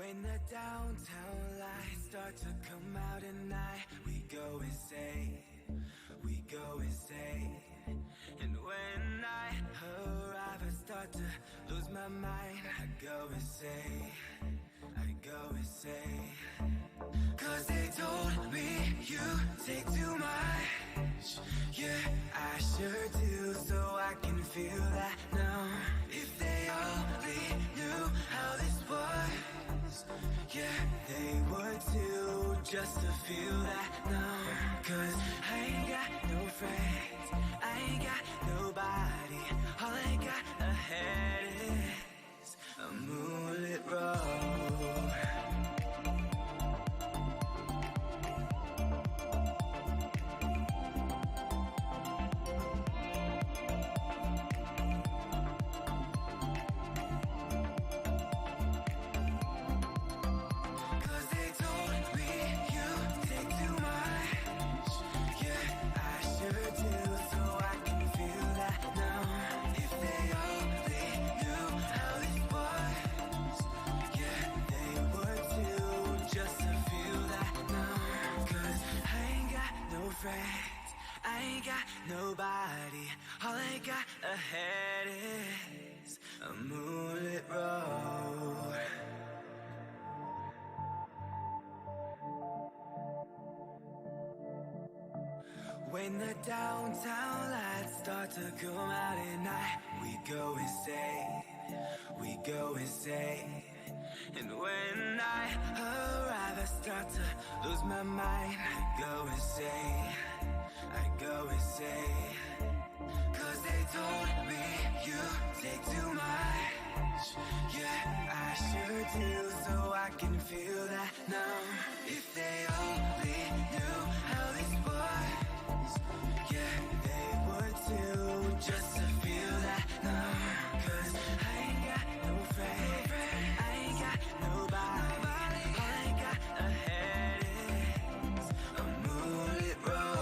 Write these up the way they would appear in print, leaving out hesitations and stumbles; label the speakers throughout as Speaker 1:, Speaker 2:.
Speaker 1: When the downtown lights start to come out at night, we go insane, we go insane. And when I arrive, I start to lose my mind. I go insane, I go insane. Cause they told me you take too much. Yeah, I sure do, so I can feel that now. If they only knew how this was, yeah, they would too, just to feel that now. Cause I ain't got no friends, I ain't got nobody. All I got ahead is a moonlit road. I ain't got nobody. All I got ahead is a moonlit road. When the downtown lights start to come out at night, we go insane, we go insane. And when I arrive, I start to lose my mind. I go insane, I go insane. Cause they told me you take too much. Yeah, I sure do, so I can feel that now. If they only knew how this was, yeah, they would too, just to feel that now. Cause I ain't got no friends, I ain't got nobody. All I got ahead is a moonlit road.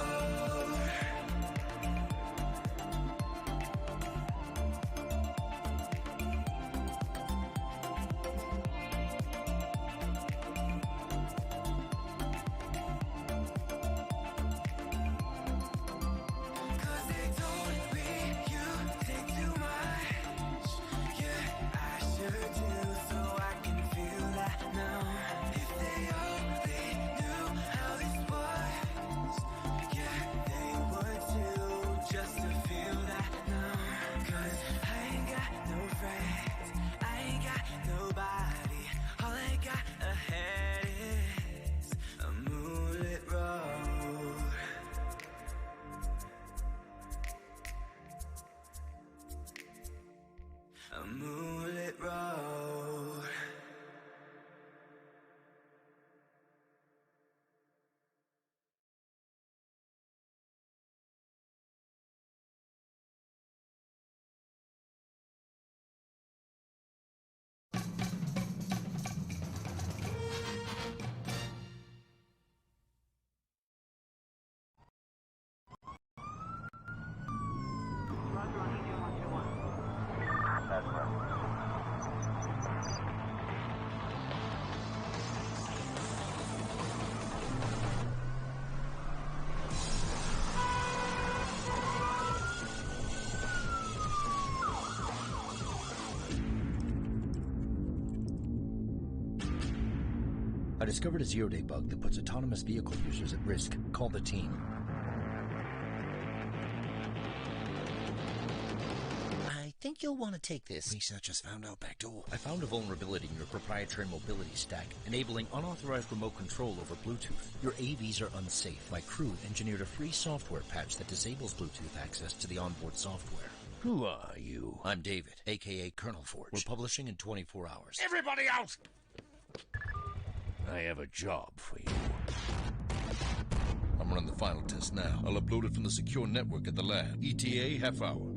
Speaker 1: Cause they told me you take too much. Yeah, I sure do, so I can feel that now. If they only knew how this was, yeah, they would too, just to feel that now. Cause I ain't got no friends, I ain't got nobody. All I got ahead is a moonlit road. A moonlit road.
Speaker 2: That's right.
Speaker 3: I discovered a zero-day bug that puts autonomous vehicle users at risk. Call the team.
Speaker 4: I think you'll want to take this. Researchers found our back door.
Speaker 3: I found a vulnerability in your proprietary mobility stack, enabling unauthorized remote control over Bluetooth. Your AVs are unsafe. My crew engineered a free software patch that disables Bluetooth access to the onboard software.
Speaker 4: Who are you?
Speaker 3: I'm David, a.k.a. Colonel Forge. We're publishing in 24 hours.
Speaker 4: Everybody out! I have a job for you.
Speaker 5: I'm running the final test now. I'll upload it from the secure network at the lab. ETA, half hour.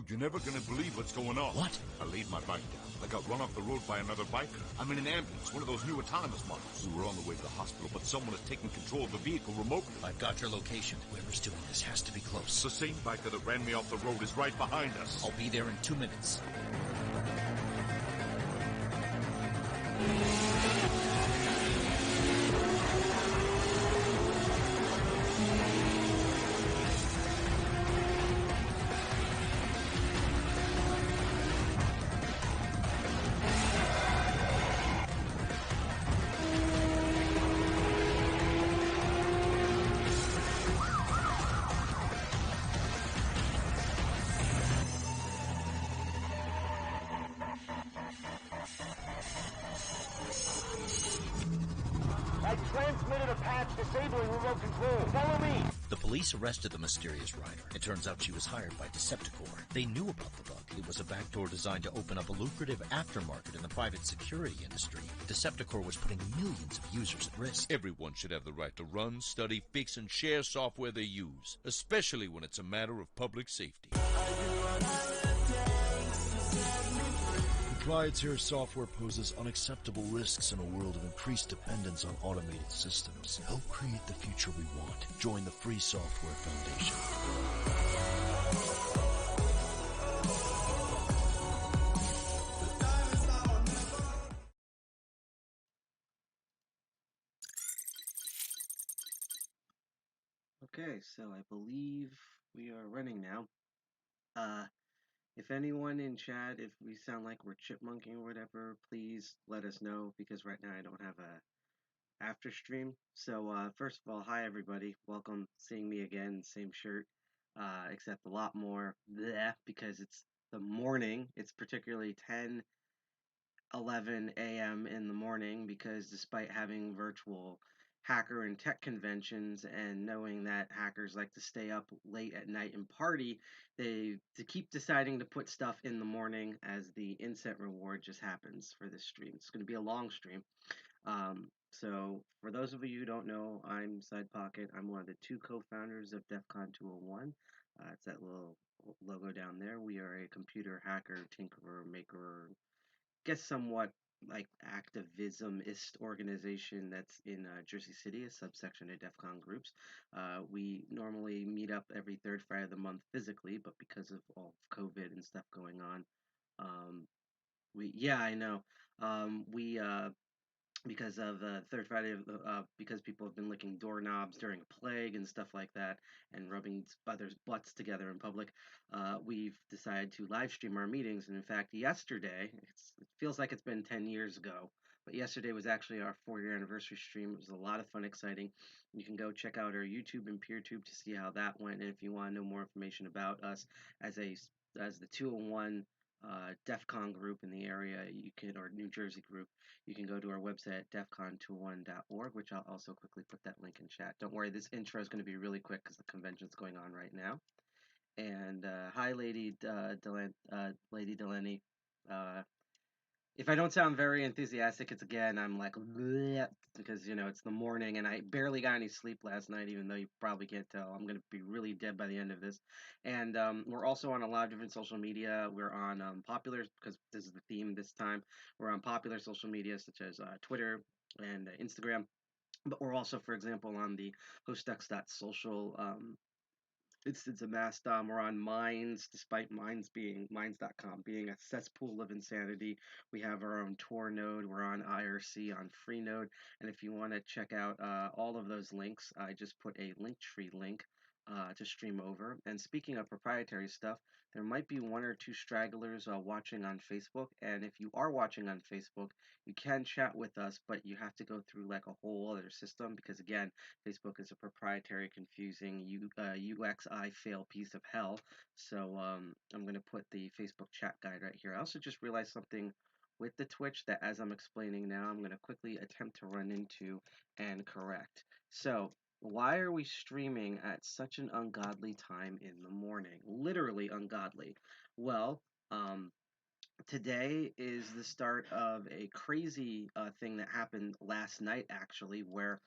Speaker 6: Dude, you're never gonna believe what's going on.
Speaker 3: What?
Speaker 6: I laid my bike down. I got run off the road by another biker. I'm in an ambulance, one of those new autonomous models. We were on the way to the hospital, but someone has taken control of the vehicle remotely.
Speaker 3: I've got your location. Whoever's doing this has to be close.
Speaker 6: The same biker that ran me off the road is right behind us.
Speaker 3: I'll be there in 2 minutes.
Speaker 7: I transmitted a patch disabling remote control. Follow me.
Speaker 3: The police arrested the mysterious rider. It turns out she was hired by Decepticon. They knew about the bug. It was a backdoor designed to open up a lucrative aftermarket in the private security industry. Decepticon was putting millions of users at risk.
Speaker 5: Everyone should have the right to run, study, fix, and share software they use, especially when it's a matter of public safety.
Speaker 8: Proprietary software poses unacceptable risks in a world of increased dependence on automated systems. Help create the future we want. Join the Free Software Foundation.
Speaker 9: Okay, so I believe we are running now. If anyone in chat, if we sound like we're chipmunking or whatever, please let us know, because right now I don't have a after stream. So first of all, hi everybody, welcome. Seeing me again, same shirt, except a lot more bleh, because it's the morning. It's particularly 10:11 a.m. in the morning, because despite having virtual hacker and tech conventions and knowing that hackers like to stay up late at night and party, they keep deciding to put stuff in the morning as the inset reward just happens for this stream. It's going to be a long stream. So for those of you who don't know, I'm Side Pocket. I'm one of the two co-founders of DEFCON 201. It's that little logo down there. We are a computer hacker, tinkerer, maker, guess somewhat like activismist organization that's in Jersey City, a subsection of DEFCON groups. We normally meet up every third Friday of the month physically, but because of all of COVID and stuff going on, I know. We because of third Friday, because people have been licking doorknobs during a plague and stuff like that, and rubbing others' butts together in public, we've decided to live stream our meetings. And in fact, yesterday, it feels like it's been 10 years ago, but yesterday was actually our 4-year anniversary stream. It was a lot of fun, exciting. You can go check out our YouTube and PeerTube to see how that went. And if you want to know more information about us as the 201 DEFCON group in the area, or New Jersey group, you can go to our website at defcon21.org, which I'll also quickly put that link in chat. Don't worry, this intro is going to be really quick because the convention's going on right now. And hi, Lady Delaney. If I don't sound very enthusiastic, it's again, I'm like, bleh, because, it's the morning and I barely got any sleep last night, even though you probably can't tell. I'm going to be really dead by the end of this. And we're also on a lot of different social media. We're on popular, because this is the theme this time. We're on popular social media such as Twitter and Instagram. But we're also, for example, on the hostx.social it's a Mastodon. We're on Minds, despite Minds.com being a cesspool of insanity. We have our own Tor node. We're on IRC, on Freenode. And if you want to check out all of those links, I just put a Linktree link to stream over. And speaking of proprietary stuff, there might be one or two stragglers watching on Facebook. And if you are watching on Facebook, you can chat with us, but you have to go through like a whole other system, because again, Facebook is a proprietary, confusing UXI fail piece of hell. So I'm going to put the Facebook chat guide right here. I also just realized something with the Twitch that, as I'm explaining now, I'm going to quickly attempt to run into and correct. So why are we streaming at such an ungodly time in the morning? Literally ungodly. Well, today is the start of a crazy thing that happened last night, actually, where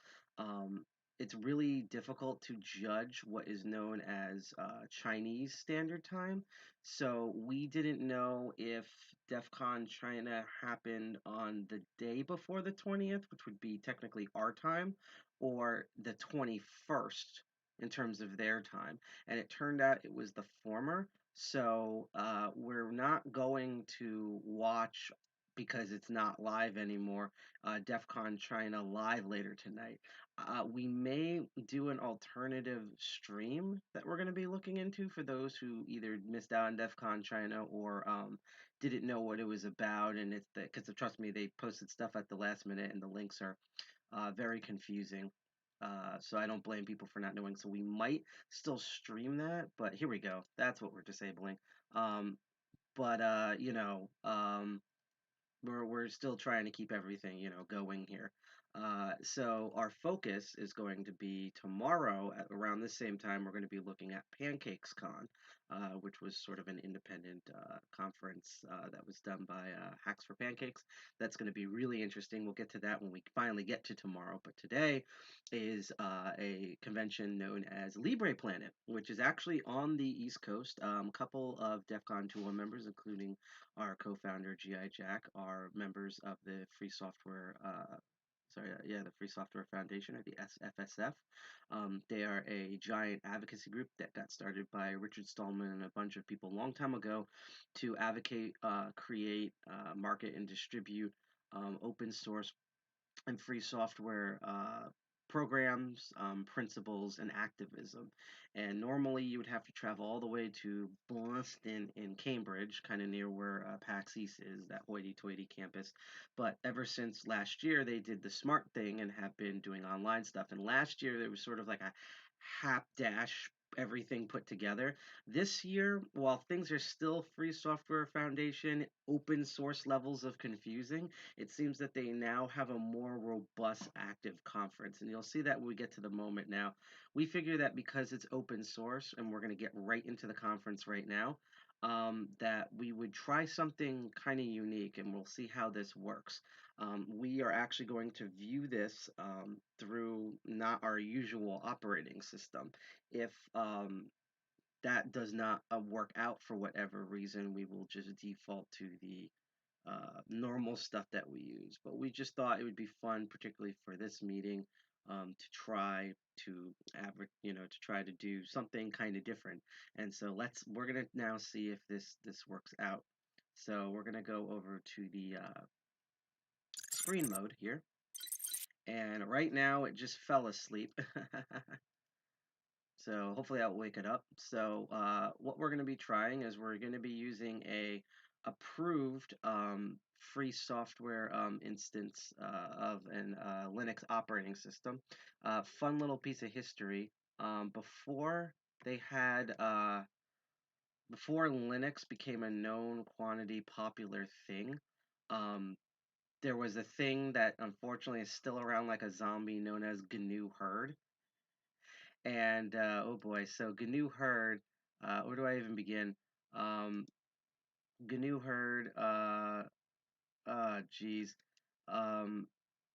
Speaker 9: it's really difficult to judge what is known as Chinese Standard Time. So we didn't know if DEFCON China happened on the day before the 20th, which would be technically our time, or the 21st in terms of their time. And it turned out it was the former. So we're not going to watch because it's not live anymore. DEFCON China live later tonight. We may do an alternative stream that we're going to be looking into for those who either missed out on DEFCON China or didn't know what it was about. And it's because trust me, they posted stuff at the last minute and the links are very confusing. So I don't blame people for not knowing. So we might still stream that, but here we go. That's what we're disabling. Um, but we're still trying to keep everything going here. So our focus is going to be tomorrow at around the same time. We're going to be looking at Pancakes Con, which was sort of an independent conference that was done by Hacks for Pancakes. That's going to be really interesting. We'll get to that when we finally get to tomorrow. But today is a convention known as LibrePlanet, which is actually on the East Coast. A couple of DEF CON 2.1 members, including our co-founder GI Jack, are members of the Free Software. The Free Software Foundation, or the FSF. They are a giant advocacy group that got started by Richard Stallman and a bunch of people a long time ago to advocate, create, market, and distribute open source and free software programs, principles, and activism. And normally you would have to travel all the way to Boston and Cambridge, kind of near where PAX East is, that hoity-toity campus. But ever since last year, they did the smart thing and have been doing online stuff. And last year, there was sort of like a hapdash everything put together. This year, while things are still Free Software Foundation, open source levels of confusing, it seems that they now have a more robust active conference. And you'll see that when we get to the moment now. We figure that because it's open source, and we're going to get right into the conference right now, that we would try something kind of unique, and we'll see how this works. We are actually going to view this through not our usual operating system. If that does not work out for whatever reason, we will just default to the normal stuff that we use. But we just thought it would be fun, particularly for this meeting, to try to to try to do something kind of different. And so we're gonna now see if this works out. So we're gonna go over to the screen mode here, and right now it just fell asleep. So hopefully I'll wake it up. So what we're going to be trying is we're going to be using a approved free software instance of an Linux operating system. Fun little piece of history. Before they had before Linux became a known quantity popular thing, um, there was a thing that unfortunately is still around like a zombie known as GNU Herd. And oh boy, so GNU Herd, where do I even begin? Um, GNU Herd, geez, um,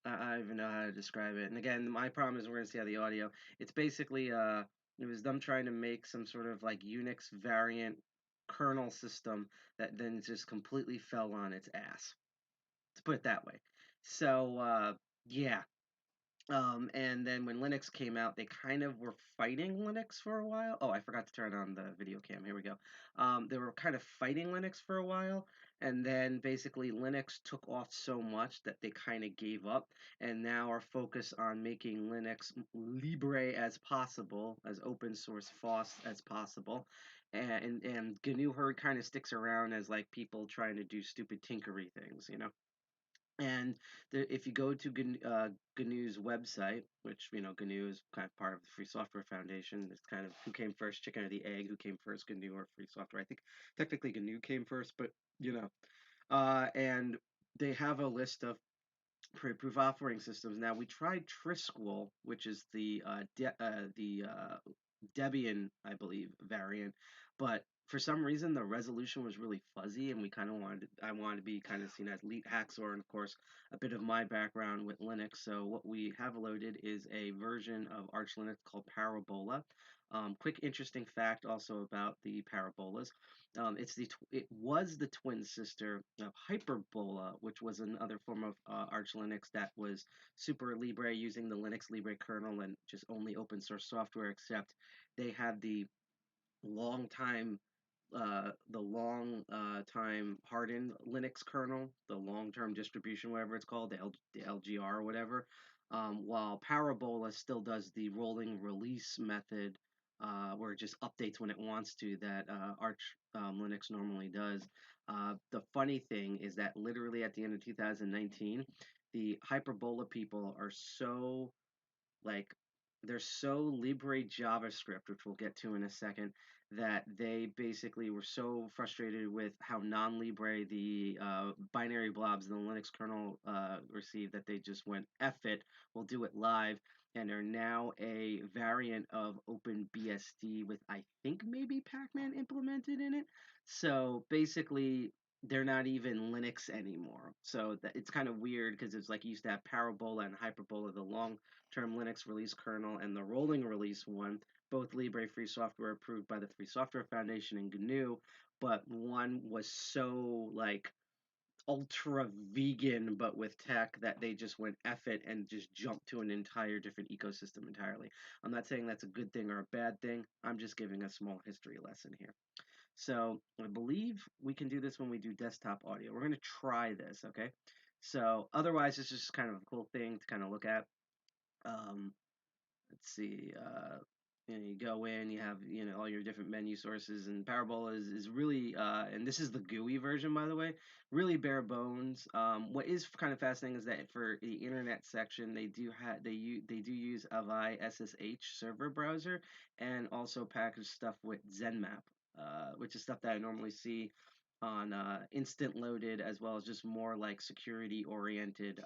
Speaker 9: I don't even know how to describe it. And again, my problem is we're gonna see how the audio. It's basically it was them trying to make some sort of like Unix variant kernel system that then just completely fell on its ass. To put it that way. So yeah, and then when Linux came out, they kind of were fighting Linux for a while. Oh, I forgot to turn on the video cam. Here we go. They were kind of fighting Linux for a while, and then basically Linux took off so much that they kind of gave up, and now are focused on making Linux libre as possible, as open source FOSS as possible. And GNU Herd kind of sticks around as like people trying to do stupid tinkery things, you know. And if you go to GNU's website, which GNU is kind of part of the Free Software Foundation, it's kind of who came first, chicken or the egg? Who came first, GNU or Free Software? I think technically GNU came first, but and they have a list of pre-approved operating systems. Now we tried Trisquel, which is the Debian, I believe, variant, but for some reason the resolution was really fuzzy, and I wanted to be kind of seen as lead hacksaw, and of course a bit of my background with Linux. So what we have loaded is a version of Arch Linux called Parabola. Quick interesting fact also about the Parabolas. It was the twin sister of Hyperbola, which was another form of Arch Linux that was Super Libre using the Linux Libre kernel and just only open source software, except they had the long time hardened Linux kernel, the long term distribution, whatever it's called, the LGR or whatever. While Parabola still does the rolling release method, where it just updates when it wants to, that Arch Linux normally does. The funny thing is that literally at the end of 2019, the Hyperbola people are so like they're so Libre JavaScript, which we'll get to in a second, that they basically were so frustrated with how non-Libre the binary blobs in the Linux kernel received, that they just went, F it, we'll do it live, and are now a variant of OpenBSD with, I think, maybe Pacman implemented in it. So basically, they're not even Linux anymore. So it's kind of weird, because it's like you used to have Parabola and Hyperbola, the long-term Linux release kernel, and the rolling release one, both Libre free software approved by the Free Software Foundation and GNU, but one was so like ultra vegan but with tech that they just went F it and just jumped to an entire different ecosystem entirely. I'm not saying that's a good thing or a bad thing. I'm just giving a small history lesson here. So I believe we can do this when we do desktop audio. We're going to try this, okay? So otherwise, it's just kind of a cool thing to kind of look at. Um, let's see. You go in, you have all your different menu sources, and Parabola is really, and this is the GUI version, by the way, really bare bones. What is kind of fascinating is that for the internet section, they do use Avai SSH server browser, and also package stuff with ZenMap, which is stuff that I normally see on instant loaded, as well as just more like security oriented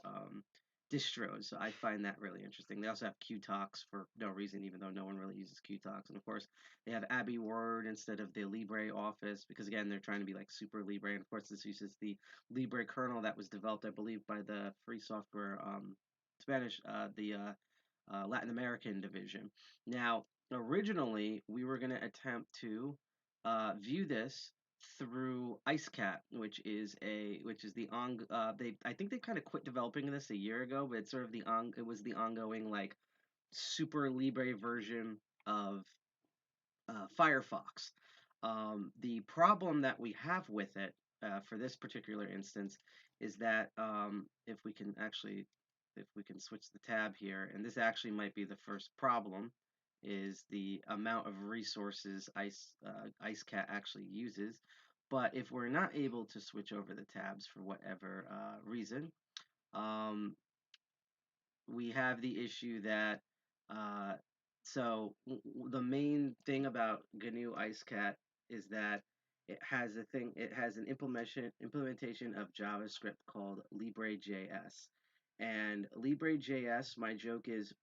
Speaker 9: distros. So I find that really interesting. They also have QTalks for no reason, even though no one really uses QTalks. And of course, they have Abbey Word instead of the Libre Office, because again, they're trying to be like super Libre. And of course, this uses the Libre kernel that was developed, I believe, by the Free Software Spanish, the Latin American division. Now, originally, we were going to attempt to view this through IceCat, which is the on they I think they kind of quit developing this a year ago, but it's sort of it was the ongoing like super Libre version of Firefox. The problem that we have with it for this particular instance is that if we can switch the tab here, and this actually might be the first problem, is the amount of resources IceCat actually uses. But if we're not able to switch over the tabs for whatever reason, um, we have the issue that uh, the main thing about GNU IceCat is that it has an implementation of JavaScript called LibreJS. And LibreJS, my joke is,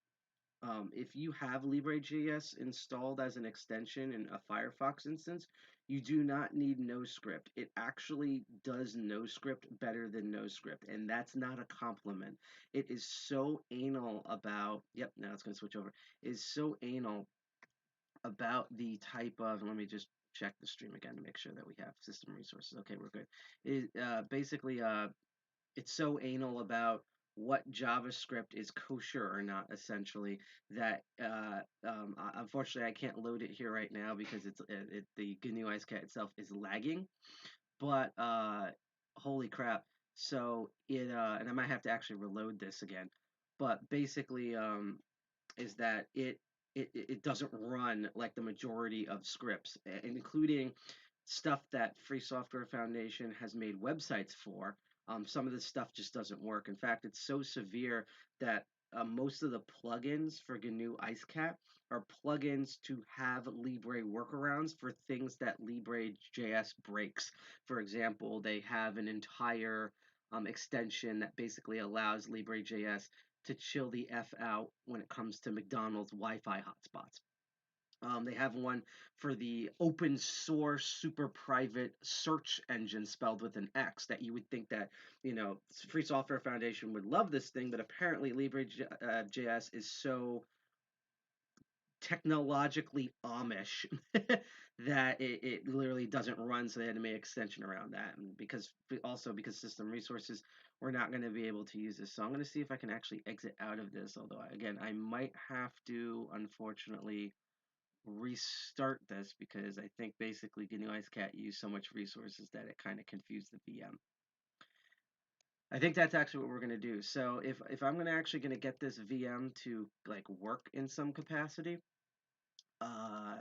Speaker 9: if you have LibreJS installed as an extension in a Firefox instance, you do not need NoScript. It actually does NoScript better than NoScript, and that's not a compliment. It is so anal about, yep, now it's going to switch over, is so anal about the type of, let me just check the stream again to make sure that we have system resources. Okay, we're good. Basically, it's so anal about what JavaScript is kosher or not, essentially, that unfortunately I can't load it here right now because the GNU IceCat itself is lagging. But holy crap! So and I might have to actually reload this again. But basically, is that it doesn't run like the majority of scripts, including stuff that Free Software Foundation has made websites for. Some of this stuff just doesn't work. In fact, it's so severe that most of the plugins for GNU IceCat are plugins to have Libre workarounds for things that LibreJS breaks. For example, they have an entire extension that basically allows LibreJS to chill the F out when it comes to McDonald's Wi-Fi hotspots. They have one for the open source super private search engine spelled with an X that you would think that, Free Software Foundation would love this thing, but apparently LibreJS is so technologically Amish that it literally doesn't run, so they had to make an extension around that. And because system resources, we're not going to be able to use this. So I'm going to see if I can actually exit out of this, although again, I might have to, unfortunately, restart this because I think basically GNU IceCat used so much resources that it kind of confused the VM. I think that's actually what we're going to do. So if I'm actually going to get this VM to like work in some capacity,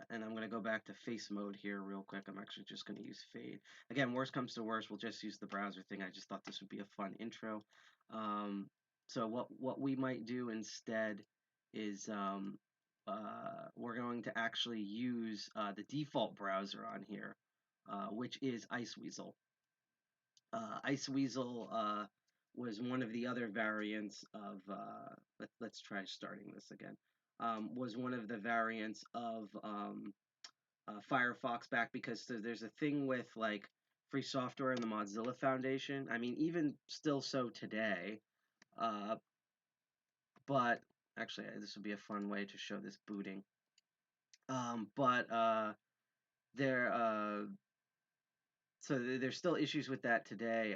Speaker 9: and I'm going to go back to face mode here real quick. I'm actually just going to use fade. Again, worst comes to worst, we'll just use the browser thing. I just thought this would be a fun intro. So what we might do instead is we're going to actually use the default browser on here, which is Iceweasel. Iceweasel was one of the other variants of, let's try starting this again, was one of the variants of Firefox back, because there's a thing with like free software and the Mozilla Foundation. I mean, even still so today, but actually this would be a fun way to show this booting. But there so there's still issues with that today,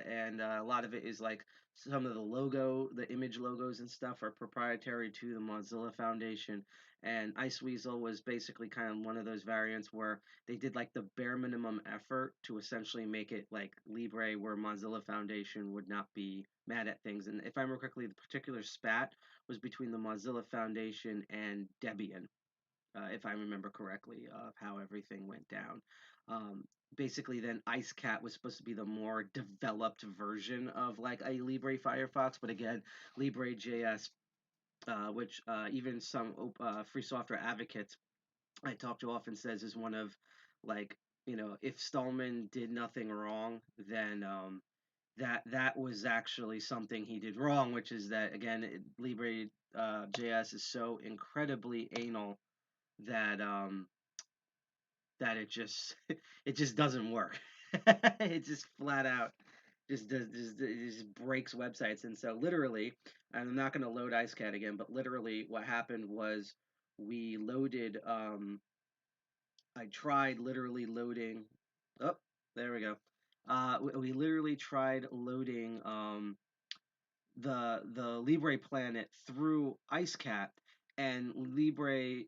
Speaker 9: and a lot of it is like some of the image logos and stuff are proprietary to the Mozilla Foundation, and Iceweasel was basically kind of one of those variants where they did like the bare minimum effort to essentially make it like Libre, where Mozilla Foundation would not be mad at things. And if I remember correctly, the particular spat was between the Mozilla Foundation and Debian, if I remember correctly, of how everything went down. Um, Basically, then IceCat was supposed to be the more developed version of like a Libre Firefox, but again, LibreJS, which even some free software advocates I talk to often says is one of like, if Stallman did nothing wrong, then that was actually something he did wrong, which is that again, Libre JS is so incredibly anal that that it just doesn't work. It just flat out it just breaks websites. And so literally, and I'm not going to load IceCat again, but literally what happened was we loaded. I tried literally loading. Oh, there we go. We literally tried loading the LibrePlanet through IceCat, and Libre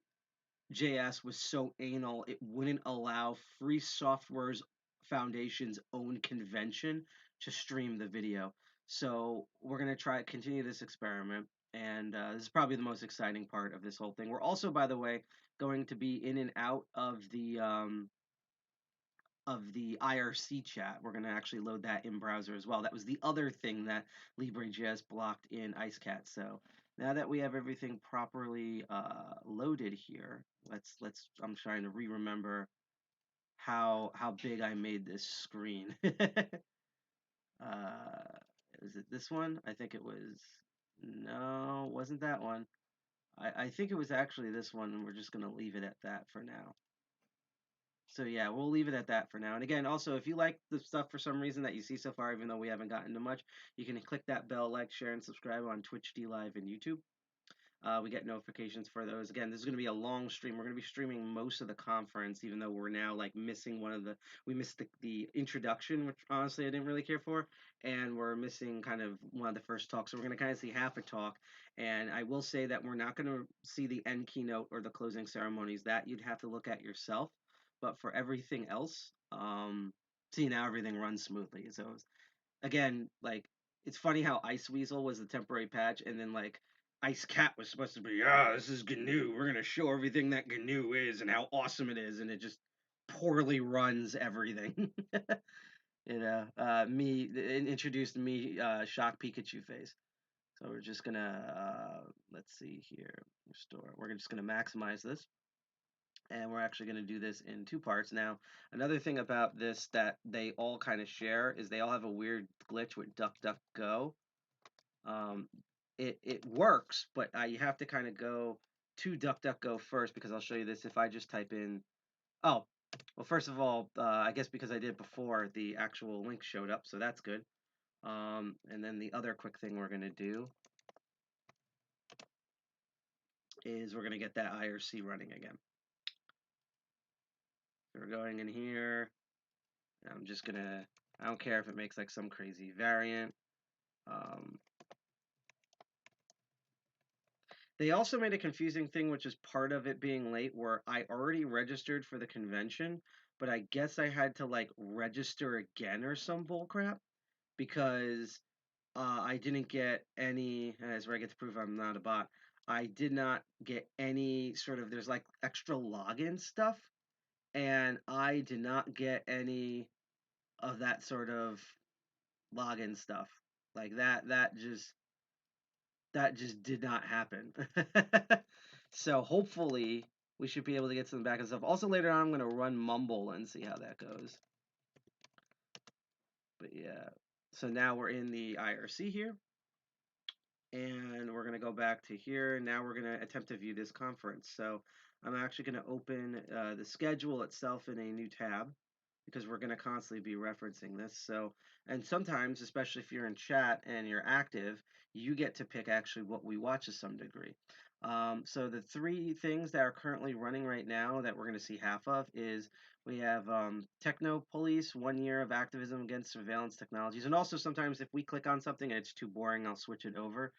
Speaker 9: JS was so anal it wouldn't allow Free Software's Foundation's own convention to stream the video. So we're gonna continue this experiment, and this is probably the most exciting part of this whole thing. We're also, by the way, going to be in and out of the IRC chat. We're going to actually load that in browser as well. That was the other thing that LibreJS blocked in IceCat. So now that we have everything properly loaded here, I'm trying to remember how big I made this screen. Is it this one? I think it was. No, wasn't that one. I think it was actually this one, and we're just going to leave it at that for now. So yeah, we'll leave it at that for now. And again, also, if you like the stuff for some reason that you see so far, even though we haven't gotten to much, you can click that bell, like, share, and subscribe on Twitch, D Live, and YouTube. We get notifications for those. Again, this is going to be a long stream. We're going to be streaming most of the conference, even though we're now like missing we missed the introduction, which honestly I didn't really care for, and we're missing kind of one of the first talks. So we're going to kind of see half a talk, and I will say that we're not going to see the end keynote or the closing ceremonies. That you'd have to look at yourself. But for everything else, see, now everything runs smoothly. So again, like, it's funny how Iceweasel was the temporary patch, and then like IceCat was supposed to be, this is GNU. We're gonna show everything that GNU is and how awesome it is, and it just poorly runs everything. Introduced me shock Pikachu face. So we're just gonna let's see here, restore. We're just gonna maximize this. And we're actually going to do this in two parts. Now, another thing about this that they all kind of share is they all have a weird glitch with DuckDuckGo. It works, but you have to kind of go to DuckDuckGo first because I'll show you this if I just type in. Oh, well, first of all, I guess because I did before, the actual link showed up, so that's good. And then the other quick thing we're going to do is we're going to get that IRC running again. So we're going in here. I'm just going to, I don't care if it makes like some crazy variant. They also made a confusing thing, which is part of it being late, where I already registered for the convention, but I guess I had to like register again or some bullcrap because I didn't get any, as where I get to prove I'm not a bot, I did not get any sort of, there's like extra login stuff, and I did not get any of that sort of login stuff. Like that just did not happen. So hopefully we should be able to get some back and stuff. Also later on I'm going to run Mumble and see how that goes. But yeah, so now we're in the IRC here. And we're going to go back to here. Now we're going to attempt to view this conference. So I'm actually going to open the schedule itself in a new tab because we're going to constantly be referencing this. So, and sometimes, especially if you're in chat and you're active, you get to pick actually what we watch to some degree. So the three things that are currently running right now that we're going to see half of is we have Techno Police, 1 year of activism against surveillance technologies. And also sometimes if we click on something and it's too boring, I'll switch it over.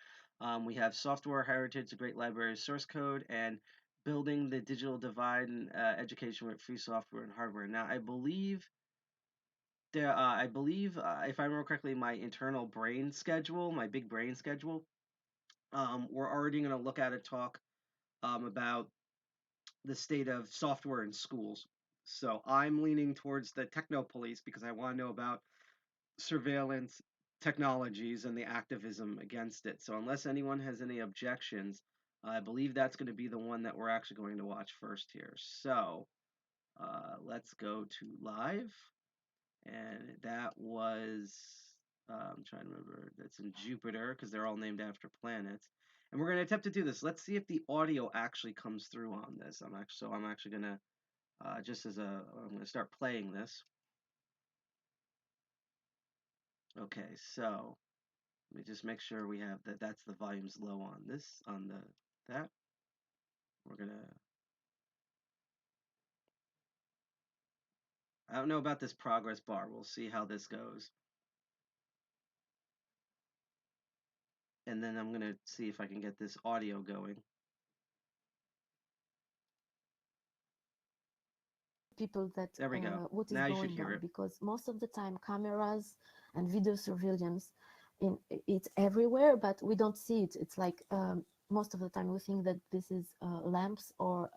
Speaker 9: We have Software Heritage, a Great Library source code, and Building the Digital Divide in Education with Free Software and Hardware. Now, I believe there, if I remember correctly, my internal brain schedule, my big brain schedule, we're already going to look at a talk about the state of software in schools. So I'm leaning towards the techno police because I want to know about surveillance technologies and the activism against it. So unless anyone has any objections, I believe that's going to be the one that we're actually going to watch first here. So let's go to live. And that was, I'm trying to remember, that's in Jupiter because they're all named after planets. And we're going to attempt to do this. Let's see if the audio actually comes through on this. I'm actually going to, I'm going to start playing this. Okay, so let me just make sure we have that's the volume's low on this, that. We're going to, I don't know about this progress bar. We'll see how this goes. And then I'm going to see if I can get this audio going.
Speaker 10: People that
Speaker 9: there we go.
Speaker 10: what is
Speaker 9: now you should
Speaker 10: going
Speaker 9: hear
Speaker 10: on,
Speaker 9: it.
Speaker 10: because most of the time cameras and video surveillance it's everywhere, but we don't see it. It's like most of the time we think that this is lamps or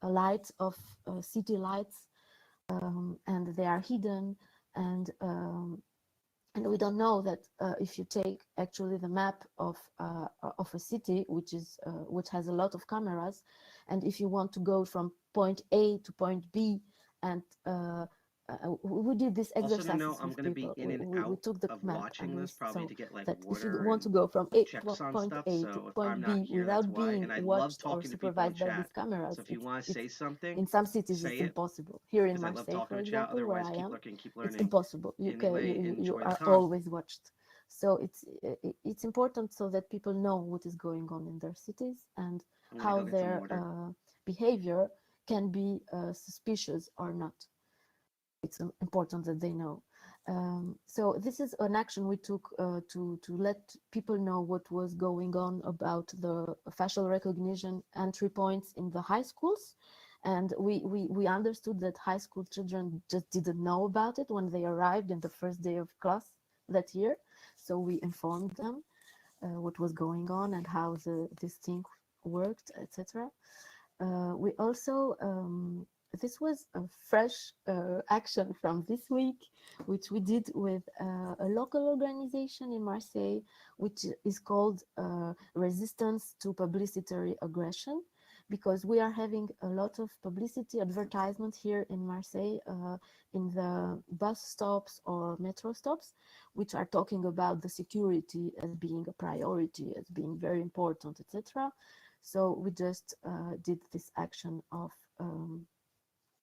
Speaker 10: a light of city lights, and they are hidden, and we don't know that if you take actually the map of a city, which has a lot of cameras, and if you want to go from point A to point B, and we did this exercise with people. We took the map and we saw that if you want to go from point A to point B without being watched or supervised by these cameras, in some cities it's impossible. Here in Marseille, for example, where I am, it's impossible. You are always watched. So it's important so that people know what is going on in their cities and how their behavior can be suspicious or not. It's important that they know. So this is an action we took to let people know what was going on about the facial recognition entry points in the high schools. And we understood that high school children just didn't know about it when they arrived in the first day of class that year. So we informed them what was going on and how this thing worked, etc. We also this was a fresh action from this week, which we did with a local organization in Marseille, which is called Resistance to Publicitary Aggression, because we are having a lot of publicity advertisement here in Marseille in the bus stops or metro stops, which are talking about the security as being a priority, as being very important, etc. So we just did this action of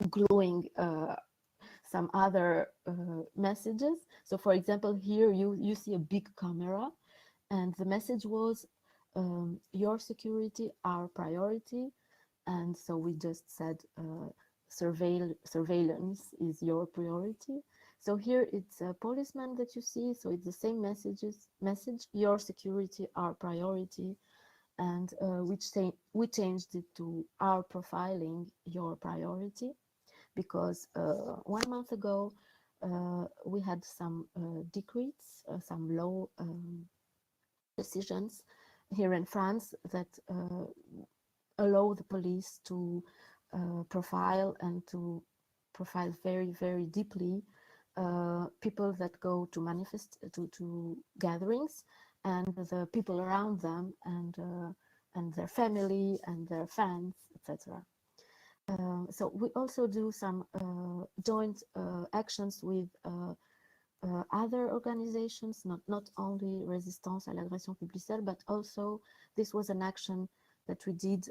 Speaker 10: gluing some other messages. So for example, here you see a big camera, and the message was your security, our priority. And so we just said surveillance is your priority. So here it's a policeman that you see, so it's the same message, your security, our priority. And we changed it to our profiling, your priority, because 1 month ago we had some decrees, some law decisions here in France that allow the police to profile and to profile very, very deeply people that go to to gatherings, and the people around them, and their family and their fans, etc. So we also do some joint actions with other organizations, not only Resistance à l'agression publicitaire, but also this was an action that we did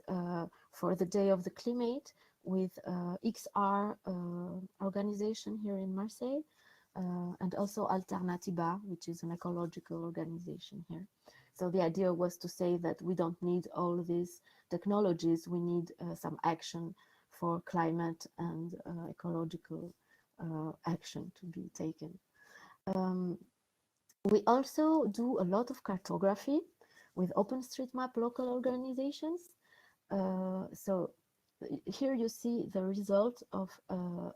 Speaker 10: for the Day of the Climate with XR organization here in Marseille, and also Alternativa, which is an ecological organization here. So the idea was to say that we don't need all these technologies, we need some action for climate and ecological action to be taken. We also do a lot of cartography with OpenStreetMap local organizations. So here you see the result of a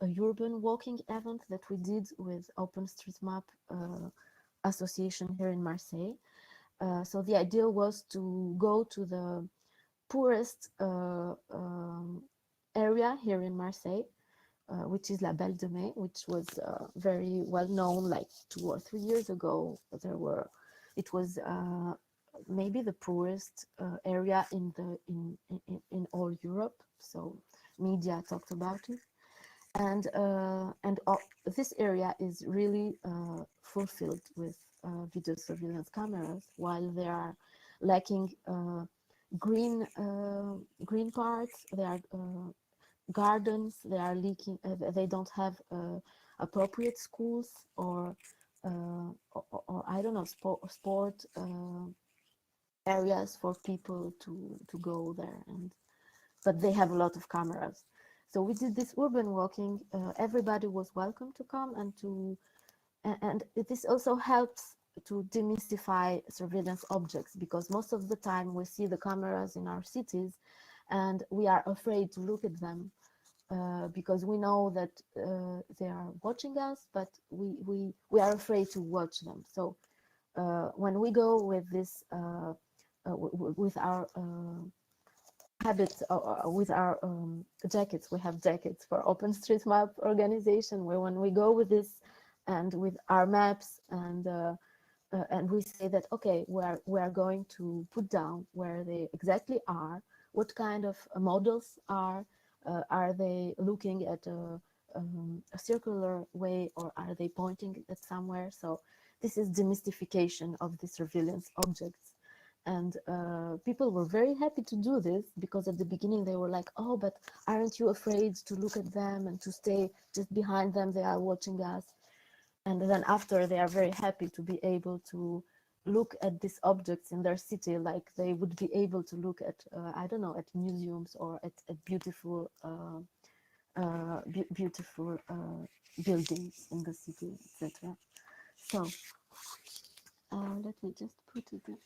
Speaker 10: urban walking event that we did with OpenStreetMap association here in Marseille. So the idea was to go to the poorest area here in Marseille, which is La Belle de Mai, which was very well known. Like 2 or 3 years ago, it was maybe the poorest area in all Europe. So media talked about it, and this area is really fulfilled with video surveillance cameras, while they are lacking green parts. There are gardens. They are leaking. They don't have appropriate schools or I don't know, sport areas for people to go there. But they have a lot of cameras. So we did this urban walking. Everybody was welcome to come and this also helps to demystify surveillance objects, because most of the time we see the cameras in our cities and we are afraid to look at them because we know that they are watching us, but we are afraid to watch them. So when we go with this, with our habits, with our jackets, we have jackets for OpenStreetMap organization, where when we go with this and with our maps and we say that, okay, we are going to put down where they exactly are, what kind of models are they looking at a circular way, or are they pointing at somewhere? So this is demystification of the surveillance objects. And people were very happy to do this, because at the beginning they were like, oh, but aren't you afraid to look at them and to stay just behind them? They are watching us. And then after, they are very happy to be able to look at these objects in their city, like they would be able to look at, I don't know, at museums or at beautiful, beautiful buildings in the city, etc. So let me just put it there.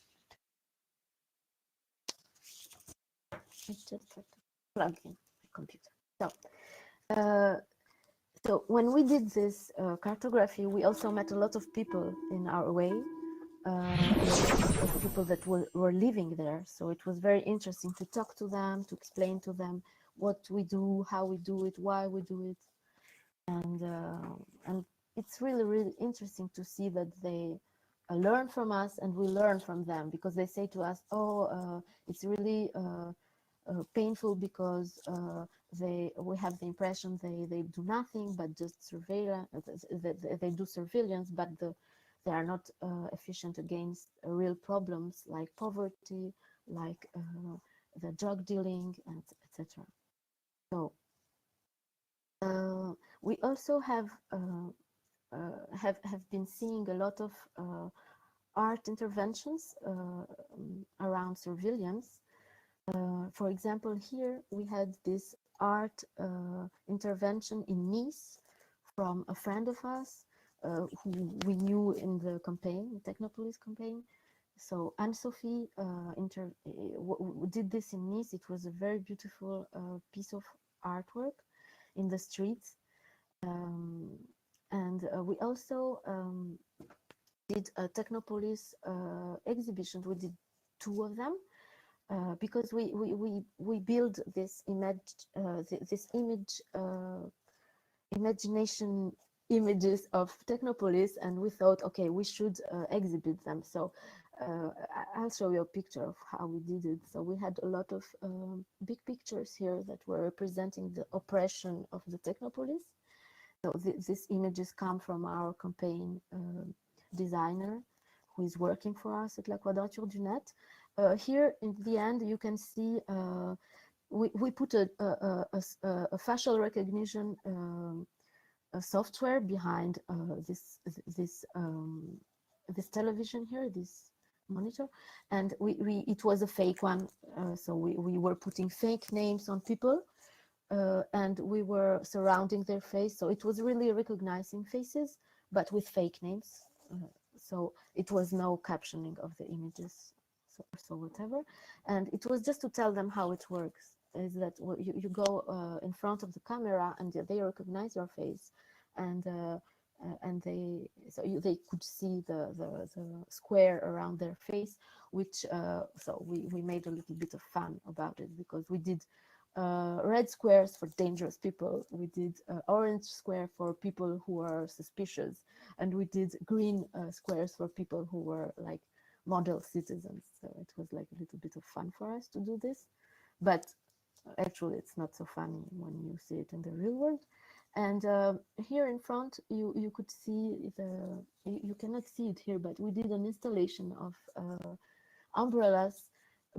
Speaker 10: I just have to plug in my computer. So when we did this cartography, we also met a lot of people in our way, people that were living there. So it was very interesting to talk to them, to explain to them what we do, how we do it, why we do it. And it's really, really interesting to see that they learn from us and we learn from them, because they say to us, oh, it's really painful because we have the impression they do nothing but just surveillance. They do surveillance, but the they are not efficient against real problems like poverty, like the drug dealing, and etc. So we also have been seeing a lot of art interventions around surveillance. For example, here we had this art intervention in Nice from a friend of us who we knew in the campaign, Technopolis campaign. So Anne-Sophie did this in Nice. It was a very beautiful piece of artwork in the streets. And we also did a Technopolis exhibition. We did 2 of them because we build this imagination images of Technopolis, and we thought, okay, we should exhibit them. So I'll show you a picture of how we did it. So we had a lot of big pictures here that were representing the oppression of the Technopolis. So these images come from our campaign designer who is working for us at La Quadrature du Net. Here in the end, you can see we put a facial recognition software behind this television here, this monitor, and it was a fake one. So we were putting fake names on people. And we were surrounding their face, so it was really recognizing faces, but with fake names. So it was no captioning of the images, so whatever. And it was just to tell them how it works. Is that you go in front of the camera and they recognize your face, and they could see the square around their face, which so we made a little bit of fun about it, because we did red squares for dangerous people, we did orange square for people who are suspicious, and we did green squares for people who were like model citizens. So it was like a little bit of fun for us to do this, but actually it's not so funny when you see it in the real world. And here in front you could see you cannot see it here, but we did an installation of umbrellas,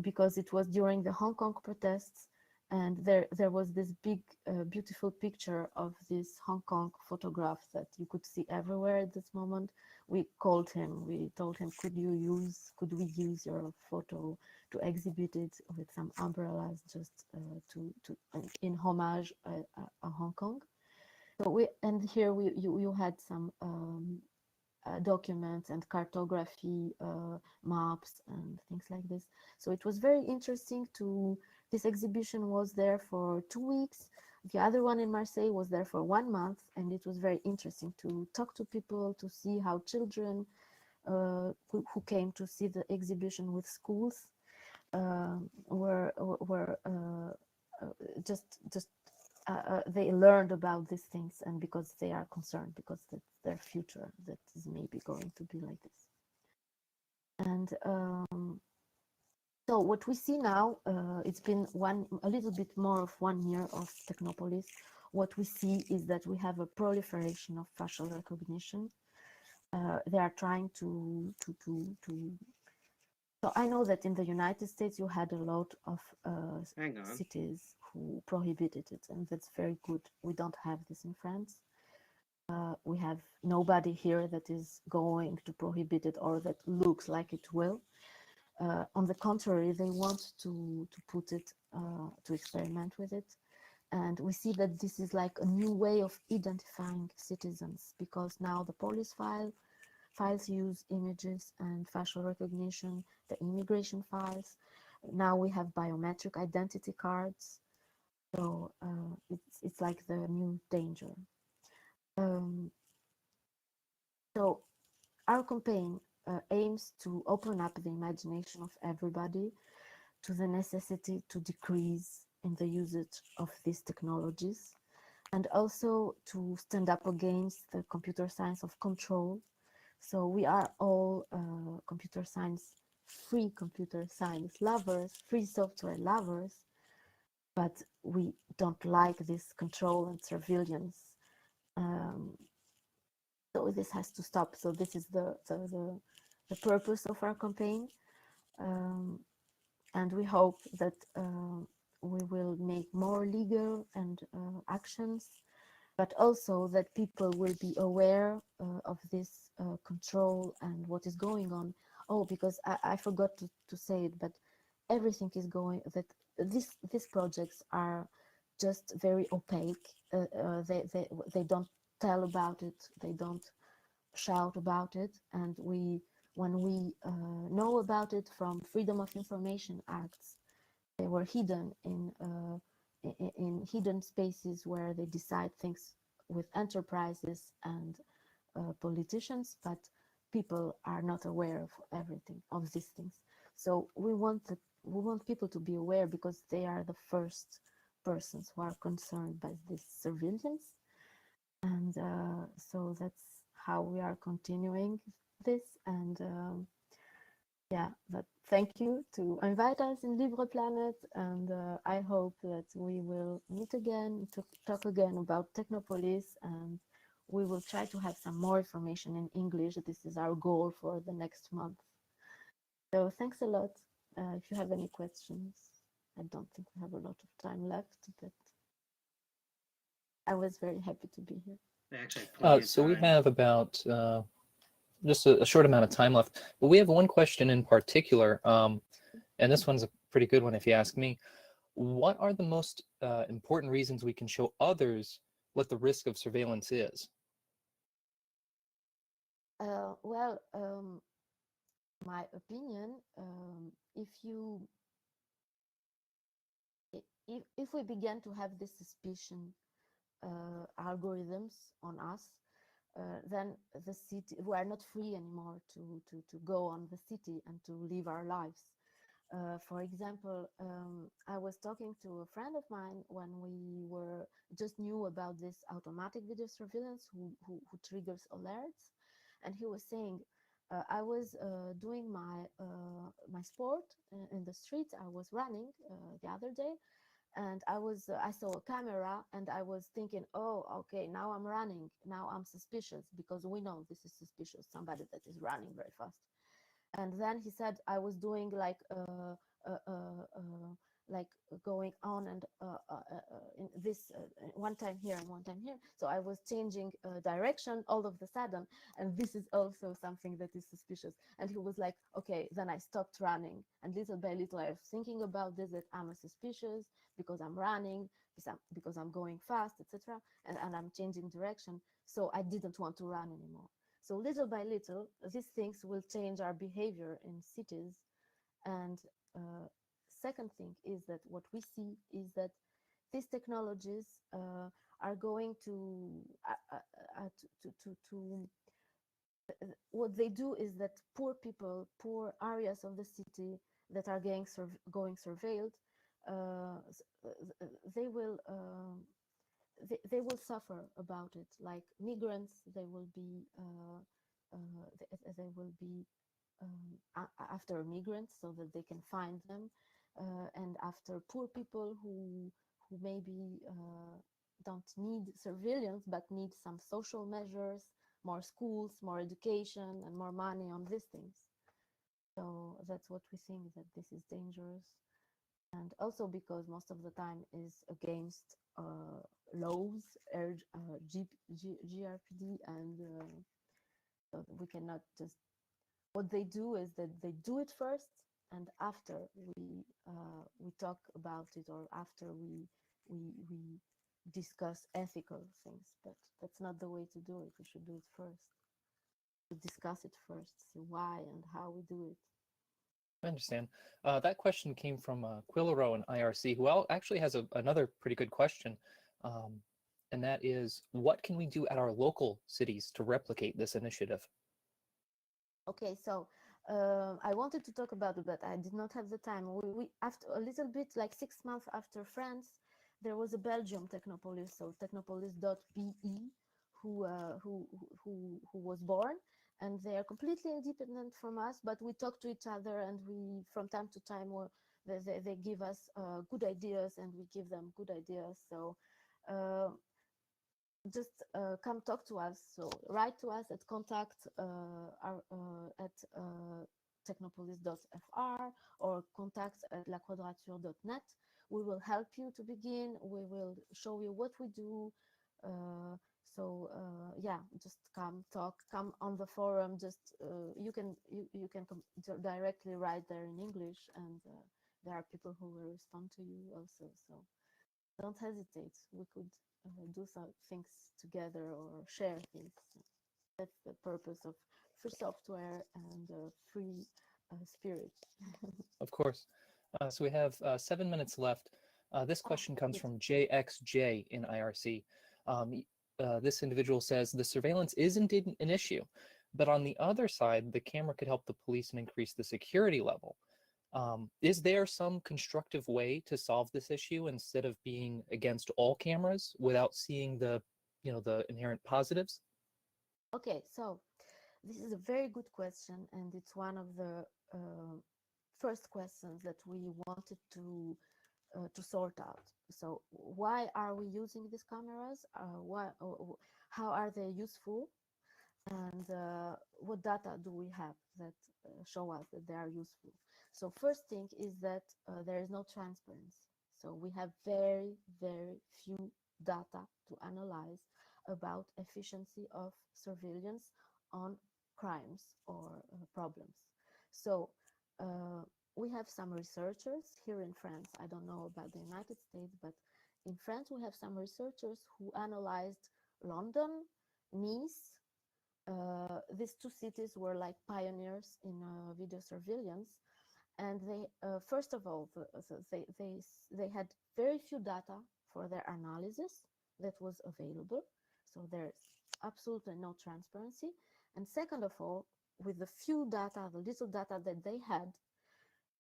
Speaker 10: because it was during the Hong Kong protests, and there was this big beautiful picture of this Hong Kong photograph that you could see everywhere at this moment. We called him, we told him, could we use your photo to exhibit it with some umbrellas, just in homage a Hong Kong. So here you had some documents and cartography maps and things like this. So it was very interesting this exhibition was there for 2 weeks. The other one in Marseille was there for 1 month, and it was very interesting to talk to people, to see how children who came to see the exhibition with schools were they learned about these things, and because they are concerned, because that's their future that is maybe going to be like this. And so what we see now, it's been a little bit more of 1 year of Technopolis. What we see is that we have a proliferation of facial recognition. They are trying to so I know that in the United States you had a lot of cities who prohibited it, and that's very good. We don't have this in France. We have nobody here that is going to prohibit it, or that looks like it will. On the contrary, they want to put it, to experiment with it. And we see that this is like a new way of identifying citizens, because now the police files use images and facial recognition, the immigration files. Now we have biometric identity cards. So it's like the new danger. So our campaign aims to open up the imagination of everybody to the necessity to decrease in the usage of these technologies, and also to stand up against the computer science of control. So we are all free computer science lovers, free software lovers, but we don't like this control and surveillance. So this has to stop. So this is the purpose of our campaign. And we hope that we will make more legal and actions, but also that people will be aware of this control and what is going on. Oh, because I forgot to say it, but everything is going, that these projects are just very opaque. They don't tell about it, they don't shout about it, and when we know about it from Freedom of Information Acts, they were hidden in hidden spaces where they decide things with enterprises and politicians, but people are not aware of everything of these things. So we want people to be aware, because they are the first persons who are concerned by this surveillance. And so that's how we are continuing this. And yeah, but thank you to invite us in LibrePlanet, and I hope that we will meet again to talk again about Technopolis, and we will try to have some more information in English. This is our goal for the next month. So thanks a lot. If you have any questions, I don't think we have a lot of time left, but I was very happy to be here.
Speaker 9: Actually,
Speaker 11: so we have about just a short amount of time left, but we have one question in particular, and this one's a pretty good one if you ask me. What are the most important reasons we can show others what the risk of surveillance is?
Speaker 10: Well, my opinion, if we begin to have this suspicion algorithms on us, then the city, we are not free anymore to go on the city and to live our lives. For example, I was talking to a friend of mine when we were just knew about this automatic video surveillance who triggers alerts, and he was saying, I was doing my sport in the street. I was running the other day, and I saw a camera, and I was thinking, oh, okay, now I'm running, now I'm suspicious, because we know this is suspicious, somebody that is running very fast. And then he said I was doing like going on and in this one time here and one time here, so I was changing direction all of the sudden, and this is also something that is suspicious. And he was like, okay, then I stopped running, and little by little I was thinking about this, that I'm suspicious because I'm running, because I'm going fast, etc., and I'm changing direction, so I didn't want to run anymore. So little by little, these things will change our behavior in cities. And second thing is that what we see is that these technologies are going to what they do is that poor people, poor areas of the city that are going surveilled, they will they will suffer about it. Like migrants, they will be after migrants, so that they can find them, and after poor people who maybe don't need surveillance but need some social measures, more schools, more education, and more money on these things. So that's what we think, that this is dangerous. And also because most of the time is against laws, GRPD, and so we cannot just, what they do is that they do it first, and after we talk about it, or after we discuss ethical things. But that's not the way to do it. We should do it first, to discuss it first, see why and how we do it.
Speaker 11: I understand. That question came from Quillero and IRC, who actually has another pretty good question, and that is, what can we do at our local cities to replicate this initiative?
Speaker 10: Okay, so I wanted to talk about it, but I did not have the time. We after a little bit, like 6 months after France, there was a Belgium Technopolis, so technopolis.be, who was born, and they are completely independent from us, but we talk to each other, and we from time to time they give us good ideas, and we give them good ideas. So just come talk to us. So write to us at contact at technopolis.fr or contact at laquadrature.net. We will help you to begin. We will show you what we do. Yeah, just come talk, come on the forum. Just you can directly write there in English, and there are people who will respond to you also. So don't hesitate. We could do some things together or share things. That's the purpose of free software and free spirit.
Speaker 11: Of course. So we have 7 minutes left. This question comes from JXJ in IRC. This individual says, the surveillance is indeed an issue, but on the other side, the camera could help the police and increase the security level. Is there some constructive way to solve this issue instead of being against all cameras without seeing the inherent positives?
Speaker 10: Okay, so this is a very good question, and it's one of the first questions that we wanted to sort out. So why are we using these cameras? How are they useful? And what data do we have that show us that they are useful? So first thing is that there is no transparency. So we have very, very few data to analyze about efficiency of surveillance on crimes or problems. So we have some researchers here in France. I don't know about the United States, but in France we have some researchers who analyzed London, Nice. These two cities were like pioneers in video surveillance, and they first of all they had very few data for their analysis that was available, so there's absolutely no transparency. And second of all, with the few data, the little data that they had,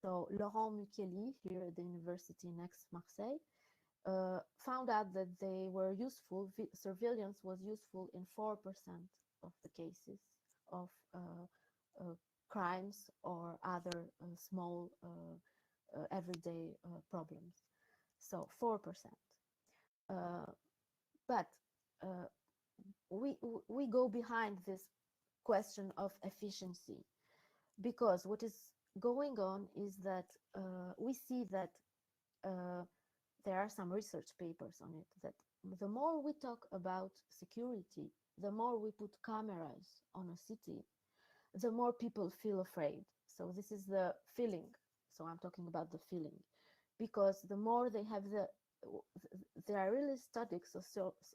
Speaker 10: so Laurent Mukeli here at the university in Aix-Marseille found out that they were useful. Surveillance was useful in 4% of the cases of crimes or other small everyday problems. So 4%. But we go behind this question of efficiency, because what is going on is that we see that there are some research papers on it, that the more we talk about security, the more we put cameras on a city, the more people feel afraid. So this is the feeling. So I'm talking about the feeling, because the more they have there are really studies,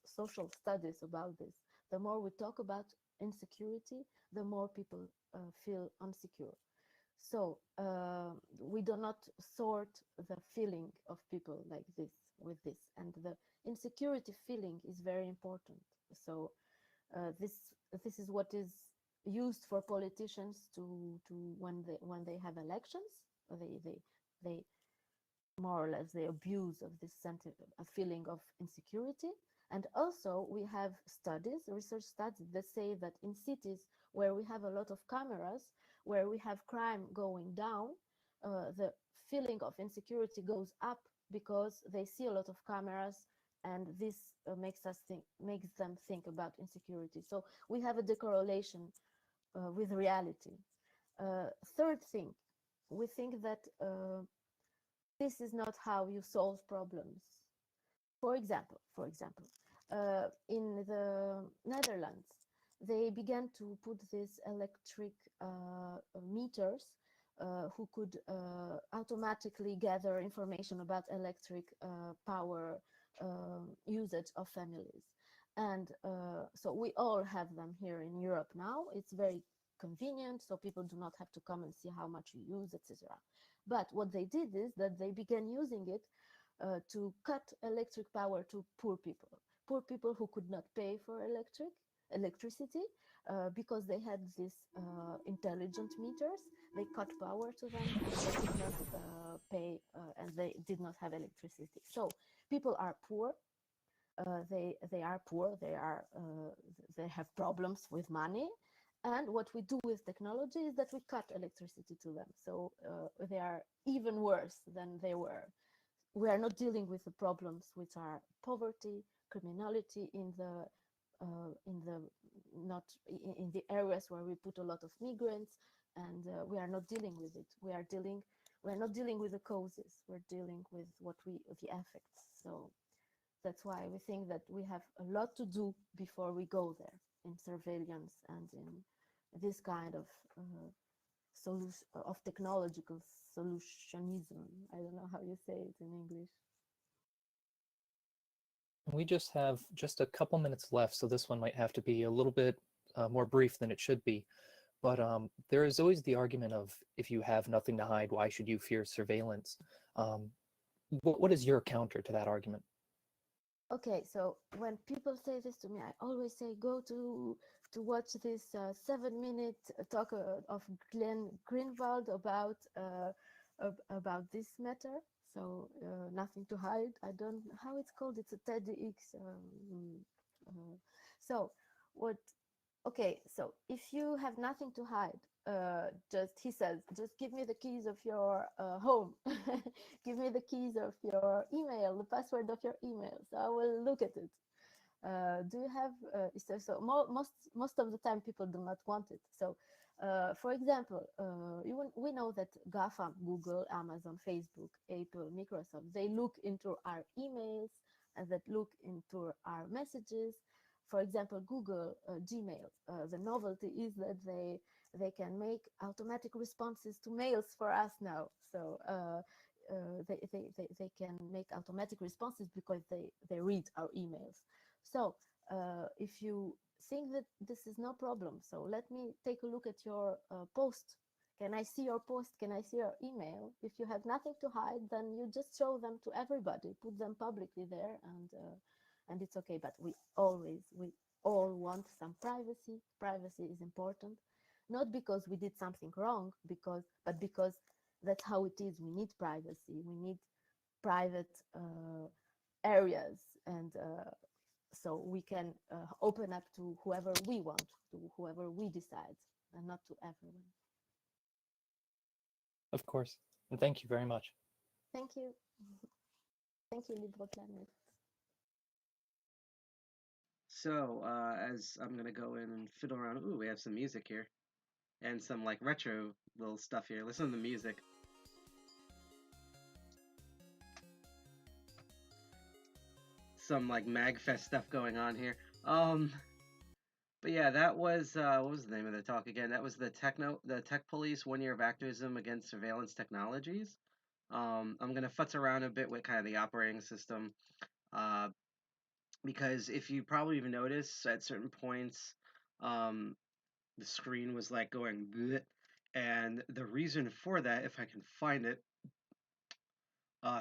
Speaker 10: social studies about this. The more we talk about insecurity, the more people feel insecure. So we do not sort the feeling of people like this with this, and the insecurity feeling is very important. So this is what is used for politicians to when they have elections. They more or less they abuse of this a feeling of insecurity. And also we have studies, research studies, that say that in cities where we have a lot of cameras, where we have crime going down, the feeling of insecurity goes up, because they see a lot of cameras, and this makes them think about insecurity. So we have a decorrelation with reality. Third thing, we think that this is not how you solve problems. For example, in the Netherlands, they began to put these electric meters who could automatically gather information about electric power usage of families. And so we all have them here in Europe now. It's very convenient, so people do not have to come and see how much you use, etc. But what they did is that they began using it to cut electric power to poor people who could not pay for electricity because they had these intelligent meters. They cut power to them, and they could not pay, and they did not have electricity. So people are poor. They are poor. They have problems with money. And what we do with technology is that we cut electricity to them. So they are even worse than they were. We are not dealing with the problems which are poverty, criminality in the not in the areas where we put a lot of migrants, and we are not dealing with it. We're not dealing with the causes. We're dealing with the effects. So that's why we think that we have a lot to do before we go there in surveillance and in this kind of solution of technological solutionism. I don't know how you say it in English.
Speaker 11: We just have just a couple minutes left, so this one might have to be a little bit more brief than it should be. But there is always the argument of, if you have nothing to hide, why should you fear surveillance? What is your counter to that argument?
Speaker 10: Okay, so when people say this to me, I always say, go to watch this 7-minute talk of Glenn Greenwald about this matter. So nothing to hide. I don't how it's called. It's a TEDx. So what? Okay, so if you have nothing to hide, he says, just give me the keys of your home, give me the keys of your email, the password of your email, so I will look at it. Do you have? Most of the time, people do not want it. So, for example, we know that GAFAM, Google, Amazon, Facebook, Apple, Microsoft, they look into our emails and that look into our messages. For example, Google Gmail. The novelty is that they can make automatic responses to mails for us now. So they can make automatic responses because they read our emails. So if you think that this is no problem, so let me take a look at your post. Can I see your post? Can I see your email? If you have nothing to hide, then you just show them to everybody, put them publicly there, and it's okay. But we all want some privacy. Privacy is important, not because we did something wrong, but because that's how it is. We need privacy. We need private areas, and so we can open up to whoever we want, to whoever we decide, and not to everyone.
Speaker 11: Of course. And thank you very much.
Speaker 10: Thank you. Thank you, LibrePlanet.
Speaker 9: So, as I'm gonna go in and fiddle around. Ooh, we have some music here, and some like retro little stuff here. Listen to the music. Some like MagFest stuff going on here. But yeah, that was what was the name of the talk again? That was the Tech Police 1 year of activism against surveillance technologies. I'm gonna futz around a bit with kind of the operating system, because if you probably even notice at certain points, the screen was like going bleh, and the reason for that, if I can find it,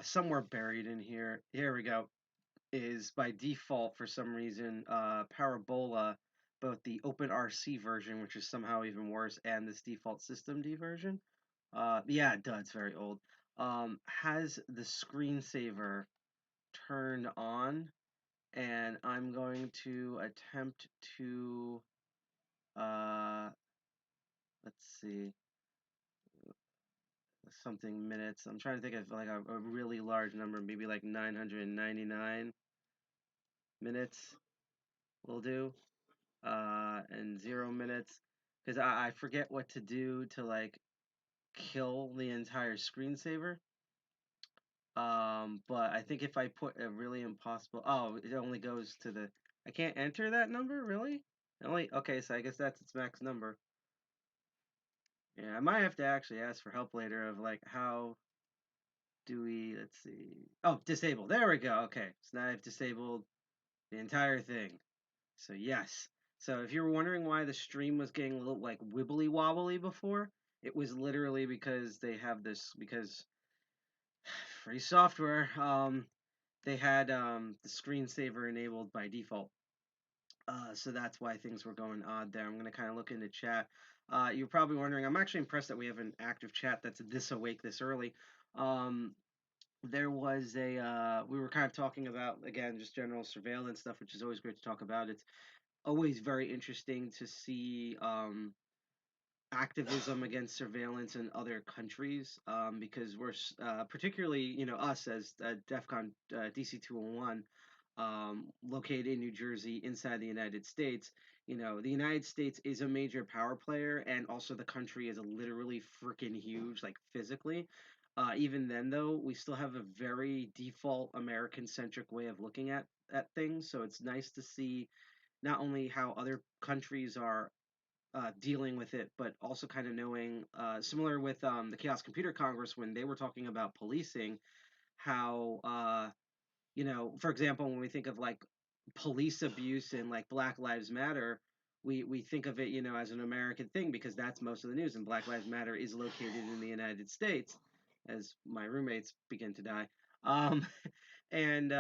Speaker 9: somewhere buried in here. Here we go. Is by default for some reason Parabola, both the OpenRC version, which is somehow even worse, and this default systemd version. Yeah, it does. It's very old. Has the screensaver turned on, and I'm going to attempt to let's see, something minutes. I'm trying to think of like a really large number, maybe like 999 minutes will do, and 0 minutes, because I forget what to do to like kill the entire screensaver. But I think if I put a really impossible, oh, it only goes to the, I can't enter that number, really? Only, okay, so I guess that's its max number. Yeah, I might have to actually ask for help later of like how do we, let's see. Oh, disable. There we go. Okay, so now I've disabled the entire thing. So yes. So if you were wondering why the stream was getting a little like wibbly wobbly before, it was literally because they have this, because free software, they had the screensaver enabled by default. So that's why things were going odd there. I'm going to kind of look into chat. You're probably wondering, I'm actually impressed that we have an active chat that's this awake this early. There was we were kind of talking about, again, just general surveillance stuff, which is always great to talk about. It's always very interesting to see activism against surveillance in other countries, because we're particularly, us as DEFCON DC 201, located in New Jersey inside the United States. The United States is a major power player, and also the country is literally freaking huge, like physically. Even then, though, we still have a very default American centric way of looking at things. So it's nice to see not only how other countries are dealing with it, but also kind of knowing, similar with the Chaos Computer Congress when they were talking about policing, how for example, when we think of like police abuse and like Black Lives Matter, we think of it, as an American thing because that's most of the news, and Black Lives Matter is located in the United States, as my roommates begin to die. Um, and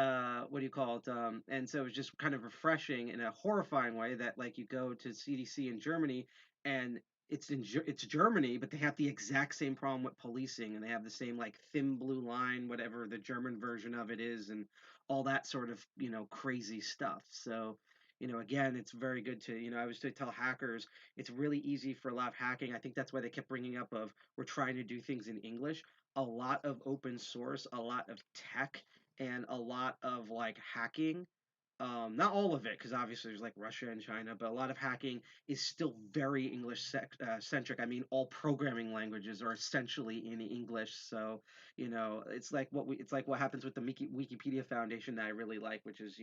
Speaker 9: what do you call it? And so it's just kind of refreshing in a horrifying way that like you go to CDC in Germany and it's Germany, but they have the exact same problem with policing, and they have the same like thin blue line, whatever the German version of it is, and all that sort of crazy stuff. So again, it's very good to I was to tell hackers it's really easy for a lot of hacking. I think that's why they kept bringing up of we're trying to do things in English. A lot of open source, a lot of tech, and a lot of like hacking, not all of it because obviously there's like Russia and China, but a lot of hacking is still very centric. I mean, all programming languages are essentially in English. So it's like what happens with the Wikipedia Foundation that I really like, which is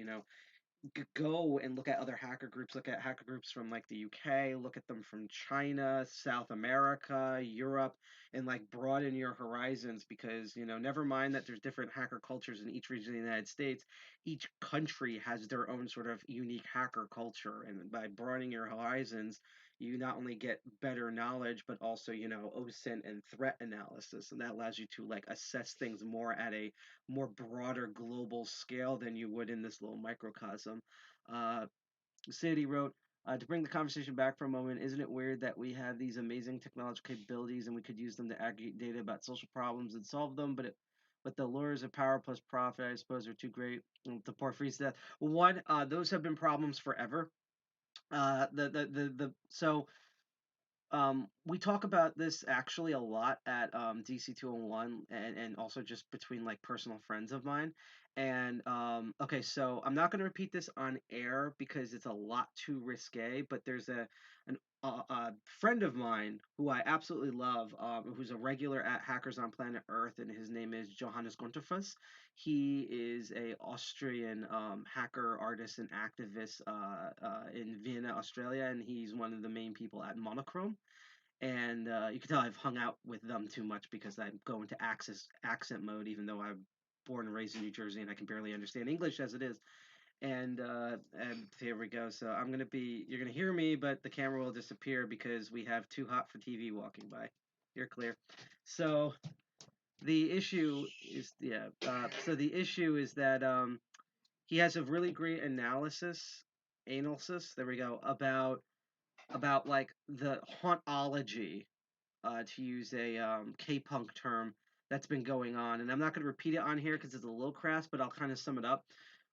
Speaker 9: go and look at other hacker groups, look at hacker groups from like the UK, look at them from China, South America, Europe, and like broaden your horizons because, never mind that there's different hacker cultures in each region of the United States, each country has their own sort of unique hacker culture. And by broadening your horizons, you not only get better knowledge, but also, OSINT and threat analysis. And that allows you to like assess things more at a more broader global scale than you would in this little microcosm. Uh, Sadie wrote, to bring the conversation back for a moment, isn't it weird that we have these amazing technological capabilities and we could use them to aggregate data about social problems and solve them, but the lures of power plus profit, I suppose, are too great to pour freeze to death. One, those have been problems forever. So we talk about this actually a lot at DC 201 and also just between like personal friends of mine. And okay, so I'm not going to repeat this on air because it's a lot too risque, but there's a friend of mine who I absolutely love, who's a regular at Hackers on Planet Earth, and his name is Johannes Gunterfuss. He is a Austrian hacker, artist, and activist in Vienna, Australia, and he's one of the main people at Monochrome. And you can tell I've hung out with them too much because I go into accent mode, even though I'm born and raised in New Jersey and I can barely understand English as it is. And here we go. So you're gonna hear me, but the camera will disappear because we have Too Hot for TV walking by. You're clear. So the issue is the issue is that he has a really great analysis. There we go, about like the hauntology, to use a K-punk term that's been going on. And I'm not going to repeat it on here because it's a little crass, but I'll kind of sum it up.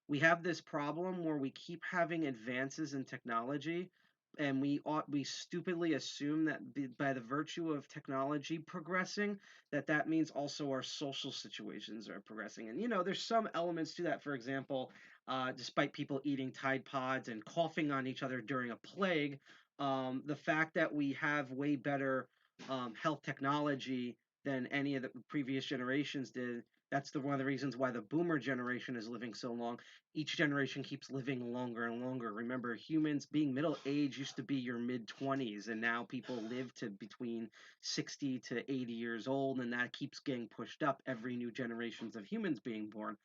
Speaker 9: We have this problem where we keep having advances in technology, and we stupidly assume that by the virtue of technology progressing, that means also our social situations are progressing. And there's some elements to that. For example, despite people eating Tide Pods and coughing on each other during a plague, the fact that we have way better health technology than any of the previous generations did. That's one of the reasons why the boomer generation is living so long. Each generation keeps living longer and longer. Remember, humans being middle age used to be your mid 20s, and now people live to between 60 to 80 years old, and that keeps getting pushed up every new generations of humans being born.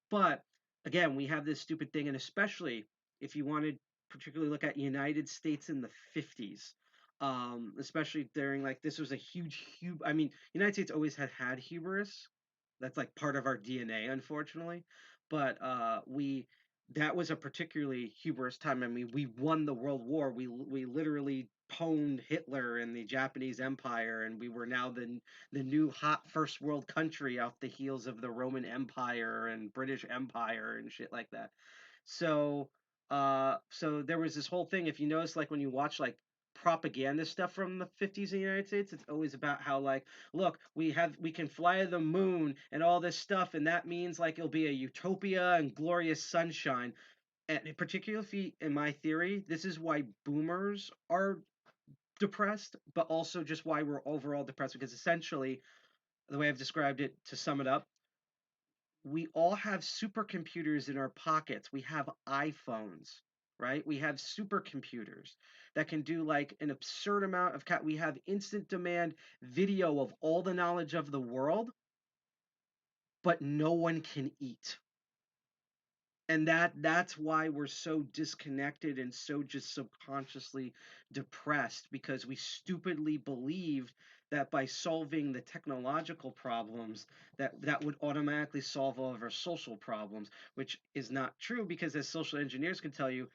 Speaker 9: But again, we have this stupid thing, and especially if you want to particularly look at United States in the 50s, especially during like this was a huge. I mean, United States always had hubris. That's like part of our DNA, unfortunately. But we that was a particularly hubris time. I mean, we won the World War. We literally pwned Hitler and the Japanese Empire, and we were now the new hot first world country off the heels of the Roman Empire and British Empire and shit like that. So so there was this whole thing. If you notice, like when you watch like propaganda stuff from the 50s in the United States. It's always about how like, look, we can fly to the moon and all this stuff, and that means like it'll be a utopia and glorious sunshine. And particularly in my theory, this is why boomers are depressed, but also just why we're overall depressed because essentially the way I've described it to sum it up, we all have supercomputers in our pockets. We have iPhones, right? We have supercomputers that can do like an absurd amount of we have instant demand video of all the knowledge of the world, but no one can eat. And that's why we're so disconnected and so just subconsciously depressed because we stupidly believed that by solving the technological problems that would automatically solve all of our social problems, which is not true because as social engineers can tell you,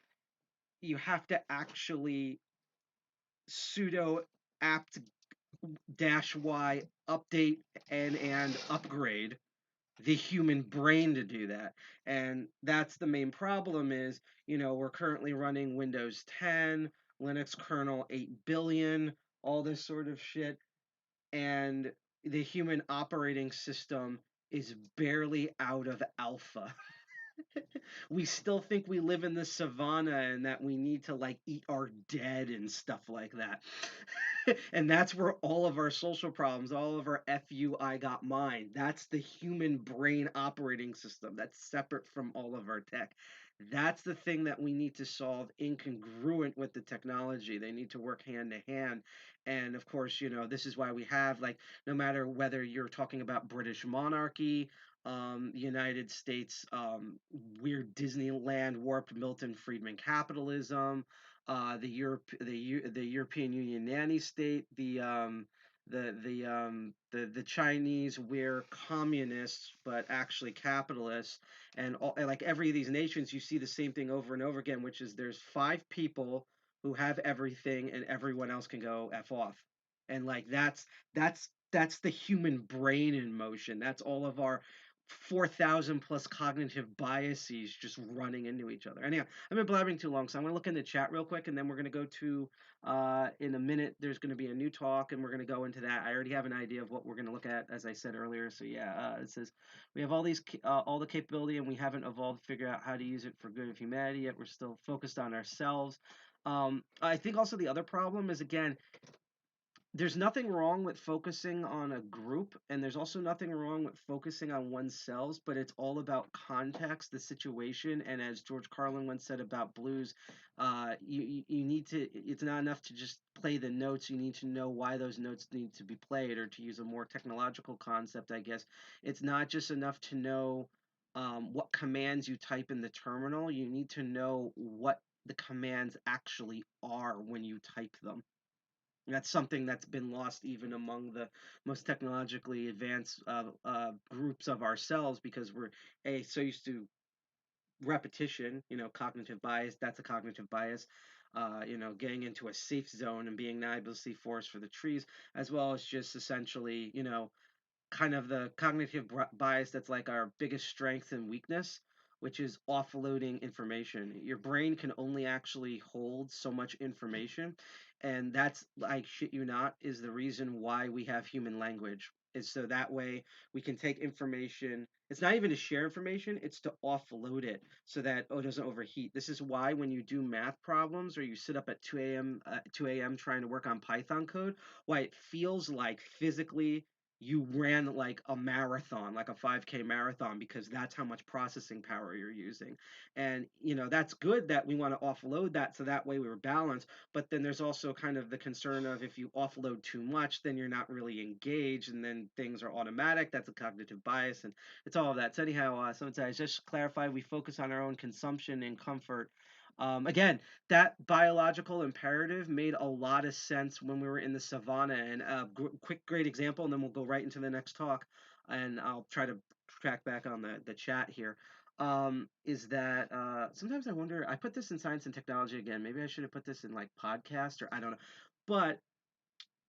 Speaker 9: you have to actually sudo apt dash y update and upgrade the human brain to do that. And that's the main problem is, we're currently running Windows 10, Linux kernel 8 billion, all this sort of shit. And the human operating system is barely out of alpha. We still think we live in the savannah and that we need to like eat our dead and stuff like that. And that's where all of our social problems, all of our FU I got mine, that's the human brain operating system that's separate from all of our tech. That's the thing that we need to solve incongruent with the technology. They need to work hand to hand. And of course, this is why we have like no matter whether you're talking about British monarchy, United States, weird Disneyland, warped Milton Friedman capitalism, the European Union nanny state, the Chinese we're communists but actually capitalists, and like every of these nations, you see the same thing over and over again, which is there's five people who have everything and everyone else can go f off, and like that's the human brain in motion. That's all of our 4,000 plus cognitive biases just running into each other. Anyhow, I've been blabbering too long, so I'm going to look in the chat real quick, and then we're going to go to, in a minute, there's going to be a new talk, and we're going to go into that. I already have an idea of what we're going to look at, as I said earlier. So yeah, it says, we have all the capability, and we haven't evolved to figure out how to use it for good of humanity, yet we're still focused on ourselves. I think also the other problem is, again, there's nothing wrong with focusing on a group, and there's also nothing wrong with focusing on oneself, but it's all about context, the situation, and as George Carlin once said about blues, you need to, it's not enough to just play the notes, you need to know why those notes need to be played, or to use a more technological concept, I guess, it's not just enough to know what commands you type in the terminal, you need to know what the commands actually are when you type them. That's something that's been lost even among the most technologically advanced groups of ourselves because we're so used to repetition, cognitive bias. That's a cognitive bias. Getting into a safe zone and being not able to see forest for the trees, as well as just essentially, kind of the cognitive bias that's like our biggest strength and weakness, which is offloading information. Your brain can only actually hold so much information, and that's, like, shit you not, is the reason why we have human language. Is so that way we can take information. It's not even to share information, it's to offload it so that it doesn't overheat. This is why when you do math problems or you sit up at 2 a.m. trying to work on Python code, why it feels like physically you ran like a marathon, like a 5K marathon, because that's how much processing power you're using. And, that's good that we want to offload that so that way we're balanced. But then there's also kind of the concern of if you offload too much, then you're not really engaged and then things are automatic. That's a cognitive bias and it's all of that. So, anyhow, sometimes just clarify we focus on our own consumption and comfort. Again, that biological imperative made a lot of sense when we were in the savannah. And a quick, great example, and then we'll go right into the next talk. And I'll try to track back on the chat here. Is that sometimes I wonder, I put this in science and technology again. Maybe I should have put this in like podcast or I don't know. But,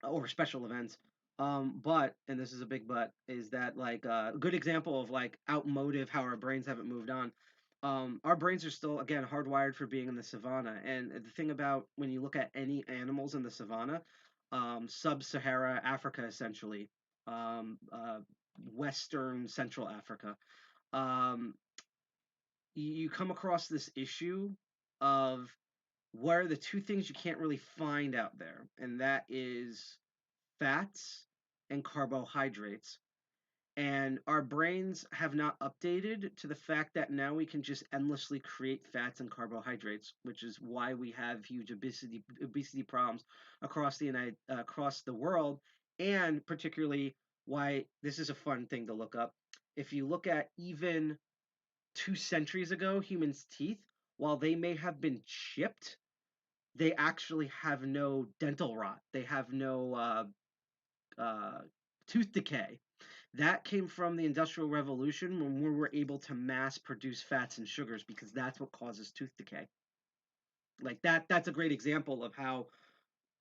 Speaker 9: or special events. But, and this is a big but, is that like a good example of like outmotive how our brains haven't moved on. our brains are still, again, hardwired for being in the savannah. And the thing about when you look at any animals in the savannah, sub-Sahara Africa, essentially, um, uh, Western Central Africa, um, you come across this issue of what are the two things you can't really find out there, and that is fats and carbohydrates. And our brains have not updated to the fact that now we can just endlessly create fats and carbohydrates, which is why we have huge obesity problems across the world, and particularly why this is a fun thing to look up. If you look at even 2 centuries ago, humans' teeth, while they may have been chipped, they actually have no dental rot. They have no uh, tooth decay. That came from the Industrial Revolution when we were able to mass produce fats and sugars because that's what causes tooth decay. Like that's a great example of how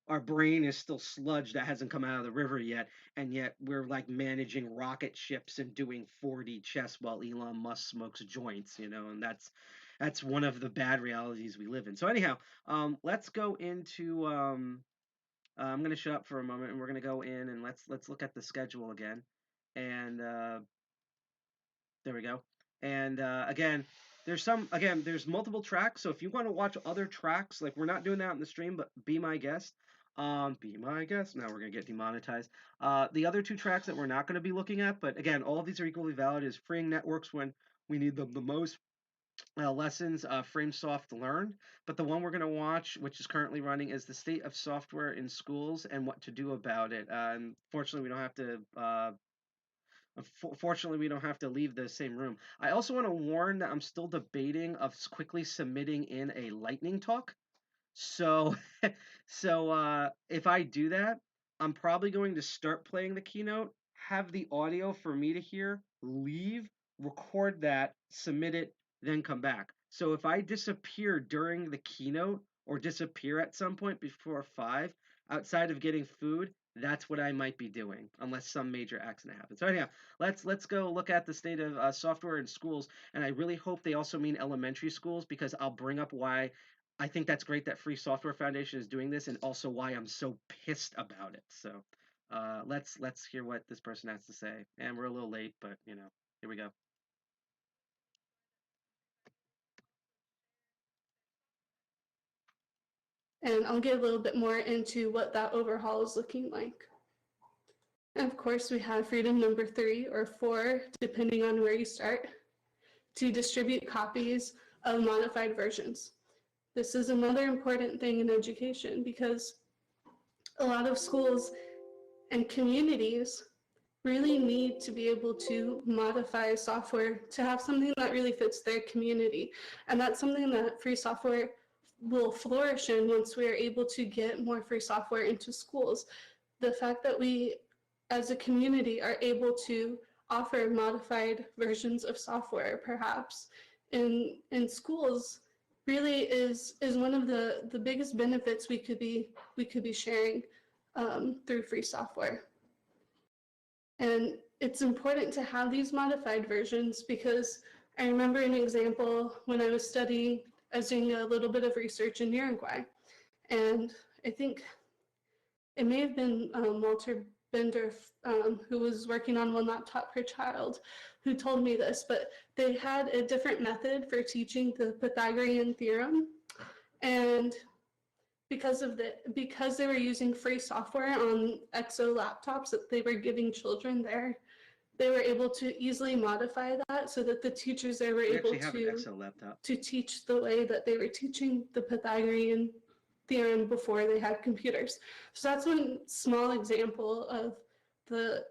Speaker 9: our brain is still sludge that hasn't come out of the river yet, and yet we're like managing rocket ships and doing 4D chess while Elon Musk smokes joints, and that's one of the bad realities we live in. So anyhow, let's go into I'm going to shut up for a moment, and we're going to go in and let's look at the schedule again. And there we go. And there's multiple tracks. So if you want to watch other tracks, like we're not doing that in the stream, but be my guest. Be my guest. Now we're gonna get demonetized. The other two tracks that we're not gonna be looking at, but again, all of these are equally valid. Is freeing networks when we need them the most. Lessons, frame soft learned. But the one we're gonna watch, which is currently running, is the state of software in schools and what to do about it. Fortunately, we don't have to. Fortunately, we don't have to leave the same room. I also want to warn that I'm still debating of quickly submitting in a lightning talk. So, if I do that, I'm probably going to start playing the keynote, have the audio for me to hear, leave, record that, submit it, then come back. So if I disappear during the keynote or disappear at some point before 5, outside of getting food, that's what I might be doing, unless some major accident happens. So anyhow, let's go look at the state of software in schools, and I really hope they also mean elementary schools because I'll bring up why I think that's great that Free Software Foundation is doing this, and also why I'm so pissed about it. So let's hear what this person has to say. And we're a little late, but here we go.
Speaker 12: And I'll get a little bit more into what that overhaul is looking like. And of course, we have freedom number 3 or 4, depending on where you start, to distribute copies of modified versions. This is another important thing in education because a lot of schools and communities really need to be able to modify software to have something that really fits their community. And that's something that free software will flourish in once we are able to get more free software into schools. The fact that we as a community are able to offer modified versions of software perhaps in schools really is one of the biggest benefits we could be sharing through free software. And it's important to have these modified versions because I remember an example when I was studying, I was doing a little bit of research in Uruguay, and I think it may have been Walter Bender, who was working on One Laptop Per Child, who told me this, but they had a different method for teaching the Pythagorean theorem, and because they were using free software on EXO laptops that they were giving children there, they were able to easily modify that so that the teachers there were able to teach the way that they were teaching the Pythagorean theorem before they had computers. So that's one small example of the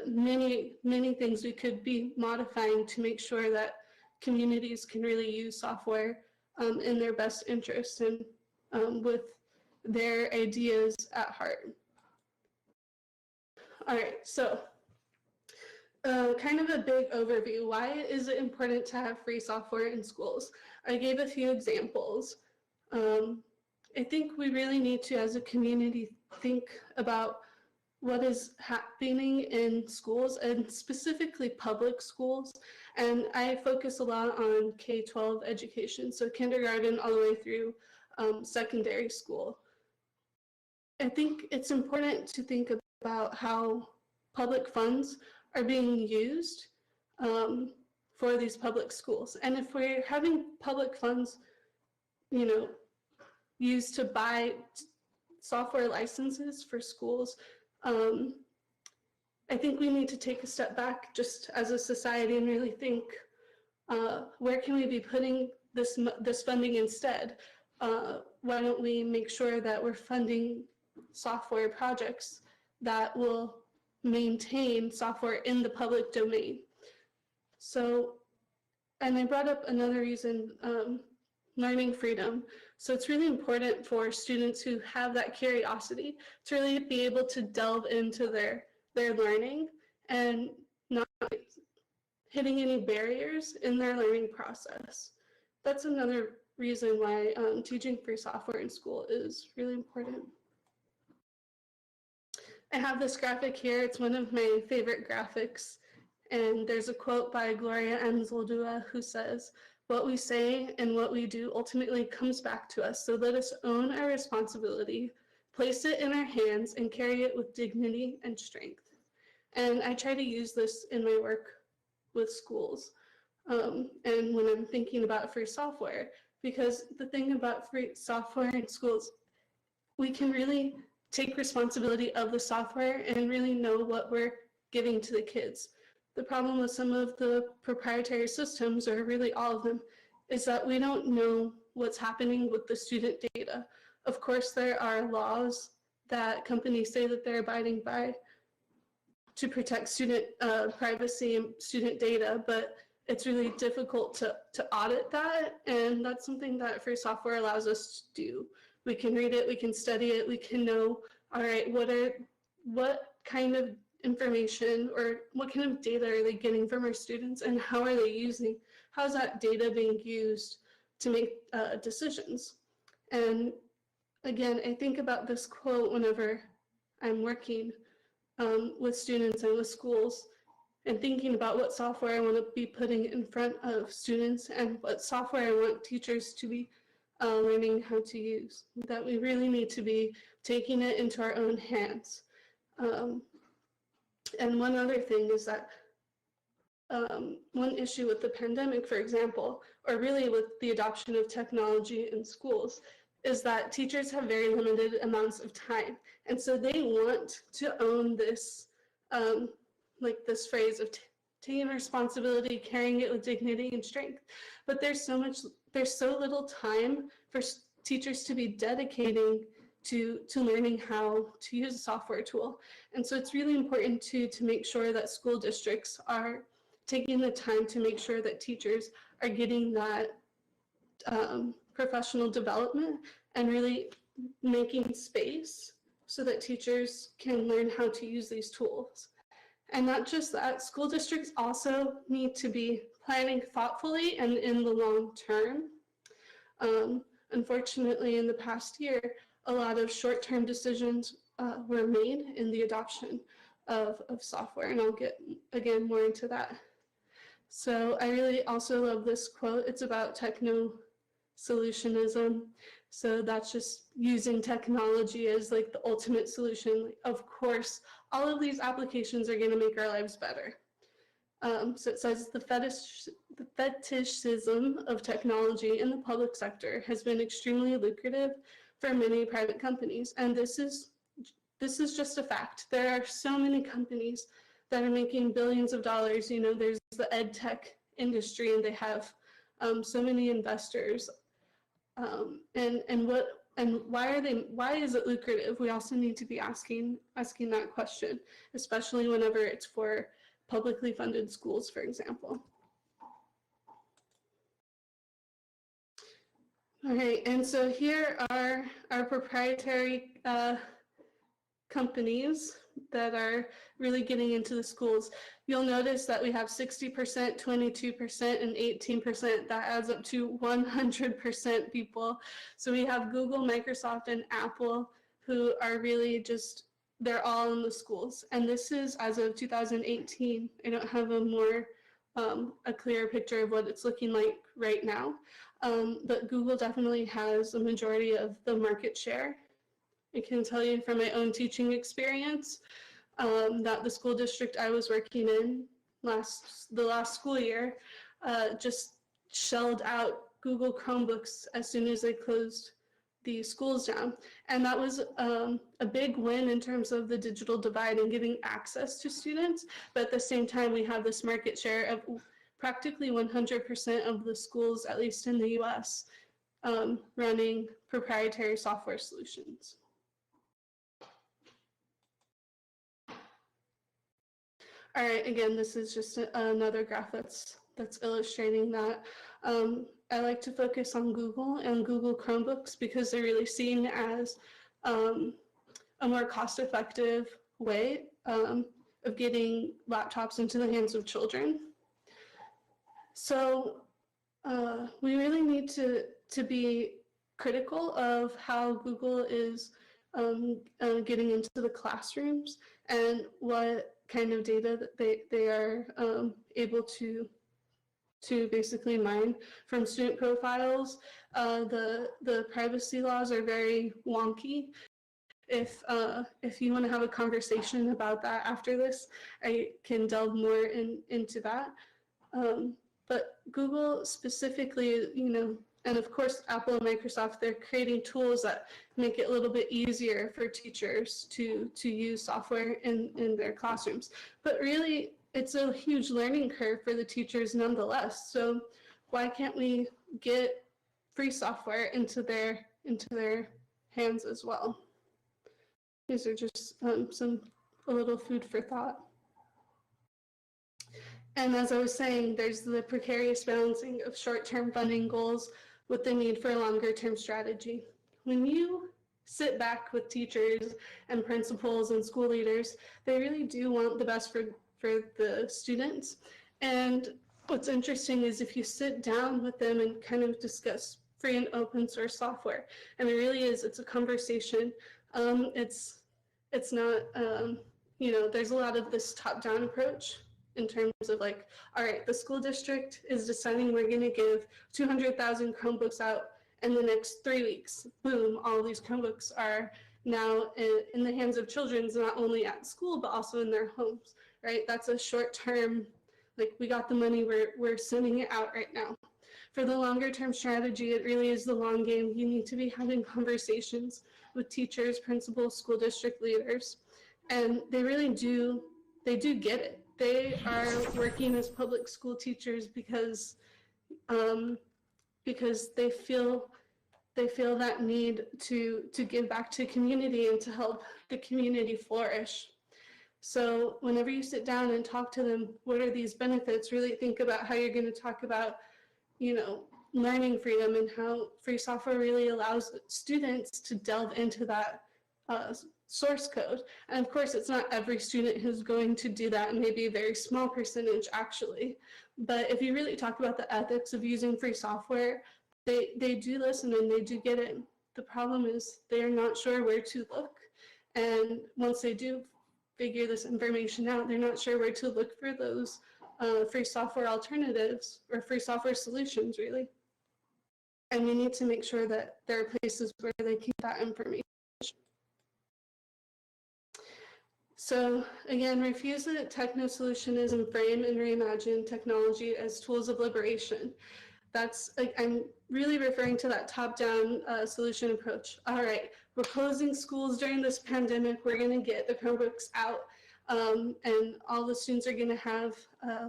Speaker 12: many things we could be modifying to make sure that communities can really use software in their best interest and with their ideas at heart. All right, so kind of a big overview. Why is it important to have free software in schools? I gave a few examples. I think we really need to, as a community, think about what is happening in schools, and specifically public schools. And I focus a lot on K-12 education, so kindergarten all the way through secondary school. I think it's important to think about how public funds are being used for these public schools. And if we're having public funds, you know, used to buy software licenses for schools, I think we need to take a step back just as a society and really think, where can we be putting this funding instead? Why don't we make sure that we're funding software projects that will maintain software in the public domain? So, and I brought up another reason, learning freedom. So it's really important for students who have that curiosity to really be able to delve into their learning and not hitting any barriers in their learning process. That's another reason why teaching free software in school is really important. I have this graphic here. It's one of my favorite graphics. And there's a quote by Gloria Anzaldúa who says, "What we say and what we do ultimately comes back to us. So let us own our responsibility, place it in our hands, and carry it with dignity and strength." And I try to use this in my work with schools and when I'm thinking about free software, because the thing about free software in schools, we can really take responsibility of the software and really know what we're giving to the kids. The problem with some of the proprietary systems, or really all of them, is that we don't know what's happening with the student data. Of course, there are laws that companies say that they're abiding by to protect student privacy and student data, but it's really difficult to audit that, and that's something that free software allows us to do. We can read it, we can study it, we can know, all right, what kind of information or what kind of data are they getting from our students, and how are they how's that data being used to make decisions? And again, I think about this quote whenever I'm working with students and with schools, and thinking about what software I want to be putting in front of students and what software I want teachers to be learning how to use, that we really need to be taking it into our own hands. And one other thing is that one issue with the pandemic, for example, or really with the adoption of technology in schools, is that teachers have very limited amounts of time. And so they want to own this, like this phrase of taking responsibility, carrying it with dignity and strength. But there's so little time for teachers to be dedicating to learning how to use a software tool. And so it's really important to make sure that school districts are taking the time to make sure that teachers are getting that professional development and really making space so that teachers can learn how to use these tools. And not just that, school districts also need to be planning thoughtfully and in the long term. Unfortunately, in the past year, a lot of short-term decisions were made in the adoption of software, and I'll get, again, more into that. So I really also love this quote. It's about techno-solutionism. So that's just using technology as like the ultimate solution. Of course, all of these applications are going to make our lives better. So it says the fetishism of technology in the public sector has been extremely lucrative for many private companies, and this is just a fact. There are so many companies that are making billions of dollars. You know, there's the ed tech industry, and they have so many investors. And why is it lucrative? We also need to be asking that question, especially whenever it's for publicly funded schools, for example. All right, and so here are our proprietary companies that are really getting into the schools. You'll notice that we have 60%, 22%, and 18%. That adds up to 100% people. So we have Google, Microsoft, and Apple, who are really just they're all in the schools. And this is as of 2018. I don't have a more a clear picture of what it's looking like right now. But Google definitely has a majority of the market share. I can tell you from my own teaching experience that the school district I was working in the last school year just shelled out Google Chromebooks as soon as they closed the schools down. And that was a big win in terms of the digital divide and giving access to students. But at the same time, we have this market share of practically 100% of the schools, at least in the US, running proprietary software solutions. All right, again, this is just another graph that's illustrating that. I like to focus on Google and Google Chromebooks because they're really seen as a more cost-effective way of getting laptops into the hands of children. So we really need to be critical of how Google is getting into the classrooms and what kind of data that they are able to basically mine from student profiles. The privacy laws are very wonky. If you want to have a conversation about that after this, I can delve more into that. But Google specifically, you know, and of course Apple and Microsoft, they're creating tools that make it a little bit easier for teachers to use software in their classrooms. But really, it's a huge learning curve for the teachers nonetheless. So why can't we get free software into their hands as well? These are just a little food for thought. And as I was saying, there's the precarious balancing of short-term funding goals with the need for a longer-term strategy. When you sit back with teachers and principals and school leaders, they really do want the best for the students. And what's interesting is if you sit down with them and kind of discuss free and open source software, and it really is, it's a conversation. It's not, you know, there's a lot of this top-down approach in terms of like, all right, the school district is deciding we're going to give 200,000 Chromebooks out in the next 3 weeks. Boom, all these Chromebooks are now in the hands of children, not only at school, but also in their homes, right? That's a short-term, like we got the money, we're sending it out right now. For the longer-term strategy, it really is the long game. You need to be having conversations with teachers, principals, school district leaders, and they really do, they do get it. They are working as public school teachers because they feel that need to give back to community and to help the community flourish. So whenever you sit down and talk to them, what are these benefits? Really think about how you're going to talk about, you know, learning freedom and how free software really allows students to delve into that source code. And of course, it's not every student who's going to do that, and maybe a very small percentage actually. But if you really talk about the ethics of using free software, they do listen and they do get it. The problem is they're not sure where to look. And once they do figure this information out, they're not sure where to look for those free software alternatives or free software solutions, really. And we need to make sure that there are places where they keep that information. So again, refuse the techno-solutionism frame and reimagine technology as tools of liberation. That's, like, I'm really referring to that top-down solution approach. All right, we're closing schools during this pandemic. We're going to get the Chromebooks out, and all the students are going to have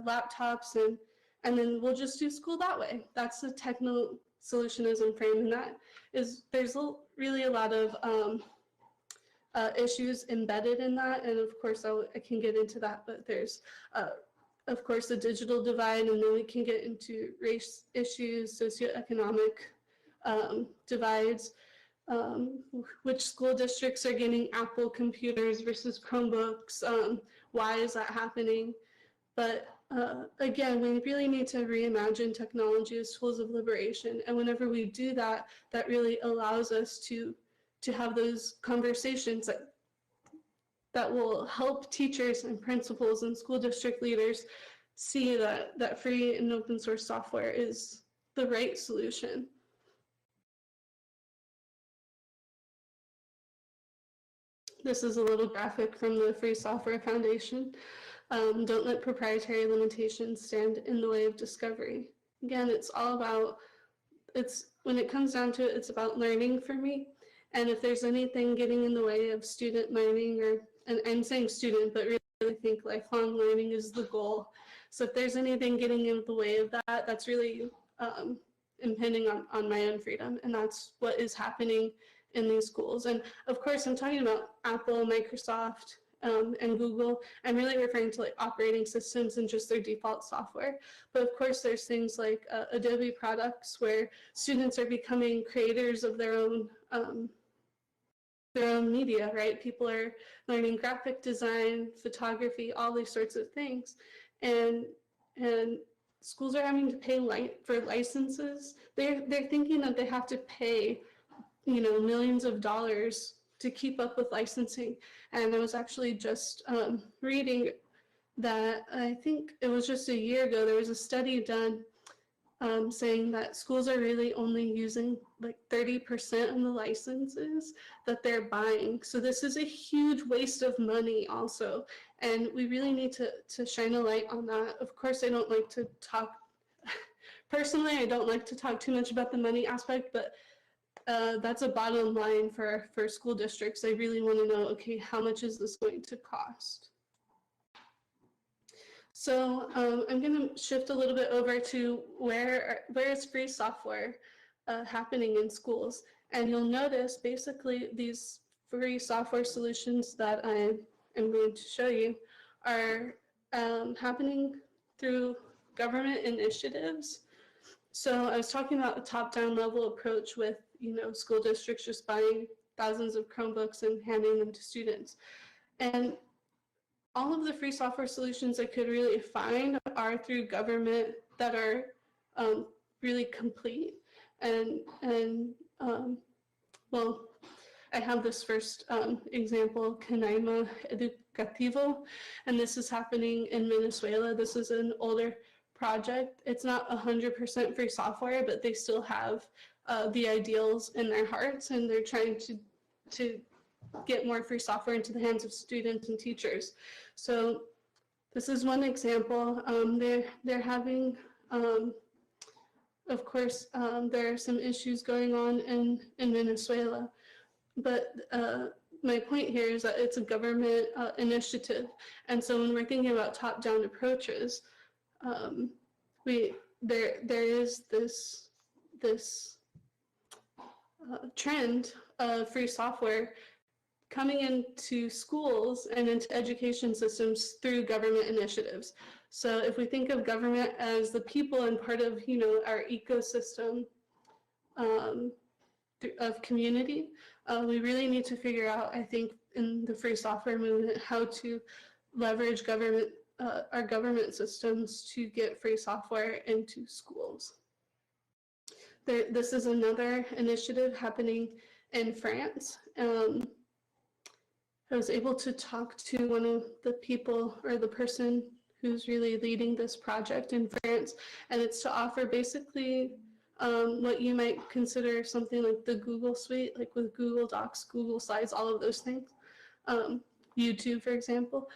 Speaker 12: laptops, and then we'll just do school that way. That's the techno-solutionism frame, and that is, there's really a lot of issues embedded in that, and of course I can get into that, but there's of course the digital divide, and then we can get into race issues, socioeconomic divides, which school districts are getting Apple computers versus Chromebooks, why is that happening? But again, we really need to reimagine technology as tools of liberation, and whenever we do that, that really allows us to have those conversations that that will help teachers and principals and school district leaders see that free and open source software is the right solution. This is a little graphic from the Free Software Foundation. Don't let proprietary limitations stand in the way of discovery. Again, it's all about, when it comes down to it, it's about learning for me. And if there's anything getting in the way of student learning, and I'm saying student, but really I think lifelong learning is the goal. So if there's anything getting in the way of that, that's really impinging on my own freedom. And that's what is happening in these schools. And of course, I'm talking about Apple, Microsoft, and Google. I'm really referring to like operating systems and just their default software. But of course, there's things like Adobe products where students are becoming creators of their own media, right? People are learning graphic design, photography, all these sorts of things. And schools are having to pay for licenses. They're thinking that they have to pay, millions of dollars to keep up with licensing. And I was actually just reading that, I think it was just a year ago, there was a study done saying that schools are really only using like 30% of the licenses that they're buying. So this is a huge waste of money also. And we really need to shine a light on that. Of course, I don't like to talk, personally, I don't like to talk too much about the money aspect, but that's a bottom line for school districts. I really want to know, okay, how much is this going to cost? So I'm going to shift a little bit over to where is free software happening in schools. And you'll notice basically these free software solutions that I am going to show you are happening through government initiatives. So I was talking about a top-down level approach with, school districts just buying thousands of Chromebooks and handing them to students. And all of the free software solutions I could really find are through government that are really complete. And well, I have this first example, Canaima Educativo, and this is happening in Venezuela. This is an older project. It's not 100% free software, but they still have the ideals in their hearts, and they're trying to get more free software into the hands of students and teachers. So this is one example. They're having, of course, there are some issues going on in Venezuela, but my point here is that it's a government initiative. And so when we're thinking about top-down approaches, there is this trend of free software coming into schools and into education systems through government initiatives. So if we think of government as the people and part of, our ecosystem of community, we really need to figure out, I think, in the free software movement, how to leverage our government systems to get free software into schools. This is another initiative happening in France. I was able to talk to one of the people, or the person who's really leading this project in France, and it's to offer basically what you might consider something like the Google Suite, like with Google Docs, Google Slides, all of those things. YouTube, for example,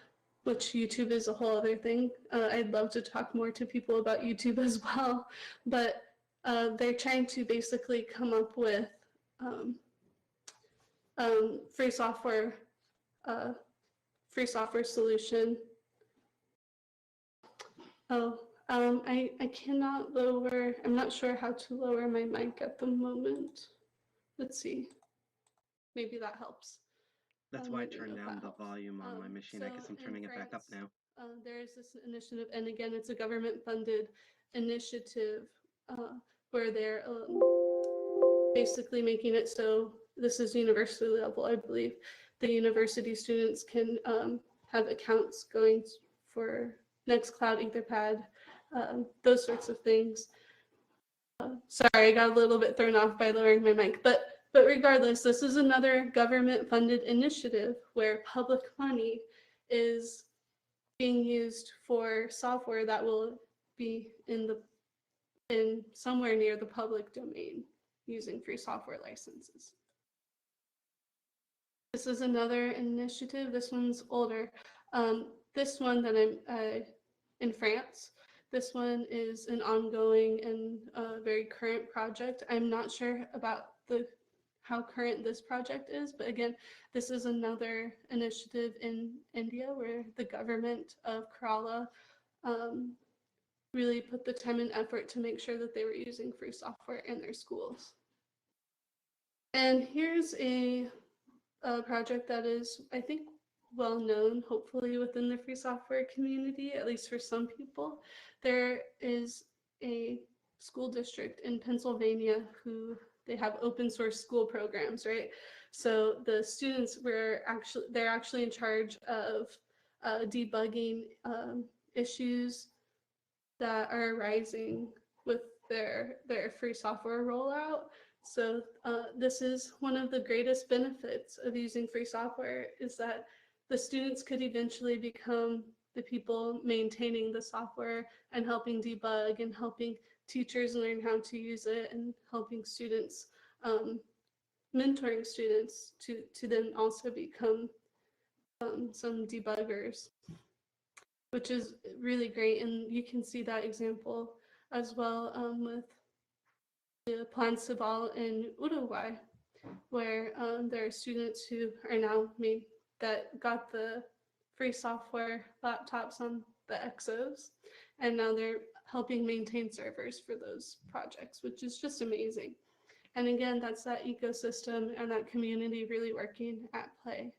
Speaker 12: which YouTube is a whole other thing. I'd love to talk more to people about YouTube as well, but they're trying to basically come up with free software solution. I cannot lower, I'm not sure how to lower my mic at the moment. Let's see, maybe that helps.
Speaker 9: That's why I turned down the volume on my machine. I guess I'm turning it back up now.
Speaker 12: There is this initiative, and again, it's a government-funded initiative where they're basically making it so, this is university level, I believe, the university students can have accounts going for Nextcloud, Etherpad, those sorts of things. Sorry, I got a little bit thrown off by lowering my mic, but But regardless, this is another government-funded initiative where public money is being used for software that will be in somewhere near the public domain using free software licenses. This is another initiative. This one's older. This one that I'm in France. This one is an ongoing and very current project. I'm not sure about how current this project is, but again, this is another initiative in India where the government of Kerala really put the time and effort to make sure that they were using free software in their schools. And here's a project that is, I think, well known, hopefully within the free software community, at least for some people. There is a school district in Pennsylvania who they have open source school programs, right? So the students they're actually in charge of debugging issues that are arising with their free software rollout. So this is one of the greatest benefits of using free software, is that the students could eventually become the people maintaining the software and helping debug and helping teachers learn how to use it and helping students, mentoring students to then also become some debuggers, which is really great. And you can see that example as well with the Plan Cibal in Uruguay, where there are students who are now that got the free software laptops on the Exos, and now they're helping maintain servers for those projects, which is just amazing. And again, that's that ecosystem and that community really working at play.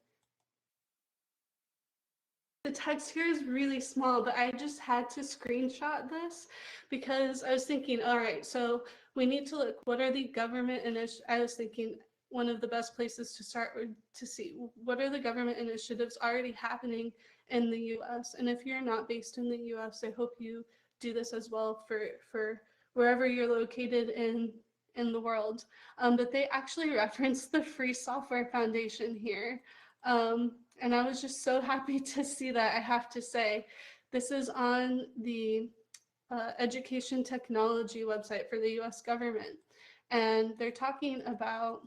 Speaker 12: The text here is really small, but I just had to screenshot this because I was thinking, all right, so we need to look, what are the government initiatives? I was thinking one of the best places to start would to see what are the government initiatives already happening in the US. And if you're not based in the US, I hope you do this as well for wherever you're located in the world. But they actually reference the Free Software Foundation here. And I was just so happy to see that, I have to say. This is on the education technology website for the US government. And they're talking about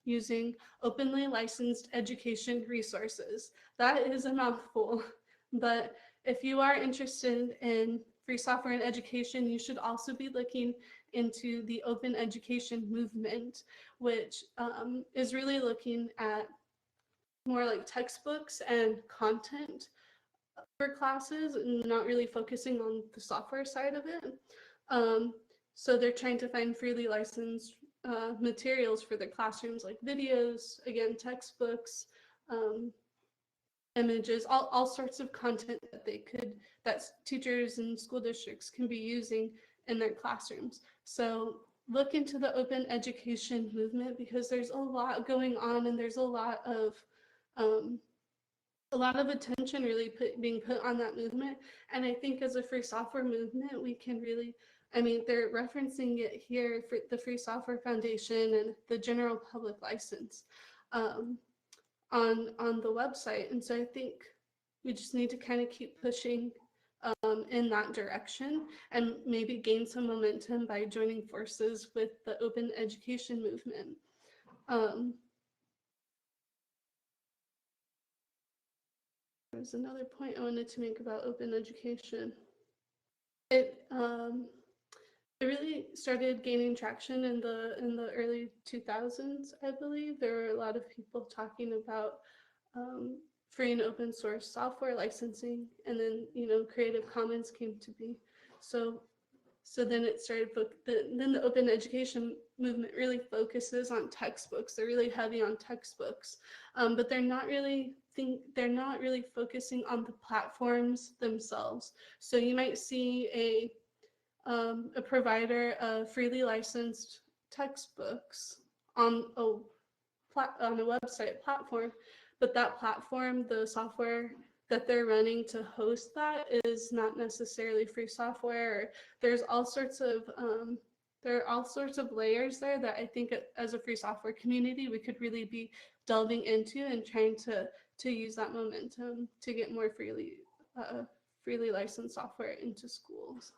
Speaker 12: using openly licensed education resources. That is a mouthful, but if you are interested in free software in education, you should also be looking into the open education movement, which is really looking at more like textbooks and content for classes and not really focusing on the software side of it. So they're trying to find freely licensed materials for the classrooms, like videos, again, textbooks, images, all sorts of content that teachers and school districts can be using in their classrooms. So look into the open education movement, because there's a lot going on and there's a lot of attention really being put on that movement. And I think as a free software movement, we can really, I mean, they're referencing it here for the Free Software Foundation and the general public license on the website. And so I think we just need to kind of keep pushing in that direction and maybe gain some momentum by joining forces with the open education movement. There's another point I wanted to make about open education. It really started gaining traction in the early 2000s, I believe. There were a lot of people talking about free and open source software licensing, and then Creative Commons came to be. So then it started. Then the open education movement really focuses on textbooks. They're really heavy on textbooks, but they're not really focusing on the platforms themselves. So you might see a provider of freely licensed textbooks on a website platform, but that platform, the software that they're running to host that, is not necessarily free software. There's all sorts of there are all sorts of layers there that I think as a free software community, we could really be delving into and trying to use that momentum to get more freely licensed software into schools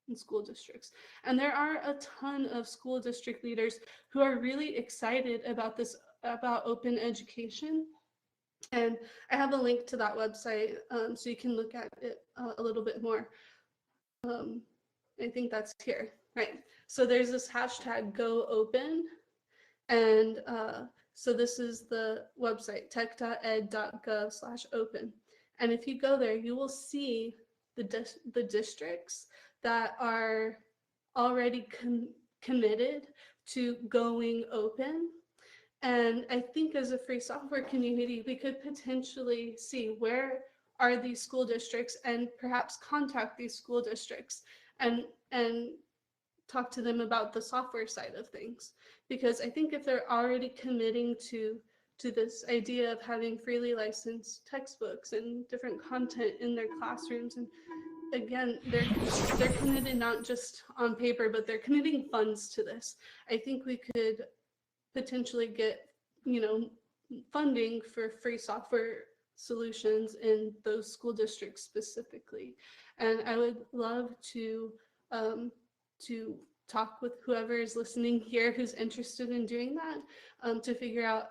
Speaker 12: and school districts. And there are a ton of school district leaders who are really excited about this, about open education. And I have a link to that website so you can look at it a little bit more. I think that's here, right? So there's this hashtag #GoOpen, and so this is the website, tech.ed.gov/open. And if you go there, you will see the districts that are already committed to going open. And I think as a free software community, we could potentially see where are these school districts and perhaps contact these school districts and talk to them about the software side of things. Because I think if they're already committing to this idea of having freely licensed textbooks and different content in their classrooms, and again, they're committed not just on paper, but they're committing funds to this. I think we could potentially get, funding for free software solutions in those school districts specifically. And I would love to talk with whoever is listening here who's interested in doing that, to figure out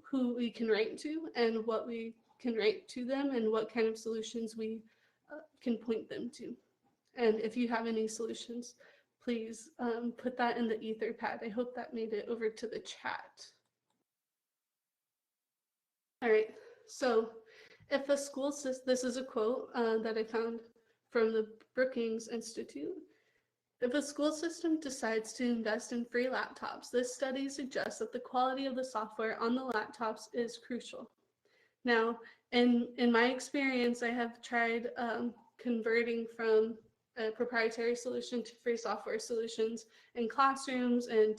Speaker 12: who we can write to and what we can write to them and what kind of solutions we can point them to. And if you have any solutions, please put that in the Etherpad. I hope that made it over to the chat. All right, so if a school system, this is a quote that I found from the Brookings Institute. If a school system decides to invest in free laptops, this study suggests that the quality of the software on the laptops is crucial. Now, in my experience, I have tried converting from a proprietary solution to free software solutions in classrooms and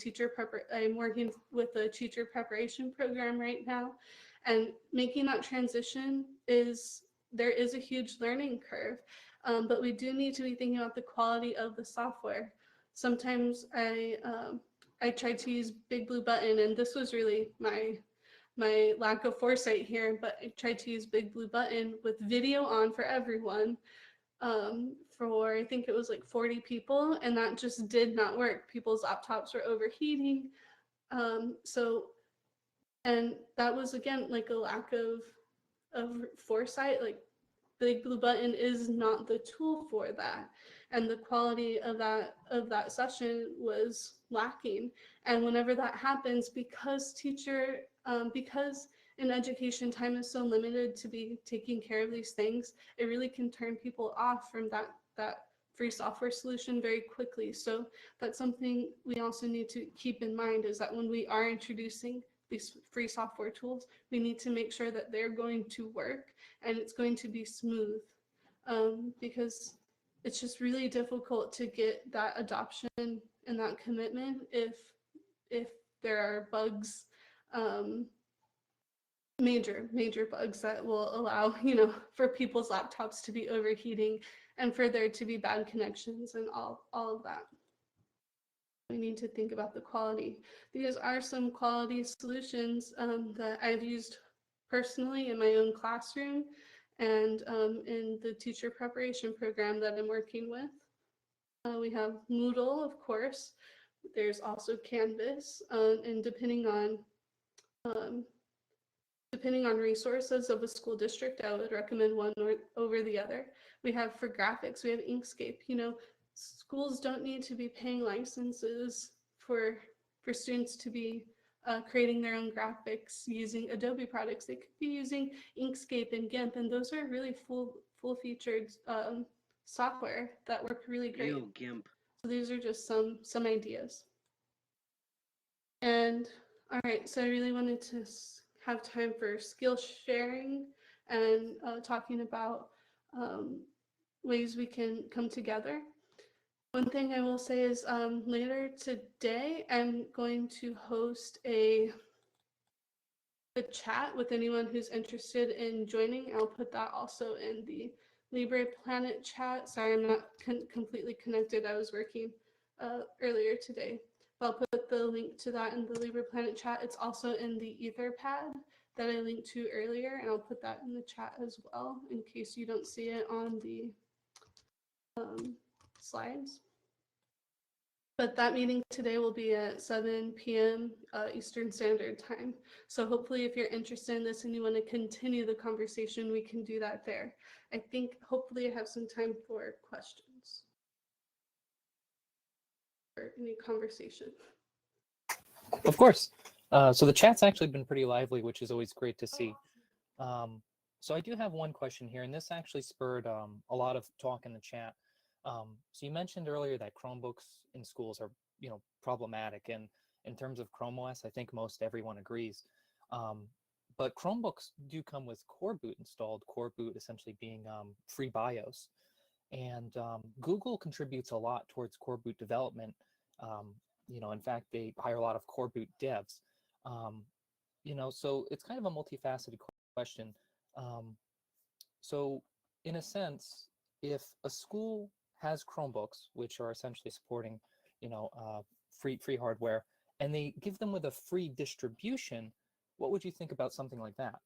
Speaker 12: I'm working with a teacher preparation program right now, and making that transition there is a huge learning curve, but we do need to be thinking about the quality of the software. Sometimes I tried to use Big Blue Button, and this was really my lack of foresight here, but I tried to use Big Blue Button with video on for everyone for I think it was like 40 people, and that just did not work. People's laptops were overheating. And that was, again, like a lack of foresight. Like, Big Blue Button is not the tool for that, and the quality of that session was lacking. And whenever that happens, because in education time is so limited to be taking care of these things, it really can turn people off from that free software solution very quickly. So that's something we also need to keep in mind, is that when we are introducing these free software tools, we need to make sure that they're going to work and it's going to be smooth, because it's just really difficult to get that adoption and that commitment if there are bugs, major bugs that will allow, for people's laptops to be overheating and for there to be bad connections and all of that. We need to think about the quality. These are some quality solutions that I've used personally in my own classroom and in the teacher preparation program that I'm working with. We have Moodle, of course. There's also Canvas, and depending on resources of a school district, I would recommend one over the other. We have, for graphics, we have Inkscape. Schools don't need to be paying licenses for students to be creating their own graphics using Adobe products. They could be using Inkscape and GIMP, and those are really full-featured software that work really great.
Speaker 9: Ew, GIMP.
Speaker 12: So these are just some ideas. And all right, so I really wanted to have time for skill sharing and talking about ways we can come together. One thing I will say is later today, I'm going to host a chat with anyone who's interested in joining. I'll put that also in the LibrePlanet chat. Sorry, I'm not completely connected. I was working earlier today. I'll put the link to that in the LibrePlanet chat. It's also in the Etherpad that I linked to earlier, and I'll put that in the chat as well in case you don't see it on the slides. But that meeting today will be at 7 p.m. Eastern Standard Time. So hopefully if you're interested in this and you want to continue the conversation, we can do that there. I think hopefully I have some time for questions or any conversation.
Speaker 11: Of course. So the chat's actually been pretty lively, which is always great to see. So I do have one question here, and this actually spurred a lot of talk in the chat. So you mentioned earlier that Chromebooks in schools are, problematic, and in terms of Chrome OS, I think most everyone agrees. But Chromebooks do come with Core Boot installed, Core Boot essentially being free BIOS. And Google contributes a lot towards Core Boot development. In fact, they hire a lot of Core Boot devs. So it's kind of a multifaceted question. So in a sense, if a school has Chromebooks, which are essentially supporting, free hardware, and they give them with a free distribution, what would you think about something like that?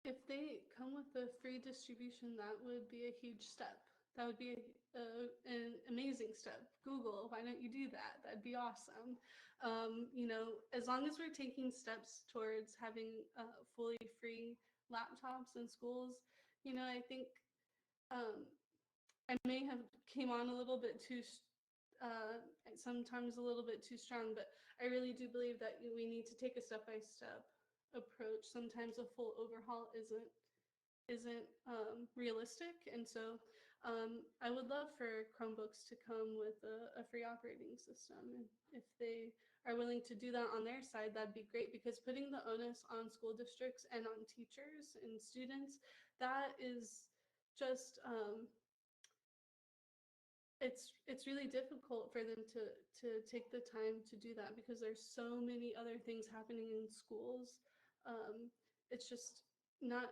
Speaker 12: If they come with a free distribution, that would be a huge step. That would be an amazing step. Google, why don't you do that? That'd be awesome. As long as we're taking steps towards having fully free laptops in schools, I think I may have came on a little bit too, sometimes a little bit too strong, but I really do believe that we need to take a step-by-step approach. Sometimes a full overhaul isn't realistic, and so I would love for Chromebooks to come with a free operating system, and if they are willing to do that on their side, that'd be great, because putting the onus on school districts and on teachers and students, that is just it's really difficult for them to take the time to do that, because there's so many other things happening in schools. It's just not,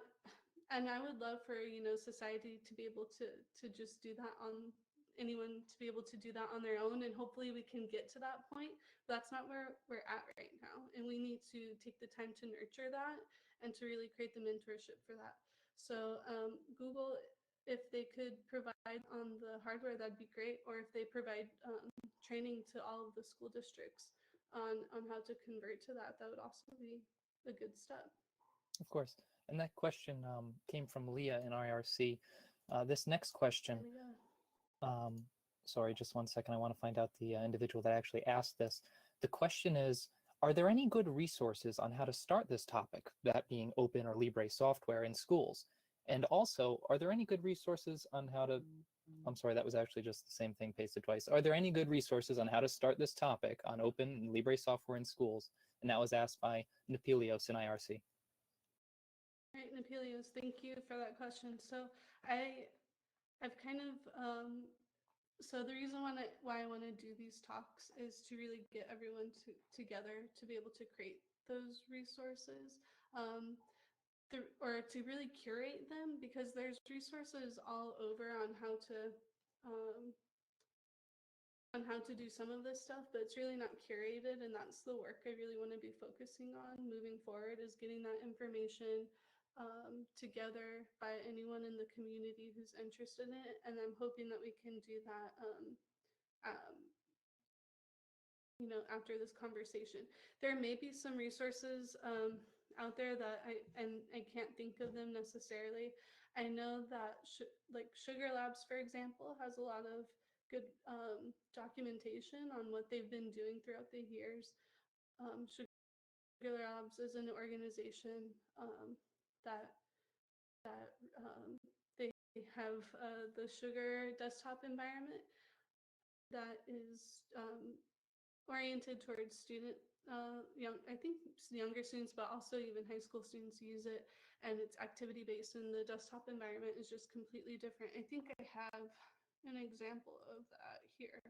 Speaker 12: and I would love for society to be able to just do that on anyone to be able to do that on their own, and hopefully we can get to that point. But that's not where we're at right now, and we need to take the time to nurture that and to really create the mentorship for that. So Google, if they could provide on the hardware, that'd be great, or if they provide training to all of the school districts on how to convert to that, that would also be a good step.
Speaker 11: Of course. And that question came from Leah in IRC. This next question, sorry, just one second. I want to find out the individual that actually asked this. The question is, are there any good resources on how to start this topic, that being open or Libre software in schools? And also, are there any good resources on how to, I'm sorry, that was actually just the same thing pasted twice. Are there any good resources on how to start this topic on open and Libre software in schools? And that was asked by Napelios in IRC.
Speaker 12: All right, Napelios, thank you for that question. So I've kind of, so the reason why I want to do these talks is to really get everyone together to be able to create those resources. Or to really curate them, because there's resources all over on how to do some of this stuff, but it's really not curated, and that's the work I really want to be focusing on moving forward, is getting that information together by anyone in the community who's interested in it, and I'm hoping that we can do that after this conversation. There may be some resources out there that I can't think of them necessarily. I know that like Sugar Labs, for example, has a lot of good documentation on what they've been doing throughout the years. Sugar Labs is an organization that they have the Sugar desktop environment that is oriented towards I think younger students, but also even high school students use it, and it's activity based, and the desktop environment is just completely different. I think I have an example of that here.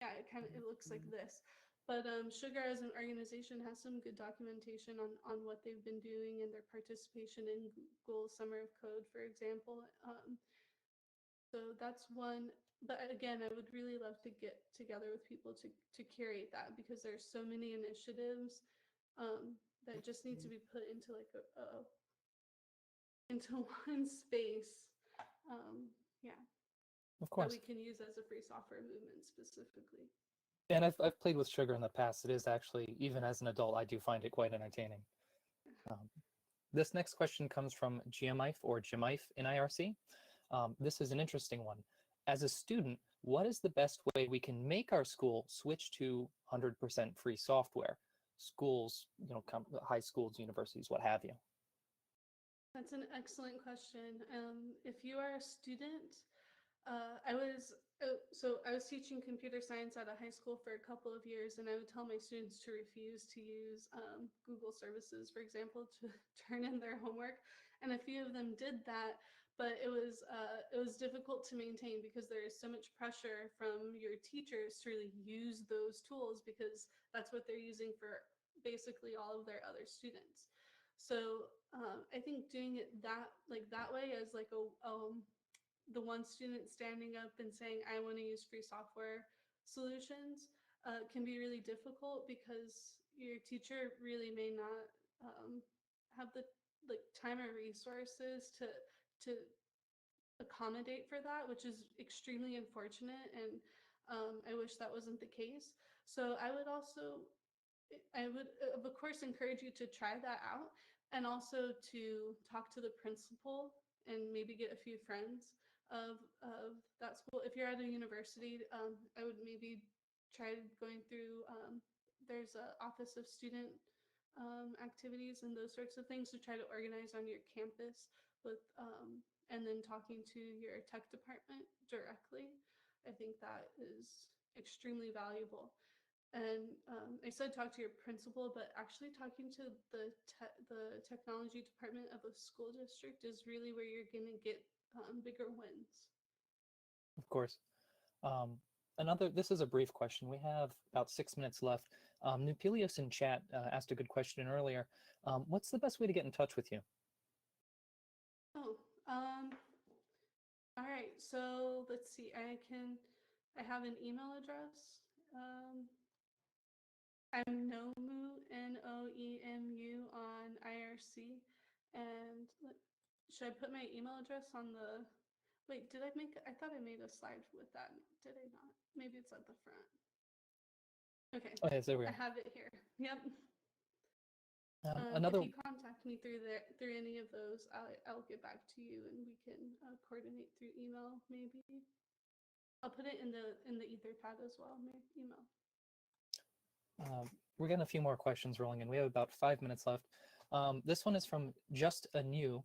Speaker 12: Yeah, it looks like this. But Sugar as an organization has some good documentation on what they've been doing and their participation in Google Summer of Code, for example. So that's one. But again, I would really love to get together with people to curate that, because there's so many initiatives that just need to be put into like into one space. Yeah.
Speaker 11: Of course.
Speaker 12: That we can use as a free software movement specifically.
Speaker 11: And I've played with Sugar in the past. It is actually, even as an adult, I do find it quite entertaining. This next question comes from Giamife or Jamife in IRC. This is an interesting one. As a student, what is the best way we can make our school switch to 100% free software? Schools, high schools, universities, what have you.
Speaker 12: That's an excellent question. If you are a student, I was teaching computer science at a high school for a couple of years, and I would tell my students to refuse to use Google services, for example, to turn in their homework, and a few of them did that. But it was difficult to maintain because there is so much pressure from your teachers to really use those tools, because that's what they're using for basically all of their other students. So I think doing it that way, as like the one student standing up and saying, I want to use free software solutions, can be really difficult, because your teacher really may not have the time or resources to accommodate for that, which is extremely unfortunate, and I wish that wasn't the case. So I would of course encourage you to try that out, and also to talk to the principal and maybe get a few friends of that school. If you're at a university, I would maybe try going through, there's an Office of Student activities and those sorts of things, to try to organize on your campus with, and then talking to your tech department directly. I think that is extremely valuable. And I said talk to your principal, but actually talking to the technology department of a school district is really where you're going to get bigger wins.
Speaker 11: Of course. This is a brief question. We have about 6 minutes left. Nupilius in chat asked a good question earlier. What's the best way to get in touch with you?
Speaker 12: Oh, all right. So let's see. I have an email address. I'm Nomu, Noemu on IRC. And should I put my email address on the, wait, I thought I made a slide with that. Did I not? Maybe it's at the front. Okay.
Speaker 11: Oh, yes, there we are.
Speaker 12: I have it here. Yep.
Speaker 11: Another.
Speaker 12: If you contact me through any of those, I'll get back to you, and we can coordinate through email. Maybe I'll put it in the Etherpad as well. My email.
Speaker 11: We're getting a few more questions rolling in. We have about 5 minutes left. This one is from Just Anew.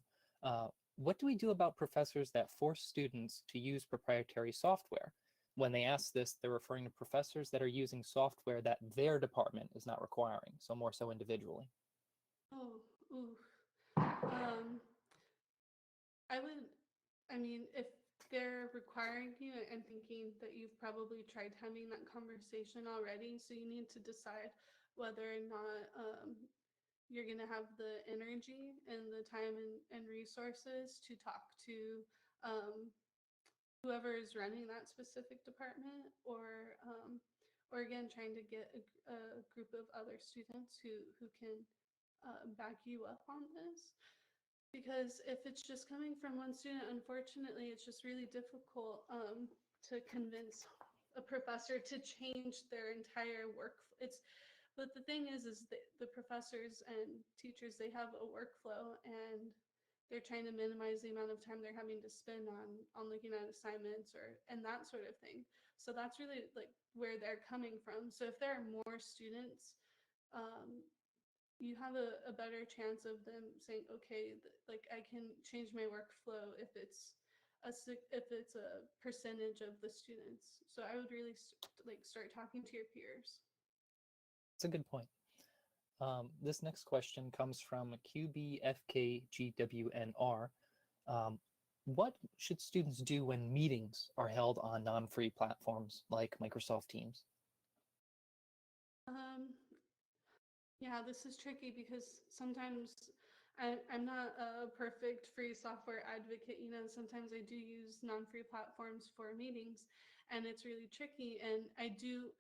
Speaker 11: What do we do about professors that force students to use proprietary software? When they ask this, they're referring to professors that are using software that their department is not requiring, so more so individually.
Speaker 12: Oh, ooh. If they're requiring you, I'm thinking that you've probably tried having that conversation already, so you need to decide whether or not you're going to have the energy and the time and resources to talk to whoever is running that specific department, or again, trying to get a group of other students who can back you up on this. Because if it's just coming from one student, unfortunately, it's just really difficult to convince a professor to change their entire work. But the thing is the professors and teachers, they have a workflow, and they're trying to minimize the amount of time they're having to spend on looking at assignments and that sort of thing. So that's really like where they're coming from. So if there are more students, you have a better chance of them saying, okay, I can change my workflow if it's a percentage of the students. So I would really start talking to your peers.
Speaker 11: That's a good point. This next question comes from QBFKGWNR. What should students do when meetings are held on non-free platforms like Microsoft Teams?
Speaker 12: Yeah, this is tricky because sometimes I'm not a perfect free software advocate. You know, sometimes I do use non-free platforms for meetings, and it's really tricky. And I do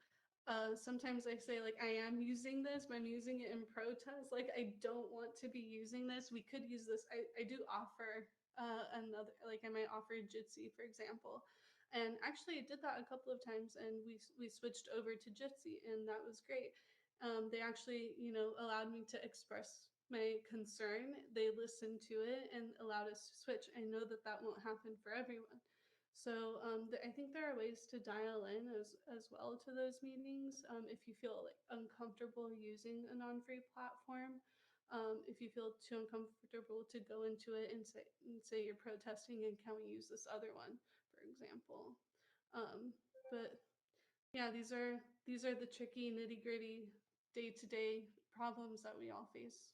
Speaker 12: sometimes I say like I am using this, but I'm using it in protest. Like I don't want to be using this. We could use this. I do offer another, like I might offer Jitsi, for example. And actually, I did that a couple of times, and we switched over to Jitsi, and that was great. They actually, you know, allowed me to express my concern. They listened to it and allowed us to switch. I know that that won't happen for everyone. So I think there are ways to dial in as well to those meetings if you feel like uncomfortable using a non-free platform. If you feel too uncomfortable to go into it and say you're protesting and can we use this other one, for example. But yeah, these are the tricky nitty-gritty day-to-day problems that we all face.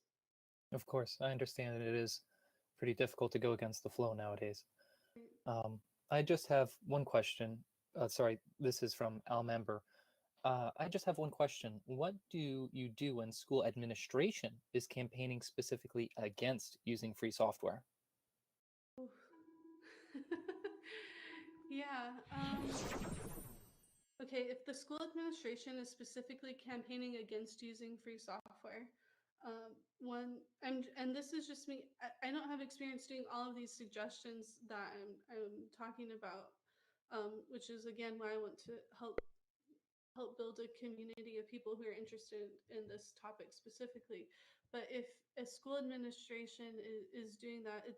Speaker 11: Of course, I understand that it is pretty difficult to go against the flow nowadays. I just have one question. Sorry, this is from Al Member. I just have one question. What do you do when school administration is campaigning specifically against using free software?
Speaker 12: Yeah. Okay, if the school administration is specifically campaigning against using free software, and this is just me. I don't have experience doing all of these suggestions that I'm talking about, which is again why I want to help build a community of people who are interested in this topic specifically. But if a school administration is doing that,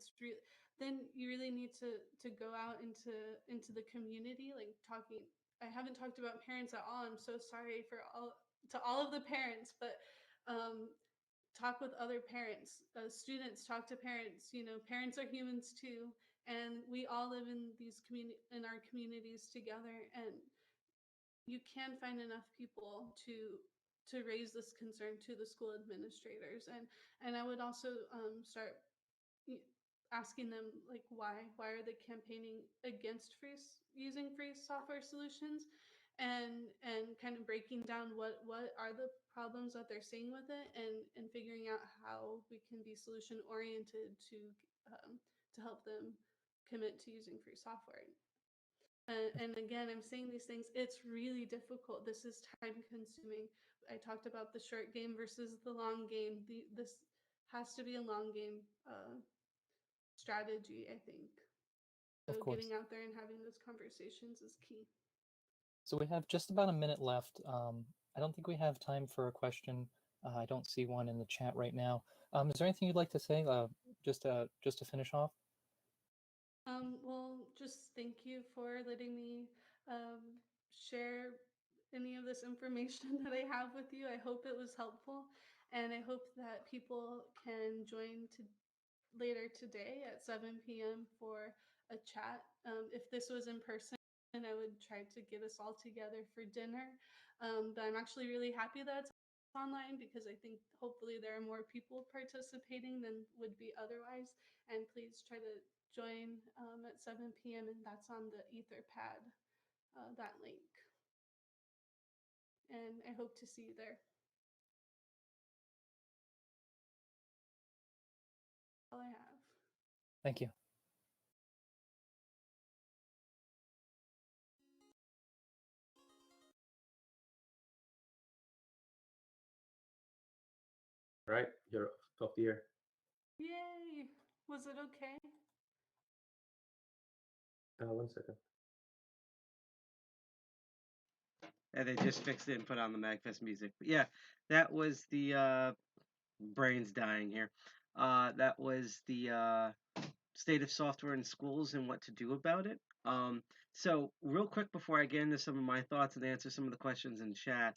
Speaker 12: then you really need to go out into the community, like talking. I haven't talked about parents at all. I'm so sorry for all of the parents, but talk with other parents. Students talk to parents. You know, parents are humans too, and we all live in our communities together, and you can find enough people to raise this concern to the school administrators. And I would also start asking them like why are they campaigning against using free software solutions, and kind of breaking down what are the problems that they're seeing with it, and figuring out how we can be solution oriented to help them commit to using free software. And again, I'm saying these things, it's really difficult. This is time consuming. I talked about the short game versus the long game. This has to be a long game strategy, I think.
Speaker 11: Of
Speaker 12: So
Speaker 11: course.
Speaker 12: getting out there and having those conversations is key.
Speaker 11: So we have just about a minute left. I don't think we have time for a question. I don't see one in the chat right now. Is there anything you'd like to say just to finish off?
Speaker 12: Well, just thank you for letting me share any of this information that I have with you. I hope it was helpful, and I hope that people can join later today at 7 p.m. for a chat. If this was in person, I would try to get us all together for dinner. But I'm actually really happy that it's online, because I think hopefully there are more people participating than would be otherwise. And please try to join at 7 p.m. and that's on the Etherpad, that link. And I hope to see you there. All I have.
Speaker 11: Thank you.
Speaker 13: Right, you're top tier.
Speaker 12: Yay! Was it okay?
Speaker 13: 1 second.
Speaker 9: And they just fixed it and put on the MagFest music. But yeah, that was the brains dying here. That was the state of software in schools and what to do about it. So real quick before I get into some of my thoughts and answer some of the questions in chat,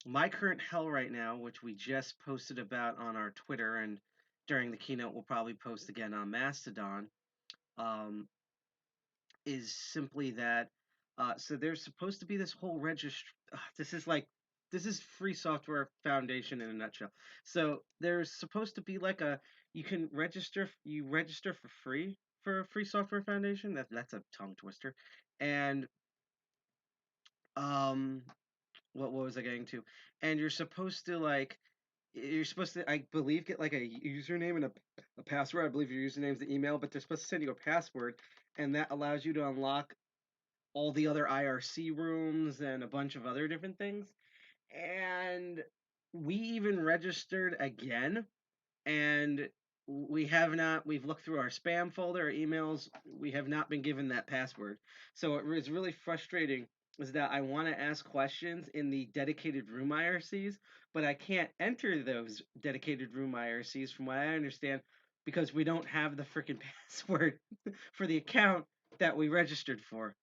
Speaker 9: my current hell right now, which we just posted about on our Twitter and during the keynote we'll probably post again on Mastodon, is simply that so there's supposed to be this whole registry. This is Free Software Foundation in a nutshell. So there's supposed to be like you register for free for a Free Software Foundation. That's a tongue twister. And what was I getting to? And you're supposed to you're supposed to, I believe, get like a username and a password. I believe your username is the email, but they're supposed to send you a password, and that allows you to unlock all the other IRC rooms and a bunch of other different things. And we even registered again, and we have not. We've looked through our spam folder, our emails. We have not been given that password. So it was really frustrating. Is that I want to ask questions in the dedicated room IRCs, but I can't enter those dedicated room IRCs, from what I understand, because we don't have the freaking password for the account that we registered for.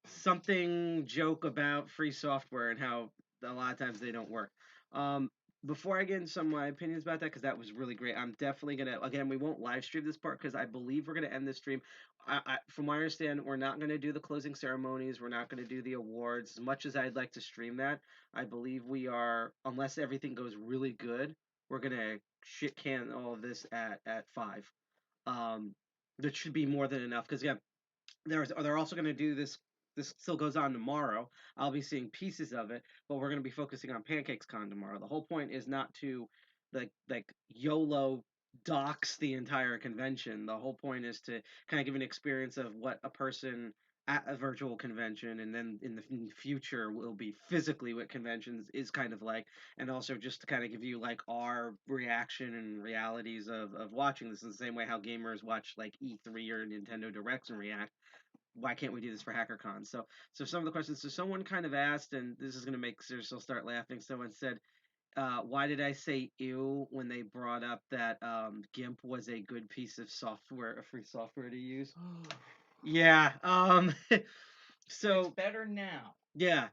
Speaker 9: Something joke about free software and how a lot of times they don't work. Um, Before I get into some of my opinions about that, because that was really great, I'm definitely gonna, again, we won't live stream this part because I believe we're gonna end this stream. From what I understand, we're not gonna do the closing ceremonies. We're not gonna do the awards. As much as I'd like to stream that, I believe we are, unless everything goes really good, we're gonna shit can all of this at 5. Um, that should be more than enough because, yeah, they're also going to do this. This still goes on tomorrow. I'll be seeing pieces of it, but we're going to be focusing on Pancakes Con tomorrow. The whole point is not to like YOLO dox the entire convention. The whole point is to kind of give an experience of what a person at a virtual convention and then in the future will be physically what conventions is kind of like, and also just to kind of give you like our reaction and realities of watching this in the same way how gamers watch like E3 or Nintendo Directs and react. Why can't we do this for HackerCon? So some of the questions. So someone kind of asked, and this is going to make Cyril start laughing. Someone said, why did I say ew when they brought up that GIMP was a good piece of software, a free software to use? Yeah. So
Speaker 14: it's better now.
Speaker 9: Yeah.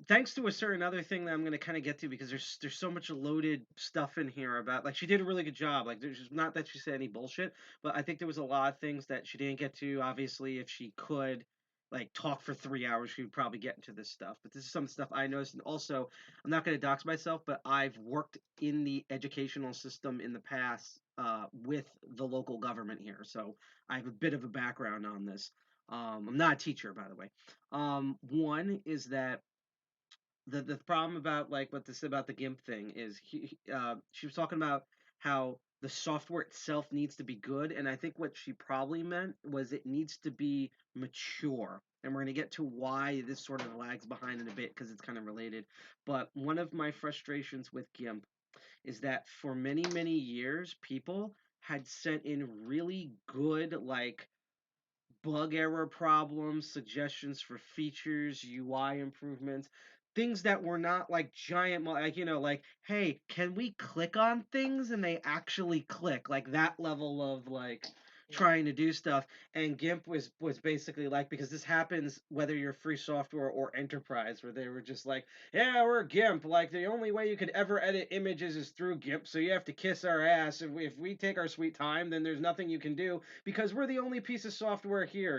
Speaker 9: Thanks to a certain other thing that I'm gonna kind of get to, because there's so much loaded stuff in here about, like, she did a really good job. Like, there's not that she said any bullshit, but I think there was a lot of things that she didn't get to. Obviously, if she could like talk for 3 hours, she would probably get into this stuff. But this is some stuff I noticed, and also I'm not gonna dox myself, but I've worked in the educational system in the past with the local government here, so I have a bit of a background on this. I'm not a teacher, by the way. One is that the problem about like what this about the GIMP thing is she was talking about how the software itself needs to be good, and I think what she probably meant was it needs to be mature. And we're going to get to why this sort of lags behind in a bit because it's kind of related. But one of my frustrations with GIMP is that for many, many years, people had sent in really good, like, bug error problems, suggestions for features, UI improvements, things that were not like giant, like, like, hey, can we click on things? And they actually click, like that level of like trying to do stuff. And GIMP was basically like, because this happens whether you're free software or enterprise, where they were just like, yeah, we're GIMP, like the only way you could ever edit images is through GIMP, so you have to kiss our ass. If we take our sweet time, then there's nothing you can do because we're the only piece of software here.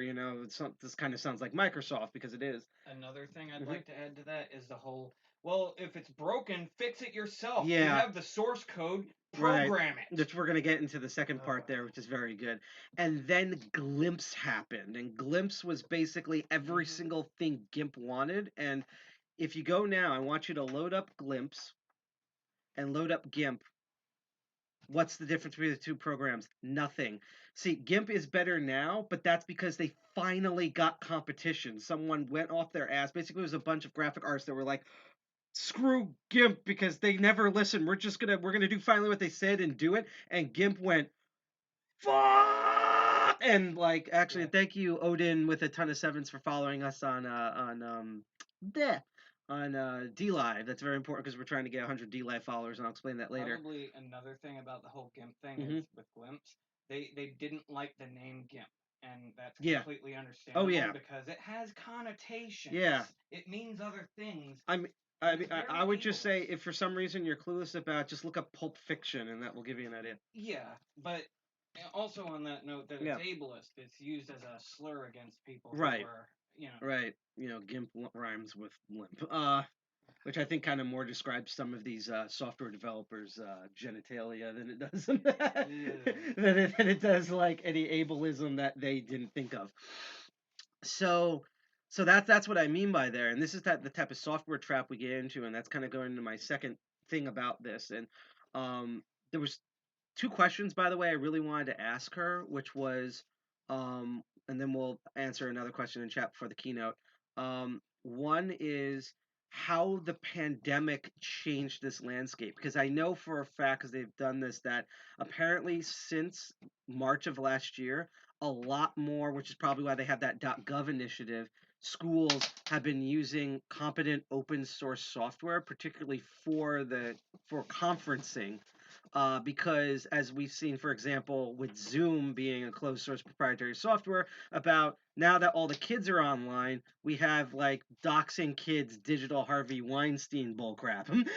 Speaker 9: This kind of sounds like Microsoft, because it is.
Speaker 14: Another thing I'd
Speaker 9: Mhm.
Speaker 14: like to add to that is the whole, well, if it's broken, fix it yourself. You
Speaker 9: Yeah.
Speaker 14: have the source code,
Speaker 9: Right.
Speaker 14: program it.
Speaker 9: Which we're going to get into the second part there, which is very good. And then Glimpse happened. And Glimpse was basically every single thing GIMP wanted. And if you go now, I want you to load up Glimpse and load up GIMP. What's the difference between the two programs? Nothing. See, GIMP is better now, but that's because they finally got competition. Someone went off their ass. Basically, it was a bunch of graphic artists that were like, screw GIMP, because they never listen. We're gonna do finally what they said and do it. And GIMP went, fuck! And like, actually, thank you, Odin, with a ton of sevens, for following us on D Live. That's very important because we're trying to get 100 D Live followers, and I'll explain that later.
Speaker 14: Probably another thing about the whole GIMP thing
Speaker 9: Mhm.
Speaker 14: is with Glimpse, they didn't like the name GIMP, and that's
Speaker 9: Yeah.
Speaker 14: completely understandable.
Speaker 9: Oh, yeah.
Speaker 14: Because it has connotations.
Speaker 9: Yeah.
Speaker 14: It means other things.
Speaker 9: I would just say, if for some reason you're clueless about, just look up Pulp Fiction, and that will give you an idea.
Speaker 14: Yeah, but also on that note, that
Speaker 9: Yeah.
Speaker 14: it's ableist. It's used as a slur against people who
Speaker 9: Right.
Speaker 14: are,
Speaker 9: Right. GIMP rhymes with limp. Which I think kind of more describes some of these software developers' genitalia than it does than it does like any ableism that they didn't think of. So that's what I mean by there, and this is the type of software trap we get into, and that's kind of going into my second thing about this. And there was two questions, by the way, I really wanted to ask her, which was, and then we'll answer another question in chat for the keynote. One is how the pandemic changed this landscape, because I know for a fact, because they've done this, that apparently since March of last year, a lot more, which is probably why they have that .gov initiative, schools have been using competent open source software, particularly for conferencing, because as we've seen, for example, with Zoom being a closed source proprietary software, about now that all the kids are online, we have like doxing kids, digital Harvey Weinstein bullcrap,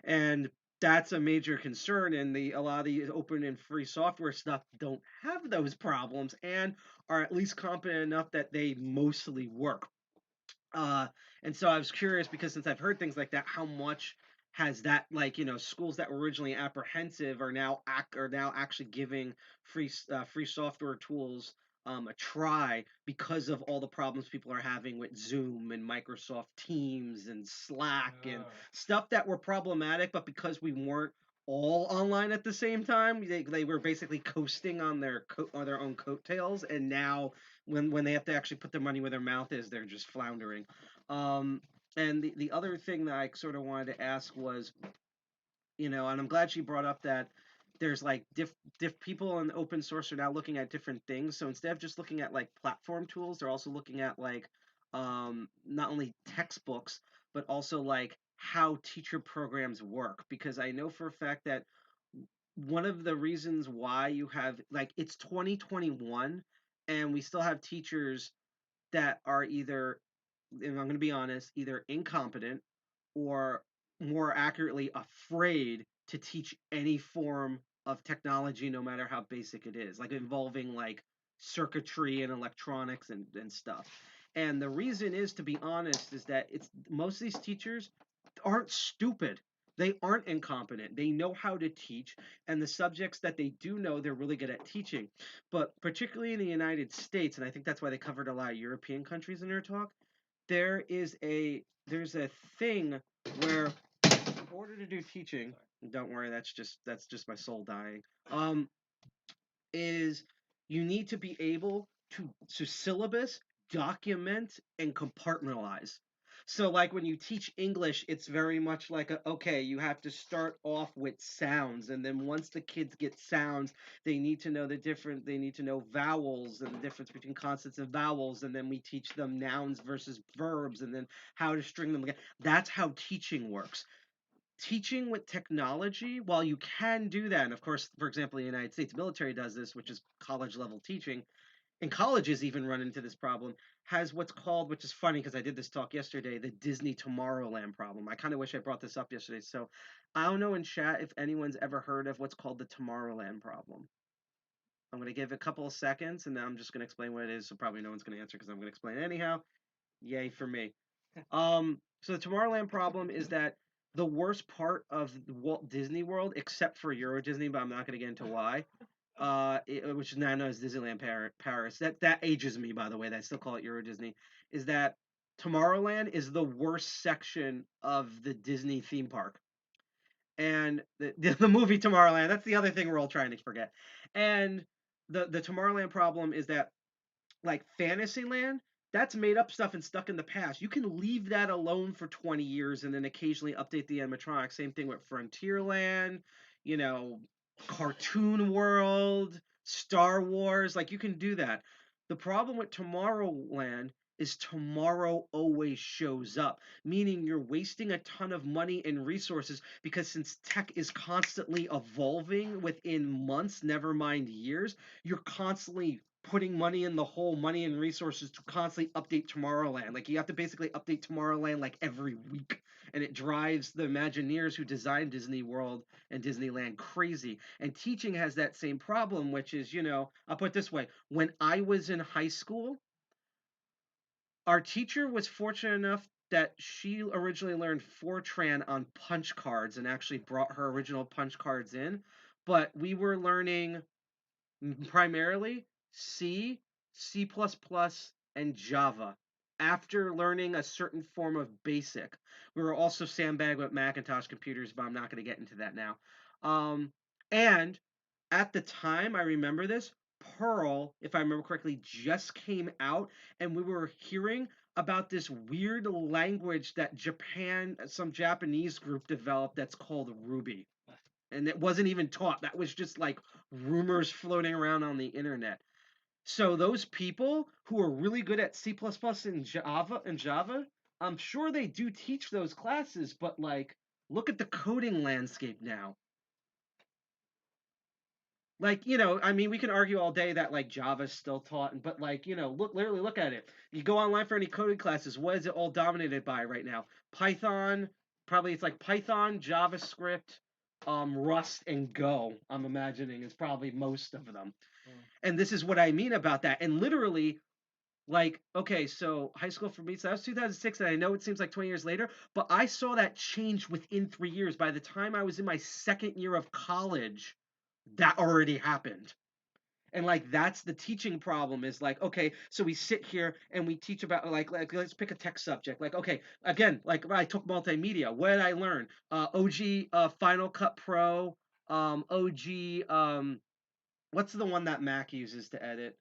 Speaker 9: and that's a major concern. And a lot of the open and free software stuff don't have those problems, and are at least competent enough that they mostly work. Uh, and so I was curious, because since I've heard things like that, how much has that, like, schools that were originally apprehensive are now actually giving free software tools a try, because of all the problems people are having with Zoom and Microsoft Teams and Slack and stuff that were problematic, but because we weren't all online at the same time, they were basically coasting on on their own coattails, and now when they have to actually put their money where their mouth is, they're just floundering. Um, and the other thing that I sort of wanted to ask was, and I'm glad she brought up that there's like diff people in open source are now looking at different things. So instead of just looking at like platform tools, they're also looking at like not only textbooks, but also like how teacher programs work. Because I know for a fact that one of the reasons why you have, like, it's 2021 and we still have teachers that are either, and I'm going to be honest, either incompetent or, more accurately, afraid to teach any form of technology, no matter how basic it is, like involving like circuitry and electronics and stuff. And the reason is, to be honest, is that it's most of these teachers aren't stupid. They aren't incompetent. They know how to teach, and the subjects that they do know, they're really good at teaching. But particularly in the United States, and I think that's why they covered a lot of European countries in their talk, there's a thing where, in order to do teaching, don't worry, that's just my soul dying. Is you need to be able to syllabus, document, and compartmentalize. So like when you teach English, it's very much like okay, you have to start off with sounds, and then once the kids get sounds, they need to know vowels and the difference between consonants and vowels, and then we teach them nouns versus verbs, and then how to string them again. That's how teaching works. Teaching with technology, while you can do that, and of course, for example, the United States military does this, which is college level teaching, and colleges even run into this problem, has what's called, which is funny because I did this talk yesterday, the Disney Tomorrowland problem. I kind of wish I brought this up yesterday. So I don't know in chat if anyone's ever heard of what's called the Tomorrowland problem. I'm going to give a couple of seconds, and then I'm just going to explain what it is. So probably no one's going to answer because I'm going to explain it anyhow. Yay for me. So the Tomorrowland problem is that the worst part of Walt Disney World, except for Euro Disney, but I'm not going to get into why, which is now known as Disneyland Paris. That ages me, by the way. That I still call it Euro Disney. Is that Tomorrowland is the worst section of the Disney theme park, and the movie Tomorrowland. That's the other thing we're all trying to forget. And the Tomorrowland problem is that, like Fantasyland, that's made up stuff and stuck in the past. You can leave that alone for 20 years and then occasionally update the animatronics. Same thing with Frontierland, you know, Cartoon World, Star Wars. Like, you can do that. The problem with Tomorrowland is tomorrow always shows up, meaning you're wasting a ton of money and resources, because since tech is constantly evolving within months, never mind years, you're constantly putting money in the hole, money and resources, to constantly update Tomorrowland. Like, you have to basically update Tomorrowland like every week, and it drives the Imagineers who designed Disney World and Disneyland crazy. And teaching has that same problem, which is, I'll put it this way: when I was in high school, our teacher was fortunate enough that she originally learned Fortran on punch cards and actually brought her original punch cards in, but we were learning primarily C, C++, and Java after learning a certain form of BASIC. We were also sandbagged with Macintosh computers, but I'm not going to get into that now. And at the time, I remember this, Perl, if I remember correctly, just came out, and we were hearing about this weird language that some Japanese group developed that's called Ruby. And it wasn't even taught. That was just like rumors floating around on the internet. So those people who are really good at C++ and Java, I'm sure they do teach those classes, but like look at the coding landscape now. Like, I mean, we can argue all day that like Java's still taught, but like, literally look at it. You go online for any coding classes, what is it all dominated by right now? Python, probably it's like Python, JavaScript, Rust, and Go, I'm imagining is probably most of them. And this is what I mean about that. And literally, like, okay, so high school for me, so that was 2006, and I know it seems like 20 years later, but I saw that change within 3 years. By the time I was in my second year of college, that already happened. And like that's the teaching problem is like, okay, so we sit here and we teach about like let's pick a tech subject. Like, okay, again, like I took multimedia. What did I learn? OG Final Cut Pro, OG what's the one that Mac uses to edit?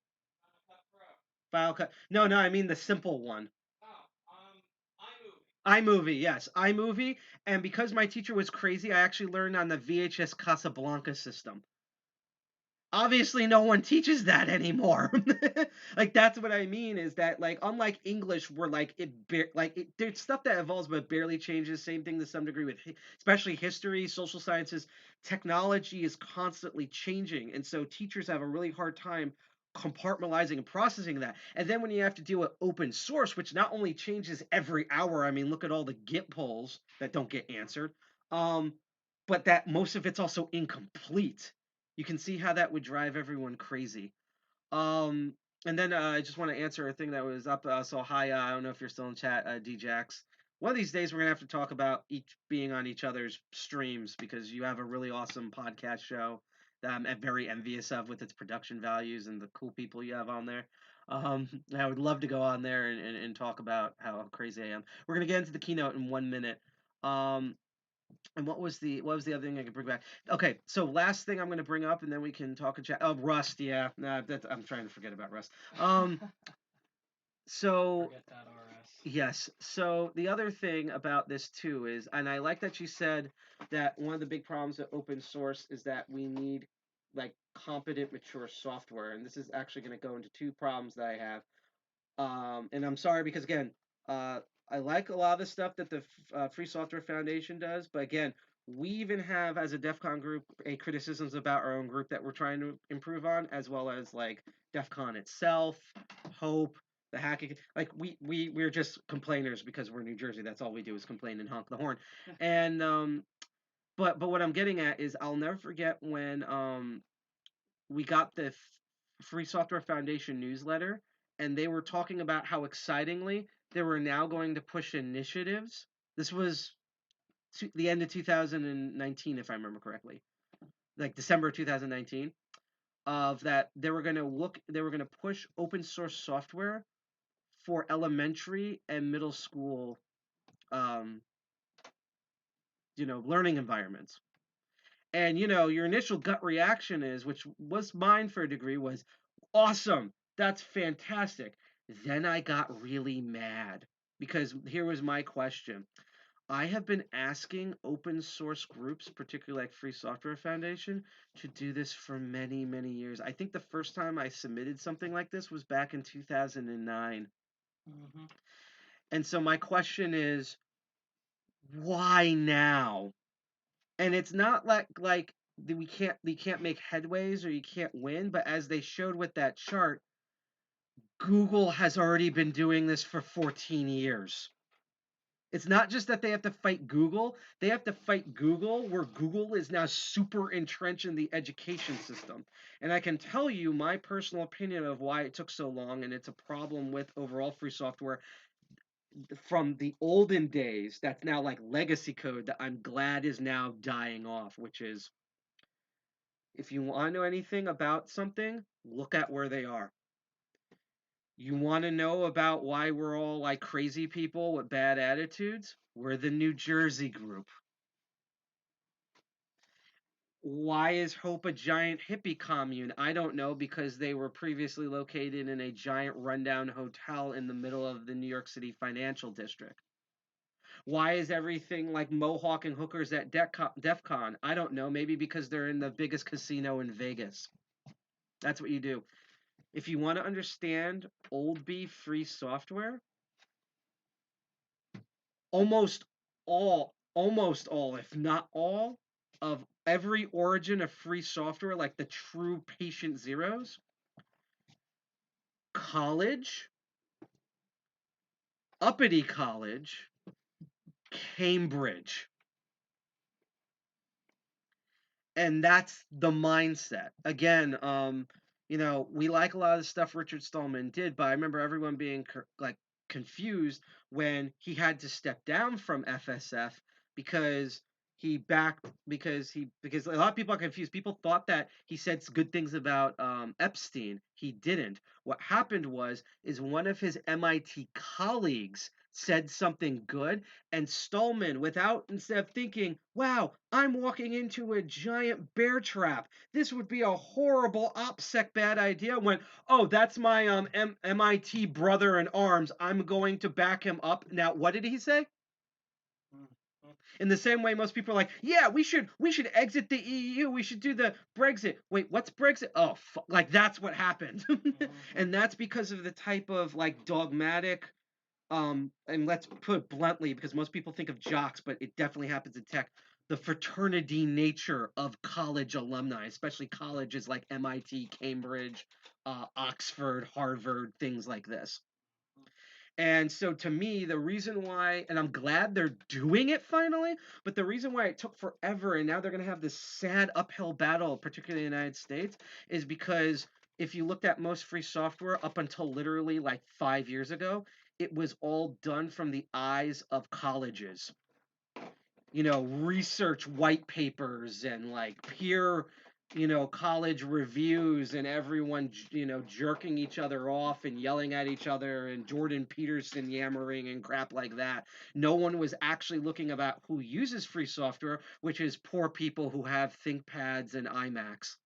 Speaker 9: Final Cut. No, I mean the simple one. iMovie, yes, iMovie. And because my teacher was crazy, I actually learned on the VHS Casablanca system. Obviously no one teaches that anymore. Like that's what I mean is that like unlike English where like there's stuff that evolves but barely changes. Same thing to some degree with especially history, social sciences. Technology is constantly changing, and so teachers have a really hard time compartmentalizing and processing that. And then when you have to deal with open source, which not only changes every hour, I mean look at all the Git polls that don't get answered, but that most of it's also incomplete. You can see how that would drive everyone crazy. Um, and then I just want to answer a thing that was up. So hi, I don't know if you're still in chat, DJax. One of these days we're gonna have to talk about each being on each other's streams because you have a really awesome podcast show that I'm very envious of with its production values and the cool people you have on there. I would love to go on there and talk about how crazy I am. We're gonna get into the keynote in 1 minute. And what was the other thing I could bring back? Okay, so last thing I'm going to bring up, and then we can talk and chat. Oh, Rust, yeah. Nah, I'm trying to forget about Rust. So
Speaker 14: Forget that RS.
Speaker 9: yes. So the other thing about this too is, and I like that you said that one of the big problems with open source is that we need like competent, mature software, and this is actually going to go into two problems that I have. And I'm sorry because again, uh, I like a lot of the stuff that the Free Software Foundation does, but again, we even have as a DEFCON group a criticisms about our own group that we're trying to improve on, as well as like DEFCON itself, Hope, the hacking. Like we're just complainers because we're New Jersey. That's all we do is complain and honk the horn. And but what I'm getting at is I'll never forget when we got the Free Software Foundation newsletter, and they were talking about how excitingly they were now going to push initiatives. This was the end of 2019, if I remember correctly, like December 2019, of that they were going to push open source software for elementary and middle school, um, learning environments. And your initial gut reaction is, which was mine for a degree, was awesome. That's fantastic. Then I got really mad because here was my question. I have been asking open source groups, particularly like Free Software Foundation, to do this for many, many years. I think the first time I submitted something like this was back in 2009.
Speaker 14: Mm-hmm.
Speaker 9: And so my question is, why now? And it's not like we can't make headways or you can't win, but as they showed with that chart, Google has already been doing this for 14 years. It's not just that they have to fight Google, they have to fight Google where Google is now super entrenched in the education system. And I can tell you my personal opinion of why it took so long, and it's a problem with overall free software from the olden days that's now like legacy code that I'm glad is now dying off, which is if you want to know anything about something, look at where they are. You want to know about why we're all like crazy people with bad attitudes? We're the New Jersey group. Why is Hope a giant hippie commune? I don't know, because they were previously located in a giant rundown hotel in the middle of the New York City financial district. Why is everything like Mohawk and hookers at DEFCON? I don't know. Maybe because they're in the biggest casino in Vegas. That's what you do. If you want to understand old B free software, almost all, if not all, of every origin of free software, like the true patient zeros, college, uppity college, Cambridge. And that's the mindset. Again, we like a lot of the stuff Richard Stallman did, but I remember everyone being like confused when he had to step down from FSF because because a lot of people are confused. People thought that he said good things about Epstein. He didn't. What happened is one of his MIT colleagues said something good, and Stallman, instead of thinking, wow, I'm walking into a giant bear trap, this would be a horrible OPSEC bad idea, went, oh, that's my MIT brother in arms, I'm going to back him up. Now, what did he say? In the same way, most people are like, yeah, we should exit the EU, we should do the Brexit. Wait, what's Brexit? Oh, like that's what happened. And that's because of the type of like dogmatic, and let's put it bluntly, because most people think of jocks, but it definitely happens in tech, the fraternity nature of college alumni, especially colleges like MIT, Cambridge, Oxford, Harvard, things like this. And so to me, the reason why, and I'm glad they're doing it finally, but the reason why it took forever and now they're going to have this sad uphill battle, particularly in the United States, is because if you looked at most free software up until literally like 5 years ago, it was all done from the eyes of colleges. Research white papers and like peer college reviews, and everyone jerking each other off and yelling at each other, and Jordan Peterson yammering and crap like that. No one was actually looking about who uses free software, which is poor people who have ThinkPads and iMacs.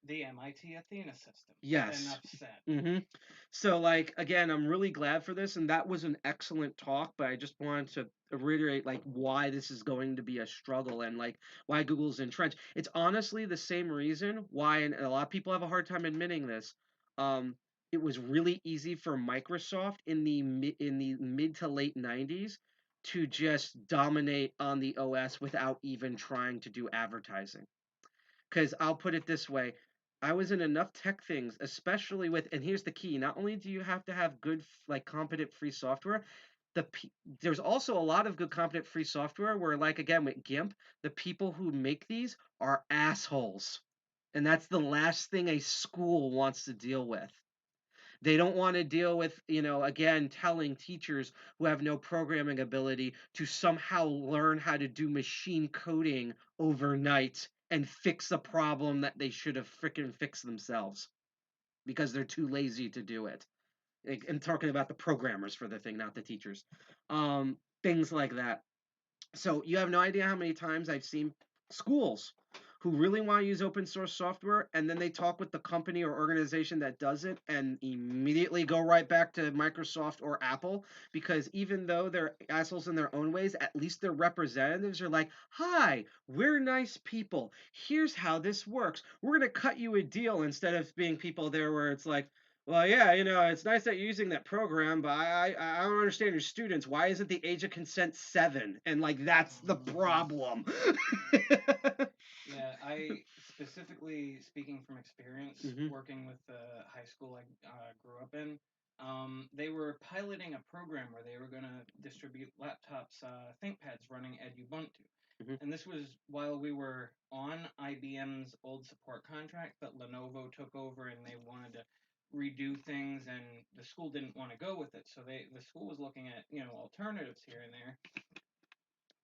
Speaker 14: The MIT Athena system.
Speaker 9: Yes.
Speaker 14: Enough said.
Speaker 9: So, like, again, I'm really glad for this, and that was an excellent talk, but I just wanted to reiterate, like, why this is going to be a struggle and, like, why Google's entrenched. It's honestly the same reason why, and a lot of people have a hard time admitting this, it was really easy for Microsoft in the mid to late 90s to just dominate on the OS without even trying to do advertising. Because I'll put it this way, I was in enough tech things, especially with, and here's the key, not only do you have to have good, like, competent free software, there's also a lot of good competent free software where, like, again, with GIMP, the people who make these are assholes. And that's the last thing a school wants to deal with. They don't want to deal with, again, telling teachers who have no programming ability to somehow learn how to do machine coding overnight and fix a problem that they should have freaking fixed themselves because they're too lazy to do it. I'm talking about the programmers for the thing, not the teachers. Things like that. So you have no idea how many times I've seen schools who really want to use open source software, and then they talk with the company or organization that does it and immediately go right back to Microsoft or Apple, because even though they're assholes in their own ways, at least their representatives are like, hi, we're nice people. Here's how this works. We're going to cut you a deal, instead of being people there where it's like, well, yeah, it's nice that you're using that program, but I don't understand your students. Why isn't the age of consent 7? And like that's the problem.
Speaker 14: Yeah, I specifically, speaking from experience, working with the high school I grew up in, they were piloting a program where they were going to distribute laptops, ThinkPads running Edubuntu. And this was while we were on IBM's old support contract, but Lenovo took over and they wanted to redo things, and the school didn't want to go with it. So the school was looking at, alternatives here and there.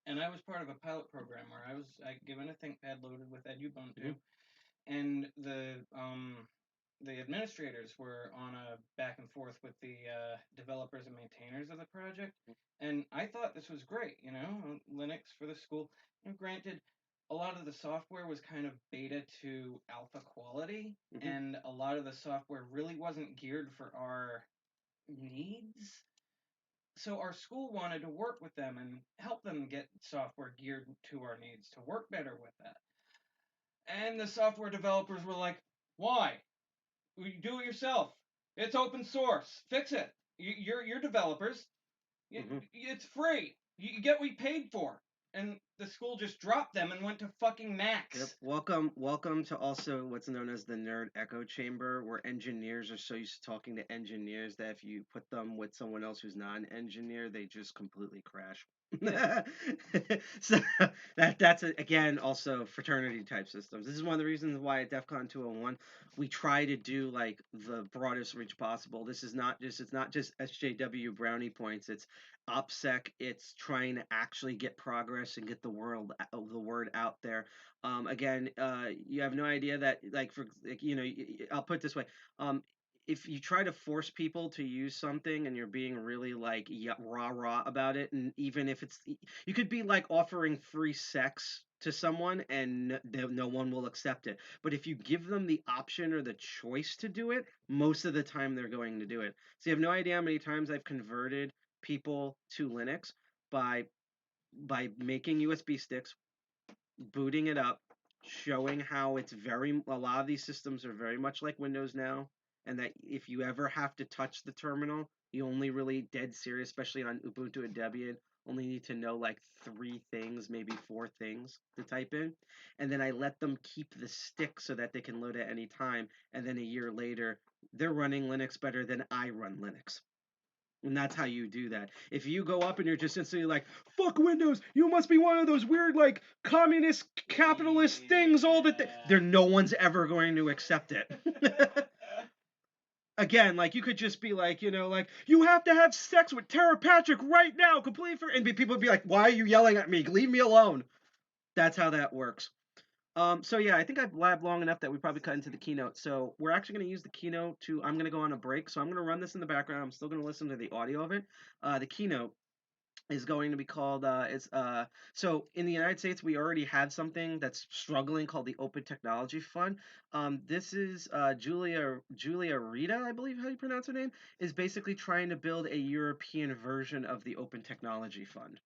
Speaker 14: And I was part of a pilot program where I was given a ThinkPad loaded with Edubuntu, and the administrators were on a back and forth with the developers and maintainers of the project, and I thought this was great. Linux for the school. Granted, a lot of the software was kind of beta to alpha quality, and a lot of the software really wasn't geared for our needs. So our school wanted to work with them and help them get software geared to our needs to work better with that. And the software developers were like, "Why? You do it yourself. It's open source. Fix it. You're developers. It's free. You get what you paid for." And the school just dropped them and went to fucking Max.
Speaker 9: Yep. Welcome to also what's known as the nerd echo chamber, where engineers are so used to talking to engineers that if you put them with someone else who's not an engineer, they just completely crash. So that's again also fraternity type systems. This is one of the reasons why at DEFCON 201 we try to do like the broadest reach possible. It's not just SJW brownie points. It's OPSEC. It's trying to actually get progress and get the word out there. Again, you have no idea that I'll put it this way. If you try to force people to use something and you're being really like rah about it, and even if you could be like offering free sex to someone and no one will accept it. But if you give them the option or the choice to do it, most of the time they're going to do it. So you have no idea how many times I've converted people to Linux by making USB sticks, booting it up, showing how a lot of these systems are very much like Windows now, and that if you ever have to touch the terminal, you only really dead serious, especially on Ubuntu and Debian, only need to know like 3 things, maybe 4 things to type in. And then I let them keep the stick so that they can load at any time. And then a year later, they're running Linux better than I run Linux. And that's how you do that. If you go up and you're just instantly like, fuck Windows, you must be one of those weird, like, communist, capitalist things, no one's ever going to accept it. Again, like, you could just be like, you have to have sex with Tara Patrick right now, and people would be like, why are you yelling at me? Leave me alone. That's how that works. So yeah, I think I've blabbed long enough that we probably cut into the keynote. So we're actually going to use the keynote I'm going to go on a break. So I'm going to run this in the background. I'm still going to listen to the audio of it. The keynote is going to be called, so in the United States, we already have something that's struggling called the Open Technology Fund. This is Julia Rita, I believe how you pronounce her name, is basically trying to build a European version of the Open Technology Fund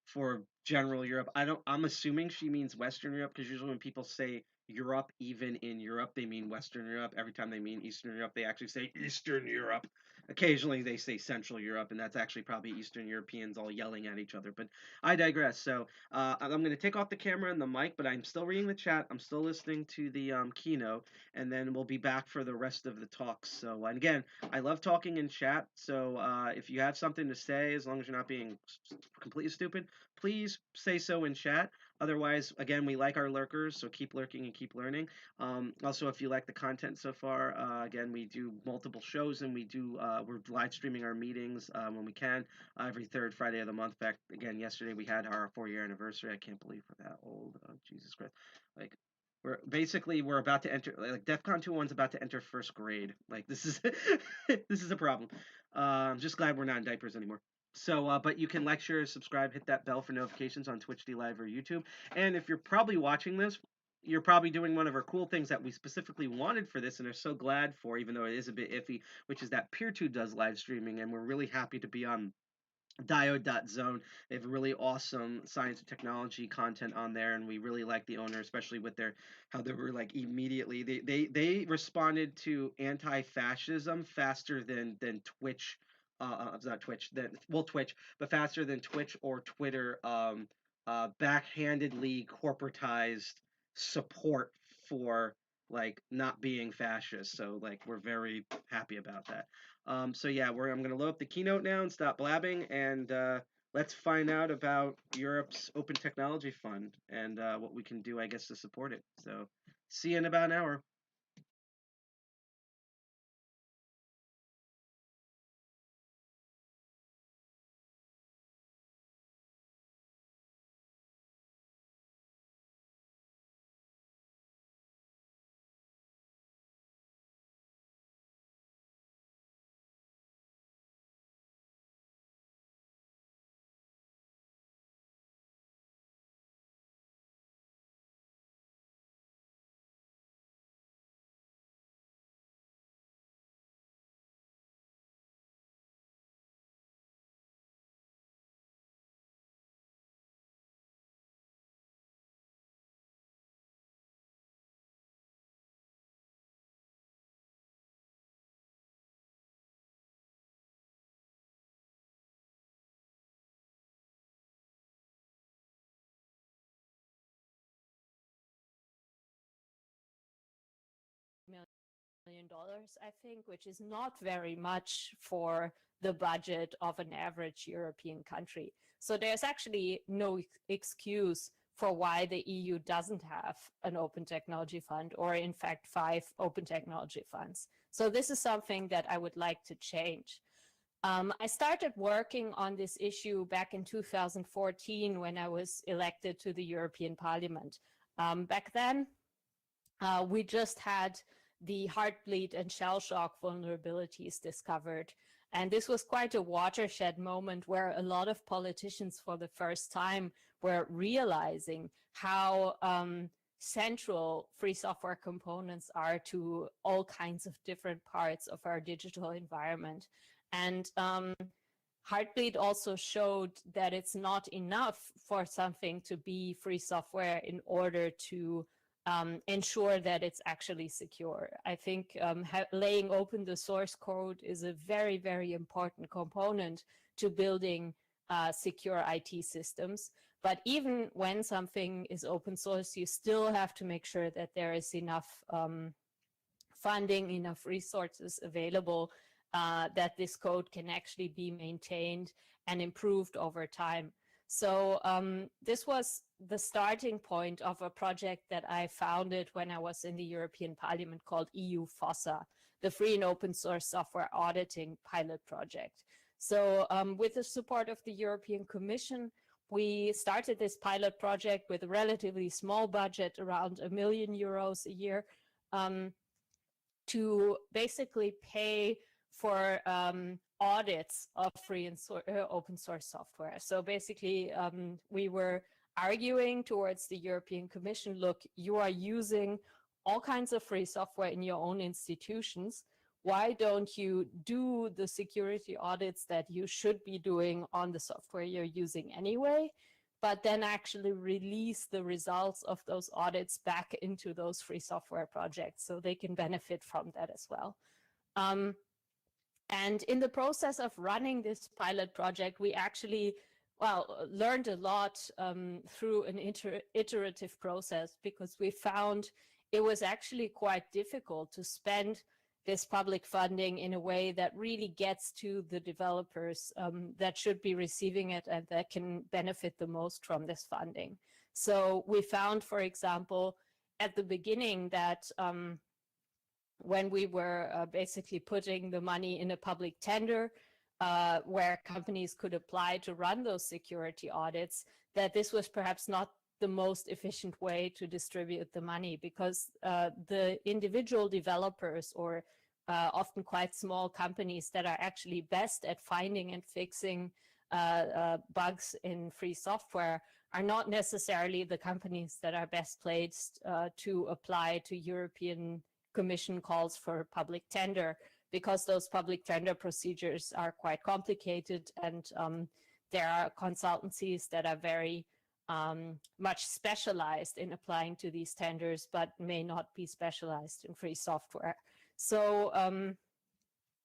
Speaker 9: for general Europe. I'm assuming she means Western Europe, because usually when people say Europe, even in Europe, they mean Western Europe. Every time they mean Eastern Europe, they actually say Eastern Europe. Occasionally they say Central Europe, and that's actually probably Eastern Europeans all yelling at each other. But I digress. So I'm going to take off the camera and the mic, but I'm still reading the chat. I'm still listening to the keynote, and then we'll be back for the rest of the talks. So, and again, I love talking in chat. So if you have something to say, as long as you're not being completely stupid, please say so in chat. Otherwise, again, we like our lurkers, so keep lurking and keep learning. Also, if you like the content so far, again, we do multiple shows, and we're live streaming our meetings when we can every third Friday of the month. In fact, again, yesterday we had our 4-year anniversary. I can't believe we're that old. Oh, Jesus Christ! Like, we're about to enter, like, DEFCON 2.1's about to enter first grade. Like, this is this is a problem. I'm just glad we're not in diapers anymore. So, but you can like, share, subscribe, hit that bell for notifications on Twitch, Live, or YouTube. And if you're probably watching this, you're probably doing one of our cool things that we specifically wanted for this and are so glad for, even though it is a bit iffy, which is that Peer2 does live streaming, and we're really happy to be on Diode.zone. They have really awesome science and technology content on there, and we really like the owner, especially with how they were like immediately they responded to anti-fascism faster than Twitch. It's not Twitch, Twitch, but faster than Twitch or Twitter backhandedly corporatized support for like not being fascist. So like we're very happy about that. So yeah, I'm gonna load up the keynote now and stop blabbing, and let's find out about Europe's Open Technology Fund and what we can do, I guess, to support it. So see you in about an hour.
Speaker 15: million, I think, which is not very much for the budget of an average European country. So there's actually no excuse for why the EU doesn't have an open technology fund, or in fact 5 open technology funds. So this is something that I would like to change. I started working on this issue back in 2014 when I was elected to the European Parliament. Back then, we just had the heartbleed and shell shock vulnerabilities discovered. And this was quite a watershed moment where a lot of politicians for the first time were realizing how central free software components are to all kinds of different parts of our digital environment. And Heartbleed also showed that it's not enough for something to be free software in order to ensure that it's actually secure. I think laying open the source code is a very, very important component to building secure IT systems. But even when something is open source, you still have to make sure that there is enough funding, enough resources available that this code can actually be maintained and improved over time. So this was the starting point of a project that I founded when I was in the European Parliament called EU FOSSA, the Free and Open Source Software Auditing Pilot Project. So with the support of the European Commission, we started this pilot project with a relatively small budget, around €1 million a year, to basically pay for audits of free and open source software. So basically, we were arguing towards the European Commission, look, you are using all kinds of free software in your own institutions. Why don't you do the security audits that you should be doing on the software you're using anyway, but then actually release the results of those audits back into those free software projects so they can benefit from that as well. And in the process of running this pilot project, we actually, learned a lot through an iterative process, because we found it was actually quite difficult to spend this public funding in a way that really gets to the developers that should be receiving it and that can benefit the most from this funding. So we found, for example, at the beginning that when we were basically putting the money in a public tender where companies could apply to run those security audits, that this was perhaps not the most efficient way to distribute the money, because the individual developers, or often quite small companies that are actually best at finding and fixing bugs in free software, are not necessarily the companies that are best placed to apply to European Commission calls for public tender, because those public tender procedures are quite complicated, and there are consultancies that are very much specialized in applying to these tenders, but may not be specialized in free software. So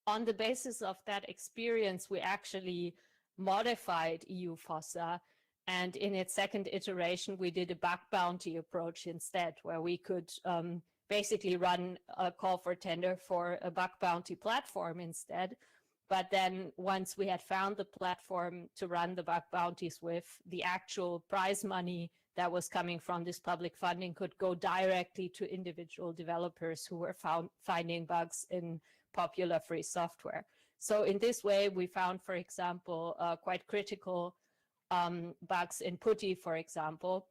Speaker 15: on the basis of that experience, we actually modified EU FOSSA, and in its second iteration, we did a bug bounty approach instead, where we could basically run a call for tender for a bug bounty platform instead. But then once we had found the platform to run the bug bounties with, the actual prize money that was coming from this public funding could go directly to individual developers who were finding bugs in popular free software. So in this way, we found, for example, quite critical bugs in PuTTY, for example.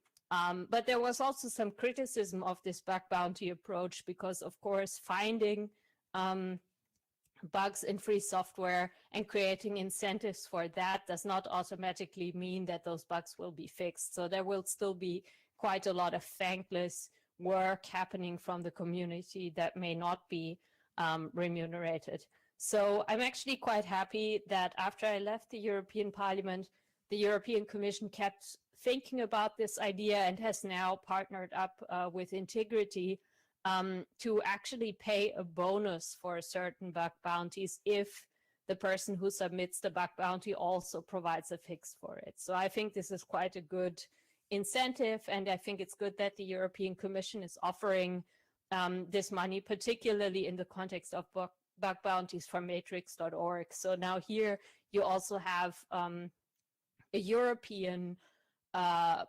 Speaker 15: But there was also some criticism of this bug bounty approach, because, of course, finding bugs in free software and creating incentives for that does not automatically mean that those bugs will be fixed. So there will still be quite a lot of thankless work happening from the community that may not be remunerated. So I'm actually quite happy that after I left the European Parliament, the European Commission kept thinking about this idea and has now partnered up with Integrity to actually pay a bonus for certain bug bounties if the person who submits the bug bounty also provides a fix for it. So I think this is quite a good incentive, and I think it's good that the European Commission is offering this money, particularly in the context of bug bounties from matrix.org. So now here you also have a European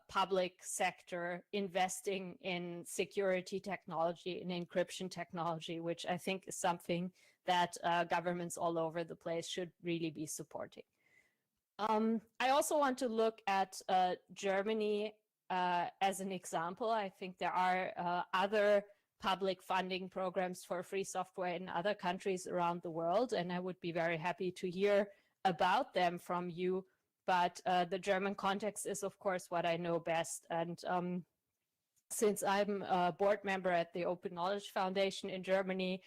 Speaker 15: public sector investing in security technology and encryption technology, which I think is something that governments all over the place should really be supporting. I also want to look at Germany as an example. I think there are other public funding programs for free software in other countries around the world, and I would be very happy to hear about them from you. But the German context is, of course, what I know best. And since I'm a board member at the Open Knowledge Foundation in Germany,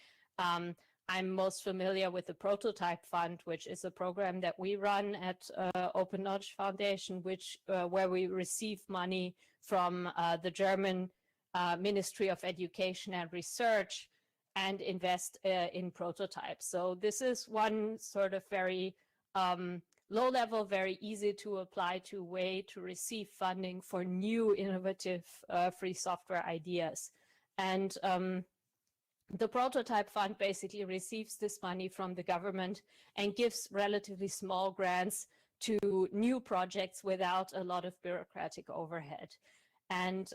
Speaker 15: I'm most familiar with the Prototype Fund, which is a program that we run at Open Knowledge Foundation, which where we receive money from the German Ministry of Education and Research and invest in prototypes. So this is one sort of very low level, very easy to apply to way to receive funding for new innovative free software ideas. And the Prototype Fund basically receives this money from the government and gives relatively small grants to new projects without a lot of bureaucratic overhead. And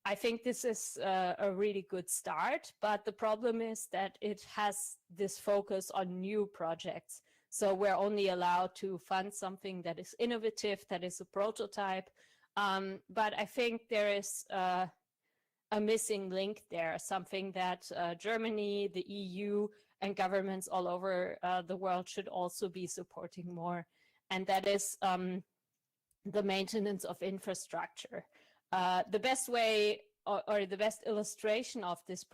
Speaker 15: I think this is a really good start, but the problem is that it has this focus on new projects. So we're only allowed to fund something that is innovative, that is a prototype. But I think there is a missing link there, something that Germany, the EU, and governments all over the world should also be supporting more. And that is the maintenance of infrastructure. The best way or the best illustration of this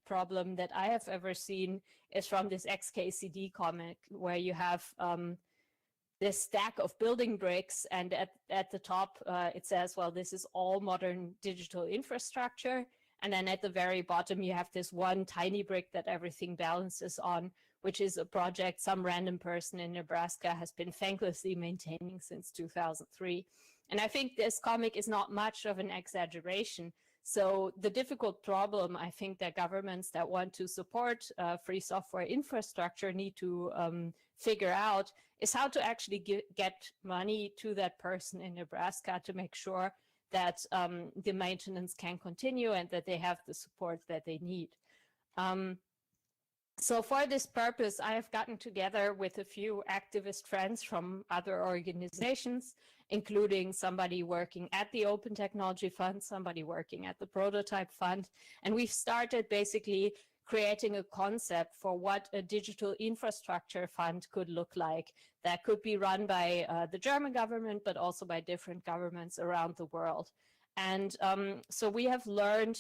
Speaker 15: problem that I have ever seen is from this XKCD comic, where you have this stack of building bricks, and at the top it says, well, this is all modern digital infrastructure. And then at the very bottom, you have this one tiny brick that everything balances on, which is a project some random person in Nebraska has been thanklessly maintaining since 2003. And I think this comic is not much of an exaggeration. So the difficult problem, I think, that governments that want to support free software infrastructure need to figure out is how to actually get money to that person in Nebraska to make sure that the maintenance can continue and that they have the support that they need. So for this purpose, I have gotten together with a few activist friends from other organizations, including somebody working at the Open Technology Fund, somebody working at the Prototype Fund. And we've started basically creating a concept for what a digital infrastructure fund could look like that could be run by the German government, but also by different governments around the world. And so we have learned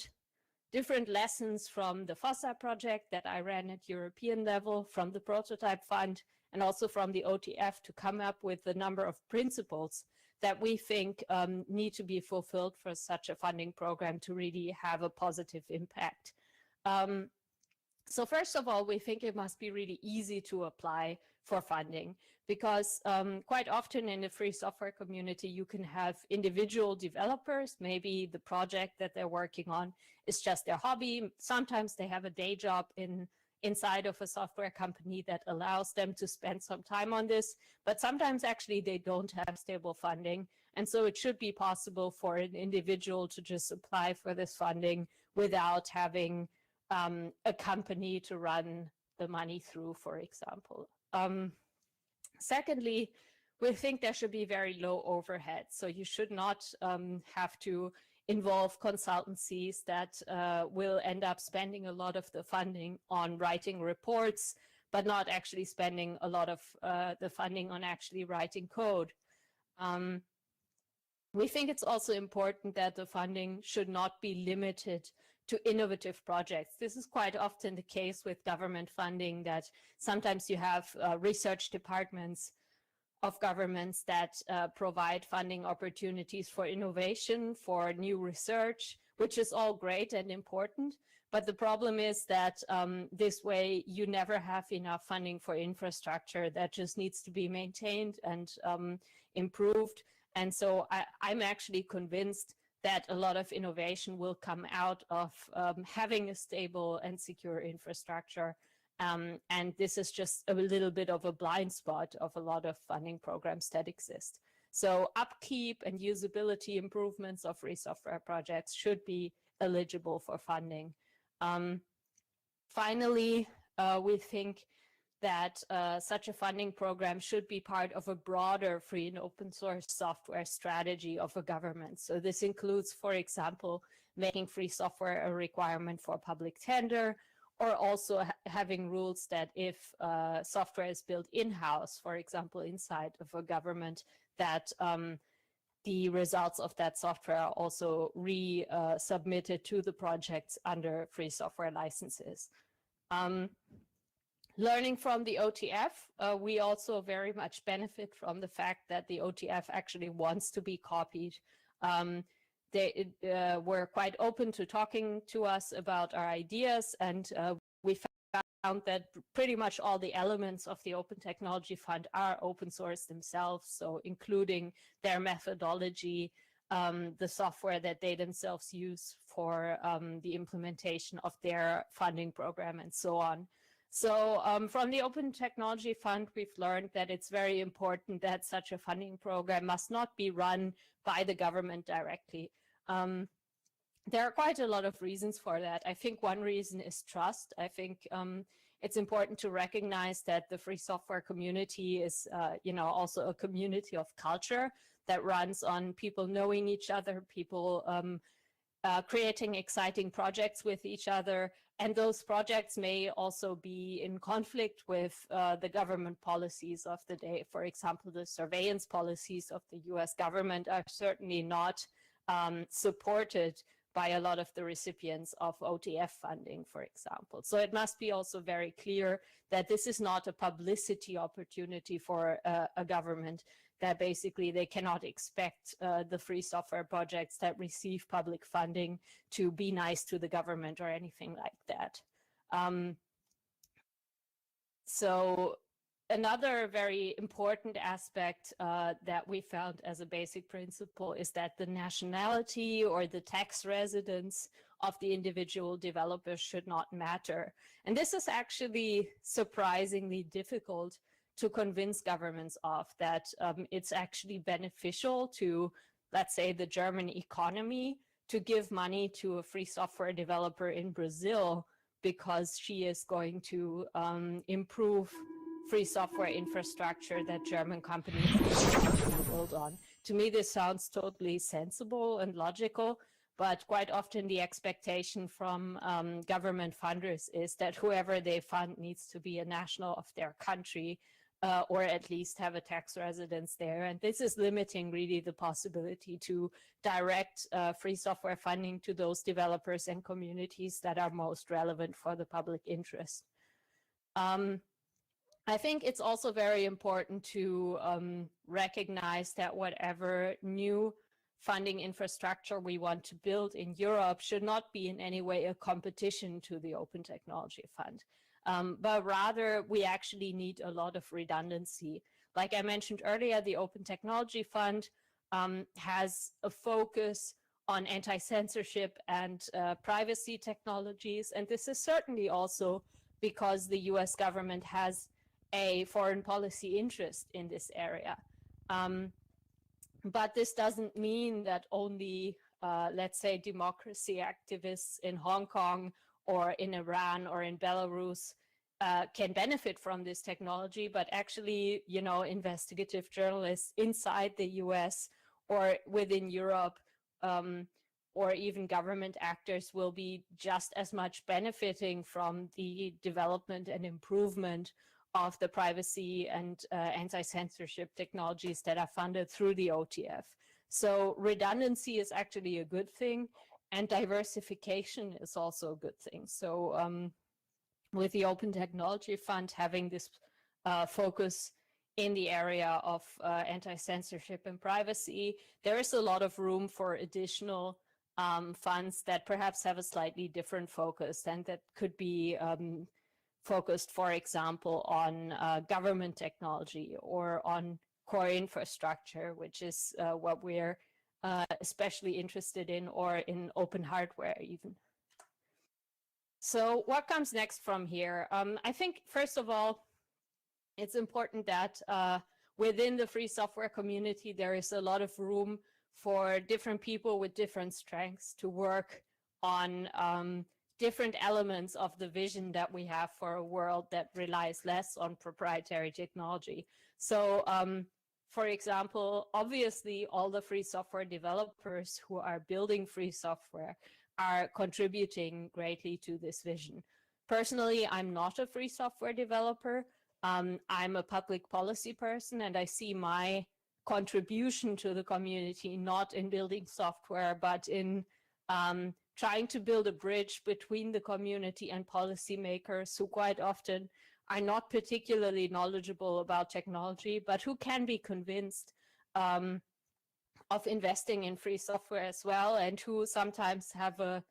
Speaker 15: different lessons from the FOSS project that I ran at European level, from the Prototype Fund, and also from the OTF to come up with a number of principles that we think need to be fulfilled for such a funding program to really have a positive impact. So first of all, we think it must be really easy to apply for funding, because quite often in the free software community, you can have individual developers. Maybe the project that they're working on is just their hobby. Sometimes they have a day job inside of a software company that allows them to spend some time on this, but sometimes actually they don't have stable funding. And so it should be possible for an individual to just apply for this funding without having a company to run the money through, for example. Secondly, we think there should be very low overhead. So you should not have to involve consultancies that will end up spending a lot of the funding on writing reports, but not actually spending a lot of the funding on actually writing code. We think it's also important that the funding should not be limited to innovative projects. This is quite often the case with government funding, that sometimes you have research departments of governments that provide funding opportunities for innovation, for new research, which is all great and important. But the problem is that this way you never have enough funding for infrastructure that just needs to be maintained and improved. And so I'm actually convinced that a lot of innovation will come out of having a stable and secure infrastructure. And this is just a little bit of a blind spot of a lot of funding programs that exist. So upkeep and usability improvements of free software projects should be eligible for funding. Finally, we think that such a funding program should be part of a broader free and open source software strategy of a government. So this includes, for example, making free software a requirement for public tender, or also having rules that if software is built in-house, for example, inside of a government, that the results of that software are also resubmitted to the projects under free software licenses. Learning from the OTF, we also very much benefit from the fact that the OTF actually wants to be copied. They were quite open to talking to us about our ideas, and we found that pretty much all the elements of the Open Technology Fund are open source themselves, so including their methodology, the software that they themselves use for the implementation of their funding program, and so on. So from the Open Technology Fund, we've learned that it's very important that such a funding program must not be run by the government directly. There are quite a lot of reasons for that. I think one reason is trust. I think it's important to recognize that the free software community is, also a community of culture that runs on people knowing each other, people creating exciting projects with each other. And those projects may also be in conflict with the government policies of the day. For example, the surveillance policies of the US government are certainly not supported by a lot of the recipients of OTF funding, for example. So it must be also very clear that this is not a publicity opportunity for a government, that basically they cannot expect the free software projects that receive public funding to be nice to the government or anything like that. So another very important aspect that we found as a basic principle is that the nationality or the tax residence of the individual developers should not matter. And this is actually surprisingly difficult to convince governments of, that it's actually beneficial to, let's say, the German economy to give money to a free software developer in Brazil because she is going to improve free software infrastructure that German companies can build on. To me, this sounds totally sensible and logical, but quite often the expectation from government funders is that whoever they fund needs to be a national of their country, or at least have a tax residence there. And this is limiting really the possibility to direct free software funding to those developers and communities that are most relevant for the public interest. I think it's also very important to recognize that whatever new funding infrastructure we want to build in Europe should not be in any way a competition to the Open Technology Fund. But rather, we actually need a lot of redundancy. Like I mentioned earlier, the Open Technology Fund has a focus on anti-censorship and privacy technologies. And this is certainly also because the US government has a foreign policy interest in this area. But this doesn't mean that only, let's say, democracy activists in Hong Kong or in Iran or in Belarus can benefit from this technology, but actually, investigative journalists inside the US or within Europe, or even government actors will be just as much benefiting from the development and improvement of the privacy and anti-censorship technologies that are funded through the OTF. So redundancy is actually a good thing, and diversification is also a good thing. So with the Open Technology Fund having this focus in the area of anti-censorship and privacy, there is a lot of room for additional funds that perhaps have a slightly different focus, and that could be focused, for example, on government technology or on core infrastructure, which is what we're especially interested in, or in open hardware even. So what comes next from here? I think, first of all, it's important that within the free software community, there is a lot of room for different people with different strengths to work on different elements of the vision that we have for a world that relies less on proprietary technology. So, for example, obviously, all the free software developers who are building free software are contributing greatly to this vision. Personally, I'm not a free software developer. I'm a public policy person, and I see my contribution to the community not in building software, but in trying to build a bridge between the community and policymakers who quite often are not particularly knowledgeable about technology, but who can be convinced of investing in free software as well, and who sometimes have a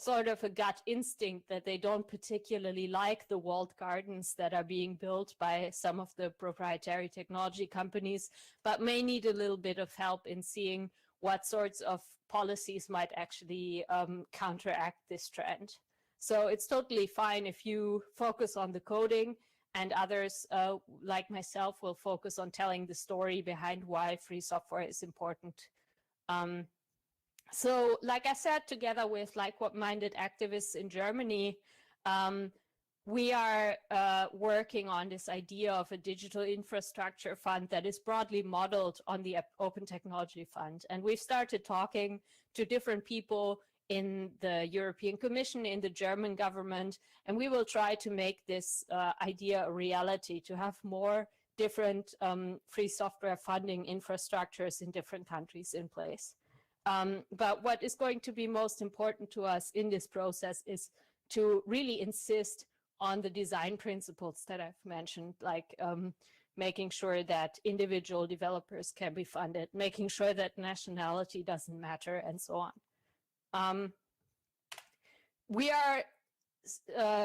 Speaker 15: sort of a gut instinct that they don't particularly like the walled gardens that are being built by some of the proprietary technology companies, but may need a little bit of help in seeing what sorts of policies might actually counteract this trend. So it's totally fine if you focus on the coding, and others like myself will focus on telling the story behind why free software is important. So like I said, together with like-minded activists in Germany, we are working on this idea of a digital infrastructure fund that is broadly modeled on the Open Technology Fund. And we've started talking to different people in the European Commission, in the German government, and we will try to make this idea a reality, to have more different free software funding infrastructures in different countries in place. But what is going to be most important to us in this process is to really insist on the design principles that I've mentioned, like making sure that individual developers can be funded, making sure that nationality doesn't matter, and so on. We are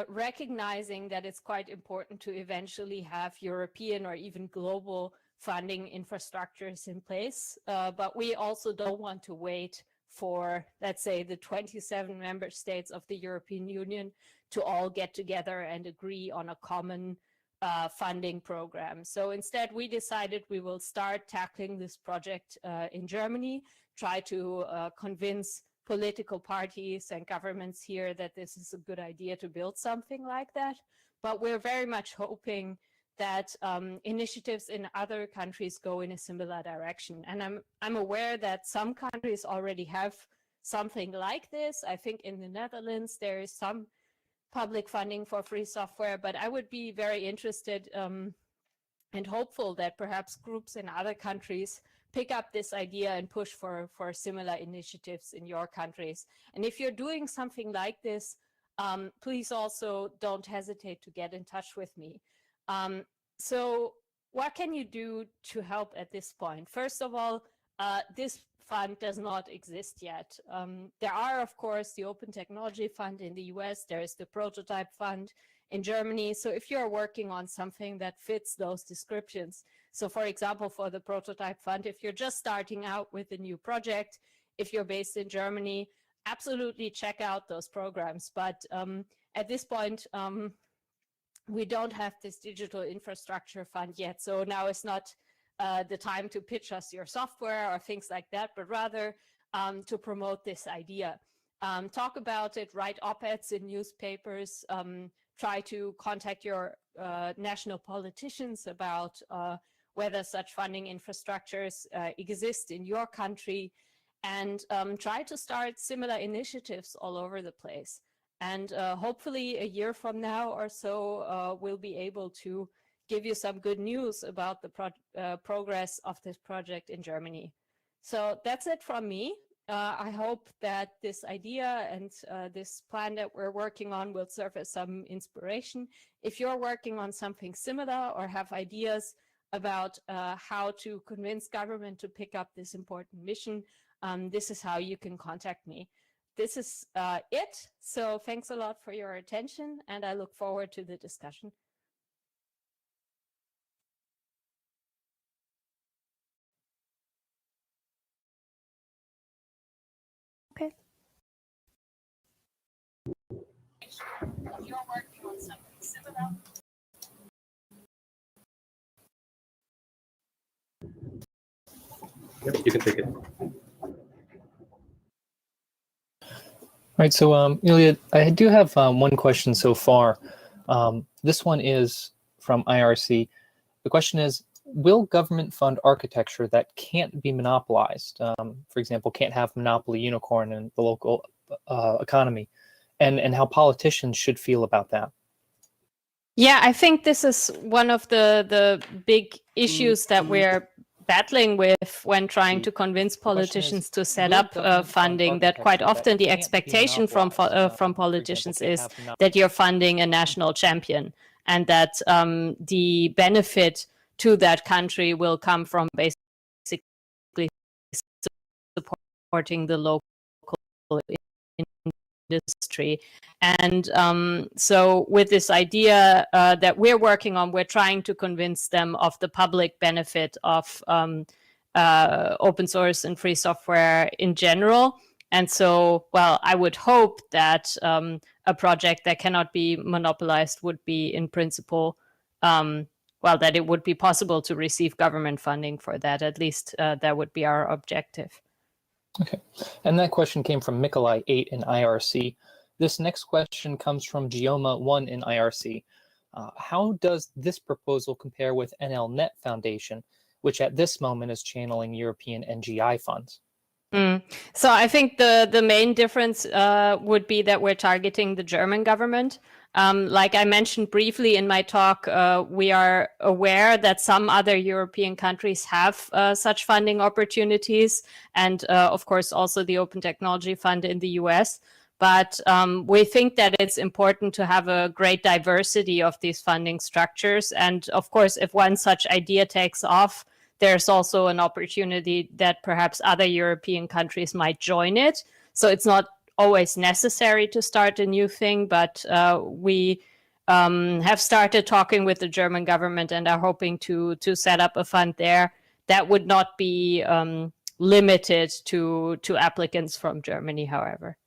Speaker 15: recognizing that it's quite important to eventually have European or even global funding infrastructures in place, but we also don't want to wait for, let's say, the 27 member states of the European Union to all get together and agree on a common funding program. So instead, we decided we will start tackling this project in Germany, try to convince political parties and governments here that this is a good idea to build something like that. But we're very much hoping that initiatives in other countries go in a similar direction. And I'm aware that some countries already have something like this. I think in the Netherlands, there is some public funding for free software, but I would be very interested and hopeful that perhaps groups in other countries pick up this idea and push for similar initiatives in your countries. And if you're doing something like this, please also don't hesitate to get in touch with me. So what can you do to help at this point? First of all, this fund does not exist yet. There are, of course, the Open Technology Fund in the US, there is the Prototype Fund in Germany. So if you're working on something that fits those descriptions, so for example, for the Prototype Fund, if you're just starting out with a new project, if you're based in Germany, absolutely check out those programs. But at this point, we don't have this digital infrastructure fund yet. So now is not the time to pitch us your software or things like that, but rather to promote this idea. Talk about it, write op-eds in newspapers, try to contact your national politicians about whether such funding infrastructures exist in your country, and try to start similar initiatives all over the place. And hopefully a year from now or so, we'll be able to give you some good news about the progress of this project in Germany. So that's it from me. I hope that this idea and this plan that we're working on will serve as some inspiration. If you're working on something similar or have ideas about how to convince government to pick up this important mission, this is how you can contact me. This is it. So thanks a lot for your attention, and I look forward to the discussion. you're working on something similar?
Speaker 13: Yep, you can take it.
Speaker 11: All right, so Ilya, I do have one question so far. This one is from IRC. The question is, will government fund architecture that can't be monopolized? For example, can't have monopoly unicorn in the local economy, and how politicians should feel about that?
Speaker 15: Yeah, I think this is one of the big issues that we're battling with when trying to convince politicians to set up funding, that quite often the expectation from politicians is that you're funding a national champion, and that the benefit to that country will come from basically supporting the local industry. And so with this idea that we're working on, we're trying to convince them of the public benefit of open source and free software in general. And so, well, I would hope that a project that cannot be monopolized would be, in principle, well, that it would be possible to receive government funding for that. At least that would be our objective.
Speaker 11: Okay, and that question came from Mikolai 8 in IRC. This next question comes from Gioma 1 in IRC. How does this proposal compare with NLNet Foundation, which at this moment is channeling European NGI funds?
Speaker 15: So I think the main difference would be that we're targeting the German government. Like I mentioned briefly in my talk, we are aware that some other European countries have such funding opportunities, and of course also the Open Technology Fund in the US. But we think that it's important to have a great diversity of these funding structures. And of course, if one such idea takes off, there's also an opportunity that perhaps other European countries might join it. So it's not always necessary to start a new thing, but we have started talking with the German government and are hoping to set up a fund there that would not be limited to applicants from Germany, however.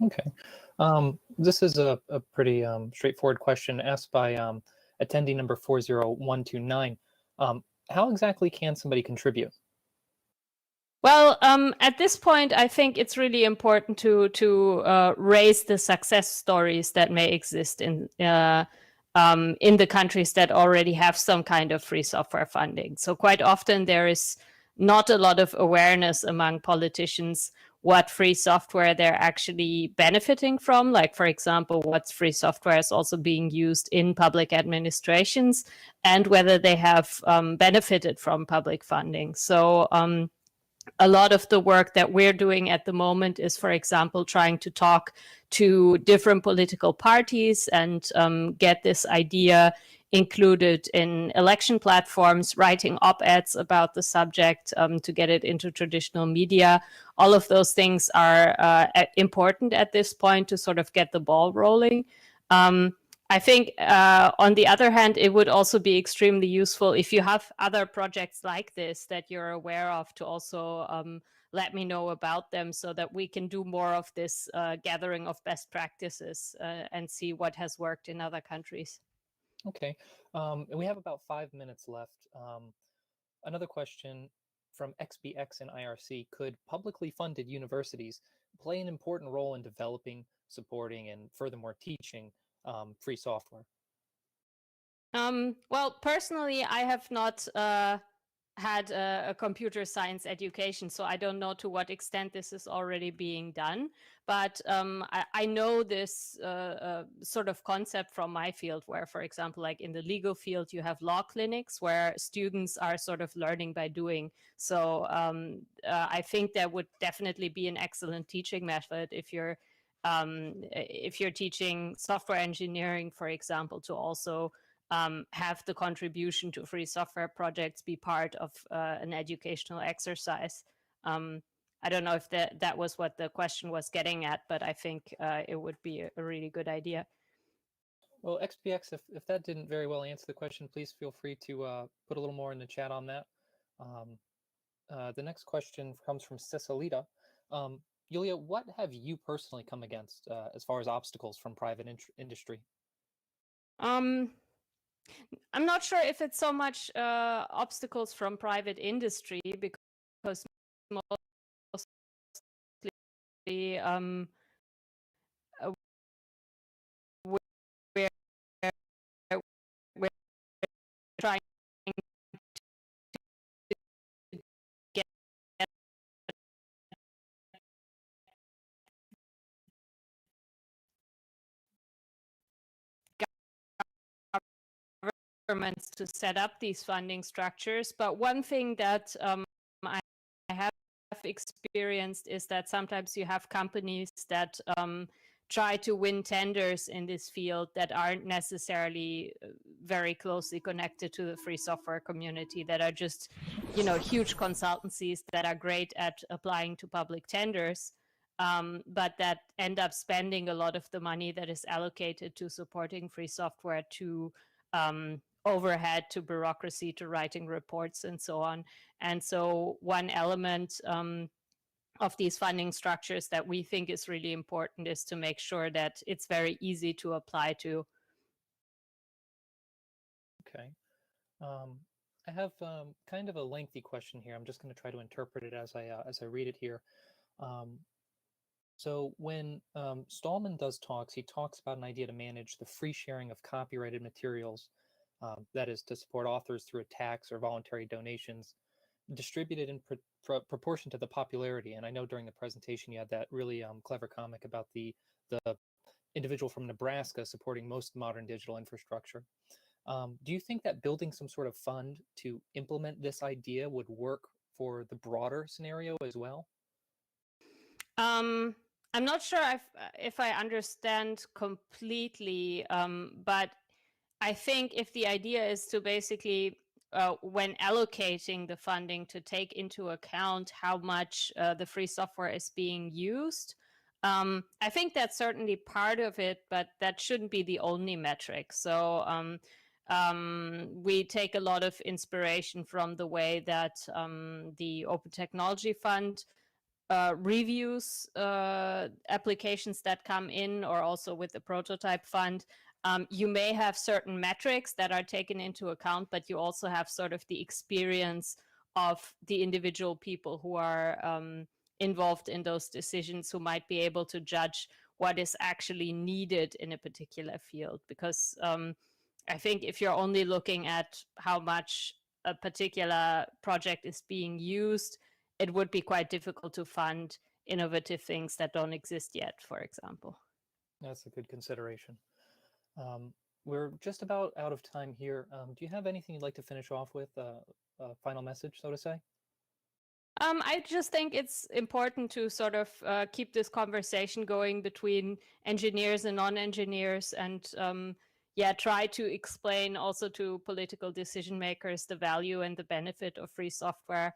Speaker 11: Okay. This is a pretty straightforward question asked by attendee number 40129. How exactly can somebody contribute?
Speaker 15: Well, at this point, I think it's really important to raise the success stories that may exist in the countries that already have some kind of free software funding. So quite often there is not a lot of awareness among politicians what free software they're actually benefiting from. Like, for example, what free software is also being used in public administrations and whether they have benefited from public funding. So a lot of the work that we're doing at the moment is, for example, trying to talk to different political parties and get this idea included in election platforms, writing op-eds about the subject to get it into traditional media. All of those things are important at this point to sort of get the ball rolling. I think, on the other hand, it would also be extremely useful if you have other projects like this that you're aware of to also let me know about them so that we can do more of this gathering of best practices and see what has worked in other countries.
Speaker 11: Okay, and we have about 5 minutes left. Another question from XBX in IRC. Could publicly funded universities play an important role in developing, supporting, and furthermore teaching free software?
Speaker 15: Well, personally, I have not had a computer science education, so I don't know to what extent this is already being done. But I know this sort of concept from my field where, for example, like in the legal field, you have law clinics where students are sort of learning by doing. So I think that would definitely be an excellent teaching method if you're teaching software engineering, for example, to also have the contribution to free software projects be part of an educational exercise. I don't know if that was what the question was getting at, but I think it would be a really good idea.
Speaker 11: Well, XPX, if that didn't very well answer the question, please feel free to put a little more in the chat on that. The next question comes from Cecilita. Yulia, what have you personally come against as far as obstacles from private industry?
Speaker 15: Um, I'm not sure if it's so much obstacles from private industry because mostly we're, we're trying to get governments to set up these funding structures. But one thing that I have experienced is that sometimes you have companies that try to win tenders in this field that aren't necessarily very closely connected to the free software community, that are just, you know, huge consultancies that are great at applying to public tenders, but that end up spending a lot of the money that is allocated to supporting free software to overhead, to bureaucracy, to writing reports, and so on. And so one element of these funding structures that we think is really important is to make sure that it's very easy to apply to.
Speaker 11: Okay. I have kind of a lengthy question here. I'm just going to try to interpret it as I read it here. So when Stallman does talks, he talks about an idea to manage the free sharing of copyrighted materials, that is to support authors through a tax or voluntary donations, distributed in proportion to the popularity. And I know during the presentation you had that really clever comic about the individual from Nebraska supporting most modern digital infrastructure. Do you think that building some sort of fund to implement this idea would work for the broader scenario as well?
Speaker 15: I'm not sure if I understand completely, but I think if the idea is to basically, when allocating the funding, to take into account how much the free software is being used, I think that's certainly part of it, but that shouldn't be the only metric. So we take a lot of inspiration from the way that the Open Technology Fund reviews applications that come in, or also with the Prototype Fund. You may have certain metrics that are taken into account, but you also have sort of the experience of the individual people who are involved in those decisions, who might be able to judge what is actually needed in a particular field. Because I think if you're only looking at how much a particular project is being used, it would be quite difficult to fund innovative things that don't exist yet, for example.
Speaker 11: That's a good consideration. We're just about out of time here. Do you have anything you'd like to finish off with, a final message, so to say?
Speaker 15: I just think it's important to sort of keep this conversation going between engineers and non-engineers, and try to explain also to political decision makers the value and the benefit of free software,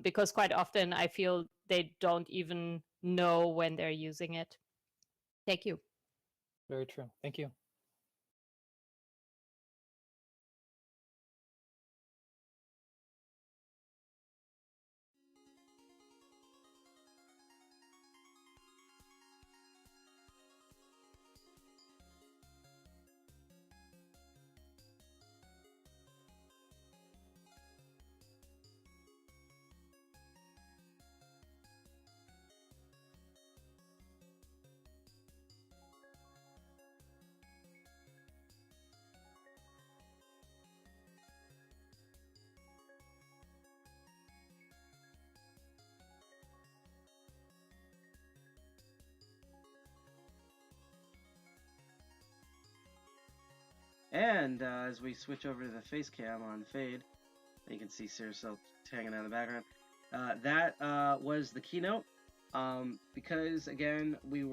Speaker 15: because quite often I feel they don't even know when they're using it. Thank you.
Speaker 11: Very true. Thank you.
Speaker 9: And as we switch over to the face cam on Fade, you can see Cyril hanging out in the background. That was the keynote. Because again, we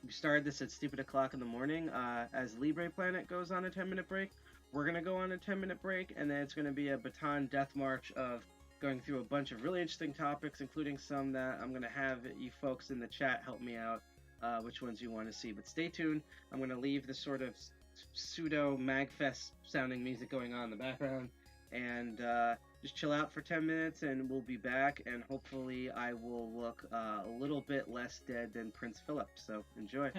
Speaker 9: started this at stupid o'clock in the morning. As LibrePlanet goes on a 10-minute break, we're gonna go on a 10-minute break, and then it's gonna be a baton death march of going through a bunch of really interesting topics, including some that I'm gonna have you folks in the chat help me out, which ones you want to see. But stay tuned. I'm gonna leave the sort of pseudo magfest sounding music going on in the background, and just chill out for 10 minutes, and we'll be back, and hopefully I will look a little bit less dead than Prince Philip. So enjoy.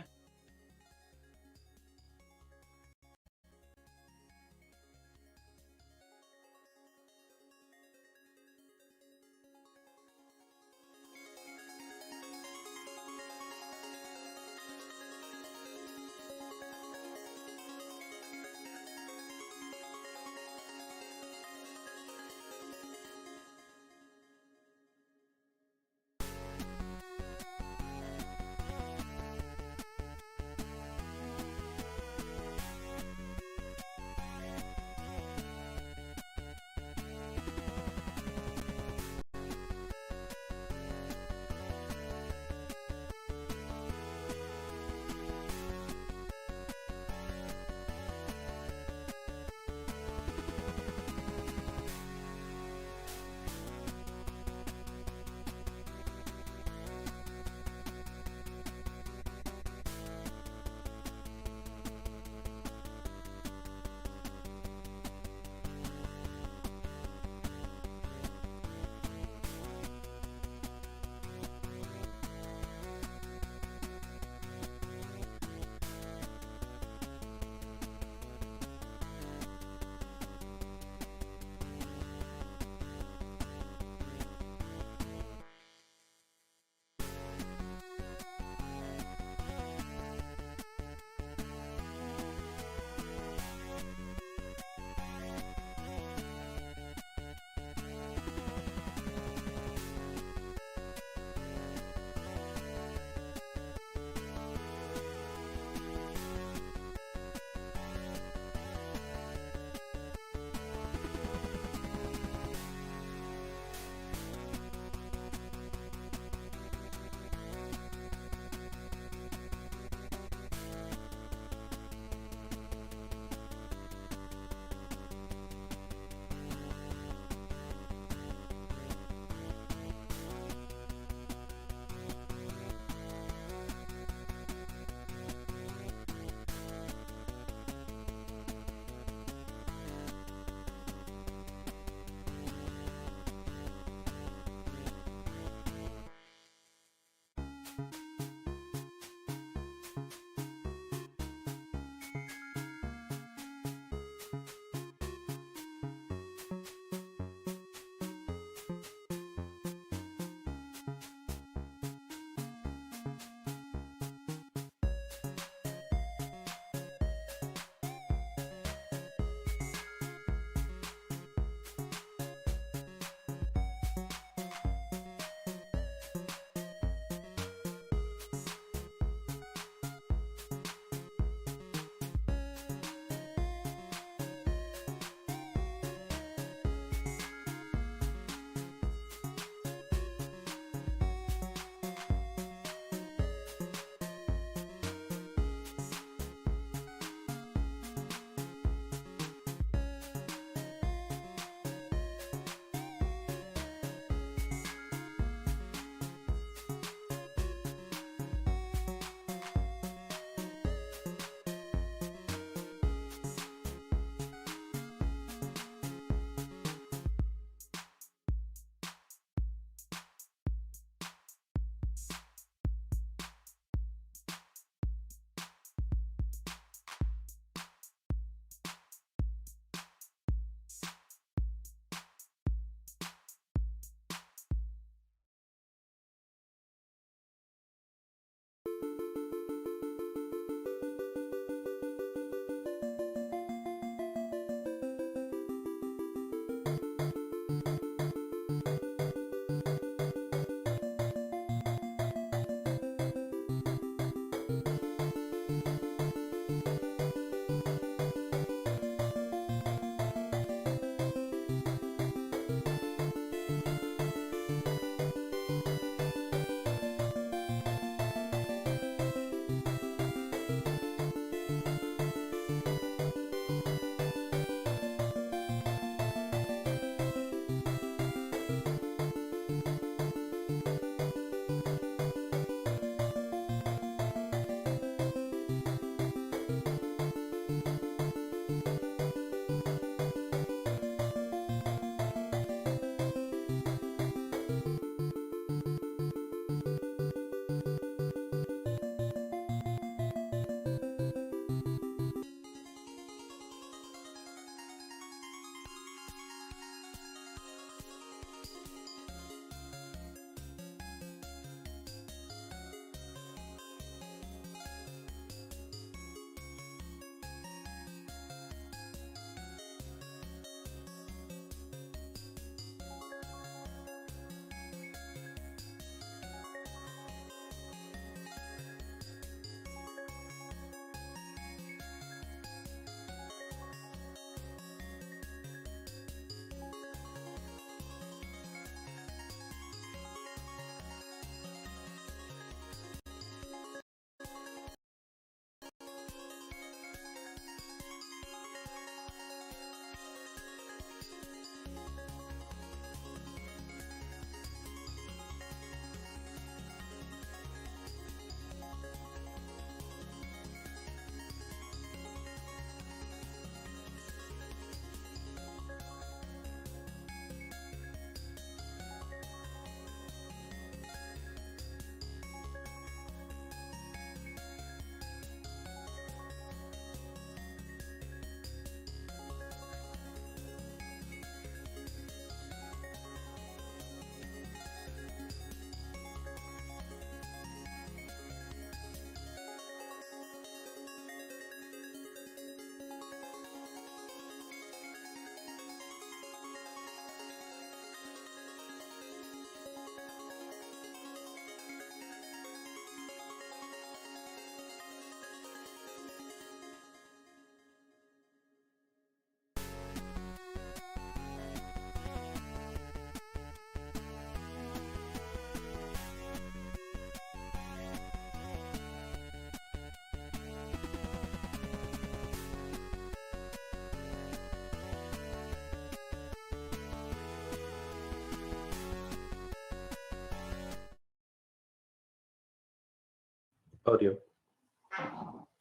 Speaker 13: audio.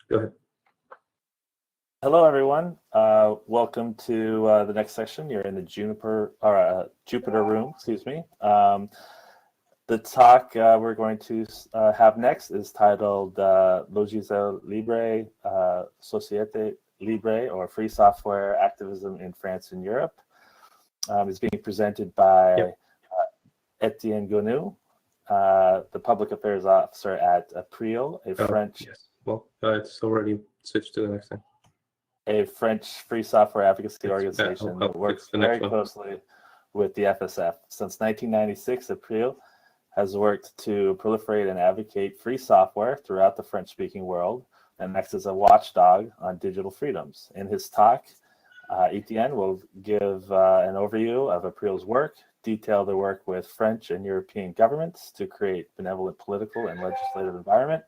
Speaker 13: Go ahead.
Speaker 16: Hello, everyone. Welcome to the next section. You're in the Jupiter room, excuse me. The talk we're going to have next is titled Logiciel Libre, Société Libre, or Free Software Activism in France and Europe. It's being presented by Etienne Gonu, the Public Affairs Officer at April, a French...
Speaker 13: Yes, well, it's already switched to the next thing.
Speaker 16: A French free software advocacy organization that works very closely with the FSF. Since 1996, April has worked to proliferate and advocate free software throughout the French-speaking world and acts as a watchdog on digital freedoms. In his talk, Etienne will give an overview of April's work, detail their work with French and European governments to create benevolent political and legislative environment,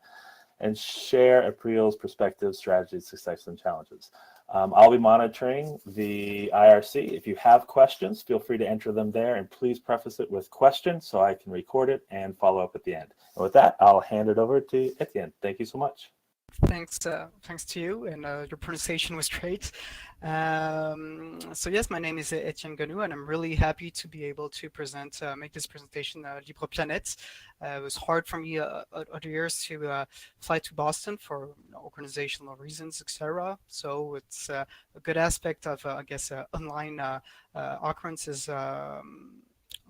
Speaker 16: and share April's perspectives, strategies, success, and challenges. I'll be monitoring the IRC. If you have questions, feel free to enter them there, and please preface it with questions so I can record it and follow up at the end. And with that, I'll hand it over to Etienne. Thank you so much.
Speaker 17: Thanks to you, and your pronunciation was great. So yes, my name is Etienne Gonu, and I'm really happy to be able to make this presentation LibrePlanet. It was hard for me other years to fly to Boston for organizational reasons, etc. So it's a good aspect of, I guess, online occurrences.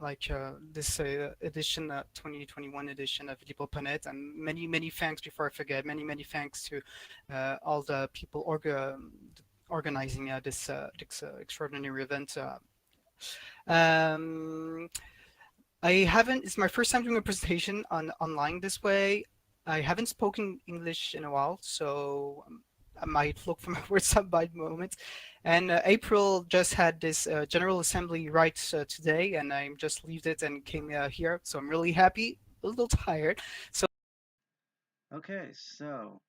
Speaker 17: Like this edition, 2021 edition of LibrePlanet, and many thanks, before I forget, many thanks to all the people organizing this extraordinary event. It's my first time doing a presentation online this way. I haven't spoken English in a while, so I might look for my words up by moments. And April just had this General Assembly right today, and I just left it and came here. So I'm really happy, a little tired. So
Speaker 9: okay, so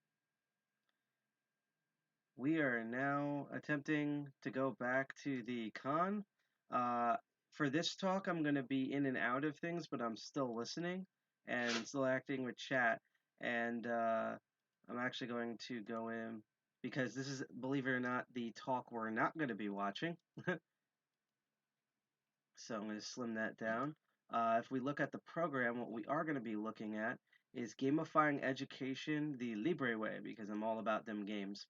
Speaker 9: we are now attempting to go back to the con. For this talk, I'm going to be in and out of things, but I'm still listening and still acting with chat. And I'm actually going to go in, because this is, believe it or not, the talk we're not going to be watching. So I'm going to slim that down. If we look at the program, what we are going to be looking at is gamifying education the Libre way, because I'm all about them games.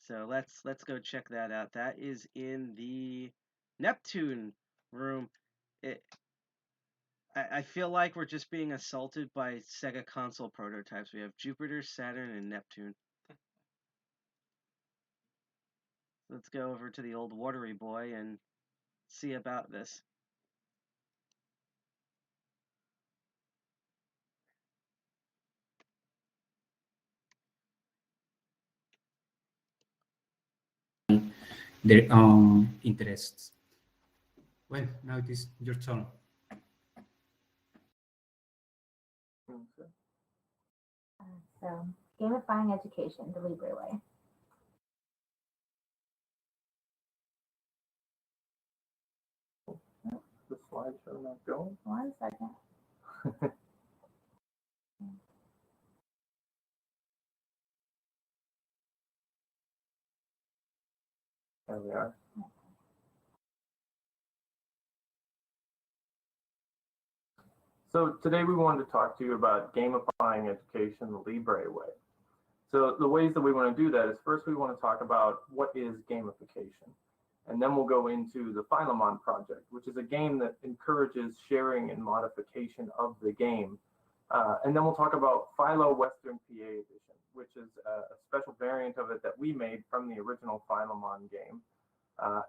Speaker 9: So let's go check that out. That is in the Neptune room. I feel like we're just being assaulted by Sega console prototypes. We have Jupiter, Saturn, and Neptune. Let's go over to the old watery boy and see about this.
Speaker 18: Their interests. Well, now it is your turn.
Speaker 19: So, gamifying education the Libre way.
Speaker 16: The slideshow not going?
Speaker 19: 1 second.
Speaker 16: There we are. So today we wanted to talk to you about gamifying education the Libre way. So the ways that we want to do that is, first we want to talk about what is gamification. And then we'll go into the Philemon project, which is a game that encourages sharing and modification of the game. And then we'll talk about Philo Western PA Edition, which is a special variant of it that we made from the original Philemon game.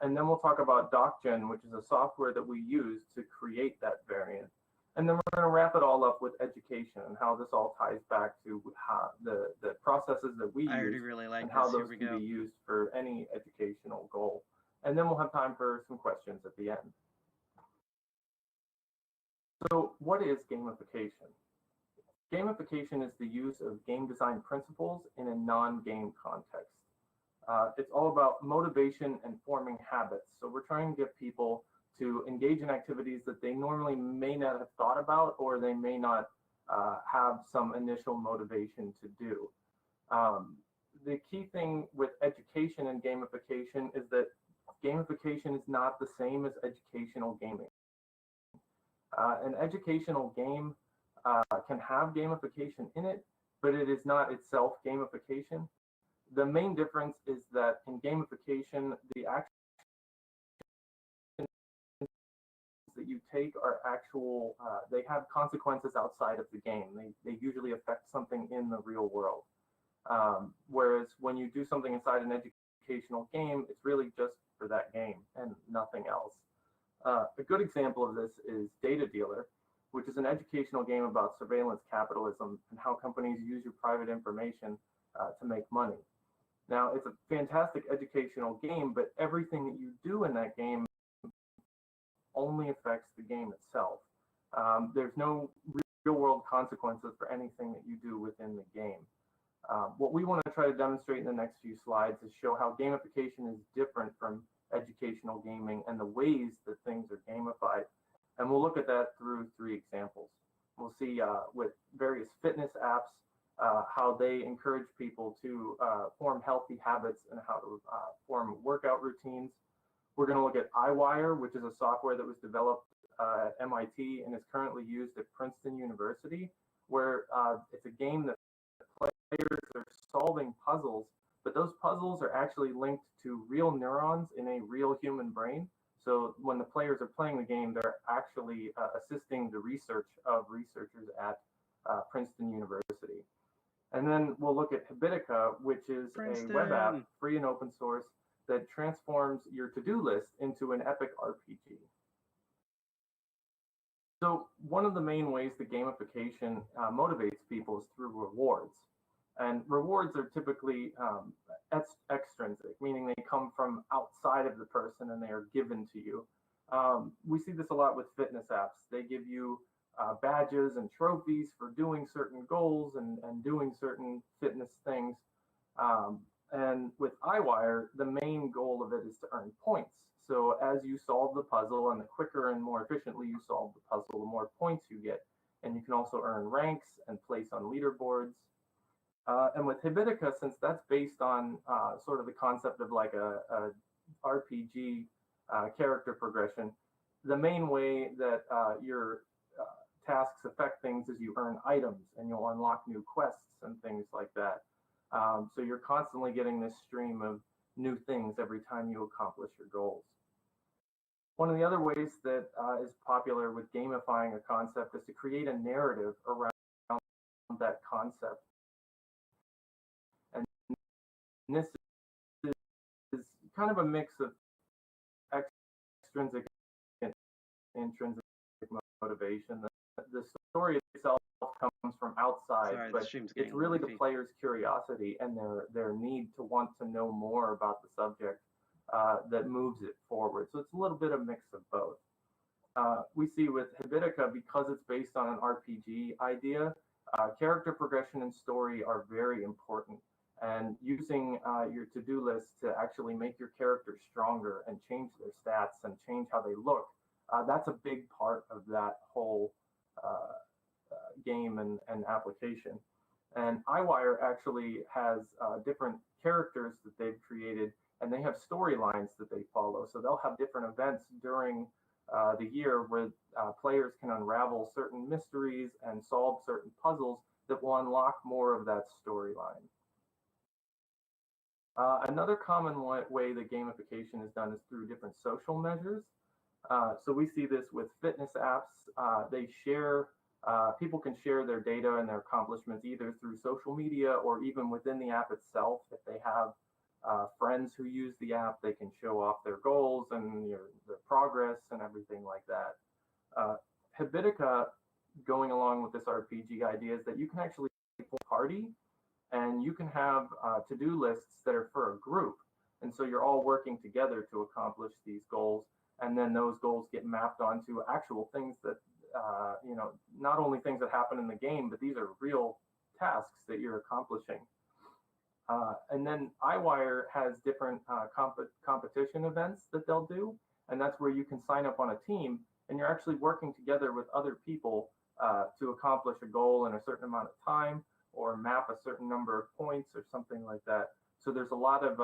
Speaker 16: And then we'll talk about DocGen, which is a software that we use to create that variant. And then we're going to wrap it all up with education and how this all ties back to how the processes that we use
Speaker 9: really like
Speaker 16: and how
Speaker 9: this.
Speaker 16: those can be used for any educational goal. And then we'll have time for some questions at the end. So what is gamification? Gamification is the use of game design principles in a non-game context. It's all about motivation and forming habits. So we're trying to get people to engage in activities that they normally may not have thought about, or they may not
Speaker 20: have some initial motivation to do. The key thing with education and gamification is that gamification is not the same as educational gaming. An educational game can have gamification in it, but it is not itself gamification. The main difference is that in gamification, the actions that you take are actual, they have consequences outside of the game. They usually affect something in the real world. Whereas when you do something inside an educational game, it's really just for that game and nothing else. A good example of this is Data Dealer, which is an educational game about surveillance capitalism and how companies use your private information to make money. Now, it's a fantastic educational game, but everything that you do in that game only affects the game itself. There's no real-world consequences for anything that you do within the game. What we want to try to demonstrate in the next few slides is show how gamification is different from educational gaming and the ways that things are gamified. And we'll look at that through 3 examples. We'll see with various fitness apps, how they encourage people to form healthy habits and how to form workout routines. We're going to look at iWire, which is a software that was developed at MIT and is currently used at Princeton University, where it's a game that players are solving puzzles, but those puzzles are actually linked to real neurons in a real human brain. So when the players are playing the game, they're actually assisting the research of researchers at Princeton University. And then we'll look at Habitica, which is a web app, free and open source, that transforms your to-do list into an epic RPG. So one of the main ways that gamification motivates people is through rewards. And rewards are typically extrinsic, meaning they come from outside of the person and they are given to you. We see this a lot with fitness apps. They give you badges and trophies for doing certain goals and doing certain fitness things. And with iWire, the main goal of it is to earn points. So as you solve the puzzle, and the quicker and more efficiently you solve the puzzle, the more points you get. And you can also earn ranks and place on leaderboards. And with Habitica, since that's based on sort of the concept of like a RPG character progression, the main way that your tasks affect things is you earn items and you'll unlock new quests and things like that. So you're constantly getting this stream of new things every time you accomplish your goals. One of the other ways that is popular with gamifying a concept is to create a narrative around that concept. And this is kind of a mix of extrinsic and intrinsic motivation. The story itself comes from outside, but it's really the player's curiosity and their need to want to know more about the subject that moves it forward. So it's a little bit of mix of both. We see with Habitica, because it's based on an RPG idea, character progression and story are very important. And using your to-do list to actually make your character stronger and change their stats and change how they look, that's a big part of that whole game and application. And iWire actually has different characters that they've created, and they have storylines that they follow. So they'll have different events during the year where players can unravel certain mysteries and solve certain puzzles that will unlock more of that storyline. Another common way that gamification is done is through different social measures. So we see this with fitness apps. They share, people can share their data and their accomplishments either through social media or even within the app itself. If they have friends who use the app, they can show off their goals and their progress and everything like that. Habitica, going along with this RPG idea, is that you can actually party and you can have to-do lists that are for a group. And so you're all working together to accomplish these goals. And then those goals get mapped onto actual things that, not only things that happen in the game, but these are real tasks that you're accomplishing. And then iWire has different competition events that they'll do. And that's where you can sign up on a team and you're actually working together with other people to accomplish a goal in a certain amount of time, or map a certain number of points or something like that. So there's a lot of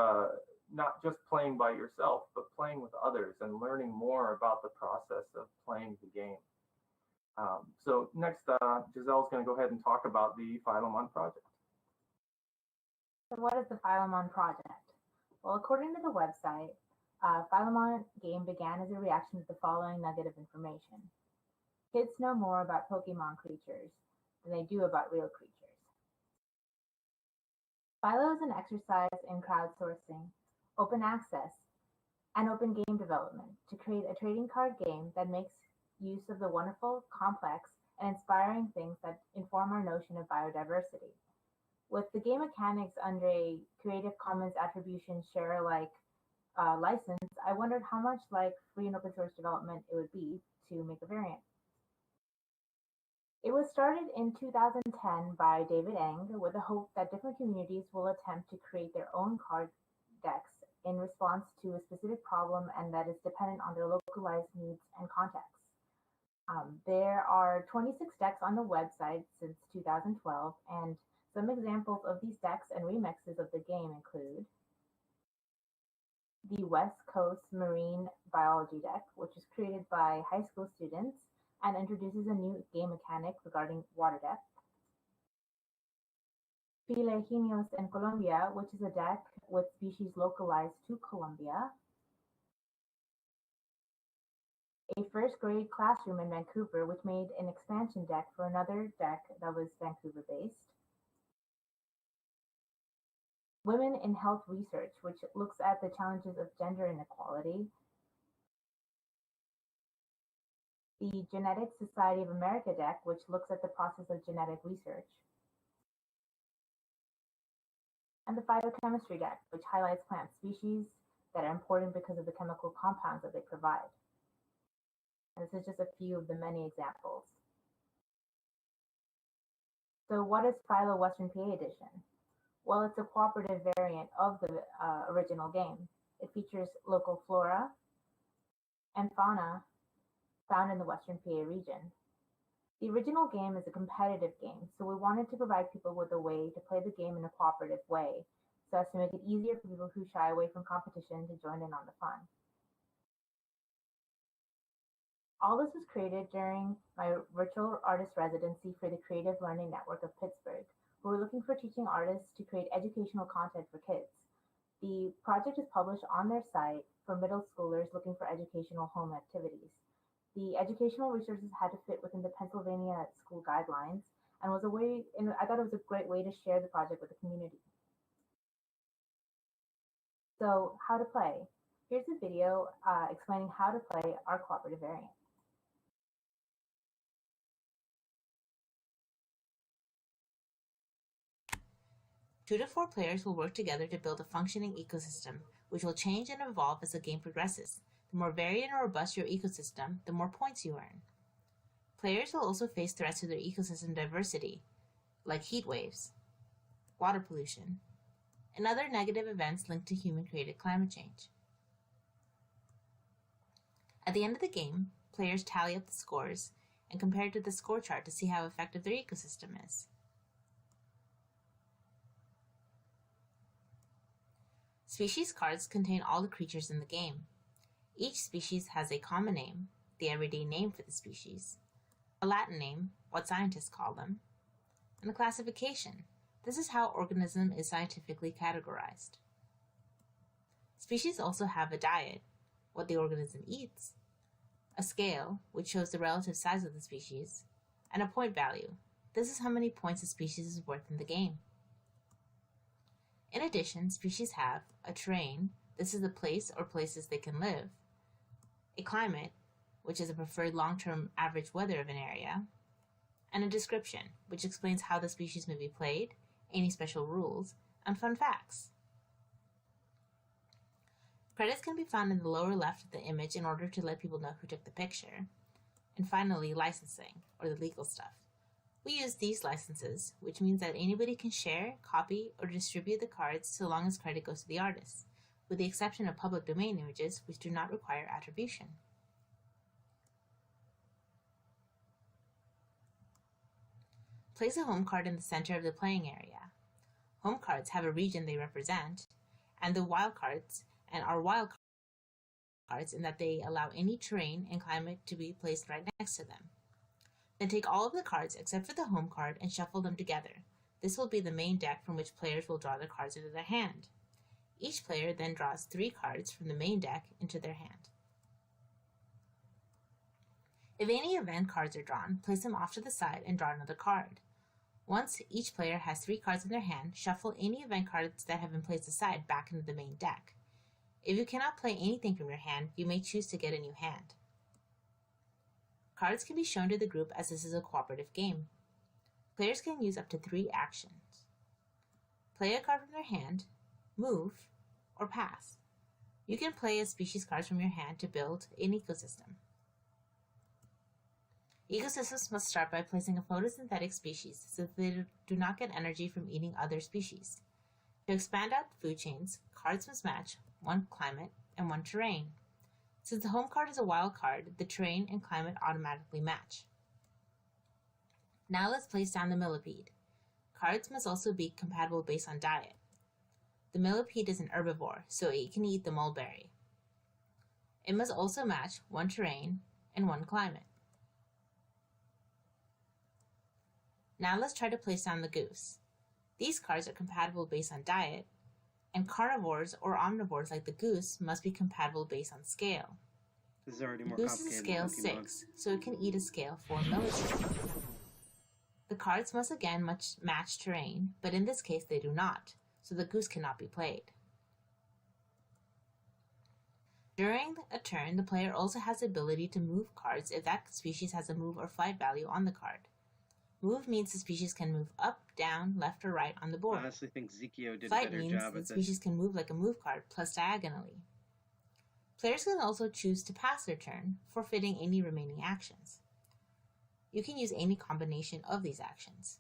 Speaker 20: not just playing by yourself, but playing with others and learning more about the process of playing the game. So next, Giselle's going to go ahead and talk about the Philemon project.
Speaker 19: So what is the Philemon project? Well, according to the website, Philemon game began as a reaction to the following nugget of information. Kids know more about Pokemon creatures than they do about real creatures. Philo is an exercise in crowdsourcing, open access, and open game development to create a trading card game that makes use of the wonderful, complex, and inspiring things that inform our notion of biodiversity. With the game mechanics under a Creative Commons Attribution Share Alike license, I wondered how much like free and open source development it would be to make a variant. It was started in 2010 by David Eng with the hope that different communities will attempt to create their own card decks in response to a specific problem and that is dependent on their localized needs and context. There are 26 decks on the website since 2012, and some examples of these decks and remixes of the game include the West Coast Marine Biology deck, which is created by high school students and introduces a new game mechanic regarding water depth. Filegenios in Colombia, which is a deck with species localized to Colombia. A first grade classroom in Vancouver, which made an expansion deck for another deck that was Vancouver based. Women in Health Research, which looks at the challenges of gender inequality. The Genetic Society of America deck, which looks at the process of genetic research. And the Phytochemistry deck, which highlights plant species that are important because of the chemical compounds that they provide. And this is just a few of the many examples. So what is Philo Western PA Edition? Well, it's a cooperative variant of the original game. It features local flora and fauna found in the Western PA region. The original game is a competitive game, so we wanted to provide people with a way to play the game in a cooperative way, so as to make it easier for people who shy away from competition to join in on the fun. All this was created during my virtual artist residency for the Creative Learning Network of Pittsburgh, who were looking for teaching artists to create educational content for kids. The project is published on their site for middle schoolers looking for educational home activities. The educational resources had to fit within the Pennsylvania school guidelines and was a way, and I thought it was a great way to share the project with the community. So how to play. Here's a video explaining how to play our cooperative variant.
Speaker 21: 2 to 4 players will work together to build a functioning ecosystem, which will change and evolve as the game progresses. The more varied and robust your ecosystem, the more points you earn. Players will also face threats to their ecosystem diversity, like heat waves, water pollution, and other negative events linked to human-created climate change. At the end of the game, players tally up the scores and compare it to the score chart to see how effective their ecosystem is. Species cards contain all the creatures in the game. Each species has a common name, the everyday name for the species, a Latin name, what scientists call them, and a classification. This is how organism is scientifically categorized. Species also have a diet, what the organism eats, a scale, which shows the relative size of the species, and a point value. This is how many points a species is worth in the game. In addition, species have a terrain, this is the place or places they can live, a climate, which is a preferred long-term average weather of an area, and a description, which explains how the species may be played, any special rules, and fun facts. Credits can be found in the lower left of the image in order to let people know who took the picture. And finally, licensing, or the legal stuff. We use these licenses, which means that anybody can share, copy, or distribute the cards so long as credit goes to the artist, with the exception of public domain images, which do not require attribution. Place a home card in the center of the playing area. Home cards have a region they represent, and the wild cards are wild cards in that they allow any terrain and climate to be placed right next to them. Then take all of the cards except for the home card and shuffle them together. This will be the main deck from which players will draw their cards into their hand. Each player then draws 3 cards from the main deck into their hand. If any event cards are drawn, place them off to the side and draw another card. Once each player has 3 cards in their hand, shuffle any event cards that have been placed aside back into the main deck. If you cannot play anything from your hand, you may choose to get a new hand. Cards can be shown to the group as this is a cooperative game. Players can use up to 3 actions. Play a card from their hand, move, or pass. You can play as species cards from your hand to build an ecosystem. Ecosystems must start by placing a photosynthetic species so that they do not get energy from eating other species. To expand out food chains, cards must match 1 climate and 1 terrain. Since the home card is a wild card, the terrain and climate automatically match. Now let's place down the millipede. Cards must also be compatible based on diet. The millipede is an herbivore, so it can eat the mulberry. It must also match 1 terrain and 1 climate. Now let's try to place down the goose. These cards are compatible based on diet, and carnivores or omnivores like the goose must be compatible based on scale.
Speaker 9: This is already more
Speaker 21: The goose is a scale 6, so it can eat a scale 4 millipede. The cards must again match terrain, but in this case they do not, so the goose cannot be played. During a turn, the player also has the ability to move cards if that species has a move or flight value on the card. Move means the species can move up, down, left, or right on the board.
Speaker 9: I honestly think Zekio did a
Speaker 21: Flight
Speaker 9: better
Speaker 21: means
Speaker 9: job
Speaker 21: the
Speaker 9: at
Speaker 21: species
Speaker 9: this.
Speaker 21: can move like a move card, plus diagonally. Players can also choose to pass their turn, forfeiting any remaining actions. You can use any combination of these actions.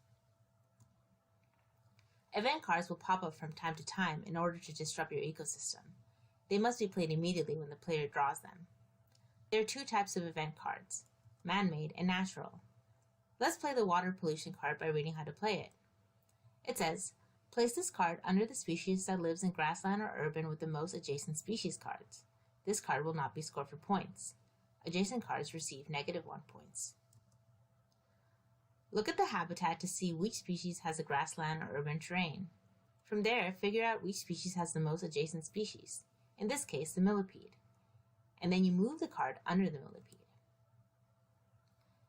Speaker 21: Event cards will pop up from time to time in order to disrupt your ecosystem. They must be played immediately when the player draws them. There are 2 types of event cards, man-made and natural. Let's play the water pollution card by reading how to play it. It says, place this card under the species that lives in grassland or urban with the most adjacent species cards. This card will not be scored for points. Adjacent cards receive -1 points. Look at the habitat to see which species has a grassland or urban terrain. From there, figure out which species has the most adjacent species, in this case the millipede, and then you move the card under the millipede.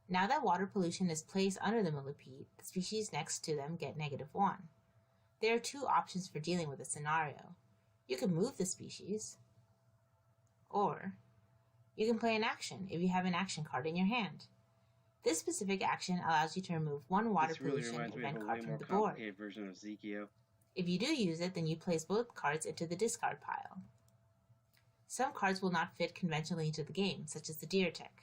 Speaker 21: Now that water pollution is placed under the millipede, the species next to them get -1. There are 2 options for dealing with this scenario. You can move the species, or you can play an action if you have an action card in your hand. This specific action allows you to remove 1 water
Speaker 9: This really
Speaker 21: pollution
Speaker 9: reminds me of
Speaker 21: event
Speaker 9: a
Speaker 21: card
Speaker 9: way
Speaker 21: from
Speaker 9: more
Speaker 21: the board.
Speaker 9: complicated version of Zekio.
Speaker 21: If you do use it, then you place both cards into the discard pile. Some cards will not fit conventionally into the game, such as the deer tech.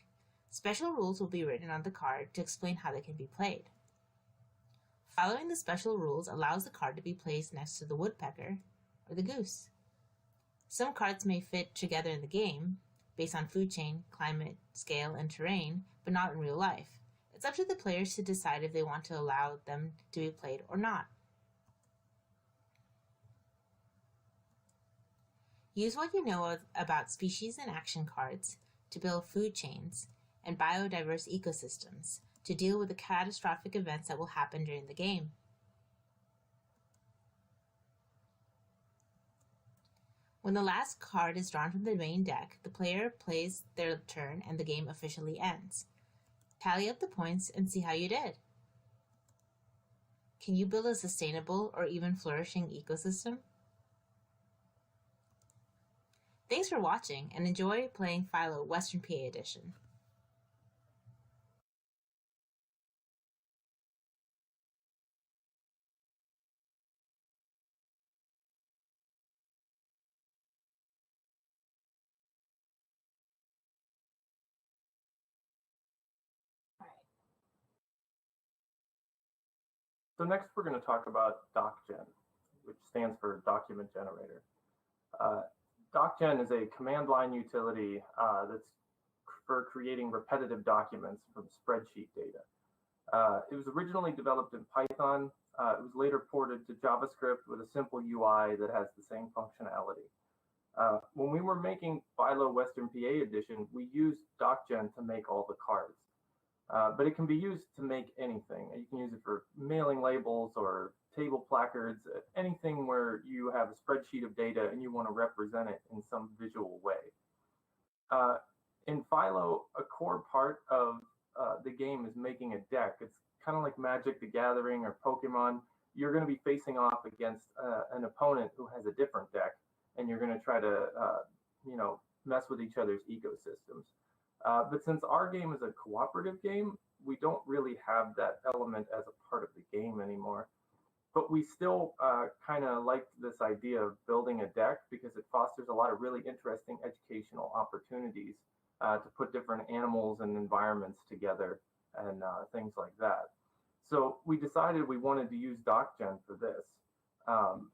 Speaker 21: Special rules will be written on the card to explain how they can be played. Following the special rules allows the card to be placed next to the woodpecker or the goose. Some cards may fit together in the game, based on food chain, climate, scale, and terrain, but not in real life. It's up to the players to decide if they want to allow them to be played or not. Use what you know about species and action cards to build food chains and biodiverse ecosystems to deal with the catastrophic events that will happen during the game. When the last card is drawn from the main deck, the player plays their turn and the game officially ends. Tally up the points and see how you did. Can you build a sustainable or even flourishing ecosystem? Thanks for watching and enjoy playing Philo Western PA Edition.
Speaker 20: So next we're going to talk about DocGen, which stands for Document Generator. DocGen is a command line utility that's for creating repetitive documents from spreadsheet data. It was originally developed in Python. It was later ported to JavaScript with a simple UI that has the same functionality. When we were making Philo Western PA edition, we used DocGen to make all the cards. But it can be used to make anything. You can use it for mailing labels or table placards, anything where you have a spreadsheet of data and you want to represent it in some visual way. In Philo, a core part of the game is making a deck. It's kind of like Magic the Gathering or Pokemon. You're going to be facing off against an opponent who has a different deck, and you're going to try to, mess with each other's ecosystems. But since our game is a cooperative game, we don't really have that element as a part of the game anymore. But we still kind of liked this idea of building a deck because it fosters a lot of really interesting educational opportunities to put different animals and environments together and things like that. So we decided we wanted to use DocGen for this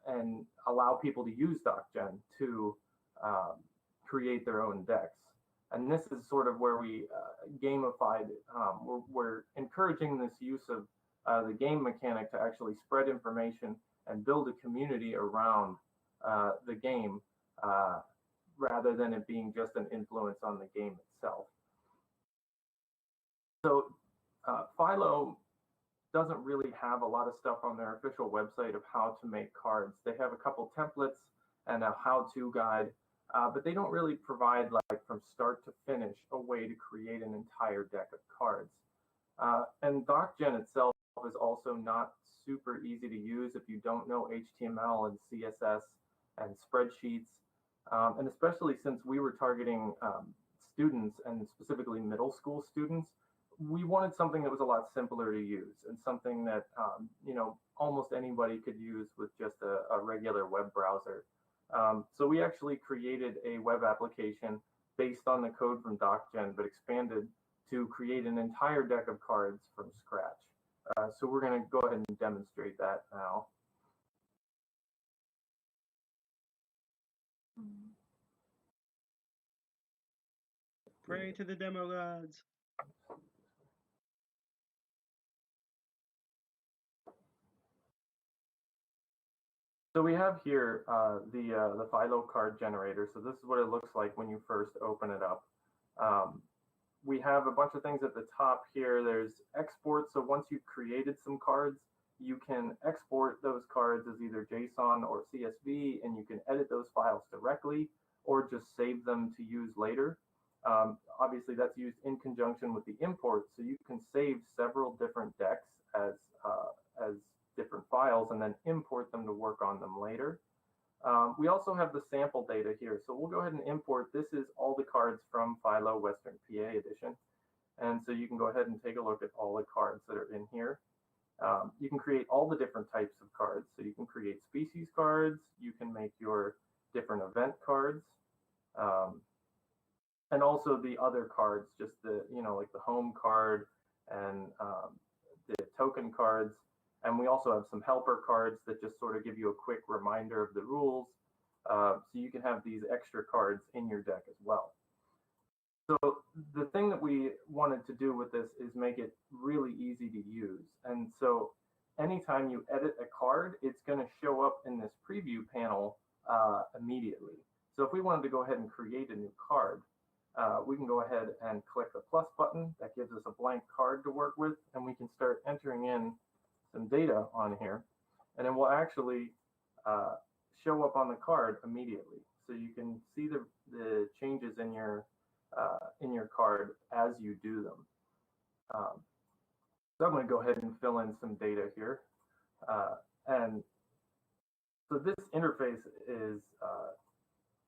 Speaker 20: and allow people to use DocGen to create their own decks. And this is sort of where we gamified it. We're encouraging this use of the game mechanic to actually spread information and build a community around the game rather than it being just an influence on the game itself. So Philo doesn't really have a lot of stuff on their official website of how to make cards. They have a couple templates and a how-to guide, but they don't really provide, like, from start to finish, a way to create an entire deck of cards. And DocGen itself is also not super easy to use if you don't know HTML and CSS and spreadsheets. And especially since we were targeting students and specifically middle school students, we wanted something that was a lot simpler to use and something that almost anybody could use with just a regular web browser. So we actually created a web application based on the code from DocGen, but expanded to create an entire deck of cards from scratch. So we're going to go ahead and demonstrate that now.
Speaker 9: Pray to the demo gods.
Speaker 20: So we have here the Philo card generator. So this is what it looks like when you first open it up. We have a bunch of things at the top here. There's export. So once you've created some cards, you can export those cards as either JSON or CSV, and you can edit those files directly or just save them to use later. Obviously, that's used in conjunction with the import. So you can save several different decks as different files and then import them to work on them later. We also have the sample data here. So we'll go ahead and import. This is all the cards from Philo Western PA edition. And so you can go ahead and take a look at all the cards that are in here. You can create all the different types of cards. So you can create species cards. You can make your different event cards. And also the other cards, just the, like the home card and the token cards. And we also have some helper cards that just sort of give you a quick reminder of the rules. So you can have these extra cards in your deck as well. So the thing that we wanted to do with this is make it really easy to use. And so anytime you edit a card, it's going to show up in this preview panel immediately. So if we wanted to go ahead and create a new card, we can go ahead and click the plus button. That gives us a blank card to work with, and we can start entering in some data on here, and it will actually show up on the card immediately. So you can see the changes in your card as you do them. So I'm going to go ahead and fill in some data here. And so this interface is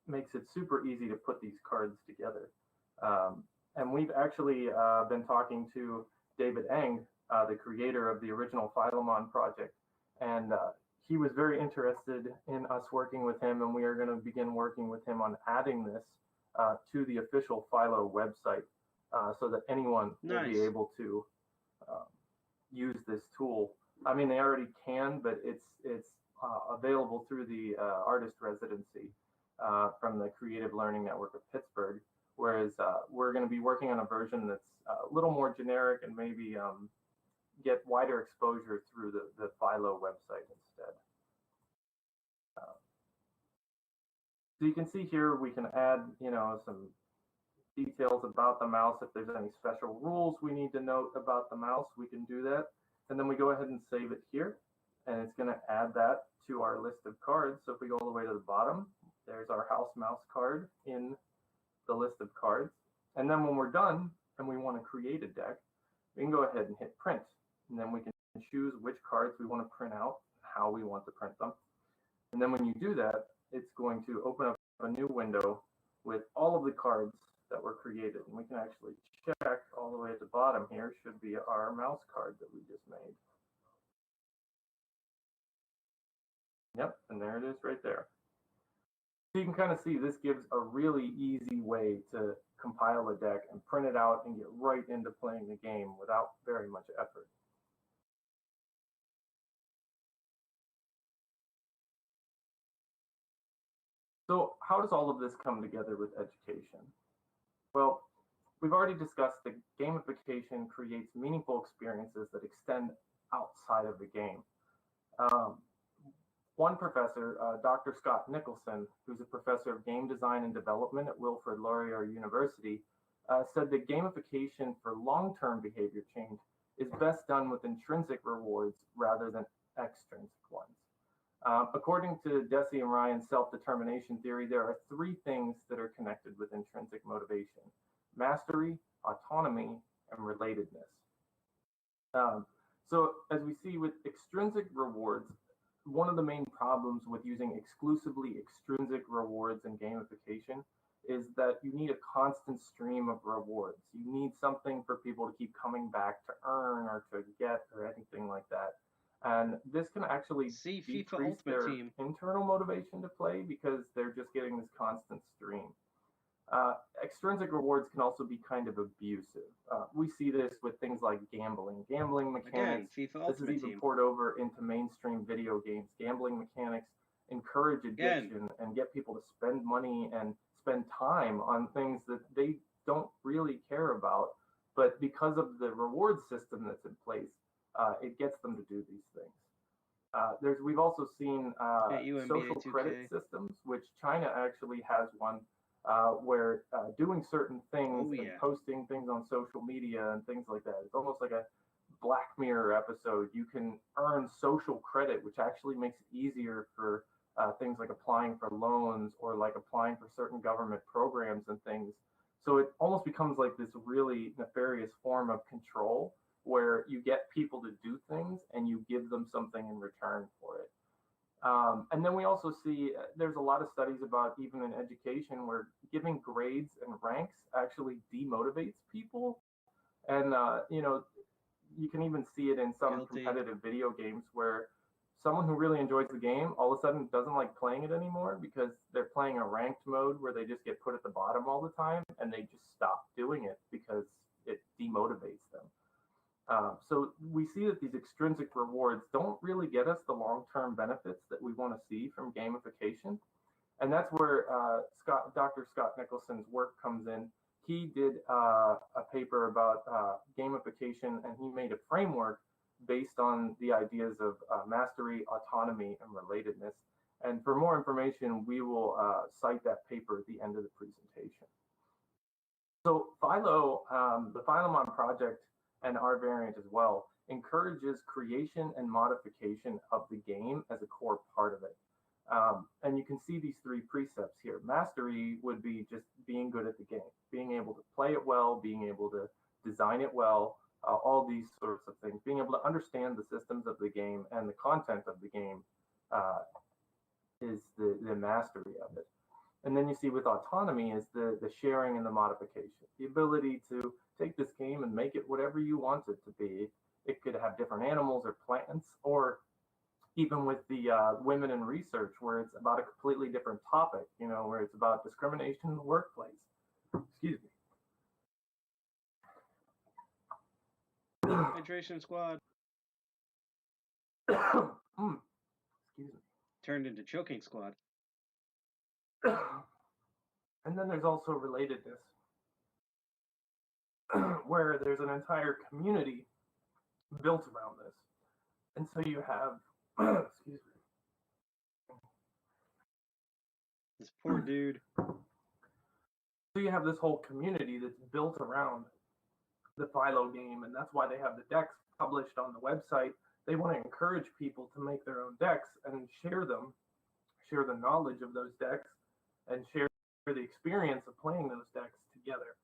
Speaker 20: makes it super easy to put these cards together. And we've actually been talking to David Eng, the creator of the original Philomon project. And he was very interested in us working with him, and we are going to begin working with him on adding this to the official Philo website so that anyone will be able to use this tool. I mean, they already can, but it's available through the artist residency from the Creative Learning Network of Pittsburgh, whereas we're going to be working on a version that's a little more generic and maybe get wider exposure through the Philo website instead. So you can see here we can add, some details about the mouse. If there's any special rules we need to note about the mouse, we can do that. And then we go ahead and save it here. And it's going to add that to our list of cards. So if we go all the way to the bottom, there's our house mouse card in the list of cards. And then when we're done and we want to create a deck, we can go ahead and hit print. And then we can choose which cards we want to print out, how we want to print them. And then when you do that, it's going to open up a new window with all of the cards that were created. And we can actually check all the way at the bottom here, should be our mouse card that we just made. Yep, and there it is right there. So you can kind of see this gives a really easy way to compile a deck and print it out and get right into playing the game without very much effort. So how does all of this come together with education? Well, we've already discussed that gamification creates meaningful experiences that extend outside of the game. One professor, Dr. Scott Nicholson, who's a professor of game design and development at Wilfrid Laurier University, said that gamification for long-term behavior change is best done with intrinsic rewards rather than extrinsic ones. According to Deci and Ryan's self-determination theory, there are three things that are connected with intrinsic motivation: mastery, autonomy, and relatedness. So as we see with extrinsic rewards, one of the main problems with using exclusively extrinsic rewards in gamification is that you need a constant stream of rewards. You need something for people to keep coming back to earn or to get or anything like that. And this can actually decrease their internal motivation to play because they're just getting this constant stream. Extrinsic rewards can also be kind of abusive. We see this with things like gambling mechanics. This is even poured over into mainstream video games. Gambling mechanics encourage addiction and get people to spend money and spend time on things that they don't really care about. But because of the reward system that's in place, it gets them to do these things. We've also seen social credit systems, which China actually has one where doing certain things and posting things on social media and things like that, it's almost like a Black Mirror episode. You can earn social credit, which actually makes it easier for things like applying for loans or like applying for certain government programs and things. So it almost becomes like this really nefarious form of control where you get people to do things and you give them something in return for it. And then we also see there's a lot of studies about even in education where giving grades and ranks actually demotivates people. And, you can even see it in some competitive video games where someone who really enjoys the game all of a sudden doesn't like playing it anymore because they're playing a ranked mode where they just get put at the bottom all the time and they just stop doing it because it demotivates them. So we see that these extrinsic rewards don't really get us the long-term benefits that we want to see from gamification. And that's where Dr. Scott Nicholson's work comes in. He did a paper about gamification, and he made a framework based on the ideas of mastery, autonomy, and relatedness. And for more information, we will cite that paper at the end of the presentation. So Philo, the Philomon project, and our variant as well, encourages creation and modification of the game as a core part of it. And you can see these three precepts here. Mastery would be just being good at the game, being able to play it well, being able to design it well, all these sorts of things, being able to understand the systems of the game and the content of the game is the mastery of it. And then you see with autonomy is the sharing and the modification, the ability to take this game and make it whatever you want it to be. It could have different animals or plants, or even with the women in research where it's about a completely different topic, where it's about discrimination in the workplace. Excuse me.
Speaker 9: Hydration squad.
Speaker 20: Excuse me.
Speaker 9: Turned into choking squad.
Speaker 20: And then there's also relatedness, where there's an entire community built around this. And so you have, excuse me.
Speaker 9: This poor dude.
Speaker 20: So you have this whole community that's built around the Philo game, and that's why they have the decks published on the website. They want to encourage people to make their own decks and share them, share the knowledge of those decks, and share the experience of playing those decks together.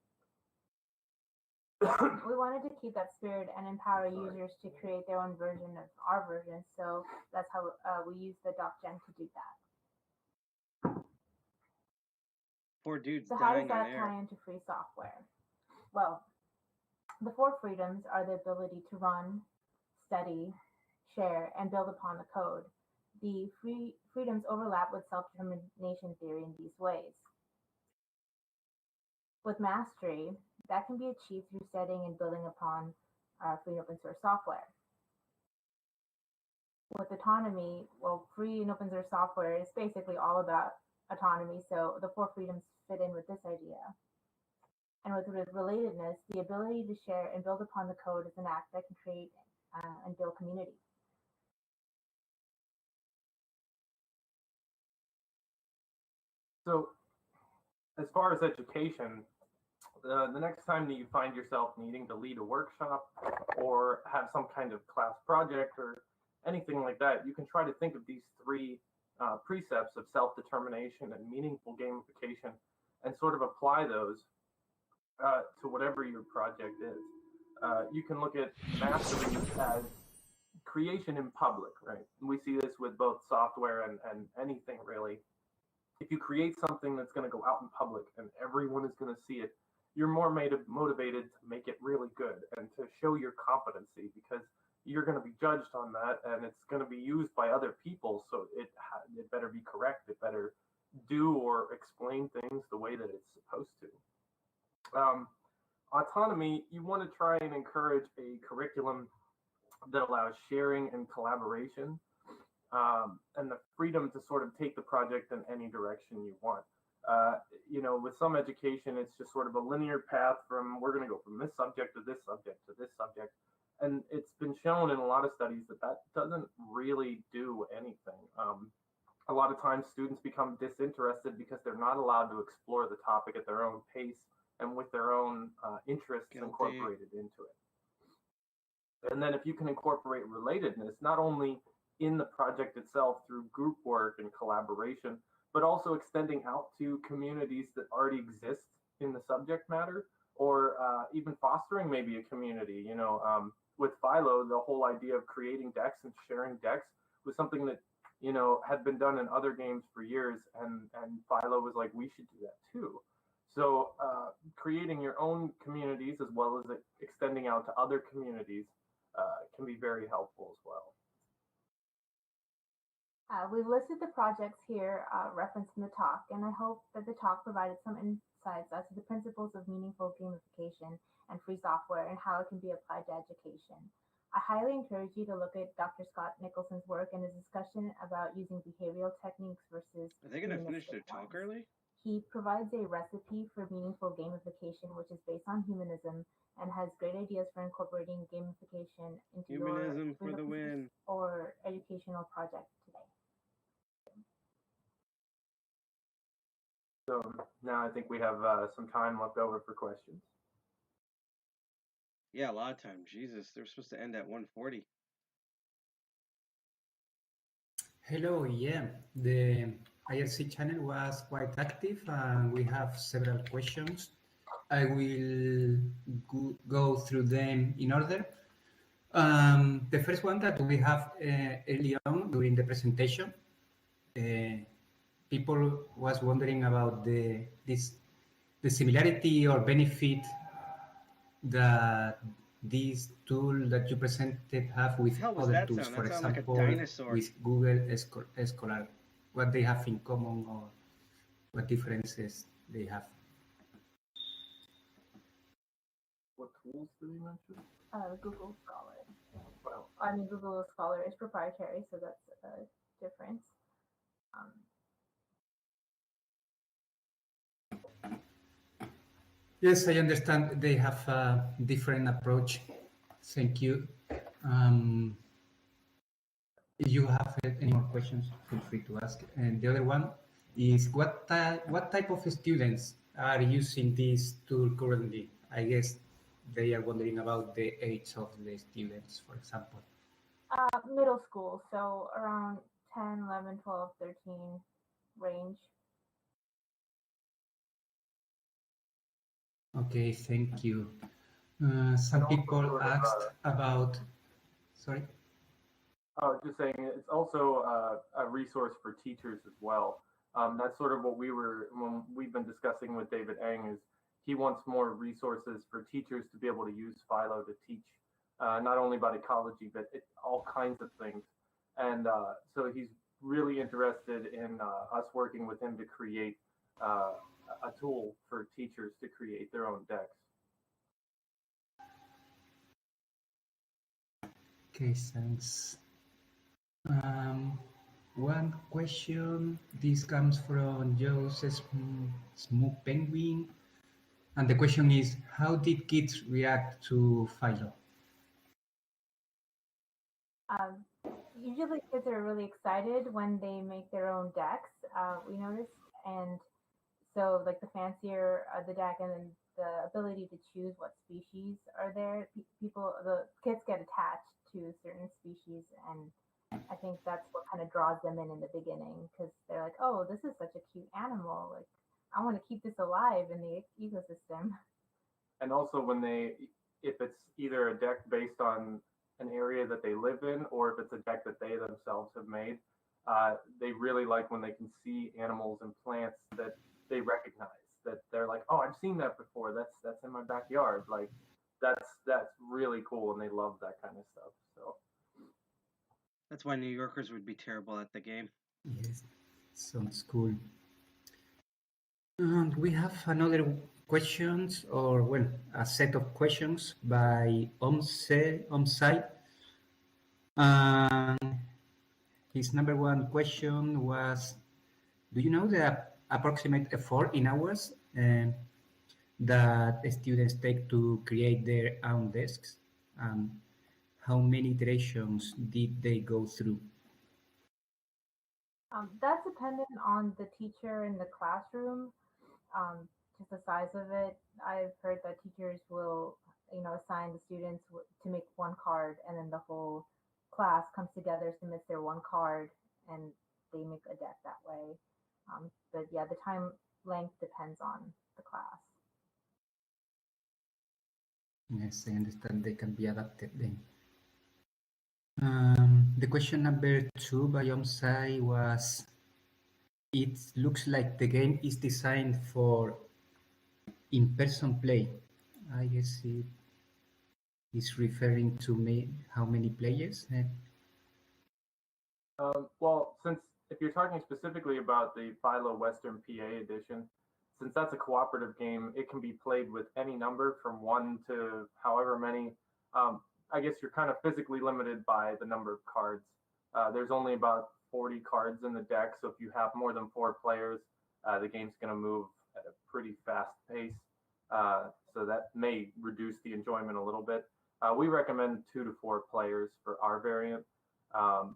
Speaker 19: We wanted to keep that spirit and empower users to create their own version of our version, so that's how we use the DocGen to do that.
Speaker 9: Poor dude's
Speaker 19: So how
Speaker 9: dying
Speaker 19: does that
Speaker 9: on air.
Speaker 19: tie into free software? Well, the 4 freedoms are the ability to run, study, share, and build upon the code. The freedoms overlap with self-determination theory in these ways. With mastery, that can be achieved through studying and building upon free and open source software. With autonomy, well, free and open source software is basically all about autonomy, so the 4 freedoms fit in with this idea. And with relatedness, the ability to share and build upon the code is an act that can create and build community.
Speaker 20: So as far as education, the next time that you find yourself needing to lead a workshop or have some kind of class project or anything like that, you can try to think of these 3 precepts of self-determination and meaningful gamification and sort of apply those to whatever your project is. You can look at mastery as creation in public, right? We see this with both software and anything really. If you create something that's going to go out in public and everyone is going to see it, you're more motivated to make it really good and to show your competency, because you're going to be judged on that and it's going to be used by other people. So it better be correct. It better do or explain things the way that it's supposed to. Autonomy, you want to try and encourage a curriculum that allows sharing and collaboration, and the freedom to sort of take the project in any direction you want. You know, with some education, it's just sort of a linear path from, we're going to go from this subject to this subject to this subject. And it's been shown in a lot of studies that that doesn't really do anything. A lot of times students become disinterested because they're not allowed to explore the topic at their own pace and with their own interests incorporated into it. And then if you can incorporate relatedness, not only in the project itself through group work and collaboration, but also extending out to communities that already exist in the subject matter, or even fostering maybe a community. You know, with Philo, the whole idea of creating decks and sharing decks was something that, you know, had been done in other games for years, and Philo was like, we should do that too. So creating your own communities as well as extending out to other communities can be very helpful as well.
Speaker 19: We've listed the projects here referenced in the talk, and I hope that the talk provided some insights as to the principles of meaningful gamification and free software and how it can be applied to education. I highly encourage you to look at Dr. Scott Nicholson's work and his discussion about using behavioral techniques versus
Speaker 9: Are they going to finish their talk early?
Speaker 19: He provides a recipe for meaningful gamification, which is based on humanism and has great ideas for incorporating gamification into
Speaker 9: Humanism
Speaker 19: your
Speaker 9: for the win.
Speaker 19: or educational project today.
Speaker 20: So now I think we have some time left over for questions.
Speaker 9: Yeah, a lot of time. Jesus, they're supposed to end at 1:40.
Speaker 18: Hello, yeah. The IRC channel was quite active and we have several questions. I will go through them in order. The first one that we have early on during the presentation, people was wondering about the similarity or benefit that this tool that you presented have with other tools, for example, with Google Scholar, what they have in common or what differences they have.
Speaker 20: What tools did you mention?
Speaker 19: Google Scholar. Well, I mean, Google Scholar is proprietary, so that's a difference.
Speaker 18: Yes, I understand they have a different approach. Thank you. If you have any more questions, feel free to ask. And the other one is what type of students are using this tool currently? I guess they are wondering about the age of the students, for example.
Speaker 19: Middle school, so around 10, 11, 12, 13 range.
Speaker 18: Okay, thank you. Some people asked about, sorry?
Speaker 20: I was just saying it's also a resource for teachers as well. That's sort of what when we've been discussing with David Eng is he wants more resources for teachers to be able to use Philo to teach not only about ecology, but all kinds of things. And so he's really interested in us working with him to create a tool for teachers to create their own decks.
Speaker 18: Okay, thanks. One question, this comes from Joseph Smooth Penguin. And the question is, how did kids react to Philo?
Speaker 19: Usually kids are really excited when they make their own decks, we noticed. And so like the fancier the deck and then the ability to choose what species are there, the kids get attached to certain species, and I think that's what kind of draws them in the beginning because they're like, oh, this is such a cute animal. Like, I want to keep this alive in the ecosystem.
Speaker 20: And also if it's either a deck based on an area that they live in or if it's a deck that they themselves have made, they really like when they can see animals and plants that they recognize, that they're like, oh, I've seen that before. That's in my backyard. Like that's really cool, and they love that kind of stuff. So
Speaker 9: that's why New Yorkers would be terrible at the game.
Speaker 18: Yes, sounds cool. And we have another questions, or well, a set of questions by Omsai. His number one question was, do you know the approximate effort in hours that students take to create their own desks? How many iterations did they go through?
Speaker 19: That's dependent on the teacher in the classroom, just the size of it. I've heard that teachers will, assign the students to make one card, and then the whole class comes together, submits their one card, and they make a deck that way. But yeah, the time length depends on the class.
Speaker 18: Yes, I understand they can be adapted then. The question number 2 by Omsai was, it looks like the game is designed for in-person play. I guess it is referring to how many players?
Speaker 20: Well, if you're talking specifically about the Philo Western PA edition, since that's a cooperative game, it can be played with any number from 1 to however many. I guess you're kind of physically limited by the number of cards. There's only about 40 cards in the deck, so if you have more than 4 players, the game's going to move at a pretty fast pace. So that may reduce the enjoyment a little bit. We recommend 2 to 4 players for our variant.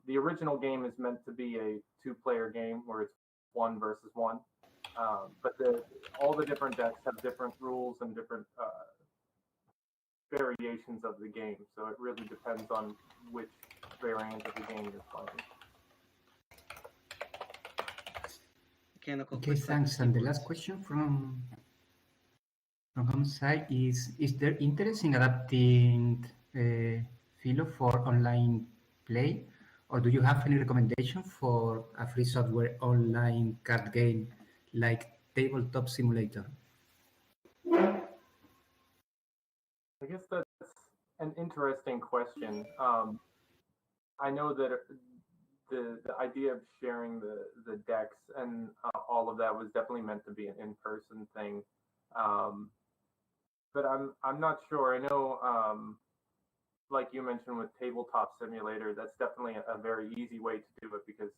Speaker 20: The original game is meant to be a 2-player game where it's 1 versus 1. But all the different decks have different rules and different variations of the game. So it really depends on which variant of the game you're playing.
Speaker 18: Okay, thanks. And the last question from Homside is there interest in adapting Philo for online play, or do you have any recommendation for a free software online card game like Tabletop Simulator?
Speaker 20: I guess that's an interesting question. I know that the idea of sharing the decks and all of that was definitely meant to be an in-person thing. But I'm not sure. I know, like you mentioned with Tabletop Simulator, that's definitely a very easy way to do it because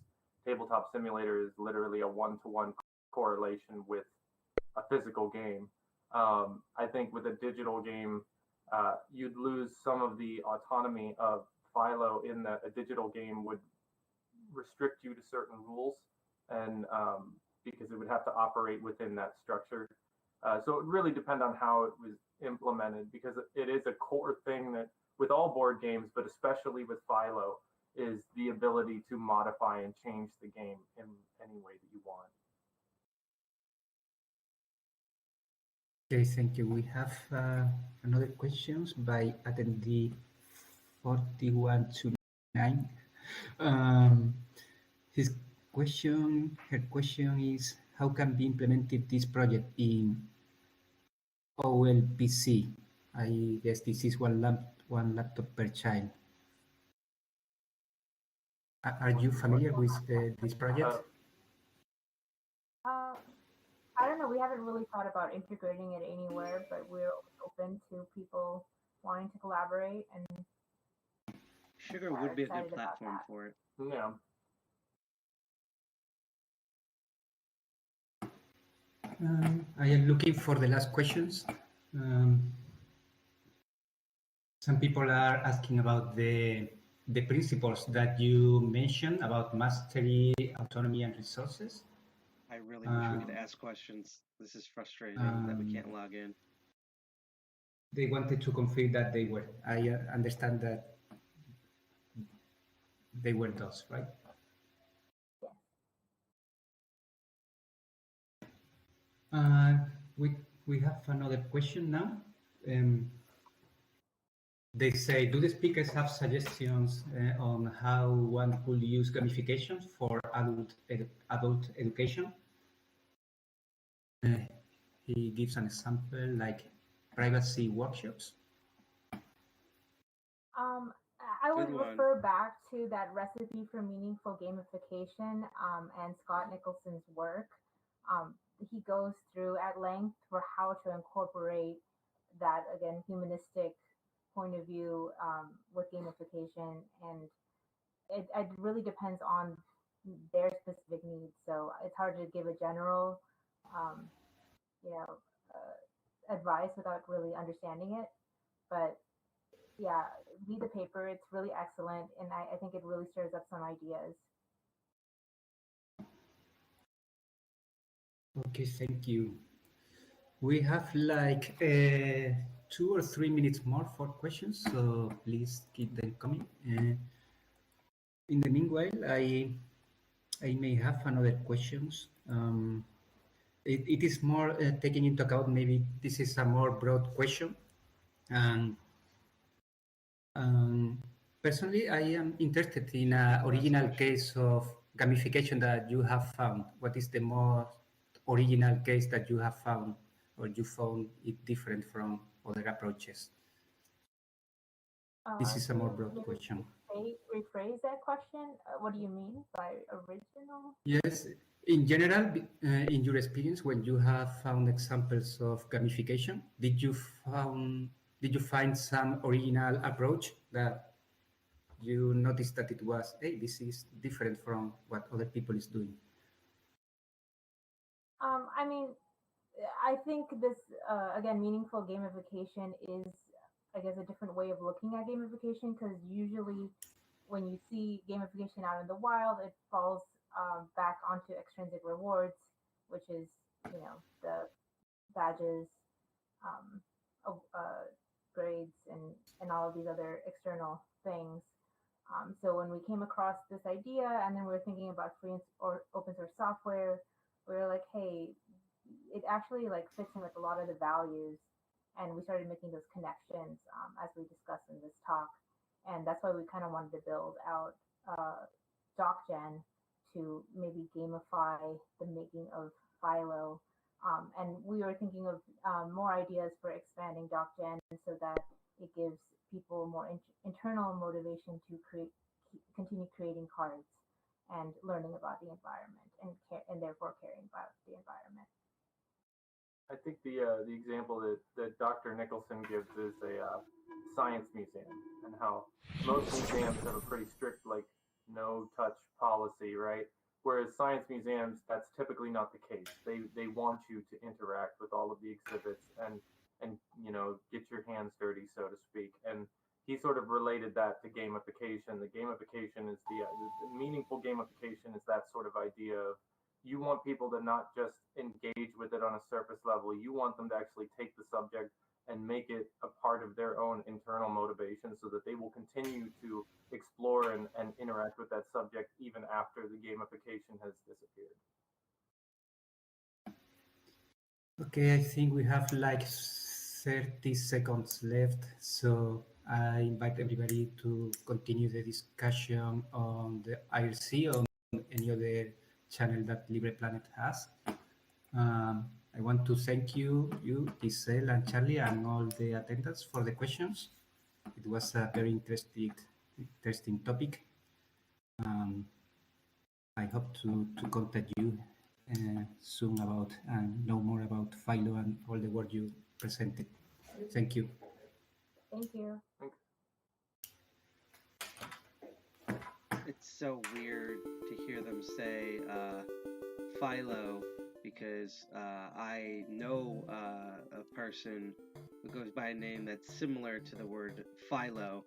Speaker 20: Tabletop Simulator is literally a 1-to-1 correlation with a physical game. I think with a digital game, you'd lose some of the autonomy of Philo in that a digital game would restrict you to certain rules, and because it would have to operate within that structure. So it would really depend on how it was implemented, because it is a core thing that with all board games, but especially with Philo, is the ability to modify and change the game in any way that you want.
Speaker 18: Okay, thank you. We have another questions by attendee 4129. Her question is, how can be implemented this project in OLPC? I guess this is one laptop per child. Are you familiar with this project?
Speaker 19: I don't know. We haven't really thought about integrating it anywhere, but we're open to people wanting to collaborate. And
Speaker 9: Sugar would be a good platform for it.
Speaker 20: Yeah.
Speaker 18: I am looking for the last questions. Some people are asking about the principles that you mentioned about mastery, autonomy, and resources.
Speaker 9: I really wish we could ask questions. This is frustrating that we can't log in.
Speaker 18: They wanted to confirm that they were. I understand that they were those, right? We have another question now. They say, do the speakers have suggestions on how one could use gamification for adult education? He gives an example like privacy workshops.
Speaker 19: I would refer back to that recipe for meaningful gamification and Scott Nicholson's work. He goes through at length for how to incorporate that, again, humanistic point of view with gamification, and it really depends on their specific needs. So it's hard to give a general, advice without really understanding it. But yeah, read the paper. It's really excellent, and I think it really stirs up some ideas.
Speaker 18: Okay, thank you. We have like 2 or 3 minutes more for questions, so please keep them coming. In the meanwhile, I may have another questions. It is more taking into account, maybe this is a more broad question. Personally, I am interested in an original case of gamification that you have found. What is the most original case that you have found, or you found it different from other approaches? This is a more broad question.
Speaker 19: Rephrase that question. What do you mean by original?
Speaker 18: Yes, in general, in your experience, when you have found examples of gamification, did you find some original approach that you noticed that it was, hey, this is different from what other people is doing?
Speaker 19: I mean, I think this, again, meaningful gamification is, I guess, a different way of looking at gamification, because usually when you see gamification out in the wild, it falls back onto extrinsic rewards, which is, the badges, grades, and all of these other external things. So when we came across this idea, and then we were thinking about free or open source software, we were like, hey, it actually like fits in with a lot of the values, and we started making those connections as we discussed in this talk, and that's why we kind of wanted to build out DocGen to maybe gamify the making of Philo, and we were thinking of more ideas for expanding DocGen so that it gives people more internal motivation to continue creating cards and learning about the environment, and therefore caring about the environment.
Speaker 20: I think the example that Dr. Nicholson gives is a science museum, and how most museums have a pretty strict no touch policy, right? Whereas science museums, that's typically not the case. They want you to interact with all of the exhibits and get your hands dirty, so to speak. And he sort of related that to gamification. The gamification is the meaningful gamification is that sort of idea of you want people to not just engage with it on a surface level. You want them to actually take the subject and make it a part of their own internal motivation so that they will continue to explore and interact with that subject even after the gamification has disappeared.
Speaker 18: Okay, I think we have like 30 seconds left, so I invite everybody to continue the discussion on the IRC or on any other channel that LibrePlanet has. I want to thank you, Giselle and Charlie, and all the attendants for the questions. It was a very interesting topic. I hope to contact you soon about and know more about Philo and all the work you presented. Thank you.
Speaker 19: Thank you.
Speaker 9: It's so weird to hear them say Philo, because I know a person who goes by a name that's similar to the word Philo.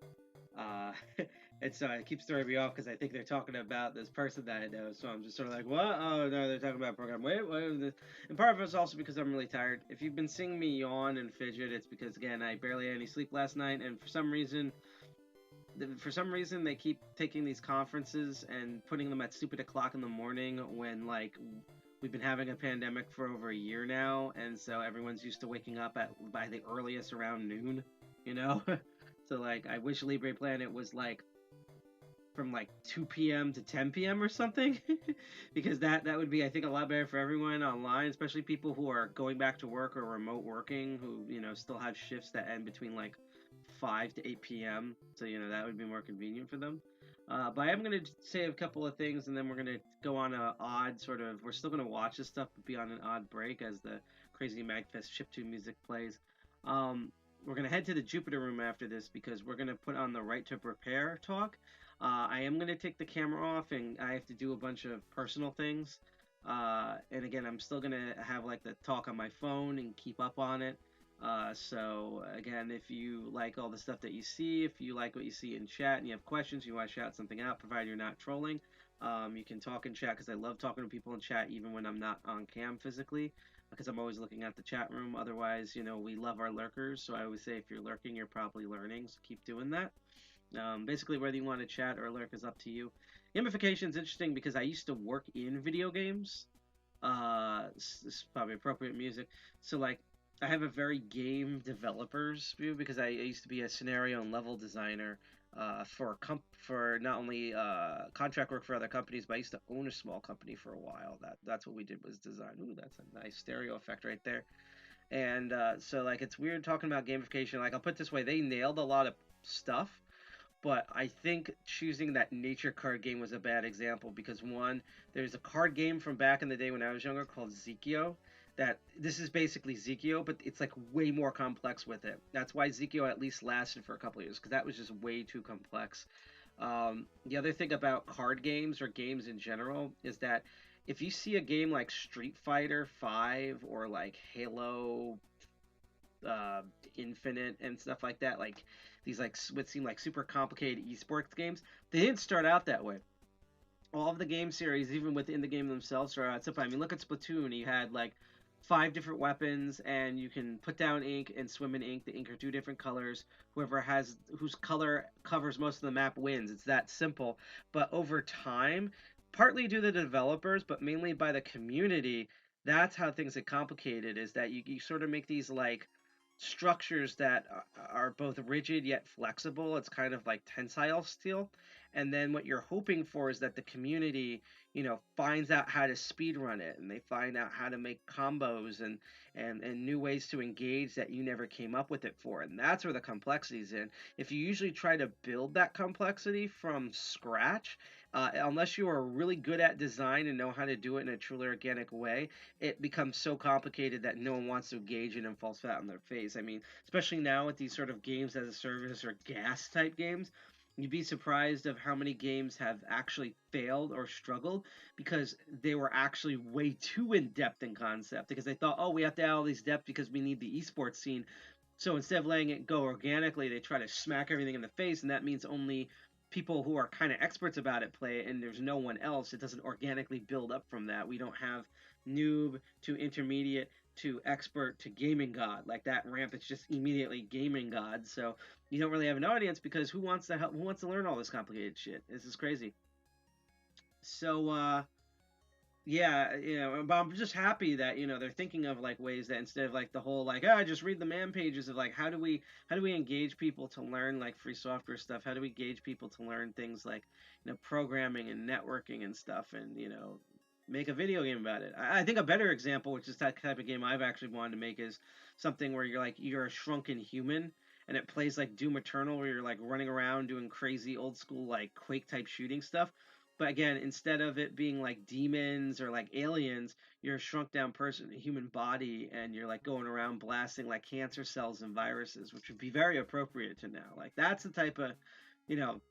Speaker 9: And so it keeps throwing me off because I think they're talking about this person that I know. So I'm just sort of like, what? Oh, no, they're talking about a program. Wait, what is this? And part of it's also because I'm really tired. If you've been seeing me yawn and fidget, it's because, again, I barely had any sleep last night. And for some reason, they keep taking these conferences and putting them at stupid o'clock in the morning when, like, we've been having a pandemic for over a year now. And so everyone's used to waking up by the earliest around noon, you know? So, like, I wish LibrePlanet was, like, from, like, 2 p.m. to 10 p.m. or something. Because that would be, I think, a lot better for everyone online, especially people who are going back to work or remote working, who, you know, still have shifts that end between, like, 5 to 8 p.m. So, you know, that would be more convenient for them. But I am going to say a couple of things, and then we're going to go on a odd sort of... We're still going to watch this stuff, but be on an odd break as the Crazy Magfest chiptune music plays. We're going to head to the Jupiter room after this because we're going to put on the Right to Prepare talk. I am going to take the camera off, and I have to do a bunch of personal things. And again, I'm still going to have like the talk on my phone and keep up on it. So again, if you like all the stuff that you see, if you like what you see in chat and you have questions, you want to shout something out, provided you're not trolling, you can talk in chat, because I love talking to people in chat even when I'm not on cam physically, because I'm always looking at the chat room. Otherwise, you know, we love our lurkers, so I always say if you're lurking, you're probably learning, so keep doing that. Basically, whether you want to chat or lurk is up to you. Gamification is interesting because I used to work in video games. This is probably appropriate music. So, like, I have a very game developer's view because I used to be a scenario and level designer for not only contract work for other companies, but I used to own a small company for a while. That's what we did, was design. Ooh, that's a nice stereo effect right there. And so, like, it's weird talking about gamification. Like, I'll put it this way, they nailed a lot of stuff, but I think choosing that nature card game was a bad example because, one, there's a card game from back in the day when I was younger called Zekio. This is basically Zekio, but it's like way more complex with it. That's why Zekio at least lasted for a couple of years, because that was just way too complex. The other thing about card games or games in general is that if you see a game like Street Fighter 5 or like Halo Infinite and stuff like that, like these like what seem like super complicated esports games, they didn't start out that way. All of the game series, even within the game themselves, start out simple. I mean, look at Splatoon. You had like 5 different weapons, and you can put down ink and swim in ink. The ink are 2 different colors. Whose color covers most of the map wins. It's that simple. But over time, partly due to the developers, but mainly by the community, that's how things get complicated, is that you sort of make these like structures that are both rigid yet flexible. It's kind of like tensile steel. And then what you're hoping for is that the community, you know, finds out how to speedrun it, and they find out how to make combos and new ways to engage that you never came up with it for. And that's where the complexity is in. If you usually try to build that complexity from scratch, unless you are really good at design and know how to do it in a truly organic way, it becomes so complicated that no one wants to engage in and falls flat on their face. I mean, especially now with these sort of games as a service or gas type games, you'd be surprised of how many games have actually failed or struggled because they were actually way too in-depth in concept, because they thought, oh, we have to add all these depth because we need the esports scene. So instead of letting it go organically, they try to smack everything in the face, and that means only people who are kind of experts about it play it, and there's no one else. It doesn't organically build up from that. We don't have noob to intermediate to expert to gaming god like that ramp. It's just immediately gaming god. So you don't really have an audience because who wants to help? Who wants to learn all this complicated shit? This is crazy. So yeah, but I'm just happy that they're thinking of like ways that instead of like the whole like just read the man pages of like how do we engage people to learn like free software stuff? How do we engage people to learn things like programming and networking and stuff, and make a video game about it? I think a better example, which is that type of game I've actually wanted to make, is something where you're a shrunken human and it plays like Doom Eternal, where you're like running around doing crazy old school like Quake type shooting stuff. But again, instead of it being like demons or like aliens, you're a shrunk down person, a human body, and you're like going around blasting like cancer cells and viruses, which would be very appropriate to now. Like that's the type of,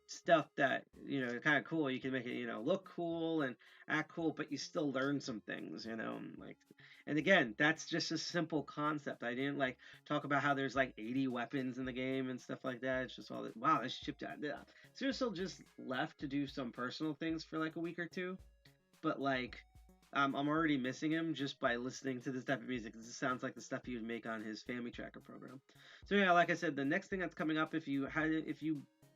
Speaker 9: stuff that, kind of cool. You can make it, look cool and act cool, but you still learn some things, like, and again, that's just a simple concept. I didn't like talk about how there's like 80 weapons in the game and stuff like that. It's just all that, wow, this shipped out. Seriously, just left to do some personal things for like a week or two, but like, I'm already missing him just by listening to this type of music. This sounds like the stuff he would make on his Family Tracker program. So yeah, like I said, the next thing that's coming up, if you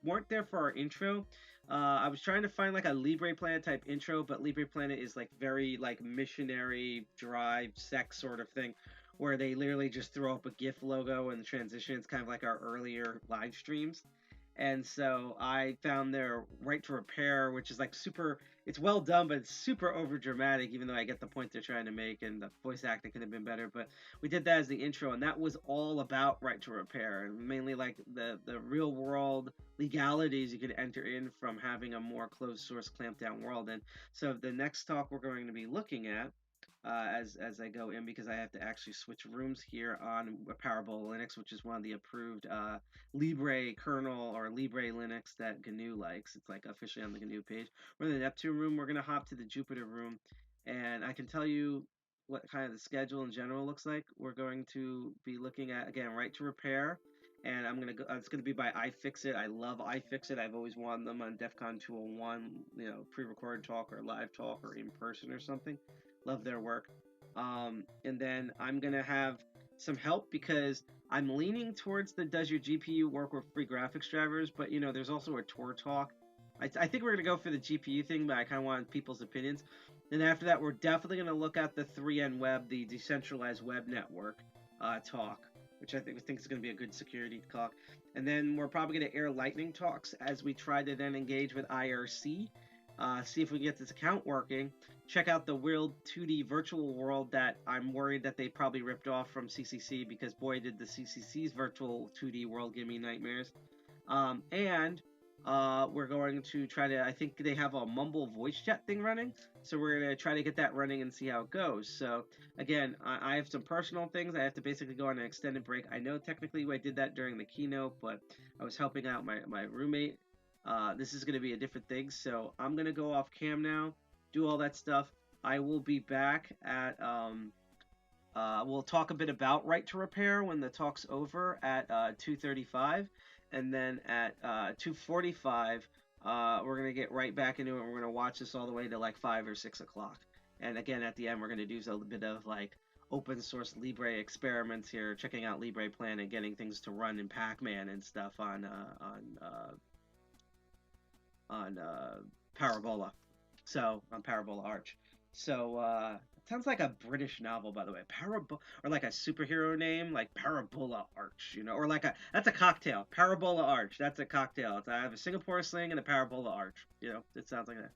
Speaker 9: weren't there for our intro, I was trying to find like a LibrePlanet type intro, but LibrePlanet is like very like missionary drive sex sort of thing, where they literally just throw up a GIF logo and the transition. It's kind of like our earlier live streams. And so I found their Right to Repair, which is like super, it's well done, but it's super over dramatic, even though I get the point they're trying to make, and the voice acting could have been better. But we did that as the intro, and that was all about Right to Repair, and mainly like the real world legalities you could enter in from having a more closed source clamped down world. And so the next talk we're going to be looking at, as I go in, because I have to actually switch rooms here on Parabola Linux, which is one of the approved Libre kernel or Libre Linux that GNU likes. It's like officially on the GNU page. We're in the Neptune room. We're going to hop to the Jupiter room, and I can tell you what kind of the schedule in general looks like. We're going to be looking at, again, Right to Repair, and I'm going to go, it's going to be by iFixit. I love iFixit. I've always wanted them on DEFCON 201, pre-recorded talk or live talk or in person or something. Love their work. And then I'm going to have some help because I'm leaning towards the does your GPU work with free graphics drivers, but there's also a tour talk. I think we're going to go for the GPU thing, but I kind of want people's opinions. Then after that, we're definitely going to look at the 3N Web, the decentralized web network talk, which I think is going to be a good security talk. And then we're probably going to air lightning talks as we try to then engage with IRC. See if we can get this account working. Check out the World 2D virtual world that I'm worried that they probably ripped off from CCC, because boy did the CCC's virtual 2D world give me nightmares. And we're going to try to, I think they have a Mumble voice chat thing running, so we're going to try to get that running and see how it goes. So again, I have some personal things. I have to basically go on an extended break. I know technically I did that during the keynote, but I was helping out my roommate. This is going to be a different thing, so I'm going to go off cam now, do all that stuff. I will be back at, we'll talk a bit about Right to Repair when the talk's over at 2:35, and then at 2:45, we're going to get right back into it, and we're going to watch this all the way to like 5 or 6 o'clock. And again, at the end, we're going to do a bit of like open source Libre experiments here, checking out LibrePlanet, getting things to run in Pac-Man and stuff on Parabola. So on Parabola Arch. So it sounds like a British novel, by the way. Or like a superhero name, like Parabola Arch, or like that's a cocktail. Parabola Arch, that's a cocktail. I have a Singapore sling and a Parabola Arch. It sounds like that.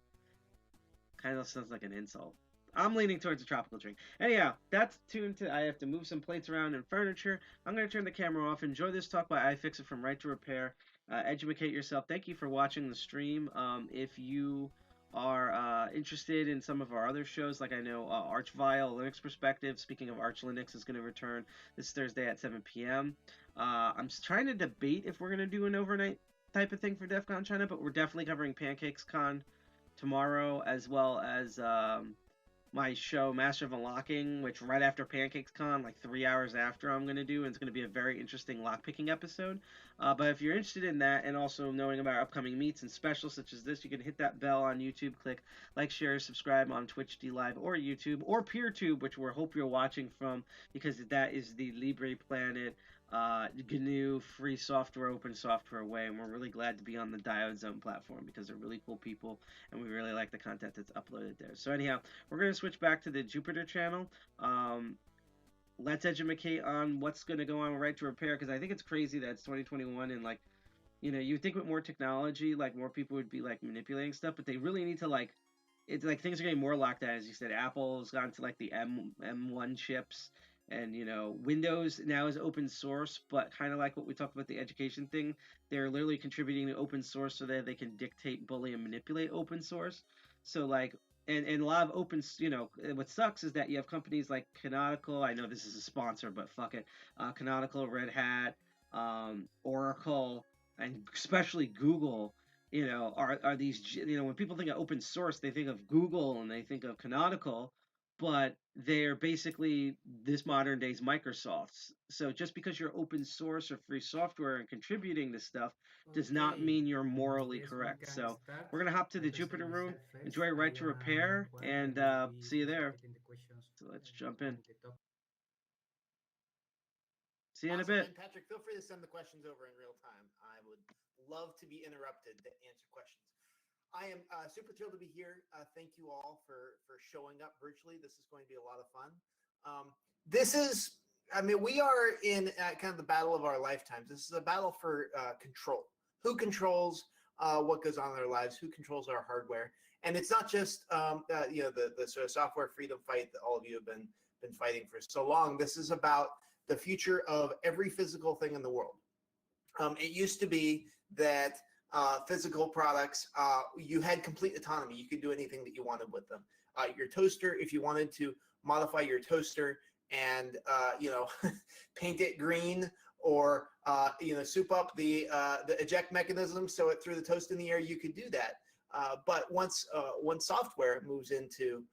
Speaker 9: Kind of sounds like an insult. I'm leaning towards a tropical drink. Anyhow, that's tuned to. I have to move some plates around and furniture. I'm going to turn the camera off. Enjoy this talk by iFixit from Right to Repair. Educate yourself. Thank you for watching the stream. If you are interested in some of our other shows, like I know Archvile, Linux Perspective, speaking of Arch Linux, is going to return this Thursday at 7 p.m. I'm trying to debate if we're going to do an overnight type of thing for DEF CON China, but we're definitely covering PancakeCon tomorrow, as well as my show Master of Unlocking, which right after PancakeCon, like 3 hours after, I'm going to do, and it's going to be a very interesting lockpicking episode. But if you're interested in that and also knowing about upcoming meets and specials such as this, you can hit that bell on YouTube, click like, share, subscribe on Twitch, D Live, or YouTube, or PeerTube, which we hope you're watching from, because that is the LibrePlanet GNU free software, open software way, and we're really glad to be on the Diode Zone platform because they're really cool people, and we really like the content that's uploaded there. So anyhow, we're going to switch back to the Jupiter channel. Let's educate on what's going to go on with Right to Repair, because I think it's crazy that it's 2021 and, like, you know, you would think with more technology, like, more people would be, like, manipulating stuff, but they really need to, like, it's like things are getting more locked down. As you said, Apple's gone to, like, the M1 chips, and, you know, Windows now is open source, but kind of like what we talked about the education thing, they're literally contributing to open source so that they can dictate, bully, and manipulate open source. So, like, and a lot of open, you know, what sucks is that you have companies like Canonical. I know this is a sponsor, but fuck it. Canonical, Red Hat, Oracle, and especially Google, you know, are these, you know, when people think of open source, they think of Google and they think of Canonical, but they're basically this modern day's Microsofts. So just because you're open source or free software and contributing this stuff does not mean you're morally correct. So we're going to hop to the Jupiter room, enjoy Right to Repair, and see you there. So let's jump in. See you in a bit.
Speaker 1: And Patrick, feel free to send the questions over in real time. I would love to be interrupted to answer questions. I am super thrilled to be here. Thank you all for showing up virtually. This is going to be a lot of fun. This is, I mean, we are in kind of the battle of our lifetimes. This is a battle for control. Who controls what goes on in our lives? Who controls our hardware? And it's not just you know, the sort of software freedom fight that all of you have been fighting for so long. This is about the future of every physical thing in the world. It used to be that physical products, you had complete autonomy. You could do anything that you wanted with them. Your toaster, if you wanted to modify your toaster and you know, paint it green, or you know, soup up the eject mechanism so it threw the toast in the air, you could do that. But once software moves into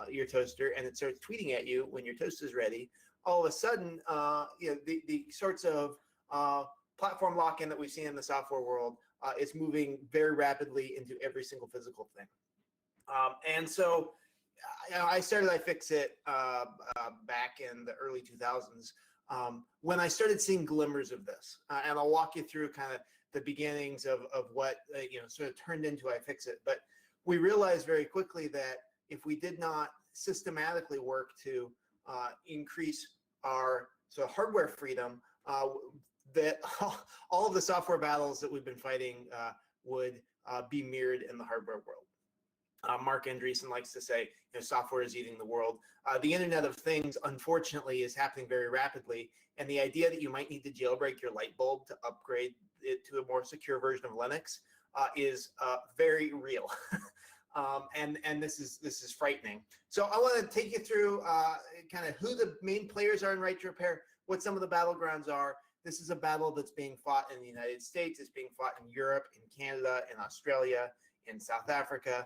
Speaker 1: your toaster and it starts tweeting at you when your toast is ready, all of a sudden, you know, the sorts of platform lock-in that we've seen in the software world is moving very rapidly into every single physical thing. And so I started iFixit back in the early 2000s when I started seeing glimmers of this. And I'll walk you through kind of the beginnings of what you know, sort of turned into iFixit. But we realized very quickly that if we did not systematically work to increase our sort of hardware freedom, that all of the software battles that we've been fighting would be mirrored in the hardware world. Mark Andreessen likes to say, you know, software is eating the world. The Internet of Things, unfortunately, is happening very rapidly, and the idea that you might need to jailbreak your light bulb to upgrade it to a more secure version of Linux is very real. And this is frightening. So I want to take you through kind of who the main players are in Right to Repair, what some of the battlegrounds are. This is a battle that's being fought in the United States. It's being fought in Europe, in Canada, in Australia, in South Africa.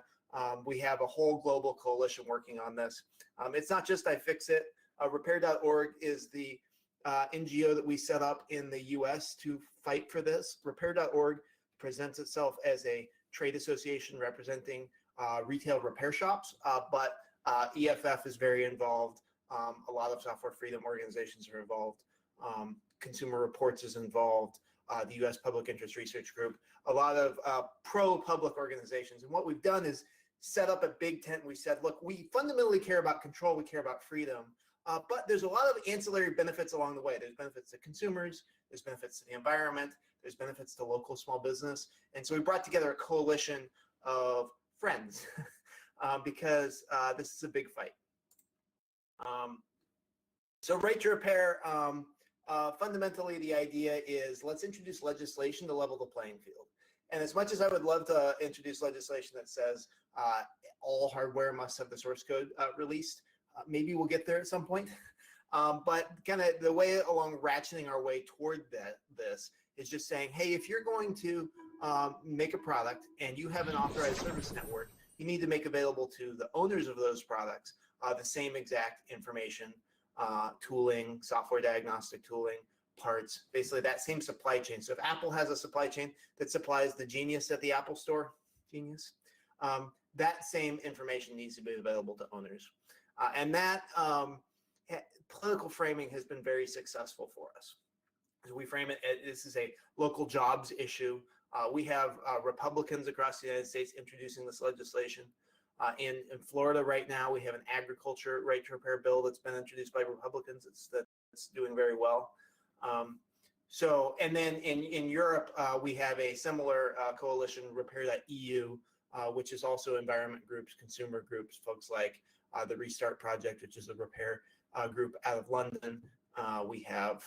Speaker 1: We have a whole global coalition working on this. It's not just iFixit. Repair.org is the NGO that we set up in the US to fight for this. Repair.org presents itself as a trade association representing retail repair shops, but EFF is very involved. A lot of software freedom organizations are involved. Consumer Reports is involved. The U.S. Public Interest Research Group, a lot of pro-public organizations. And what we've done is set up a big tent. We said, look, we fundamentally care about control. We care about freedom. But there's a lot of ancillary benefits along the way. There's benefits to consumers. There's benefits to the environment. There's benefits to local small business. And so we brought together a coalition of friends because this is a big fight. So Right to Repair, fundamentally the idea is let's introduce legislation to level the playing field. And as much as I would love to introduce legislation that says all hardware must have the source code released, maybe we'll get there at some point. But kind of the way along ratcheting our way toward this is just saying, hey, if you're going to make a product and you have an authorized service network, you need to make available to the owners of those products the same exact information, tooling, software diagnostic tooling, parts, basically that same supply chain. So if Apple has a supply chain that supplies the Genius at the Apple Store, Genius, that same information needs to be available to owners. And that political framing has been very successful for us. So we frame it as this is a local jobs issue. We have Republicans across the United States introducing this legislation. In Florida right now, we have an agriculture right to repair bill that's been introduced by Republicans. It's doing very well. And then in Europe, we have a similar coalition, Repair.eu, which is also environment groups, consumer groups, folks like the Restart Project, which is a repair group out of London. We have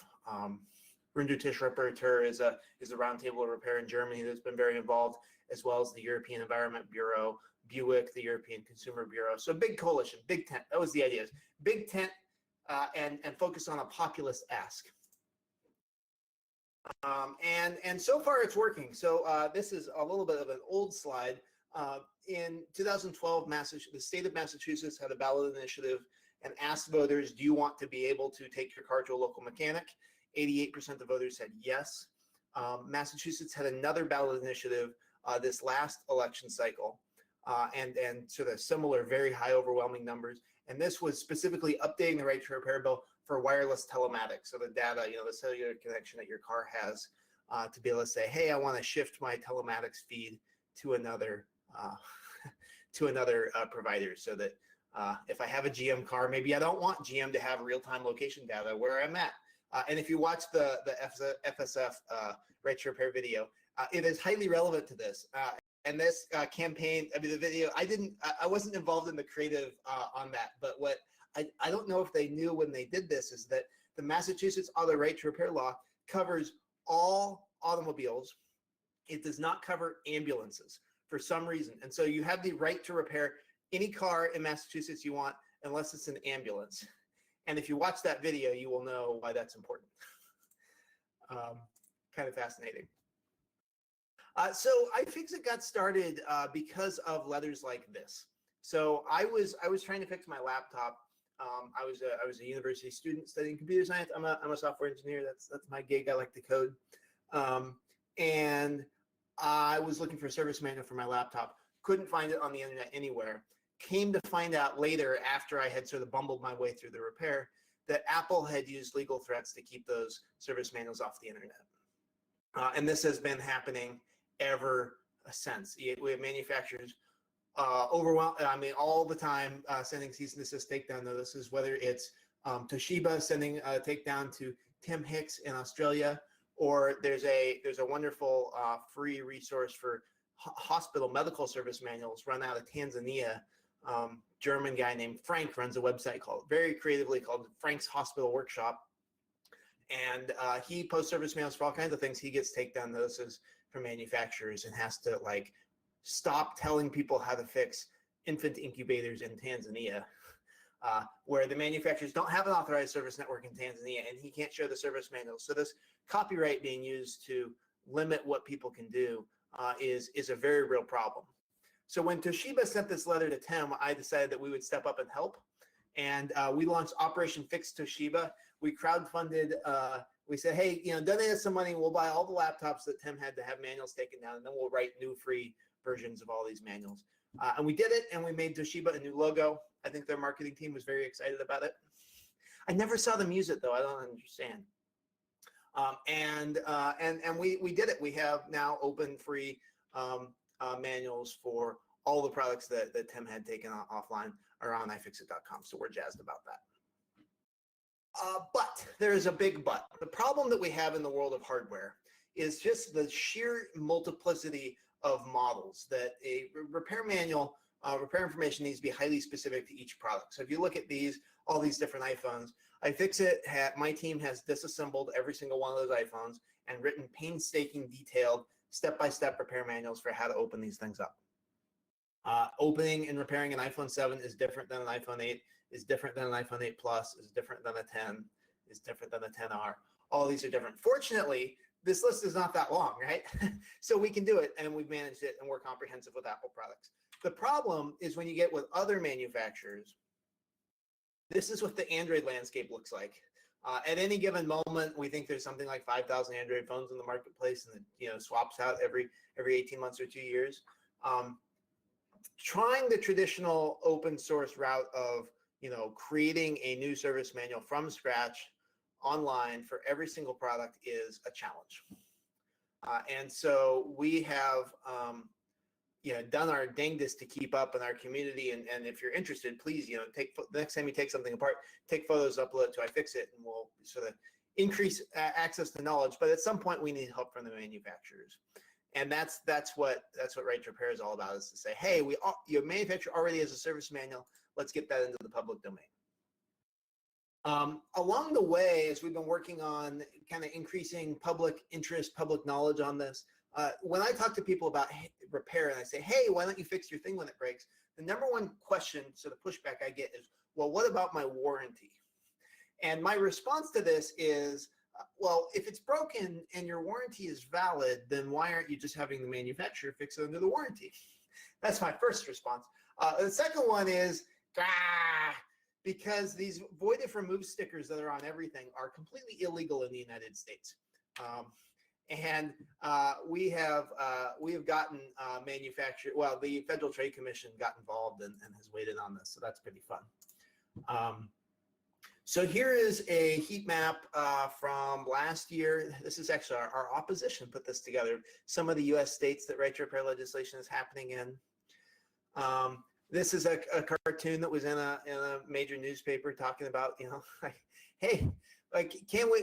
Speaker 1: Rundu Reparatur is a roundtable of repair in Germany that's been very involved, as well as the European Environment Bureau, Buick, the European Consumer Bureau. So big coalition, big tent. That was the idea. Big tent and focus on a populist ask. And so far it's working. So this is a little bit of an old slide. In 2012, the state of Massachusetts had a ballot initiative and asked voters, do you want to be able to take your car to a local mechanic? 88% of voters said yes. Massachusetts had another ballot initiative this last election cycle, and sort of similar, very high, overwhelming numbers. And this was specifically updating the right to repair bill for wireless telematics. So the data, the cellular connection that your car has, to be able to say, hey, I want to shift my telematics feed to another provider, so that if I have a GM car, maybe I don't want GM to have real-time location data where I'm at. And if you watch the FSF right to repair video, it is highly relevant to this. And this campaign, the video, I wasn't involved in the creative on that, but what I don't know if they knew when they did this is that the Massachusetts Auto Right to Repair law covers all automobiles. It does not cover ambulances for some reason. And so you have the right to repair any car in Massachusetts you want, unless it's an ambulance. And if you watch that video, you will know why that's important. Kind of fascinating. So iFixit got started because of letters like this. So I was trying to fix my laptop. I was a university student studying computer science. I'm a software engineer. That's my gig. I like to code. And I was looking for a service manual for my laptop. Couldn't find it on the internet anywhere. Came to find out later, after I had sort of bumbled my way through the repair, that Apple had used legal threats to keep those service manuals off the internet. And this has been happening ever since. We have manufacturers overwhelmed, all the time sending cease and desist takedown notices, whether it's Toshiba sending a takedown to Tim Hicks in Australia, or there's a wonderful free resource for hospital medical service manuals run out of Tanzania. German guy named Frank runs a website very creatively called Frank's Hospital Workshop. And he posts service manuals for all kinds of things. He gets takedown notices from manufacturers and has to stop telling people how to fix infant incubators in Tanzania, where the manufacturers don't have an authorized service network in Tanzania, and he can't share the service manuals. So this copyright being used to limit what people can do is a very real problem. So when Toshiba sent this letter to Tim, I decided that we would step up and help. And we launched Operation Fix Toshiba. We crowdfunded, we said, hey, donate us some money. We'll buy all the laptops that Tim had to have manuals taken down, and then we'll write new free versions of all these manuals. And we did it, and we made Toshiba a new logo. I think their marketing team was very excited about it. I never saw them use it, though. I don't understand. And we did it. We have now open free manuals for all the products that Tim had taken offline are on ifixit.com. So we're jazzed about that. But there is a big but. The problem that we have in the world of hardware is just the sheer multiplicity of models that a repair manual, repair information needs to be highly specific to each product. So if you look at all these different iPhones, iFixit, my team has disassembled every single one of those iPhones and written painstaking, detailed, step-by-step repair manuals for how to open these things up. Opening and repairing an iPhone 7 is different than an iPhone 8, is different than an iPhone 8 Plus, is different than a 10, is different than a 10R. All these are different. Fortunately, this list is not that long, right? So we can do it, and we've managed it, and we're comprehensive with Apple products. The problem is when you get with other manufacturers, this is what the Android landscape looks like. At any given moment, we think there's something like 5,000 Android phones in the marketplace, and it swaps out every 18 months or 2 years. Trying the traditional open source route of creating a new service manual from scratch online for every single product is a challenge. And so we have done our dangest to keep up in our community. And if you're interested, please, the next time you take something apart, take photos, upload it to iFixit, and we'll sort of increase access to knowledge. But at some point, we need help from the manufacturers. And that's what Right to Repair is all about, is to say, hey, your manufacturer already has a service manual. Let's get that into the public domain. Along the way, as we've been working on kind of increasing public interest, public knowledge on this, when I talk to people about repair and I say, hey, why don't you fix your thing when it breaks? The number one question, so the pushback I get is, well, what about my warranty? And my response to this is, well, if it's broken and your warranty is valid, then why aren't you just having the manufacturer fix it under the warranty? That's my first response. The second one is, because these void if removed stickers that are on everything are completely illegal in the United States. And we have gotten manufactured, well, the Federal Trade Commission got involved and has weighed in on this, so that's pretty fun. So here is a heat map from last year. This is actually our opposition put this together. Some of the U.S. states that right to repair legislation is happening in. This is a cartoon that was in a major newspaper talking about, like, hey, like,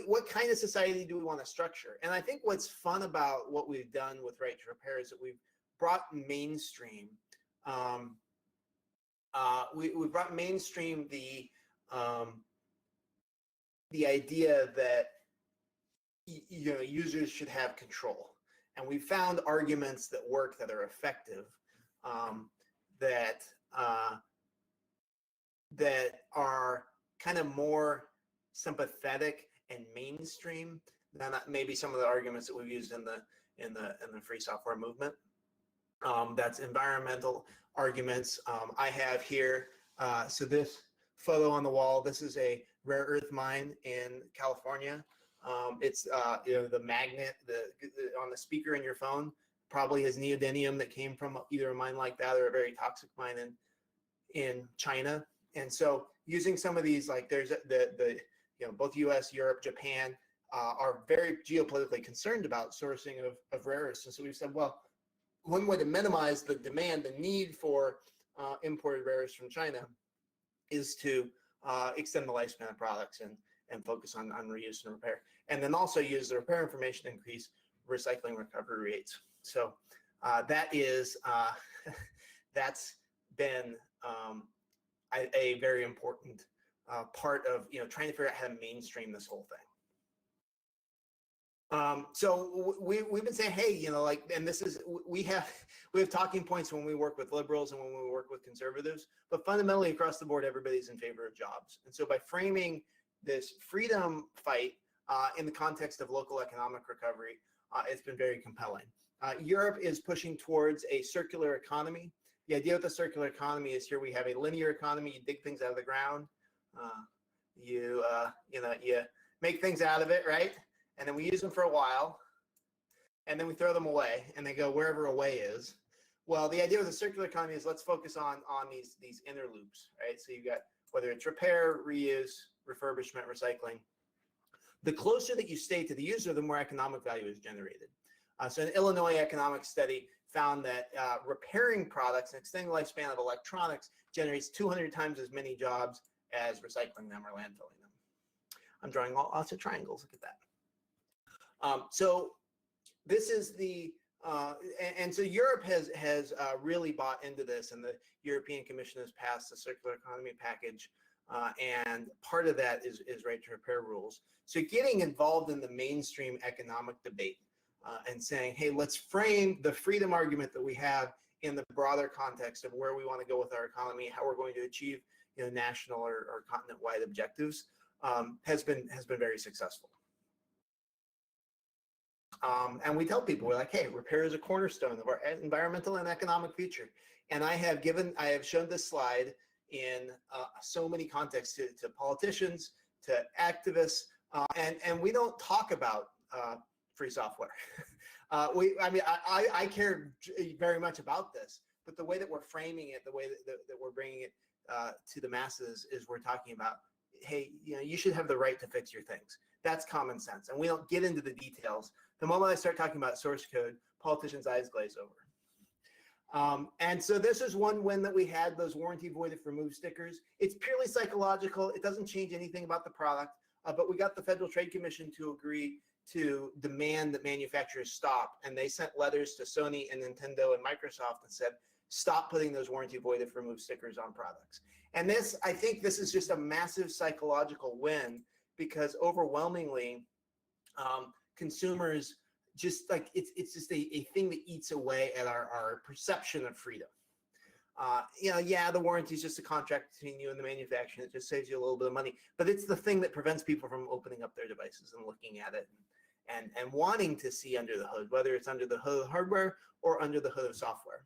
Speaker 1: what kind of society do we want to structure? And I think what's fun about what we've done with right to repair is that we've brought mainstream. We brought mainstream the idea that users should have control, and we found arguments that work, that are effective, that are kind of more sympathetic and mainstream than maybe some of the arguments that we've used in the free software movement. That's environmental arguments. I have here, so this photo on the wall, this is a rare earth mine in California. It's the magnet on the speaker in your phone probably has neodymium that came from either a mine like that or a very toxic mine in China. And so using some of these, like there's both US, Europe, Japan are very geopolitically concerned about sourcing of rare earths. And so we've said, well, one way to minimize the demand, the need for imported rare earths from China is to extend the lifespan of products and focus on reuse and repair. And then also use the repair information to increase recycling recovery rates. So that's been a very important part of trying to figure out how to mainstream this whole thing. So we've been saying, hey, and this is we have talking points when we work with liberals and when we work with conservatives, but fundamentally across the board, everybody's in favor of jobs. And so by framing this freedom fight in the context of local economic recovery, it's been very compelling. Europe is pushing towards a circular economy. The idea with the circular economy is here we have a linear economy. You dig things out of the ground. You make things out of it, right? And then we use them for a while, and then we throw them away, and they go wherever away is. Well, the idea with the circular economy is let's focus on these inner loops, right? So you've got whether it's repair, reuse, refurbishment, recycling. The closer that you stay to the user, the more economic value is generated. So an Illinois economic study found that repairing products and extending the lifespan of electronics generates 200 times as many jobs as recycling them or landfilling them. I'm drawing lots of triangles. Look at that. So this is and so Europe has really bought into this, and the European Commission has passed the circular economy package, and part of that is right to repair rules. So getting involved in the mainstream economic debate and saying, hey, let's frame the freedom argument that we have in the broader context of where we want to go with our economy, how we're going to achieve national or continent-wide objectives, has been very successful. And we tell people, we're like, hey, repair is a cornerstone of our environmental and economic future. And I have shown this slide in so many contexts to politicians, to activists, and we don't talk about free software. I care very much about this, but the way that we're framing it, the way that we're bringing it to the masses is we're talking about, hey, you should have the right to fix your things. That's common sense, and we don't get into the details. The moment I start talking about source code, politicians' eyes glaze over. And so this is one win that we had, those warranty void if removed stickers. It's purely psychological. It doesn't change anything about the product, but we got the Federal Trade Commission to agree to demand that manufacturers stop. And they sent letters to Sony and Nintendo and Microsoft and said, stop putting those warranty void if removed stickers on products. And this, I think this is just a massive psychological win, because overwhelmingly consumers just like, it's just a thing that eats away at our perception of freedom. Yeah, the warranty is just a contract between you and the manufacturer. It just saves you a little bit of money, but it's the thing that prevents people from opening up their devices and looking at it and wanting to see under the hood, whether it's under the hood of hardware or under the hood of software.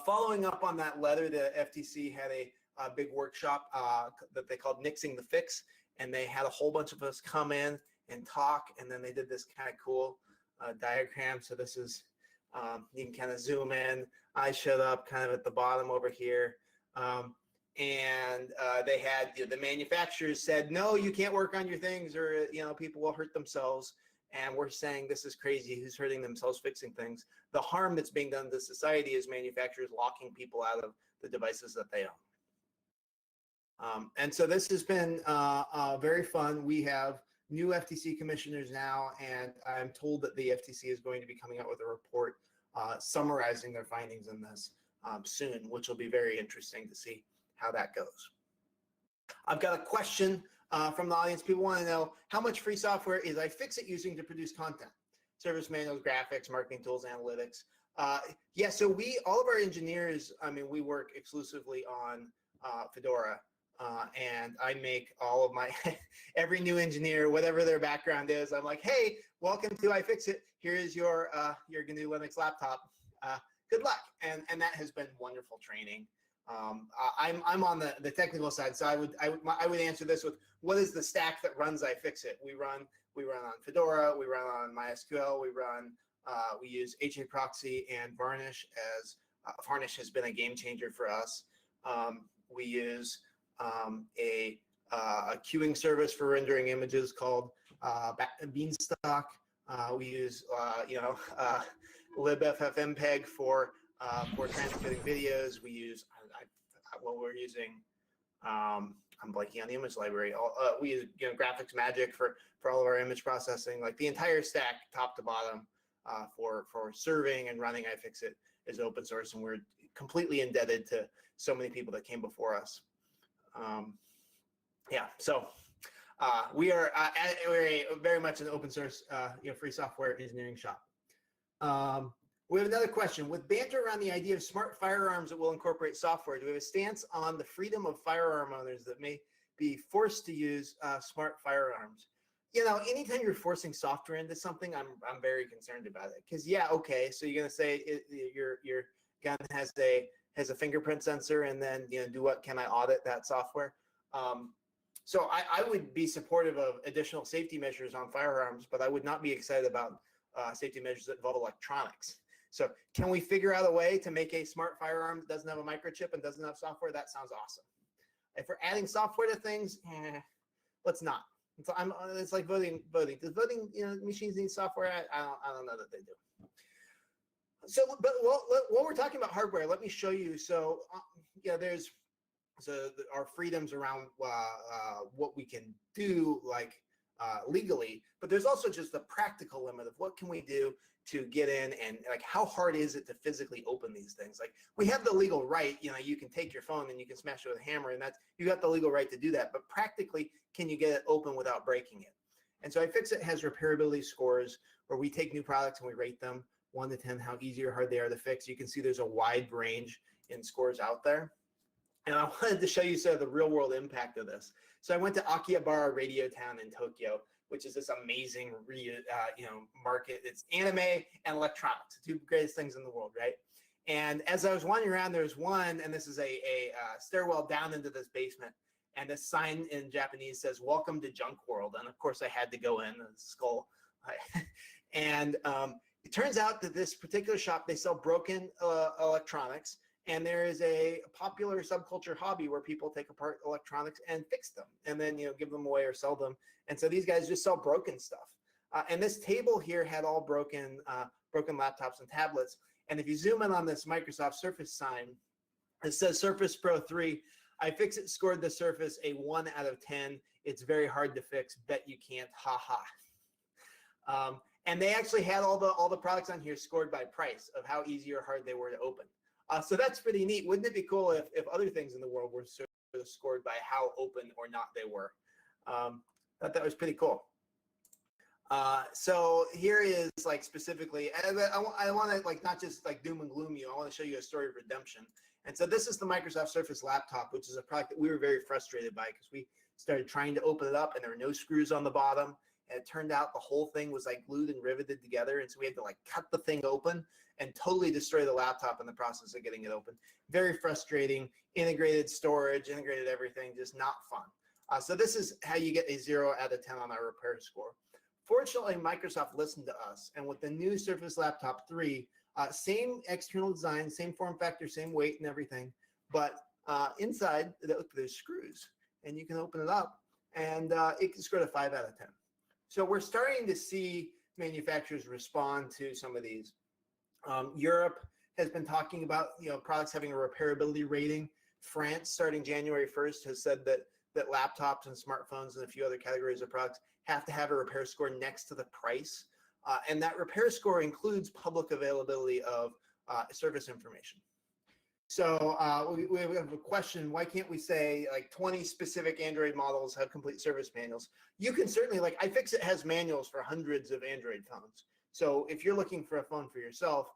Speaker 1: Following up on that letter, the FTC had a big workshop that they called Nixing the Fix, and they had a whole bunch of us come in and talk, and then they did this kind of cool diagram. So this is, you can kind of zoom in. I showed up kind of at the bottom over here. And they had, the manufacturers said, no, you can't work on your things, or, people will hurt themselves. And we're saying, this is crazy. Who's hurting themselves fixing things? The harm that's being done to society is manufacturers locking people out of the devices that they own. And so this has been very fun. We have new FTC commissioners now, and I'm told that the FTC is going to be coming out with a report summarizing their findings in this soon, which will be very interesting to see how that goes. I've got a question from the audience. People want to know, how much free software is iFixit using to produce content? Service manuals, graphics, marketing tools, analytics. Yeah, so all of our engineers, we work exclusively on Fedora. And I make all of my, every new engineer, whatever their background is, I'm like, hey, welcome to iFixit. Here's your GNU Linux laptop. Good luck. And that has been wonderful training. I'm on the technical side, so I would answer this with, what is the stack that runs iFixit? We run on Fedora, we run on MySQL, we use HA Proxy and Varnish as Varnish has been a game changer for us. We use a queuing service for rendering images called Beanstalk. We use libffmpeg for transmitting videos. We use I'm blanking on the image library. We use Graphics Magic for all of our image processing. Like the entire stack, top to bottom, for serving and running iFixit is open source, and we're completely indebted to so many people that came before us. Yeah, so we're very much an open source, free software engineering shop. We have another question. With banter around the idea of smart firearms that will incorporate software, do we have a stance on the freedom of firearm owners that may be forced to use smart firearms? Anytime you're forcing software into something, I'm very concerned about it. Because yeah, okay, so you're gonna say your gun has a fingerprint sensor, and then do what? Can I audit that software? So I would be supportive of additional safety measures on firearms, but I would not be excited about safety measures that involve electronics. So can we figure out a way to make a smart firearm that doesn't have a microchip and doesn't have software? That sounds awesome. If we're adding software to things, let's not. It's like voting. Does voting machines need software? I don't know that they do. So, but while we're talking about hardware, let me show you. So, there's our freedoms around what we can do, like legally, but there's also just the practical limit of what can we do to get in, and like how hard is it to physically open these things. Like we have the legal right, you can take your phone and you can smash it with a hammer, and you got the legal right to do that, but practically, can you get it open without breaking it? And so iFixit has repairability scores where we take new products and we rate them 1 to 10, how easy or hard they are to fix. You can see there's a wide range in scores out there. And I wanted to show you sort of the real world impact of this. So I went to Akihabara Radio Town in Tokyo, which is this amazing market. It's anime and electronics, the two greatest things in the world, right? And as I was wandering around, there was one, and this is a stairwell down into this basement. And this sign in Japanese says, "Welcome to Junk World." And of course, I had to go in, a skull. And it turns out that this particular shop, they sell broken electronics. And there is a popular subculture hobby where people take apart electronics and fix them, and then give them away or sell them. And so these guys just sell broken stuff. And this table here had all broken laptops and tablets. And if you zoom in on this Microsoft Surface sign, it says Surface Pro 3. I fixed it, scored the Surface a 1 out of 10. It's very hard to fix. Bet you can't. Ha ha. And they actually had all the products on here scored by price of how easy or hard they were to open. So that's pretty neat. Wouldn't it be cool if other things in the world were sort of scored by how open or not they were? Thought that was pretty cool. So here is like specifically, I want to like not just like doom and gloom you. I want to show you a story of redemption. And so this is the Microsoft Surface laptop, which is a product that we were very frustrated by because we started trying to open it up and there were no screws on the bottom. And it turned out the whole thing was like glued and riveted together. And so we had to like cut the thing open and totally destroy the laptop in the process of getting it open. Very frustrating. Integrated storage, integrated everything, just not fun. So this is how you get a 0 out of 10 on our repair score. Fortunately, Microsoft listened to us. And with the new Surface Laptop 3, same external design, same form factor, same weight and everything. But inside, there's screws. And you can open it up. And it can score a 5 out of 10. So we're starting to see manufacturers respond to some of these. Europe has been talking about products having a repairability rating. France, starting January 1st, has said that laptops and smartphones and a few other categories of products have to have a repair score next to the price. And that repair score includes public availability of service information. So we have a question, why can't we say like 20 specific Android models have complete service manuals? You can certainly, like iFixit has manuals for hundreds of Android phones. So if you're looking for a phone for yourself,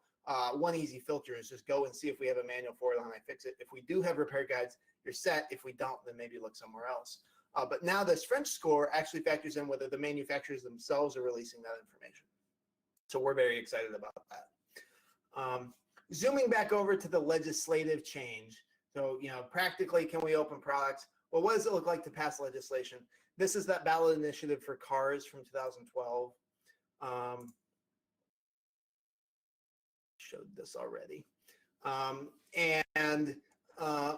Speaker 1: one easy filter is just go and see if we have a manual for it on iFixit. If we do have repair guides, you're set. If we don't, then maybe look somewhere else. But now this French score actually factors in whether the manufacturers themselves are releasing that information. So we're very excited about that. Zooming back over to the legislative change. So, practically, can we open products? Well, what does it look like to pass legislation? This is that ballot initiative for cars from 2012. Showed this already.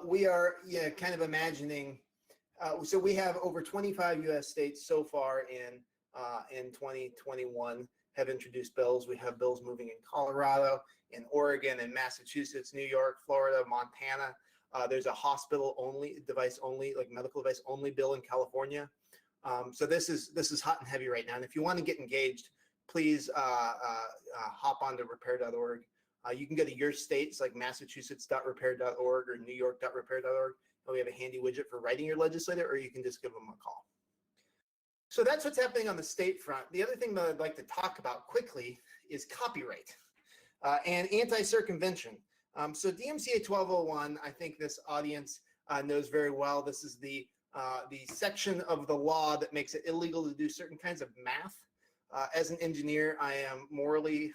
Speaker 1: We are kind of imagining, so we have over 25 U.S. states so far in 2021 have introduced bills. We have bills moving in Colorado, in Oregon, in Massachusetts, New York, Florida, Montana. There's a hospital only, device only, like medical device only bill in California. So this is hot and heavy right now. And if you want to get engaged, please hop onto repair.org. You can go to your states like massachusetts.repair.org or New York.repair.org. We have a handy widget for writing your legislator, or you can just give them a call. So that's what's happening on the state front. The other thing that I'd like to talk about quickly is copyright and anti-circumvention. So DMCA 1201, I think this audience knows very well. This is the section of the law that makes it illegal to do certain kinds of math. As an engineer, I am morally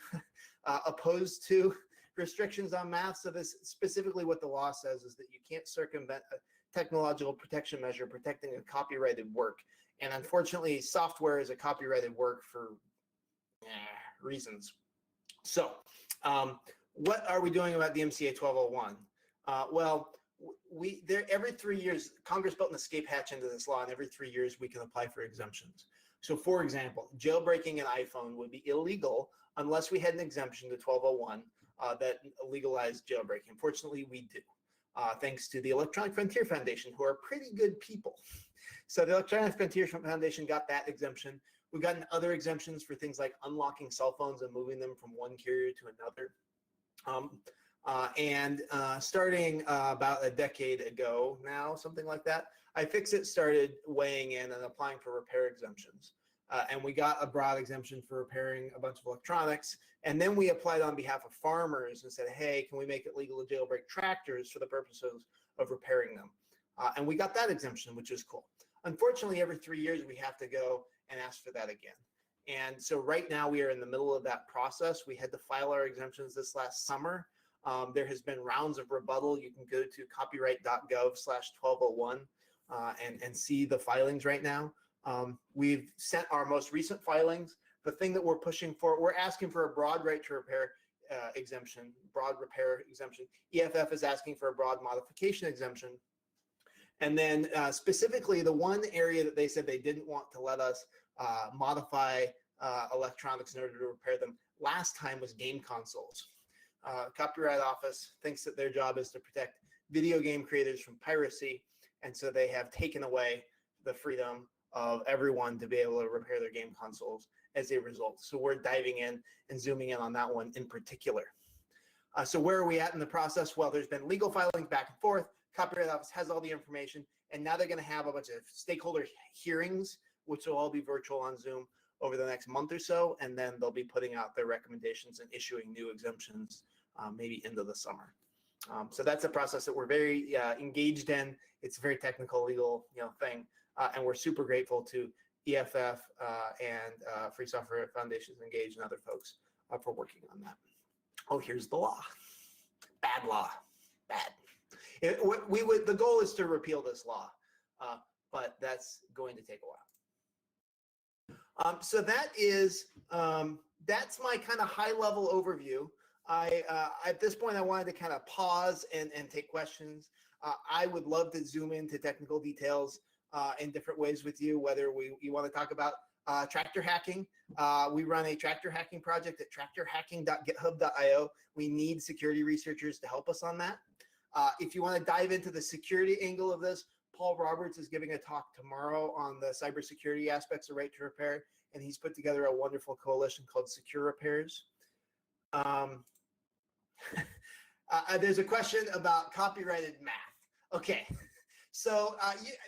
Speaker 1: opposed to restrictions on math. So this specifically what the law says is that you can't circumvent a technological protection measure protecting a copyrighted work. And unfortunately, software is a copyrighted work for reasons. So what are we doing about DMCA 1201? Well, every 3 years, Congress built an escape hatch into this law, and every 3 years we can apply for exemptions. So for example, jailbreaking an iPhone would be illegal unless we had an exemption to 1201 that legalized jailbreaking. Unfortunately, we do, thanks to the Electronic Frontier Foundation, who are pretty good people. So the Electronic Frontier Foundation got that exemption. We've gotten other exemptions for things like unlocking cell phones and moving them from one carrier to another. Starting about a decade ago now, something like that, iFixit started weighing in and applying for repair exemptions. And we got a broad exemption for repairing a bunch of electronics. And then we applied on behalf of farmers and said, hey, can we make it legal to jailbreak tractors for the purposes of repairing them? And we got that exemption, which is cool. Unfortunately, every 3 years, we have to go and ask for that again. And so right now we are in the middle of that process. We had to file our exemptions this last summer. There has been rounds of rebuttal. You can go to copyright.gov/1201 and see the filings right now. We've sent our most recent filings. The thing that we're pushing for, we're asking for a broad right to repair exemption, broad repair exemption. EFF is asking for a broad modification exemption. And then specifically, the one area that they said they didn't want to let us modify electronics in order to repair them last time was game consoles. Copyright Office thinks that their job is to protect video game creators from piracy, and so they have taken away the freedom of everyone to be able to repair their game consoles as a result. So we're diving in and zooming in on that one in particular. So where are we at in the process? Well, there's been legal filings back and forth. Copyright Office has all the information, and now they're going to have a bunch of stakeholder hearings, which will all be virtual on Zoom over the next month or so, and then they'll be putting out their recommendations and issuing new exemptions maybe into the summer. So that's a process that we're very engaged in. It's a very technical, legal thing, and we're super grateful to EFF and Free Software Foundations Engaged and other folks for working on that. Oh, here's the law. Bad law. Bad. The goal is to repeal this law, but that's going to take a while. So that is that's my kind of high-level overview. At this point, I wanted to kind of pause and take questions. I would love to zoom into technical details in different ways with you, whether you want to talk about tractor hacking. We run a tractor hacking project at tractorhacking.github.io. We need security researchers to help us on that. If you want to dive into the security angle of this, Paul Roberts is giving a talk tomorrow on the cybersecurity aspects of right to repair, and he's put together a wonderful coalition called Secure Repairs. There's a question about copyrighted math. Okay, so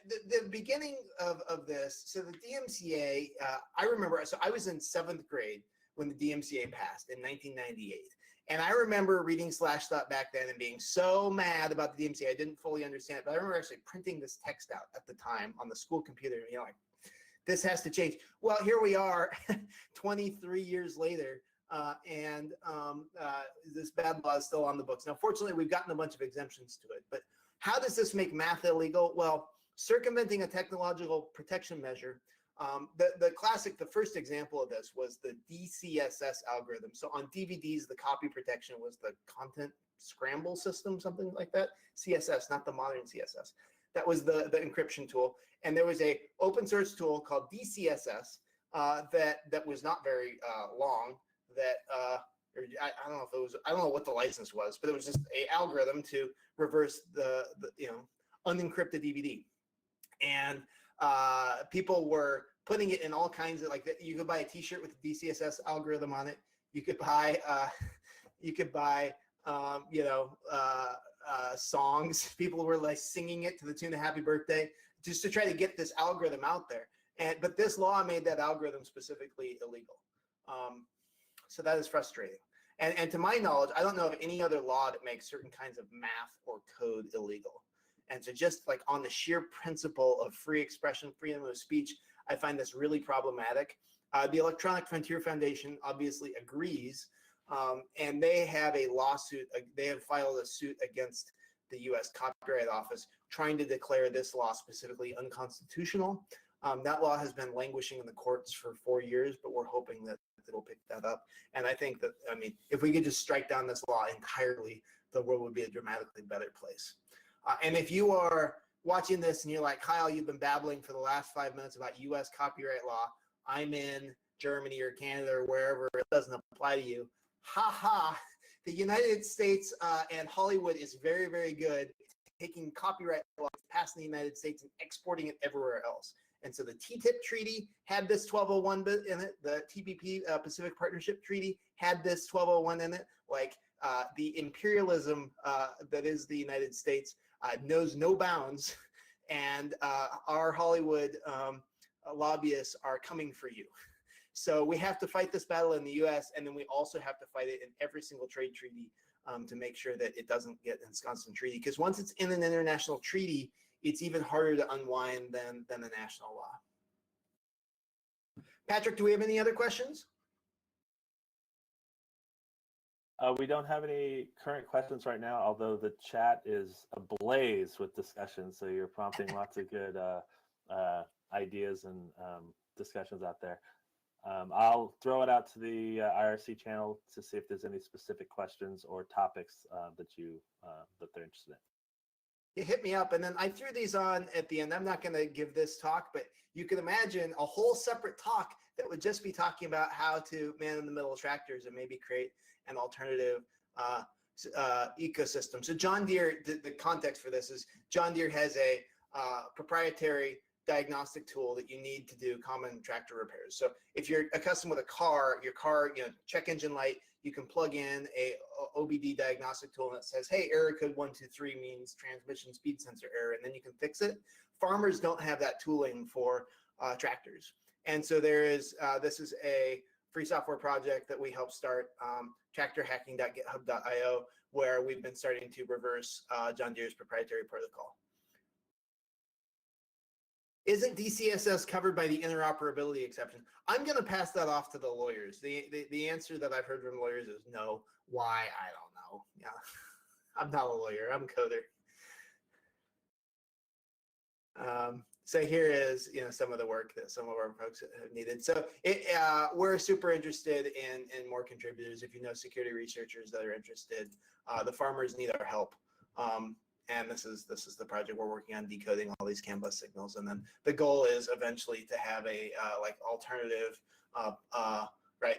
Speaker 1: the beginning of this, so the DMCA, I remember, so I was in 7th grade when the DMCA passed in 1998. And I remember reading Slashdot back then and being so mad about the DMCA. I didn't fully understand it, but I remember actually printing this text out at the time on the school computer, like, this has to change. Well, here we are 23 years later, and this bad law is still on the books. Now, fortunately, we've gotten a bunch of exemptions to it, but how does this make math illegal? Well, circumventing a technological protection measure. The first example of this was the DCSS algorithm. So on DVDs, the copy protection was the content scramble system, something like that. CSS, not the modern CSS. That was the encryption tool. And there was a open source tool called DCSS that was not very long. I don't know if it was, I don't know what the license was, but it was just a algorithm to reverse the unencrypted DVD. And people were putting it in all kinds of, like, you could buy a T-shirt with the DCSS algorithm on it. You could buy songs. People were like singing it to the tune of "Happy Birthday" just to try to get this algorithm out there. But this law made that algorithm specifically illegal. So that is frustrating. And to my knowledge, I don't know of any other law that makes certain kinds of math or code illegal. And so just like on the sheer principle of free expression, freedom of speech, I find this really problematic. The Electronic Frontier Foundation obviously agrees, and they have a lawsuit. They have filed a suit against the U.S. Copyright Office trying to declare this law specifically unconstitutional. That law has been languishing in the courts for 4 years, but we're hoping that it'll pick that up. And I think that, if we could just strike down this law entirely, the world would be a dramatically better place. And if you are watching this and you're like, Kyle, you've been babbling for the last 5 minutes about U.S. copyright law. I'm in Germany or Canada or wherever, it doesn't apply to you. Ha ha. The United States and Hollywood is very, very good at taking copyright laws passed in the United States and exporting it everywhere else. And so the TTIP treaty had this 1201 in it. The TPP, Pacific Partnership Treaty, had this 1201 in it. Like the imperialism that is the United States knows no bounds, and our Hollywood lobbyists are coming for you. So we have to fight this battle in the U.S., and then we also have to fight it in every single trade treaty to make sure that it doesn't get ensconced in treaty. Because once it's in an international treaty, it's even harder to unwind than the national law. Patrick, do we have any other questions?
Speaker 16: We don't have any current questions right now, although the chat is ablaze with discussion. So you're prompting lots of good ideas and discussions out there. I'll throw it out to the IRC channel to see if there's any specific questions or topics that they're interested in.
Speaker 1: You hit me up, and then I threw these on at the end. I'm not going to give this talk, but you can imagine a whole separate talk that would just be talking about how to man-in-the-middle tractors and maybe create an alternative ecosystem. So John Deere, the context for this is John Deere has a proprietary diagnostic tool that you need to do common tractor repairs. So if you're accustomed with a car, your car, check engine light, you can plug in a OBD diagnostic tool that says, hey, error code 123 means transmission speed sensor error, and then you can fix it. Farmers don't have that tooling for tractors. And so this is a free software project that we helped start, tractorhacking.github.io, where we've been starting to reverse John Deere's proprietary protocol. Isn't DCSS covered by the interoperability exception? I'm going to pass that off to the lawyers. The answer that I've heard from lawyers is no. Why? I don't know. Yeah, I'm not a lawyer. I'm a coder. So here is some of the work that some of our folks have needed. So we're super interested in more contributors. If you know security researchers that are interested, the farmers need our help. And this is the project we're working on, decoding all these CAN bus signals. And then the goal is eventually to have a alternative,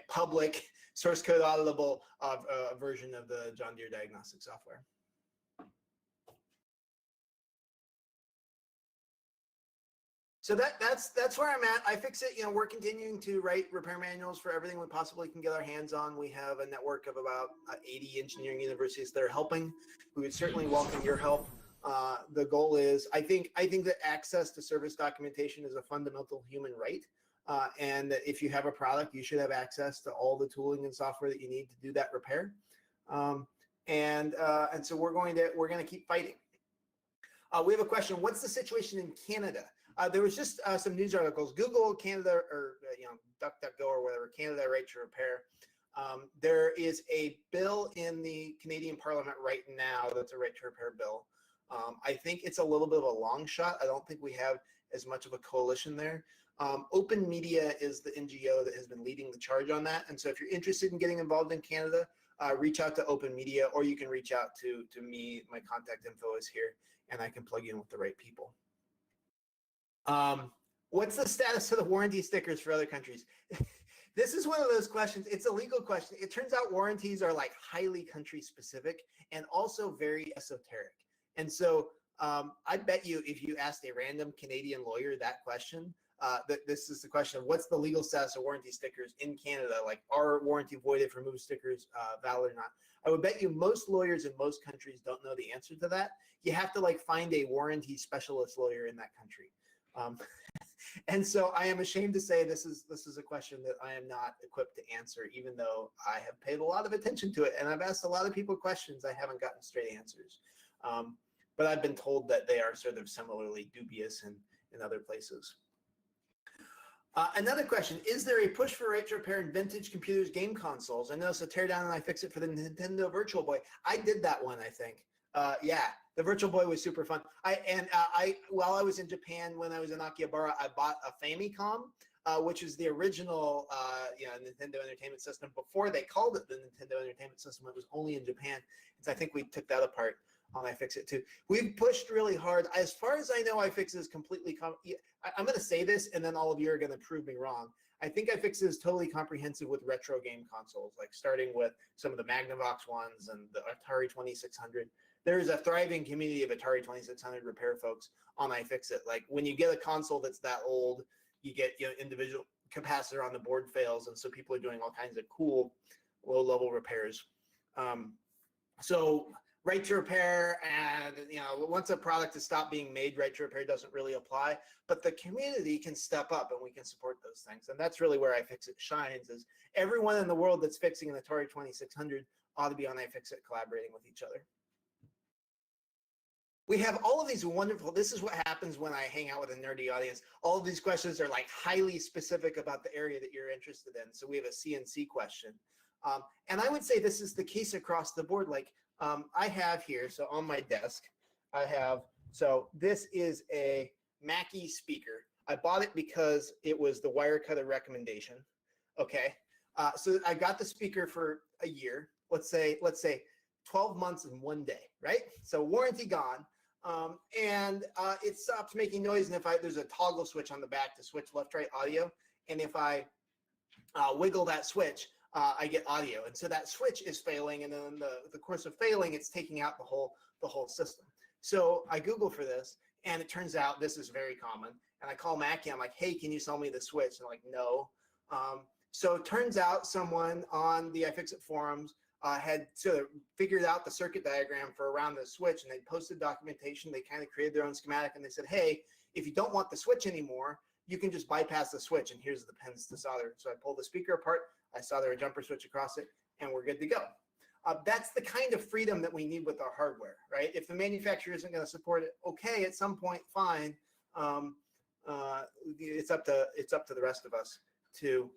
Speaker 1: public source code auditable version of the John Deere diagnostic software. So that's where I'm at. iFixit, we're continuing to write repair manuals for everything we possibly can get our hands on. We have a network of about 80 engineering universities that are helping. We would certainly welcome your help. The goal is, I think that access to service documentation is a fundamental human right. And that if you have a product, you should have access to all the tooling and software that you need to do that repair. And so we're going to keep fighting. We have a question. What's the situation in Canada? There was just some news articles. Google Canada, or DuckDuckGo or whatever, Canada Right to Repair. There is a bill in the Canadian Parliament right now that's a right to repair bill. I think it's a little bit of a long shot. I don't think we have as much of a coalition there. Open Media is the NGO that has been leading the charge on that. And so if you're interested in getting involved in Canada, reach out to Open Media, or you can reach out to me. My contact info is here, and I can plug you in with the right people. What's the status of the warranty stickers for other countries? This is one of those questions. It's a legal question. It turns out warranties are like highly country specific and also very esoteric. And so I bet you if you asked a random Canadian lawyer that question, that this is the question of what's the legal status of warranty stickers in Canada? Like, are warranty voided for removed stickers valid or not? I would bet you most lawyers in most countries don't know the answer to that. You have to find a warranty specialist lawyer in that country. And so I am ashamed to say this is a question that I am not equipped to answer, even though I have paid a lot of attention to it and I've asked a lot of people questions. I haven't gotten straight answers, but I've been told that they are sort of similarly dubious in other places. Another question, is there a push for right to repair in vintage computers game consoles? I know it's a tear down and iFixit for the Nintendo Virtual Boy. I did that one, I think. Yeah, the Virtual Boy was super fun. While I was in Japan, when I was in Akihabara, I bought a Famicom, which is the original Nintendo Entertainment System. Before they called it the Nintendo Entertainment System, it was only in Japan. And so I think we took that apart on iFixit too. We've pushed really hard. As far as I know, iFixit is completely, I'm going to say this and then all of you are going to prove me wrong. I think iFixit is totally comprehensive with retro game consoles, like starting with some of the Magnavox ones and the Atari 2600. There is a thriving community of Atari 2600 repair folks on iFixit. Like when you get a console that's that old, you get individual capacitor on the board fails, and so people are doing all kinds of cool low-level repairs. So right to repair, and once a product has stopped being made, right to repair doesn't really apply. But the community can step up, and we can support those things. And that's really where iFixit shines. Is everyone in the world that's fixing an Atari 2600 ought to be on iFixit collaborating with each other. We have all of these wonderful, this is what happens when I hang out with a nerdy audience. All of these questions are highly specific about the area that you're interested in. So we have a CNC question. And I would say this is the case across the board. Like I have here, so on my desk, I have, so this is a Mackie speaker. I bought it because it was the Wirecutter recommendation. Okay. So I got the speaker for a year, let's say 12 months and 1 day, right? So warranty gone. And it stops making noise. And if there's a toggle switch on the back to switch left-right audio. And if I wiggle that switch, I get audio. And so that switch is failing. And then in the course of failing, it's taking out the whole system. So I Google for this, and it turns out this is very common. And I call Mackie, I'm like, hey, can you sell me the switch? And they're like, no. So it turns out someone on the iFixit forums had sort of figured out the circuit diagram for around the switch, and they posted documentation. They kind of created their own schematic, and they said, hey, if you don't want the switch anymore, you can just bypass the switch, and here's the pins to solder. So I pulled the speaker apart, I solder a jumper switch across it, and we're good to go. That's the kind of freedom that we need with our hardware, right? If the manufacturer isn't going to support it, okay, at some point, fine. It's up to the rest of us to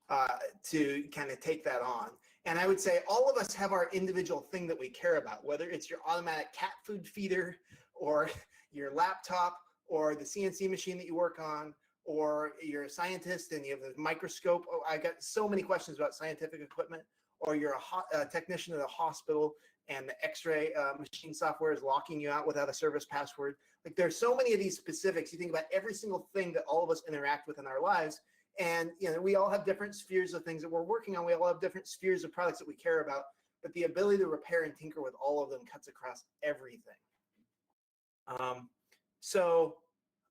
Speaker 1: kind of take that on. And I would say all of us have our individual thing that we care about, whether it's your automatic cat food feeder or your laptop or the CNC machine that you work on, or you're a scientist and you have a microscope. Oh, I got so many questions about scientific equipment. Or you're a technician at a hospital and the X-ray machine software is locking you out without a service password. Like there's so many of these specifics. You think about every single thing that all of us interact with in our lives. And we all have different spheres of things that we're working on. We all have different spheres of products that we care about. But the ability to repair and tinker with all of them cuts across everything.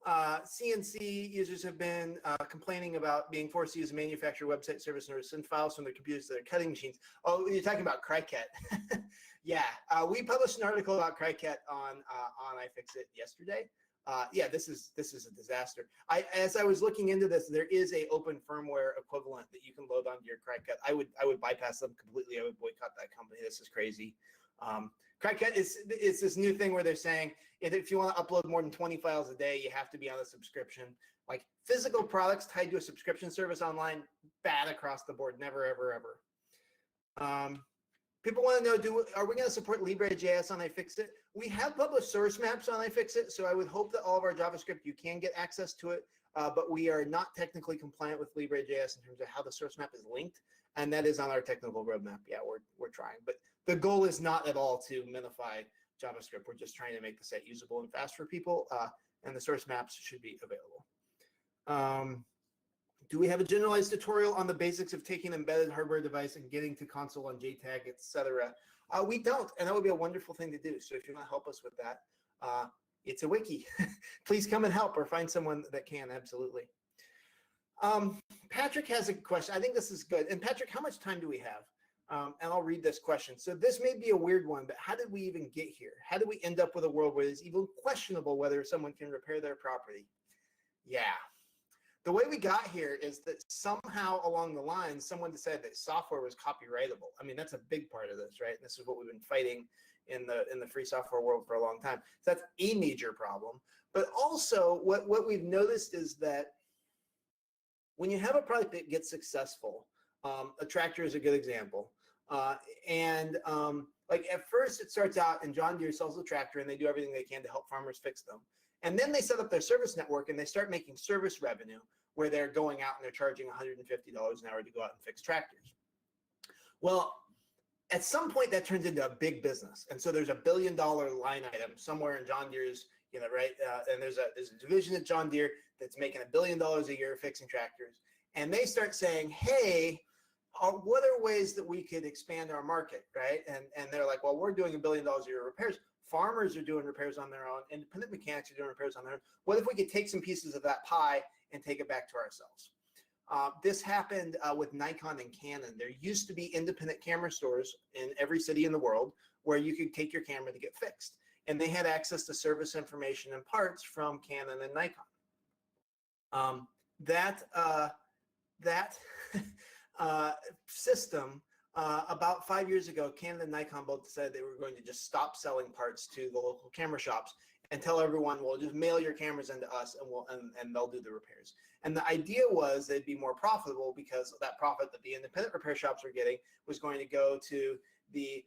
Speaker 1: CNC users have been complaining about being forced to use a manufacturer website service and send files from their computers to their cutting machines. Oh, you're talking about Cricut. Yeah, we published an article about Cricut on iFixit yesterday. Yeah, this is a disaster. As I was looking into this, there is a open firmware equivalent that you can load onto your Cricut. I would bypass them completely. I would boycott that company. This is crazy. Cricut is this new thing where they're saying if you want to upload more than 20 files a day, you have to be on a subscription. Like physical products tied to a subscription service online, bad across the board. Never, ever, ever. People want to know, are we going to support LibreJS on iFixit? We have published source maps on iFixit, so I would hope that all of our JavaScript, you can get access to it, but we are not technically compliant with LibreJS in terms of how the source map is linked, and that is on our technical roadmap. Yeah, we're trying, but the goal is not at all to minify JavaScript. We're just trying to make the site usable and fast for people, and the source maps should be available. Do we have a generalized tutorial on the basics of taking an embedded hardware device and getting to console on JTAG, etc.? We don't, and that would be a wonderful thing to do. So if you want to help us with that, it's a wiki. Please come and help or find someone that can, absolutely. Patrick has a question. I think this is good. And Patrick, how much time do we have? And I'll read this question. So this may be a weird one, but how did we even get here? How did we end up with a world where it's even questionable whether someone can repair their property? Yeah. The way we got here is that somehow along the line, someone decided that software was copyrightable. I mean, that's a big part of this, right? And this is what we've been fighting in the free software world for a long time. So that's a major problem. But also what we've noticed is that when you have a product that gets successful, a tractor is a good example. Like at first it starts out and John Deere sells a tractor and they do everything they can to help farmers fix them. And then they set up their service network and they start making service revenue where they're going out and they're charging $150 an hour to go out and fix tractors. Well, at some point that turns into a big business. And so there's $1 billion line item somewhere in John Deere's, right? And there's a division at John Deere that's making $1 billion a year fixing tractors. And they start saying, hey, what are ways that we could expand our market, right? And they're like, well, we're doing $1 billion a year repairs. Farmers are doing repairs on their own. Independent mechanics are doing repairs on their own. What if we could take some pieces of that pie and take it back to ourselves? This happened with Nikon and Canon. There used to be independent camera stores in every city in the world where you could take your camera to get fixed. And they had access to service information and parts from Canon and Nikon. That system, about 5 years ago, Canon and Nikon both decided they were going to just stop selling parts to the local camera shops and tell everyone, well, just mail your cameras into us and they'll do the repairs. And the idea was they'd be more profitable because that profit that the independent repair shops were getting was going to go to the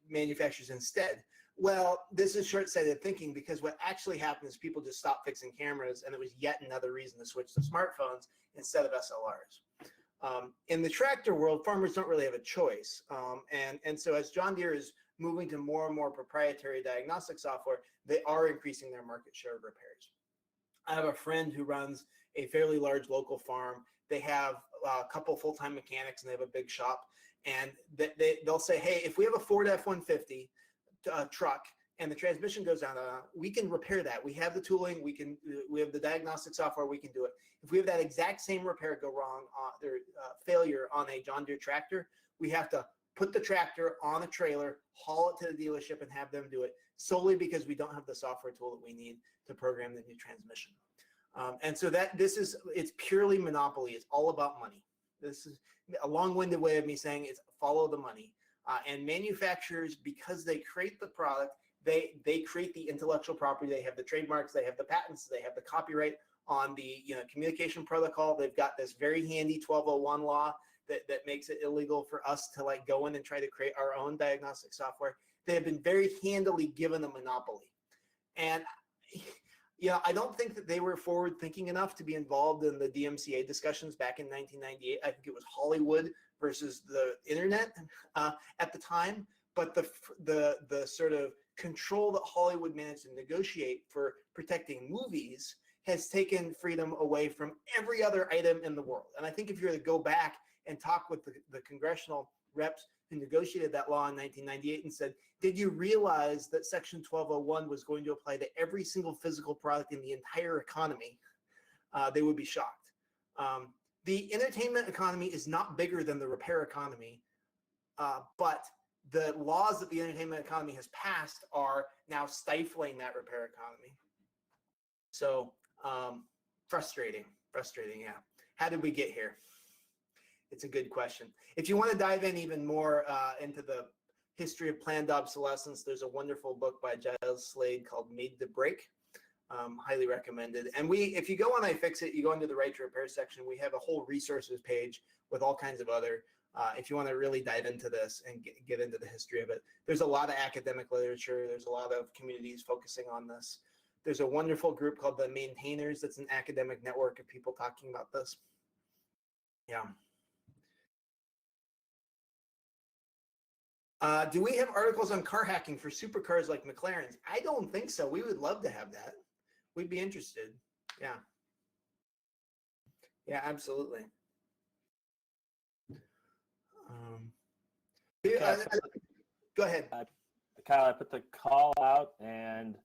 Speaker 1: manufacturers instead. Well, this is short-sighted thinking, because what actually happened is people just stopped fixing cameras, and it was yet another reason to switch to smartphones instead of SLRs. In the tractor world, farmers don't really have a choice. And so as John Deere is moving to more and more proprietary diagnostic software, they are increasing their market share of repairs. I have a friend who runs a fairly large local farm. They have a couple full-time mechanics, and they have a big shop. And they'll say, hey, if we have a Ford F-150 truck and the transmission goes down, we can repair that. We have the tooling. We have the diagnostic software. We can do it. If we have that exact same repair go wrong, failure on a John Deere tractor, we have to put the tractor on a trailer, haul it to the dealership, and have them do it, solely because we don't have the software tool that we need to program the new transmission. And so it's purely monopoly. It's all about money. This is a long-winded way of me saying it's follow the money. And manufacturers, because they create the product, they create the intellectual property. They have the trademarks, they have the patents, they have the copyright on the communication protocol. They've got this very handy 1201 law that makes it illegal for us to go in and try to create our own diagnostic software. They have been very handily given a monopoly. And I don't think that they were forward thinking enough to be involved in the DMCA discussions back in 1998. I think it was Hollywood versus the internet at the time. But the sort of control that Hollywood managed to negotiate for protecting movies has taken freedom away from every other item in the world. And I think if you were to go back and talk with the congressional reps who negotiated that law in 1998 and said, did you realize that Section 1201 was going to apply to every single physical product in the entire economy? They would be shocked. The entertainment economy is not bigger than the repair economy, but the laws that the entertainment economy has passed are now stifling that repair economy. So frustrating, yeah. How did we get here? It's a good question. If you want to dive in even more into the history of planned obsolescence, there's a wonderful book by Giles Slade called Made to Break. Highly recommended. And if you go on iFixit, you go into the Right to Repair section, we have a whole resources page with all kinds of other, if you want to really dive into this and get into the history of it. There's a lot of academic literature. There's a lot of communities focusing on this. There's a wonderful group called the Maintainers. That's an academic network of people talking about this. Yeah. Do we have articles on car hacking for supercars like McLaren's? I don't think so. We would love to have that. We'd be interested. Yeah. Yeah, absolutely. Go ahead.
Speaker 16: Kyle, I put the call out, and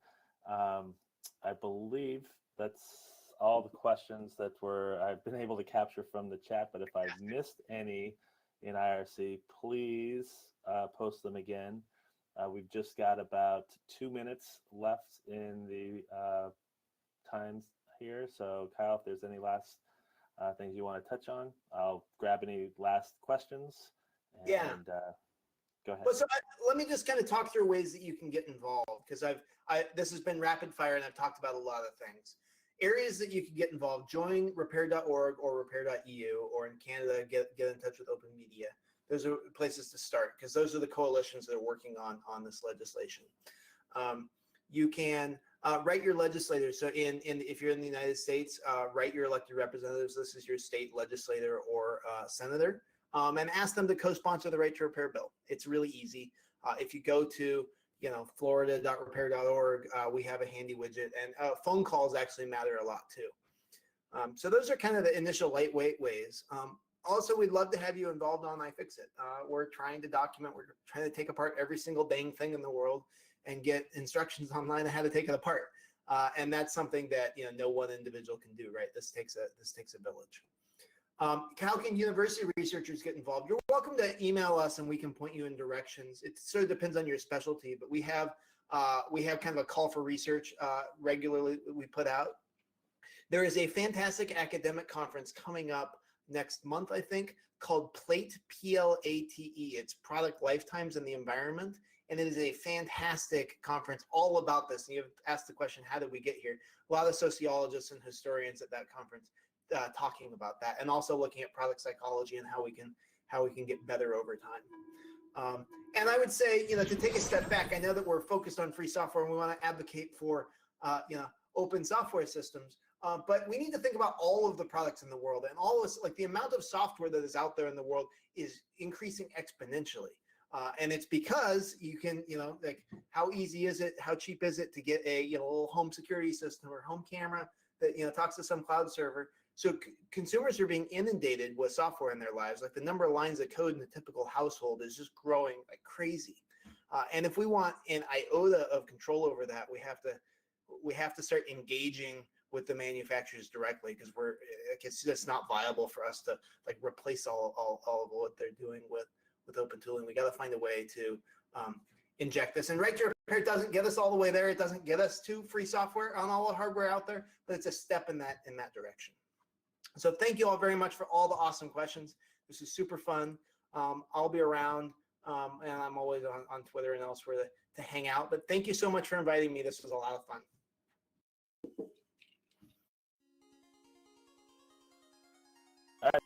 Speaker 16: I believe that's all the questions that I've been able to capture from the chat. But if I've missed any in IRC, please post them again. We've just got about 2 minutes left in the times here. So Kyle, if there's any last things you want to touch on, I'll grab any last questions. And, go ahead.
Speaker 1: Well, so let me just kind of talk through ways that you can get involved, because this has been rapid fire and I've talked about a lot of things. Areas that you can get involved: join repair.org or repair.eu, or in Canada, get in touch with Open Media. Those are places to start, because those are the coalitions that are working on this legislation. You can write your legislators. So if you're in the United States, write your elected representatives. This is your state legislator or senator, and ask them to co-sponsor the Right to Repair bill. It's really easy. If you go to florida.repair.org, we have a handy widget, and phone calls actually matter a lot too. So those are kind of the initial lightweight ways. Also, we'd love to have you involved on iFixit. We're trying to document, we're trying to take apart every single dang thing in the world and get instructions online on how to take it apart. And that's something that no one individual can do, right? This takes a village. How can university researchers get involved? You're welcome to email us and we can point you in directions. It sort of depends on your specialty, but we have kind of a call for research regularly we put out. There is a fantastic academic conference coming up next month, I think, called PLATE, P-L-A-T-E. It's Product Lifetimes in the Environment. And it is a fantastic conference all about this. And you've asked the question, how did we get here? A lot of sociologists and historians at that conference talking about that, and also looking at product psychology and how we can get better over time. And I would say, to take a step back, I know that we're focused on free software and we want to advocate for, open software systems. But we need to think about all of the products in the world, and all this, like the amount of software that is out there in the world is increasing exponentially. And it's because you can, like how easy is it, how cheap is it to get a, little home security system or home camera that, talks to some cloud server. So consumers are being inundated with software in their lives. Like the number of lines of code in a typical household is just growing like crazy. And if we want an iota of control over that, we have to start engaging with the manufacturers directly, because it's just not viable for us to like replace all of what they're doing with open tooling. We got to find a way to inject this. And right to repair doesn't get us all the way there. It doesn't get us to free software on all the hardware out there, but it's a step in that direction. So thank you all very much for all the awesome questions. This is super fun. I'll be around, and I'm always on Twitter and elsewhere to hang out. But thank you so much for inviting me. This was a lot of fun.
Speaker 16: All right.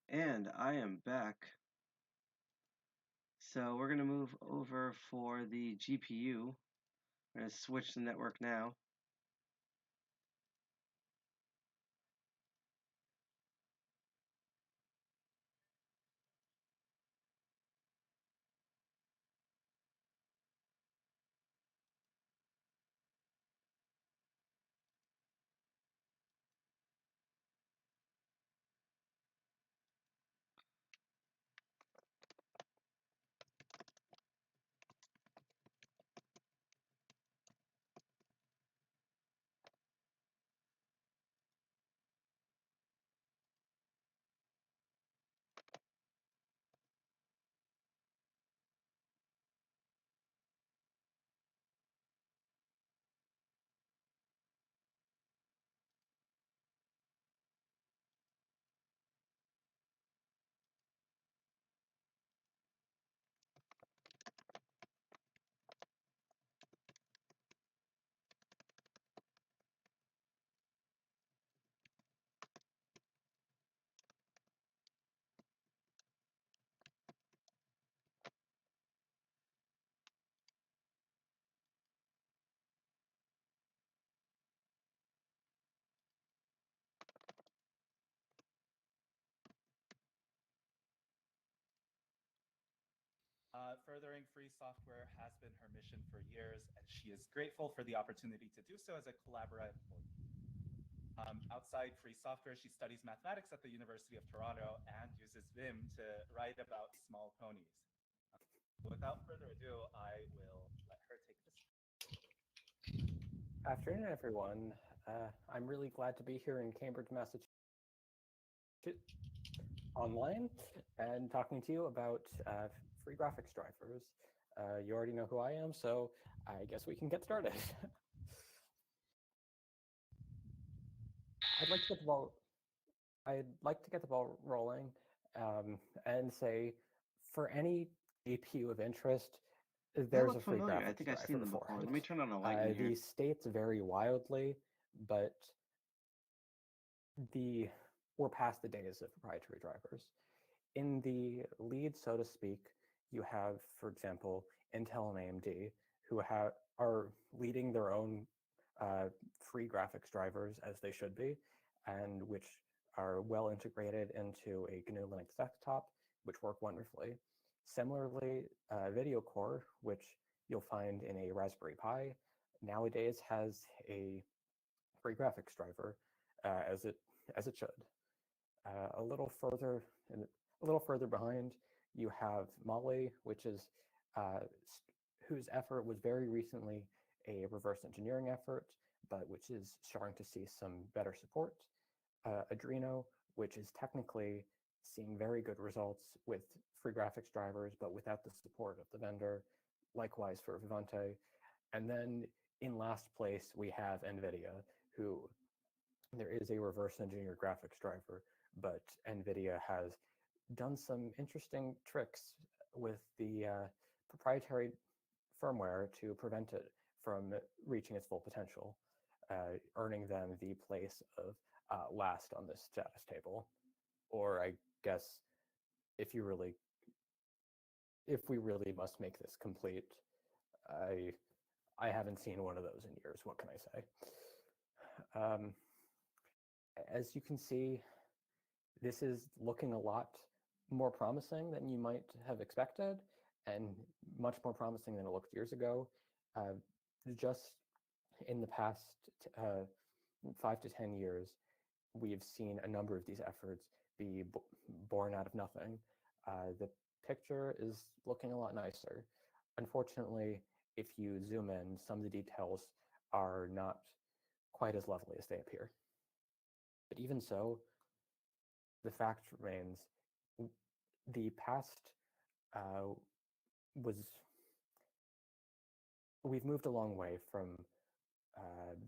Speaker 9: And I am back. So we're going to move over for the GPU. I'm going to switch the network now.
Speaker 2: Furthering free software has been her mission for years, and she is grateful for the opportunity to do so as a collaborative employee. Outside free software, she studies mathematics at the University of Toronto and uses Vim to write about small ponies. Without further ado, I will let her take this.
Speaker 22: Afternoon, everyone. I'm really glad to be here in Cambridge, Massachusetts, online, and talking to you about free graphics drivers. You already know who I am, so I guess we can get started. I'd like to get the ball rolling and say, for any APU of interest, there's a free graphics
Speaker 9: I think I've seen them
Speaker 22: driver
Speaker 9: before.
Speaker 22: for
Speaker 9: Let me
Speaker 22: it.
Speaker 9: turn on a light in here.
Speaker 22: These states vary wildly, but we're past the days of proprietary drivers. In the lead, so to speak, you have, for example, Intel and AMD, who are leading their own free graphics drivers, as they should be, and which are well integrated into a GNU Linux desktop, which work wonderfully. Similarly, Video Core, which you'll find in a Raspberry Pi, nowadays has a free graphics driver, as it should. A little further behind, you have Mali, which is whose effort was very recently a reverse engineering effort, but which is starting to see some better support. Adreno, which is technically seeing very good results with free graphics drivers, but without the support of the vendor. Likewise for Vivante. And then in last place, we have NVIDIA, who there is a reverse engineered graphics driver, but NVIDIA has done some interesting tricks with the proprietary firmware to prevent it from reaching its full potential, earning them the place of last on this status table. Or I guess if we really must make this complete, I haven't seen one of those in years. What can I say? As you can see, this is looking a lot more promising than you might have expected, and much more promising than it looked years ago. Just in the past 5 to 10 years, we've seen a number of these efforts be born out of nothing. The picture is looking a lot nicer. Unfortunately, if you zoom in, some of the details are not quite as lovely as they appear. But even so, the fact remains, the past we've moved a long way from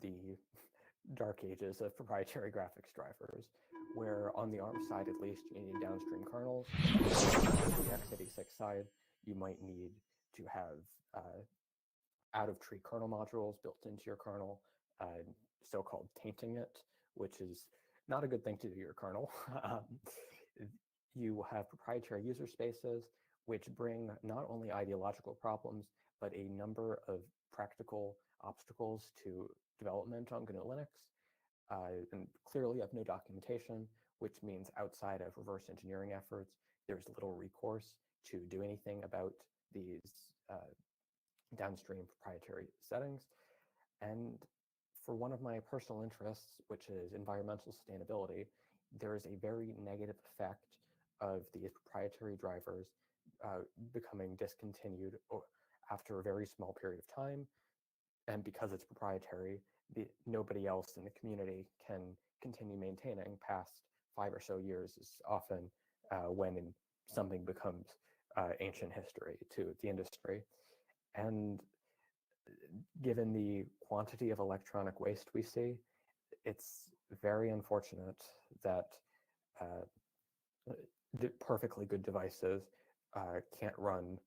Speaker 22: the dark ages of proprietary graphics drivers, where on the ARM side at least, you need downstream kernels. On the x86 side, you might need to have out-of-tree kernel modules built into your kernel, so-called tainting it, which is not a good thing to do to your kernel. you have proprietary user spaces, which bring not only ideological problems, but a number of practical obstacles to development on GNU Linux. And clearly you have no documentation, which means outside of reverse engineering efforts, there's little recourse to do anything about these downstream proprietary settings. And for one of my personal interests, which is environmental sustainability, there is a very negative effect of these proprietary drivers becoming discontinued after a very small period of time. And because it's proprietary, nobody else in the community can continue maintaining past 5 or so years is often when something becomes ancient history to the industry. And given the quantity of electronic waste we see, it's very unfortunate that the perfectly good devices can't run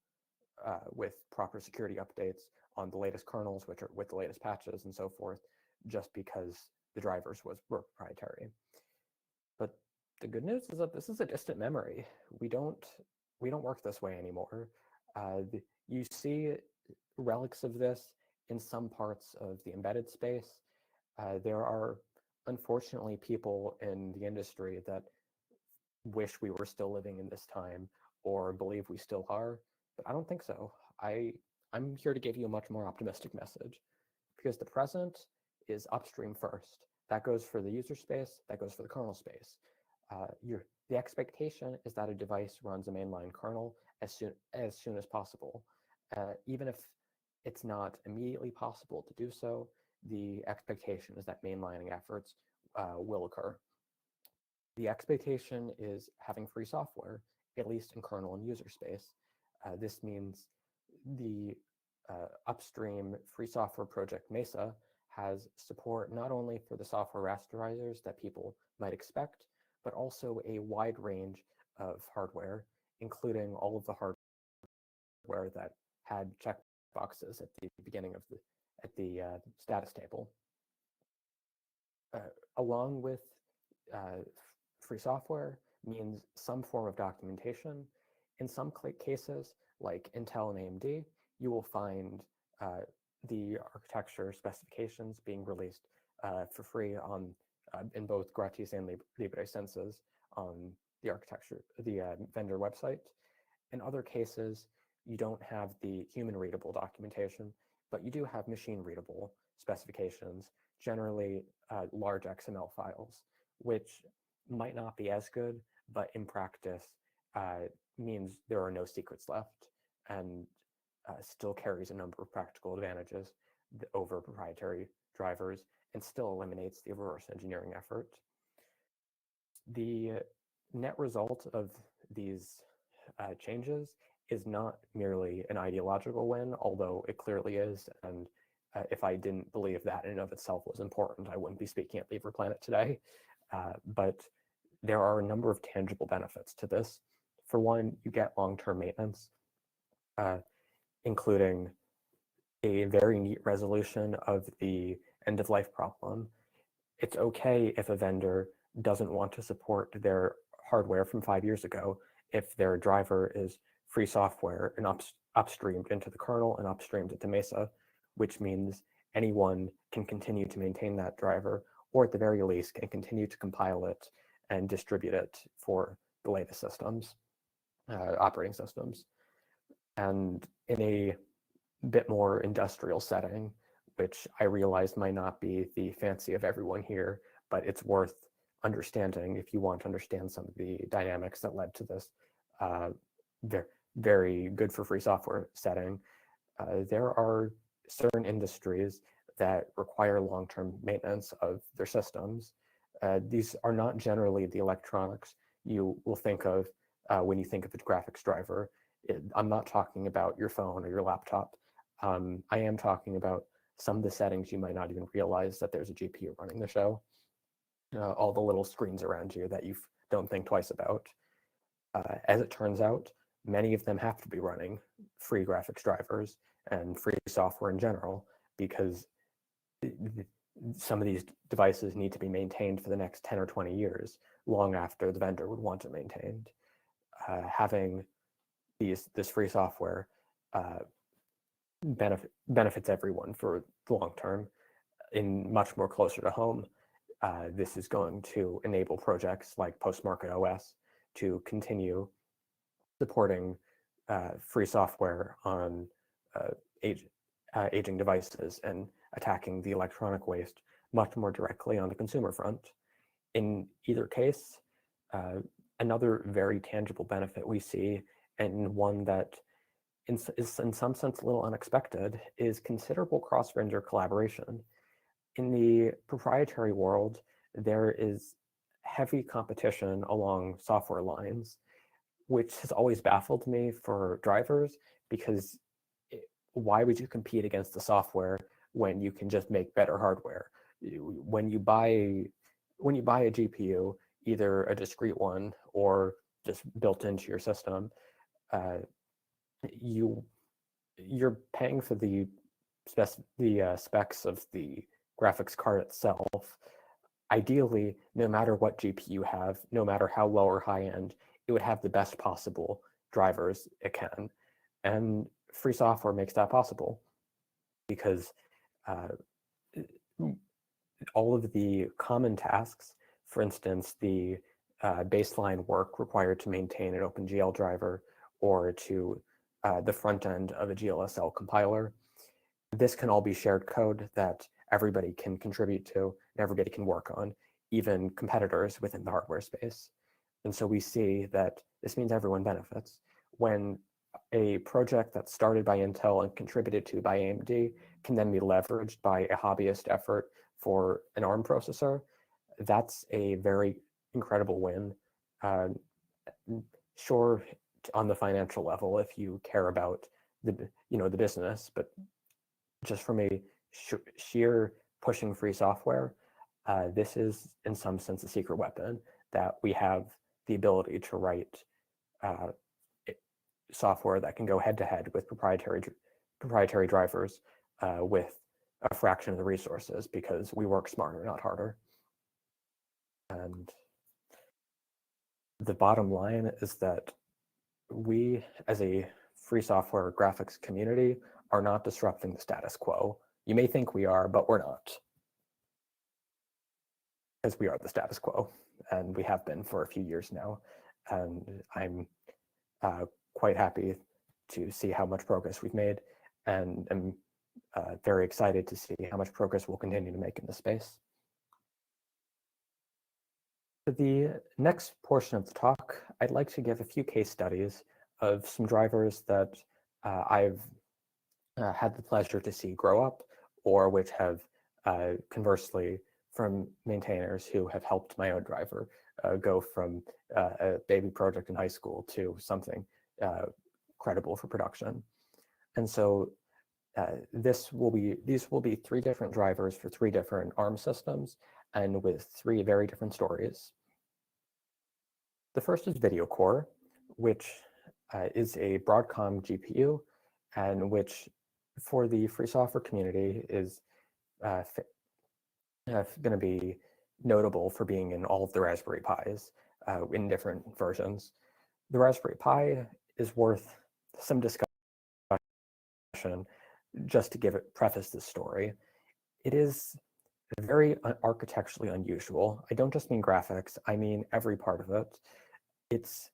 Speaker 22: with proper security updates on the latest kernels, which are with the latest patches and so forth, just because the drivers were proprietary. But the good news is that this is a distant memory. We don't work this way anymore. You see relics of this in some parts of the embedded space. There are unfortunately people in the industry that wish we were still living in this time or believe we still are, but I don't think so. I'm here to give you a much more optimistic message, because the present is upstream first. That goes for the user space, that goes for the kernel space. The expectation is that a device runs a mainline kernel as soon as possible. Even if it's not immediately possible to do so, the expectation is that mainlining efforts will occur. The expectation is having free software, at least in kernel and user space. This means the upstream free software project Mesa has support not only for the software rasterizers that people might expect, but also a wide range of hardware, including all of the hardware that had checkboxes at the beginning of the status table. Along with free software means some form of documentation. In some cases, like Intel and AMD, you will find the architecture specifications being released for free in both gratis and LibreSenses on the vendor website. In other cases, you don't have the human readable documentation, but you do have machine readable specifications, generally large XML files, which might not be as good, but in practice means there are no secrets left and still carries a number of practical advantages over proprietary drivers and still eliminates the reverse engineering effort. The net result of these changes is not merely an ideological win, although it clearly is. And if I didn't believe that in and of itself was important, I wouldn't be speaking at LibrePlanet today. But there are a number of tangible benefits to this. For one, you get long-term maintenance, including a very neat resolution of the end-of-life problem. It's okay if a vendor doesn't want to support their hardware from 5 years ago if their driver is free software and upstreamed into the kernel and upstreamed into Mesa, which means anyone can continue to maintain that driver, or at the very least can continue to compile it and distribute it for the latest systems, operating systems. And in a bit more industrial setting, which I realize might not be the fancy of everyone here, but it's worth understanding if you want to understand some of the dynamics that led to this very good for free software setting. There are certain industries that require long-term maintenance of their systems. These are not generally the electronics you will think of when you think of a graphics driver. I'm not talking about your phone or your laptop. I am talking about some of the settings you might not even realize that there's a GPU running the show. All the little screens around you that you don't think twice about. As it turns out, many of them have to be running free graphics drivers and free software in general, because some of these devices need to be maintained for the next 10 or 20 years, long after the vendor would want it maintained. having this free software benefits everyone for the long term. In much more closer to home, this is going to enable projects like Post-Market OS to continue supporting free software on aging devices and attacking the electronic waste much more directly on the consumer front. In either case, another very tangible benefit we see, and one that is in some sense a little unexpected, is considerable cross-vendor collaboration. In the proprietary world, there is heavy competition along software lines, which has always baffled me for drivers, because why would you compete against the software when you can just make better hardware? When you buy a GPU, either a discrete one or just built into your system, you're paying for the specs of the graphics card itself. Ideally, no matter what GPU you have, no matter how low or high end, it would have the best possible drivers it can. And free software makes that possible, because all of the common tasks, for instance, the baseline work required to maintain an OpenGL driver or to the front end of a GLSL compiler, this can all be shared code that everybody can contribute to and everybody can work on, even competitors within the hardware space. And so we see that this means everyone benefits. When a project that's started by Intel and contributed to by AMD can then be leveraged by a hobbyist effort for an ARM processor, that's a very incredible win. Sure, on the financial level, if you care about the business, but just from a sheer pushing free software, this is in some sense a secret weapon, that we have the ability to write software that can go head to head with proprietary drivers with a fraction of the resources, because we work smarter, not harder. And the bottom line is that we, as a free software graphics community, are not disrupting the status quo. You may think we are, but we're not, because we are the status quo, and we have been for a few years now. And I'm quite happy to see how much progress we've made, and am very excited to see how much progress we'll continue to make in this space. For the next portion of the talk, I'd like to give a few case studies of some drivers that I've had the pleasure to see grow up, or which have conversely from maintainers who have helped my own driver go from a baby project in high school to something credible for production. And so these will be 3 different drivers for 3 different ARM systems, and with 3 very different stories. The first is Video Core, which is a Broadcom GPU, and which for the free software community is going to be notable for being in all of the Raspberry Pis in different versions. The Raspberry Pi is worth some discussion just to preface this story. It is very architecturally unusual. I don't just mean graphics, I mean every part of it. It's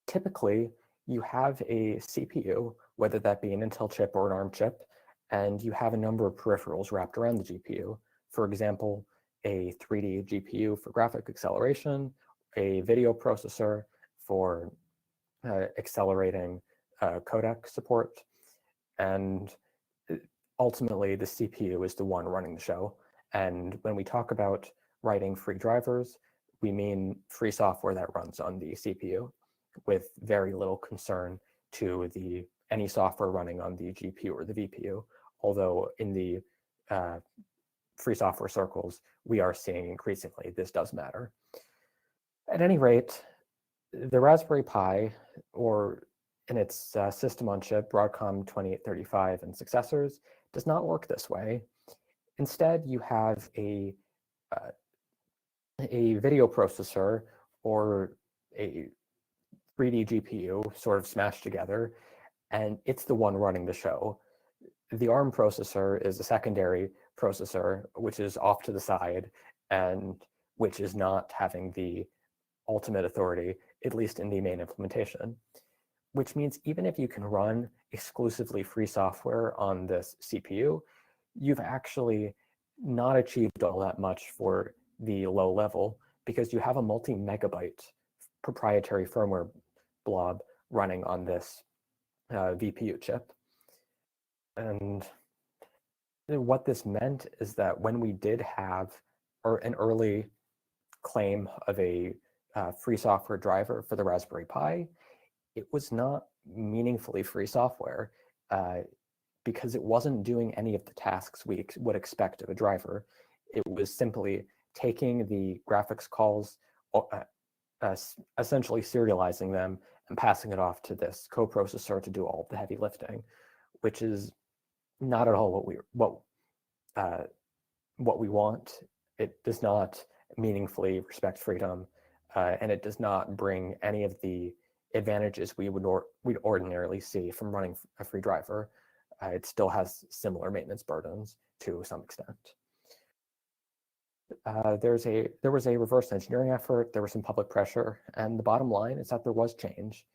Speaker 22: typically, you have a CPU, whether that be an Intel chip or an ARM chip, and you have a number of peripherals wrapped around the GPU. For example, a 3D GPU for graphic acceleration, a video processor for accelerating codec support, and ultimately the CPU is the one running the show. And when we talk about writing free drivers, we mean free software that runs on the CPU with very little concern to any software running on the GPU or the VPU, although in the free software circles, we are seeing increasingly this does matter. At any rate, the Raspberry Pi, or in its system on chip, Broadcom 2835 and successors, does not work this way. Instead, you have a video processor or a 3D GPU sort of smashed together, and it's the one running the show. The ARM processor is a secondary processor, which is off to the side and which is not having the ultimate authority, at least in the main implementation. Which means even if you can run exclusively free software on this CPU, you've actually not achieved all that much for the low level because you have a multi-megabyte proprietary firmware blob running on this VPU chip. And what this meant is that when we did have an early claim of a free software driver for the Raspberry Pi, it was not meaningfully free software because it wasn't doing any of the tasks we would expect of a driver. It was simply taking the graphics calls, essentially serializing them and passing it off to this coprocessor to do all the heavy lifting, which is not at all what we want. It does not meaningfully respect freedom, and it does not bring any of the advantages we'd ordinarily see from running a free driver. It still has similar maintenance burdens to some extent. There was a reverse engineering effort, there was some public pressure, and the bottom line is that there was change.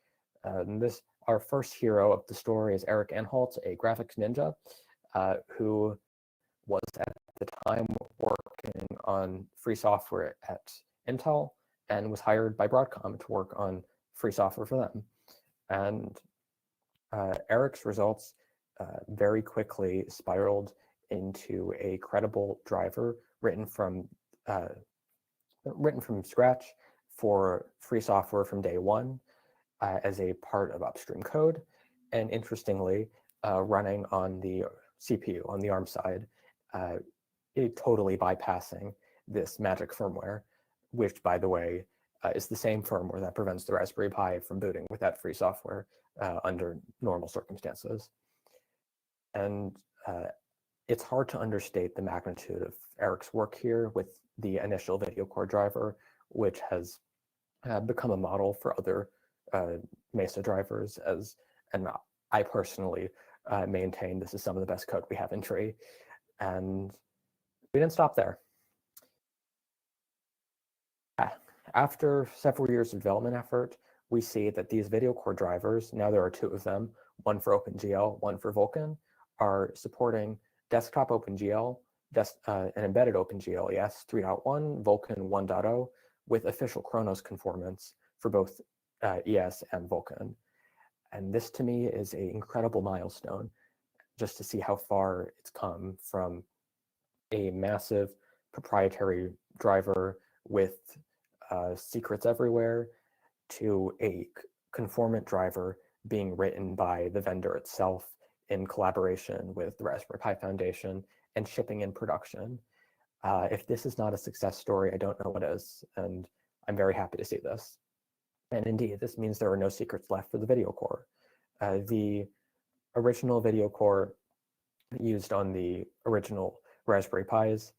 Speaker 22: Our first hero of the story is Eric Anhalt, a graphics ninja who was at the time working on free software at Intel and was hired by Broadcom to work on free software for them. And Eric's results very quickly spiraled into a credible driver written from scratch for free software from day one as a part of upstream code, and interestingly, running on the CPU on the ARM side, it totally bypassing this magic firmware, which, by the way, is the same firmware that prevents the Raspberry Pi from booting with that free software under normal circumstances. And it's hard to understate the magnitude of Eric's work here with the initial video core driver, which has become a model for other Mesa drivers, and I personally maintain this is some of the best code we have in Tree. And we didn't stop there. After several years of development effort, we see that these video core drivers, now there are two of them, one for OpenGL, one for Vulkan, are supporting desktop OpenGL, and embedded OpenGL ES 3.1, Vulkan 1.0, with official Khronos conformance for both ES and Vulkan. And this to me is an incredible milestone, just to see how far it's come from a massive proprietary driver with secrets everywhere to a conformant driver being written by the vendor itself in collaboration with the Raspberry Pi Foundation and shipping in production. If this is not a success story, I don't know what is, and I'm very happy to see this. And indeed, this means there are no secrets left for the video core. The original video core used on the original Raspberry Pis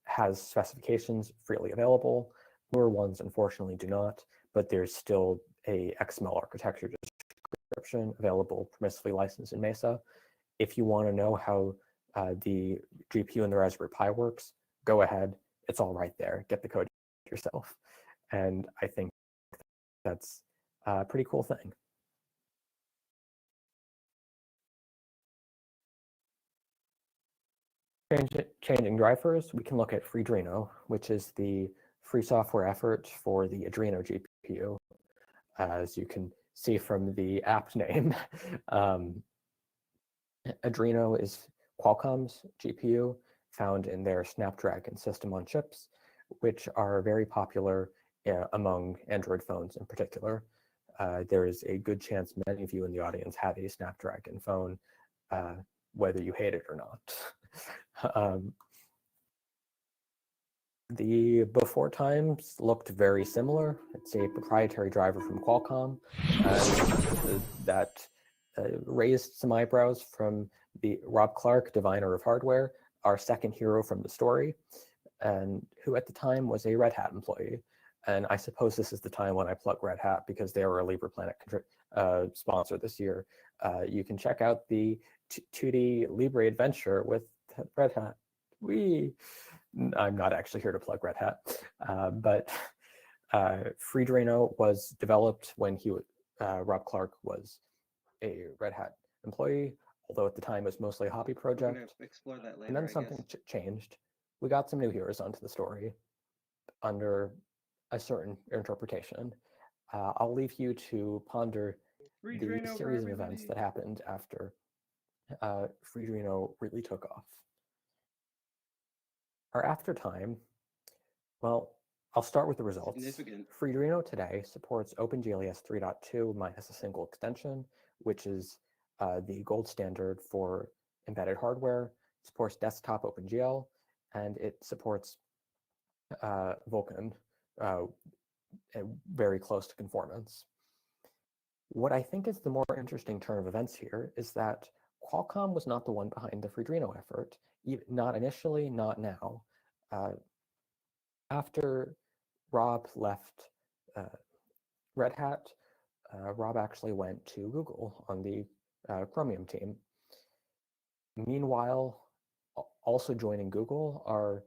Speaker 22: has specifications freely available. Newer ones, unfortunately, do not, but there's still a XML architecture description available, permissively licensed in Mesa. If you want to know how the GPU in the Raspberry Pi works, go ahead. It's all right there. Get the code yourself. And I think that's a pretty cool thing. Changing drivers, we can look at Freedreno, which is the free software effort for the Adreno GPU. As you can see from the app name, Adreno is Qualcomm's GPU found in their Snapdragon system on chips, which are very popular among Android phones in particular. There is a good chance many of you in the audience have a Snapdragon phone, whether you hate it or not. The before times looked very similar. It's a proprietary driver from Qualcomm that raised some eyebrows from the Rob Clark, diviner of hardware, our second hero from the story, and who at the time was a Red Hat employee. And I suppose this is the time when I plug Red Hat because they were a LibrePlanet sponsor this year. You can check out the 2D Libre adventure with Red Hat. I'm not actually here to plug Red Hat, but Freedreno was developed when Rob Clark was a Red Hat employee, although at the time it was mostly a hobby project.
Speaker 9: We're gonna explore that later,
Speaker 22: And then something changed. We got some new heroes onto the story under a certain interpretation. I'll leave you to ponder the series of events that happened after Freedreno really took off. Our after time, well, I'll start with the results. Freedreno today supports OpenGLES 3.2 minus a single extension, which is the gold standard for embedded hardware, supports desktop OpenGL, and it supports Vulkan, very close to conformance. What I think is the more interesting turn of events here is that Qualcomm was not the one behind the Freedreno effort, not initially, not now. After Rob left Red Hat, Rob actually went to Google on the Chromium team. Meanwhile, also joining Google are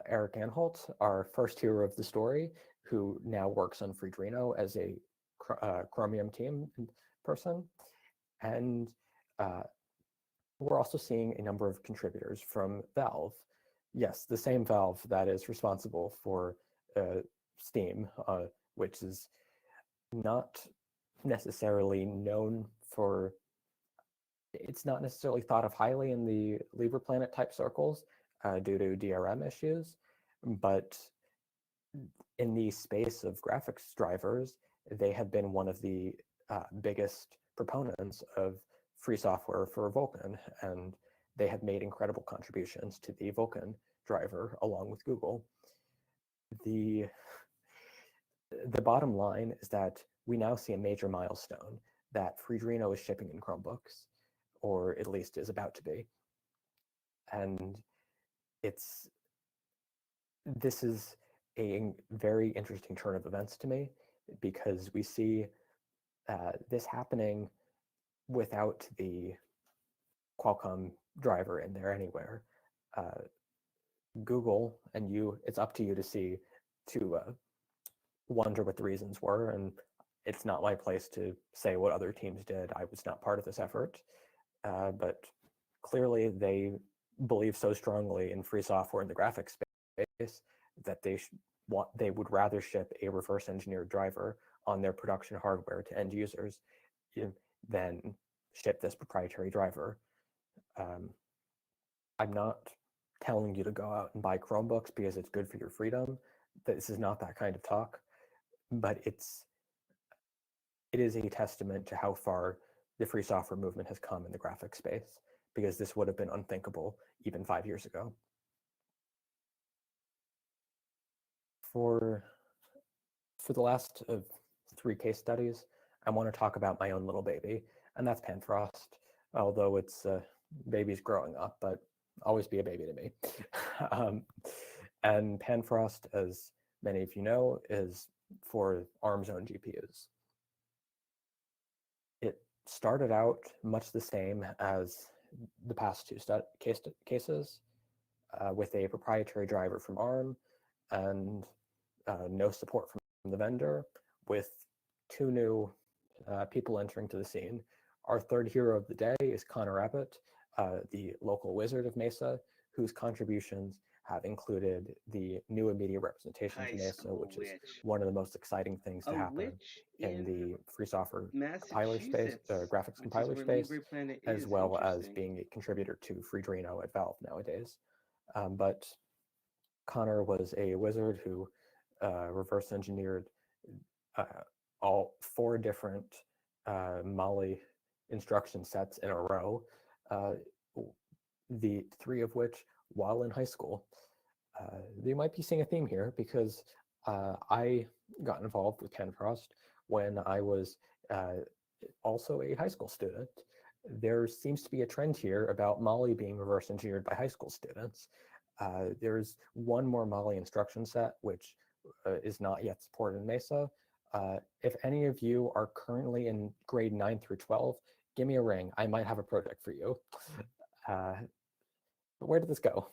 Speaker 22: Eric Anholt, our first hero of the story, who now works on Freedreno as a Chromium team person. And we're also seeing a number of contributors from Valve. Yes, the same Valve that is responsible for Steam, which is not necessarily known for, it's not necessarily thought of highly in the LibrePlanet type circles due to DRM issues, but in the space of graphics drivers, they have been one of the biggest proponents of free software for Vulkan, and they have made incredible contributions to the Vulkan driver along with Google. The bottom line is that we now see a major milestone that Freedreno is shipping in Chromebooks, or at least is about to be. And this is a very interesting turn of events to me, because we see this happening without the Qualcomm driver in there anywhere. Google and you, it's up to you to wonder what the reasons were, and it's not my place to say what other teams did. I was not part of this effort, but clearly they believe so strongly in free software in the graphics space that they would rather ship a reverse engineered driver on their production hardware to end users than ship this proprietary driver. I'm not telling you to go out and buy Chromebooks because it's good for your freedom. This is not that kind of talk, but it is a testament to how far the free software movement has come in the graphics space, because this would have been unthinkable even 5 years ago. For the last of 3 case studies, I want to talk about my own little baby, and that's Panfrost, although it's baby's growing up, but always be a baby to me. And Panfrost, as many of you know, is for ARM's own GPUs. It started out much the same as the past 2 cases, with a proprietary driver from ARM and no support from the vendor, with 2 new people entering to the scene. Our third hero of the day is Connor Abbott, the local wizard of Mesa, whose contributions have included the new immediate representation to Mesa, which is one of the most exciting things to happen in the free software compiler space, graphics compiler space, as well as being a contributor to Freedreno at Valve nowadays. But Connor was a wizard who reverse engineered all 4 different Mali instruction sets in a row, the 3 of which while in high school. You might be seeing a theme here, because I got involved with Panfrost when I was also a high school student. There seems to be a trend here about Mali being reverse engineered by high school students. There's one more Mali instruction set, which is not yet supported in Mesa. If any of you are currently in grade 9 through 12, give me a ring. I might have a project for you. But where did this go?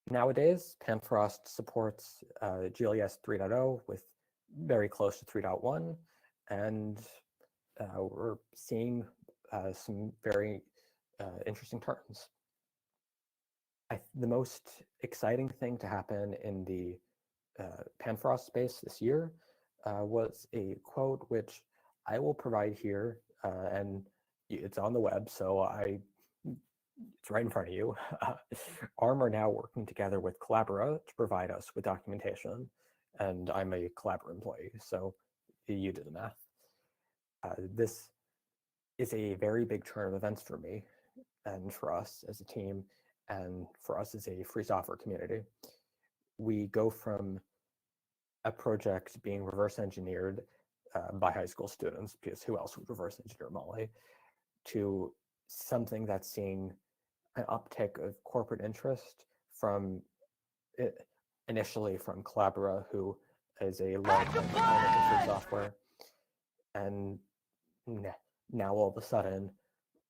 Speaker 22: Nowadays, Panfrost supports GLES 3.0 with very close to 3.1, and we're seeing some very interesting turns. The most exciting thing to happen in the Panfrost space this year was a quote which I will provide here, and it's on the web, so it's right in front of you. ARM are now working together with Collabora to provide us with documentation, and I'm a Collabora employee, so you do the math. This is a very big turn of events for me and for us as a team and for us as a free software community. We go from a project being reverse engineered by high school students, because who else would reverse engineer Molly, to something that's seeing an uptick of corporate interest from initially from Collabora, who is a large proponent of free software, and now all of a sudden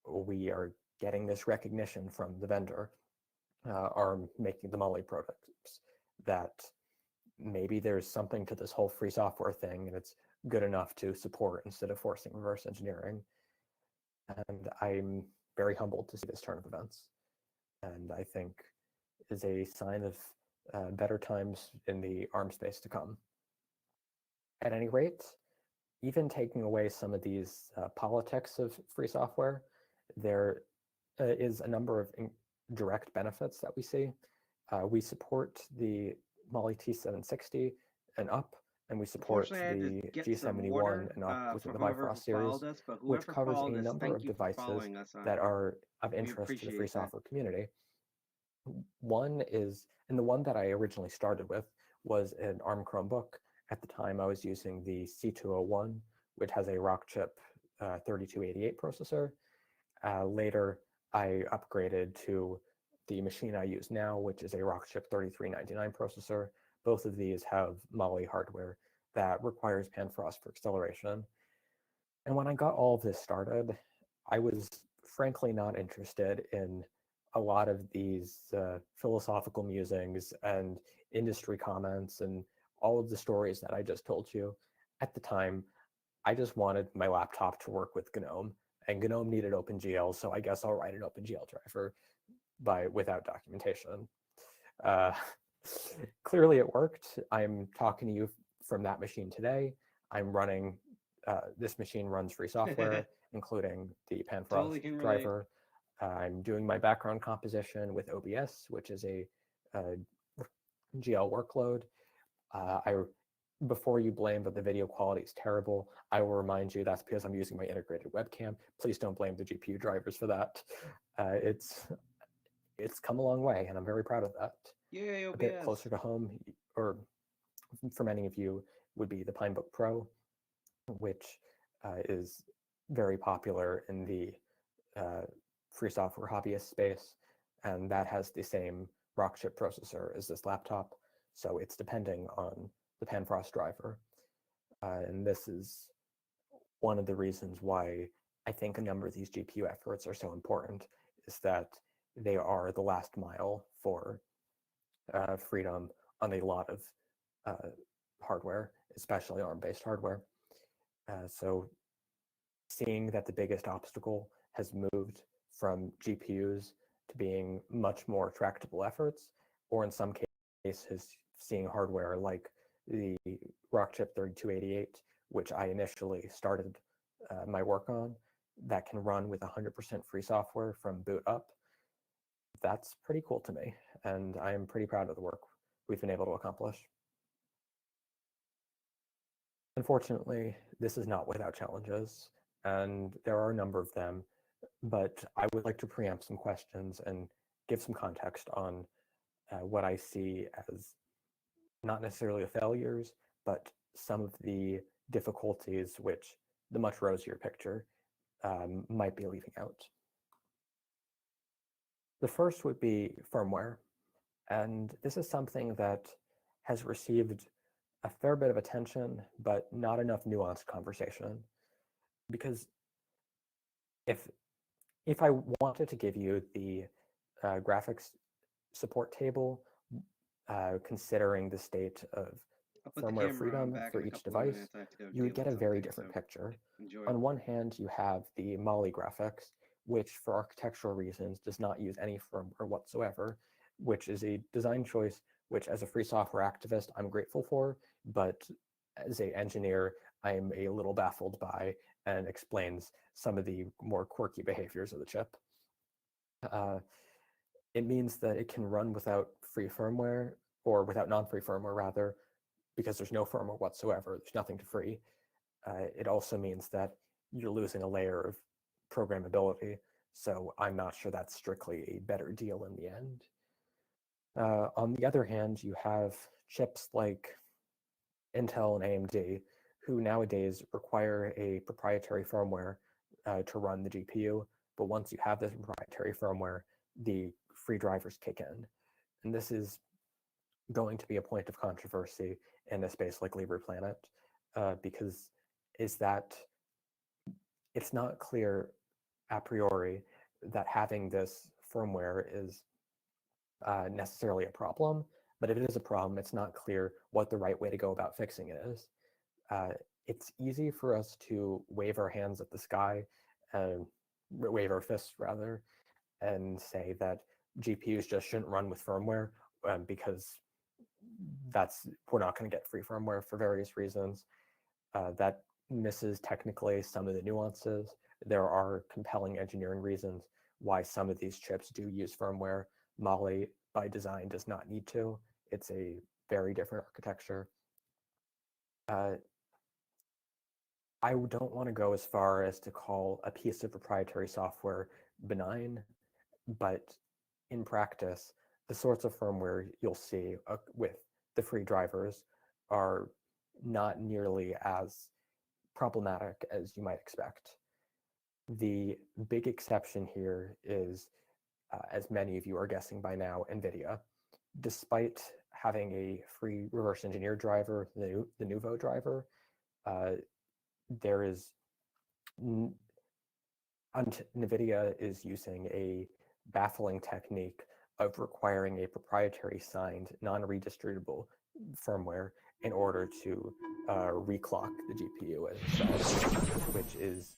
Speaker 22: we are getting this recognition from the vendor, are making the Molly products, that maybe there's something to this whole free software thing and it's good enough to support instead of forcing reverse engineering. And I'm very humbled to see this turn of events, and I think is a sign of better times in the ARM space to come. At any rate, even taking away some of these politics of free software, there is a number of direct benefits that we see. We support the Molly T760 and up, and we support the G71 and up within the Bifrost series, which covers a number of devices that are of interest to the free software community. One is, and the one that I originally started with was an ARM Chromebook. At the time, I was using the C201, which has a Rockchip 3288 processor. Later, I upgraded to the machine I use now, which is a Rockchip 3399 processor. Both of these have Molly hardware that requires Panfrost for acceleration. And when I got all of this started, I was frankly not interested in a lot of these philosophical musings and industry comments and all of the stories that I just told you. At the time, I just wanted my laptop to work with GNOME, and GNOME needed OpenGL, so I guess I'll write an OpenGL driver without documentation. Clearly it worked. I'm talking to you from that machine today. I'm running, this machine runs free software, including the Panfrost driver. I'm doing my background composition with OBS, which is a GL workload. Before you blame that the video quality is terrible, I will remind you that's because I'm using my integrated webcam. Please don't blame the GPU drivers for that. It's come a long way, and I'm very proud of that.
Speaker 9: Yay, OBS.
Speaker 22: A bit closer to home, or for many of you, would be the Pinebook Pro, which is very popular in the free software hobbyist space, and that has the same Rockchip processor as this laptop, so it's depending on the Panfrost driver. And this is one of the reasons why I think a number of these GPU efforts are so important, is that they are the last mile for freedom on a lot of hardware, especially ARM-based hardware. So seeing that the biggest obstacle has moved from GPUs to being much more tractable efforts, or in some cases seeing hardware like the Rockchip 3288, which I initially started my work on, that can run with 100% free software from boot up. That's pretty cool to me, and I am pretty proud of the work we've been able to accomplish. Unfortunately, this is not without challenges, and there are a number of them, but I would like to preempt some questions and give some context on what I see as not necessarily the failures, but some of the difficulties which the much rosier picture might be leaving out. The first would be firmware, and this is something that has received a fair bit of attention, but not enough nuanced conversation. Because if I wanted to give you the graphics support table, considering the state of firmware freedom for each device, you would get a very different picture. On one hand, you have the Mali graphics, which for architectural reasons does not use any firmware whatsoever, which is a design choice which as a free software activist I'm grateful for, but as an engineer I'm a little baffled by, and explains some of the more quirky behaviors of the chip. It means that it can run without free firmware, or without non-free firmware rather, because there's no firmware whatsoever, there's nothing to free. It also means that you're losing a layer of programmability, so I'm not sure that's strictly a better deal in the end. On the other hand, you have chips like Intel and AMD, who nowadays require a proprietary firmware to run the GPU, but once you have this proprietary firmware, the free drivers kick in. And this is going to be a point of controversy in a space like LibrePlanet, because it's not clear a priori that having this firmware is necessarily a problem, but if it is a problem, it's not clear what the right way to go about fixing it is. It's easy for us to wave our hands at the sky, wave our fists rather, and say that GPUs just shouldn't run with firmware because we're not going to get free firmware for various reasons. That misses technically some of the nuances. There are compelling engineering reasons why some of these chips do use firmware. Mali, by design, does not need to. It's a very different architecture. I don't want to go as far as to call a piece of proprietary software benign, but in practice, the sorts of firmware you'll see with the free drivers are not nearly as problematic as you might expect. The big exception here is, as many of you are guessing by now, NVIDIA. Despite having a free reverse engineered driver, the Nouveau driver, NVIDIA is using a baffling technique of requiring a proprietary signed, non-redistributable firmware in order to reclock the GPU itself, which is,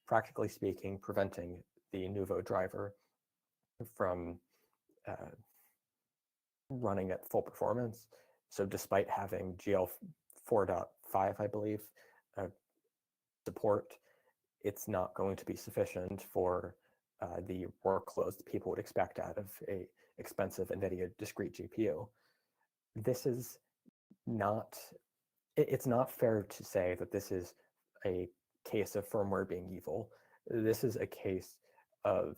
Speaker 22: practically speaking, preventing the Nouveau driver from running at full performance. So despite having GL 4.5, I believe, support, it's not going to be sufficient for the workloads that people would expect out of a expensive NVIDIA discrete GPU. This is not, it's not fair to say that this is a case of firmware being evil. This is a case of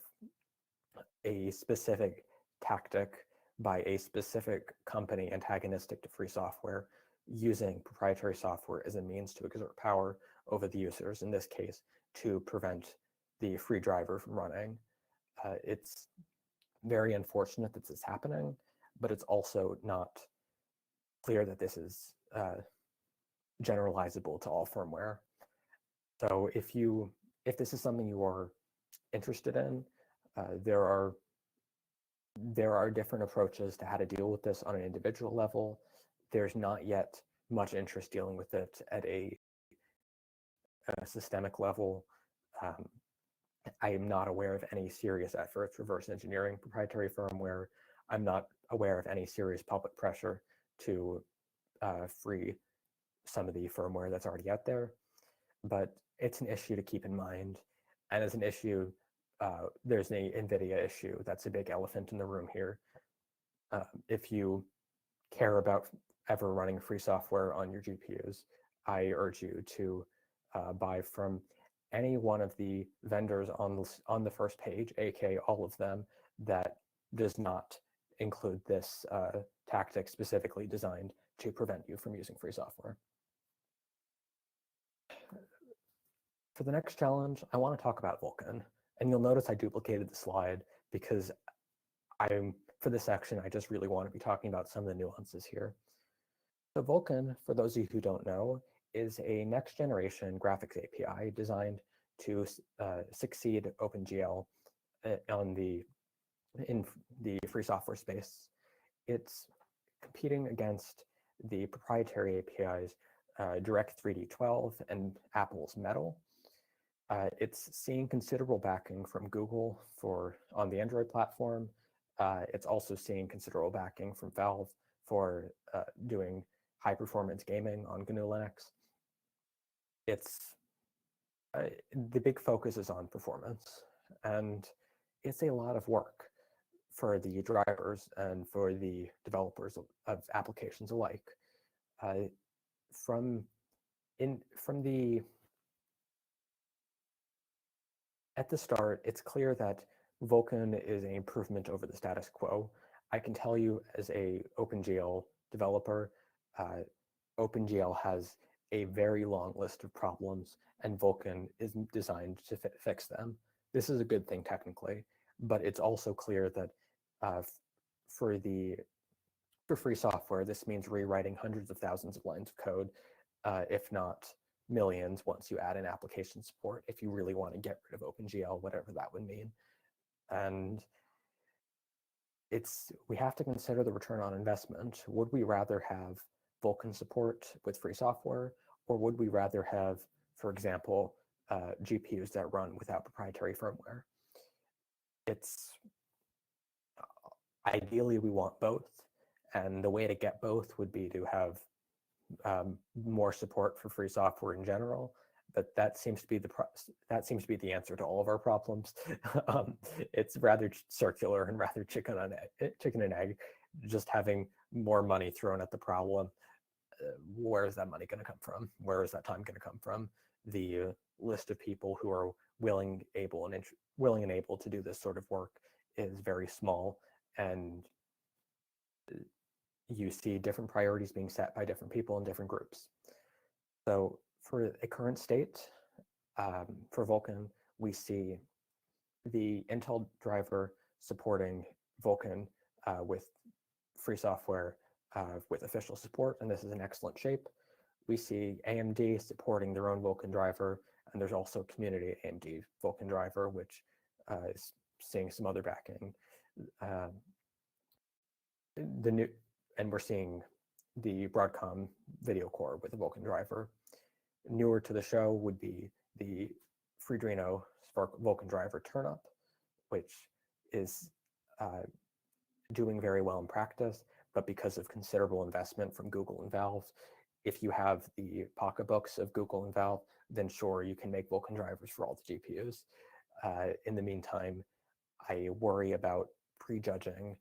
Speaker 22: a specific tactic by a specific company antagonistic to free software, using proprietary software as a means to exert power over the users, in this case, to prevent the free driver from running. It's very unfortunate that this is happening, but it's also not clear that this is generalizable to all firmware. So if this is something you are interested in, there are different approaches to how to deal with this on an individual level. There's not yet much interest dealing with it at a systemic level. I am not aware of any serious efforts reverse engineering proprietary firmware. I'm not aware of any serious public pressure to free some of the firmware that's already out there. But it's an issue to keep in mind. And as an issue, there's an NVIDIA issue that's a big elephant in the room here. If you care about ever running free software on your GPUs, I urge you to buy from any one of the vendors on the first page, aka all of them, that does not include this tactic specifically designed to prevent you from using free software. For the next challenge, I want to talk about Vulkan. And you'll notice I duplicated the slide because for this section, I just really want to be talking about some of the nuances here. Vulkan, for those of you who don't know, is a next-generation graphics API designed to succeed OpenGL in the free software space. It's competing against the proprietary APIs Direct3D12 and Apple's Metal. It's seeing considerable backing from Google on the Android platform. It's also seeing considerable backing from Valve for doing high-performance gaming on GNU Linux. The big focus is on performance, and it's a lot of work for the drivers and for the developers of applications alike. At the start, it's clear that Vulkan is an improvement over the status quo. I can tell you as a OpenGL developer, OpenGL has a very long list of problems, and Vulkan is designed to fix them. This is a good thing technically, but it's also clear that for free software, this means rewriting hundreds of thousands of lines of code, if not millions, once you add in application support, if you really want to get rid of OpenGL, whatever that would mean. And we have to consider the return on investment. Would we rather have Vulkan support with free software, or would we rather have, for example, GPUs that run without proprietary firmware? Ideally, we want both, and the way to get both would be to have more support for free software in general. But that seems to be the answer to all of our problems. It's rather circular and rather chicken and egg. Just having more money thrown at the problem. Where is that money going to come from? Where is that time going to come from? The list of people who are willing and able to do this sort of work is very small, and you see different priorities being set by different people in different groups. So for a current state, for Vulkan, we see the Intel driver supporting Vulkan with free software with official support, and this is in excellent shape. We see AMD supporting their own Vulkan driver, and there's also community AMD Vulkan driver, which is seeing some other backing. And we're seeing the Broadcom video core with the Vulkan driver. Newer to the show would be the Freedreno Vulkan driver turnup, which is doing very well in practice, but because of considerable investment from Google and Valve, if you have the pocketbooks of Google and Valve, then sure, you can make Vulkan drivers for all the GPUs. In the meantime, I worry about prejudging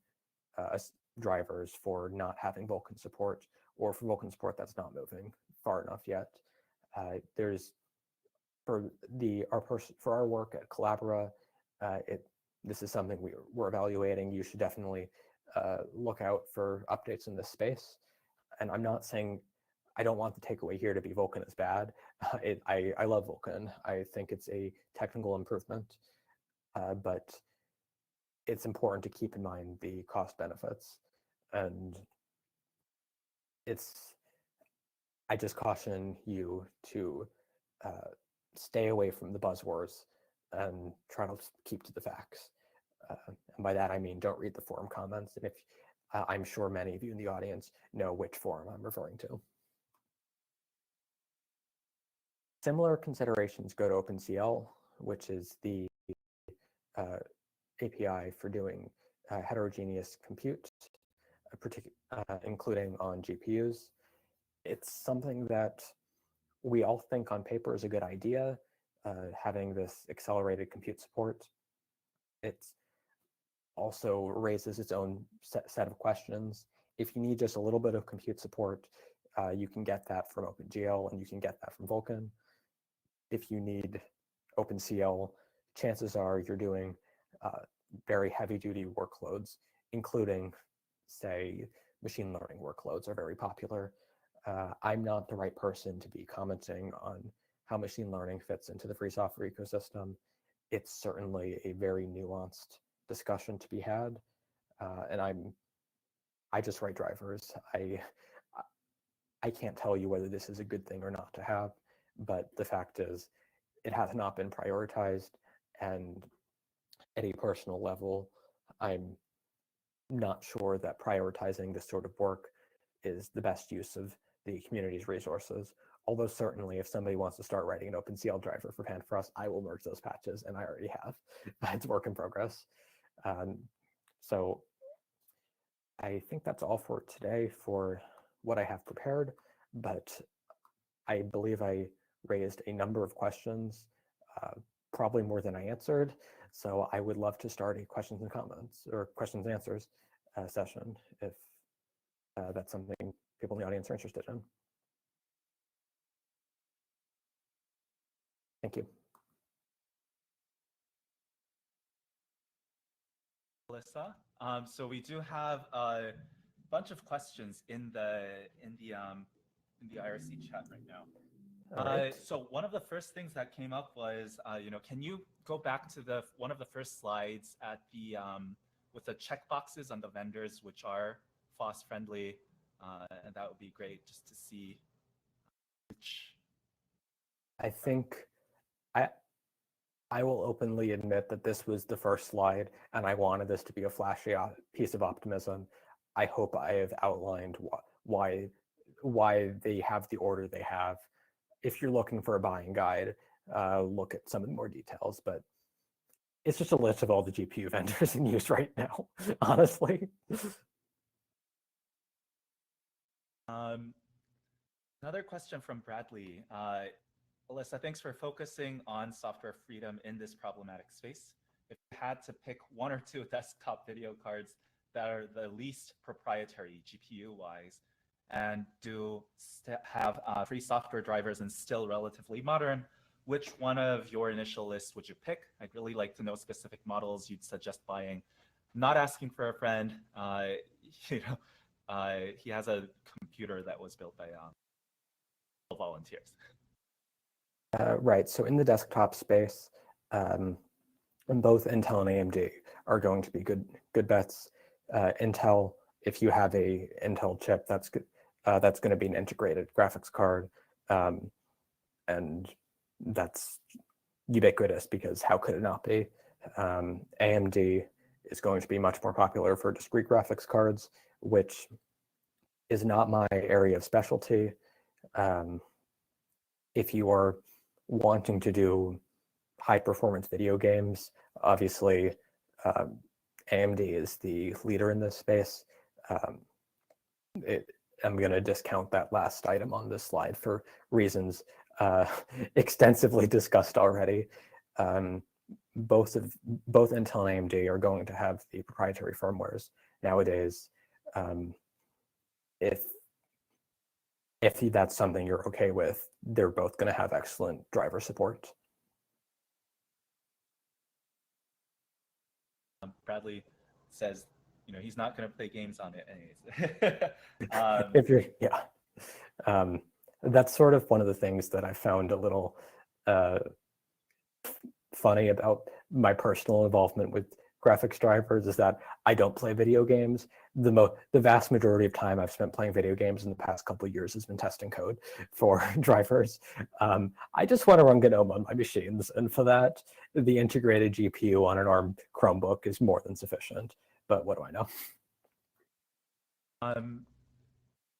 Speaker 22: drivers for not having Vulkan support, or for Vulkan support that's not moving far enough yet. For our work at Collabora, this is something we're evaluating. You should definitely look out for updates in this space. And I'm not saying, I don't want the takeaway here to be Vulkan is bad. I love Vulkan. I think it's a technical improvement, but it's important to keep in mind the cost benefits. And I just caution you to stay away from the buzzwords and try to keep to the facts. And by that, I mean, don't read the forum comments. And if I'm sure many of you in the audience know which forum I'm referring to. Similar considerations go to OpenCL, which is the API for doing heterogeneous compute, including on GPUs. It's something that we all think on paper is a good idea, having this accelerated compute support. It also raises its own set of questions. If you need just a little bit of compute support, you can get that from OpenGL, and you can get that from Vulkan. If you need OpenCL, chances are you're doing very heavy-duty workloads, including, say, machine learning workloads are very popular. I'm not the right person to be commenting on how machine learning fits into the free software ecosystem. It's certainly a very nuanced discussion to be had, and I just write drivers. I can't tell you whether this is a good thing or not to have, but the fact is it has not been prioritized, and at a personal level, I'm not sure that prioritizing this sort of work is the best use of the community's resources. Although certainly if somebody wants to start writing an OpenCL driver for Panfrost, I will merge those patches, and I already have. It's a work in progress. So I think that's all for today for what I have prepared, but I believe I raised a number of questions, probably more than I answered. So I would love to start a questions and comments or questions and answers session if that's something people in the audience are interested in. Thank you.
Speaker 2: Alyssa. So we do have a bunch of questions in the IRC chat right now.
Speaker 22: Right.
Speaker 2: So one of the first things that came up was, can you go back to one of the first slides at the with the checkboxes on the vendors which are FOSS friendly, and that would be great just to see which.
Speaker 22: I think I will openly admit that this was the first slide, and I wanted this to be a flashy piece of optimism. I hope I have outlined why they have the order they have. If you're looking for a buying guide, look at some of the more details, but it's just a list of all the GPU vendors in use right now, honestly.
Speaker 2: Another question from Bradley. Alyssa, thanks for focusing on software freedom in this problematic space. If you had to pick one or two desktop video cards that are the least proprietary GPU-wise and have free software drivers and still relatively modern, which one of your initial lists would you pick? I'd really like to know specific models you'd suggest buying. Not asking for a friend. He has a computer that was built by volunteers.
Speaker 22: Right, so in the desktop space, both Intel and AMD are going to be good bets. Intel, if you have a Intel chip, that's going to be an integrated graphics card, and that's ubiquitous because how could it not be? AMD is going to be much more popular for discrete graphics cards, which is not my area of specialty. If you are wanting to do high performance video games, obviously AMD is the leader in this space. I'm going to discount that last item on this slide for reasons extensively discussed already. Both Intel and AMD are going to have the proprietary firmwares nowadays. If that's something you're okay with, they're both going to have excellent driver support.
Speaker 2: Bradley says, he's not going to play games on it anyways.
Speaker 22: That's sort of one of the things that I found a little funny about my personal involvement with graphics drivers is that I don't play video games. The vast majority of time I've spent playing video games in the past couple of years has been testing code for drivers. I just want to run GNOME on my machines, and for that, the integrated GPU on an ARM Chromebook is more than sufficient. But what do I know?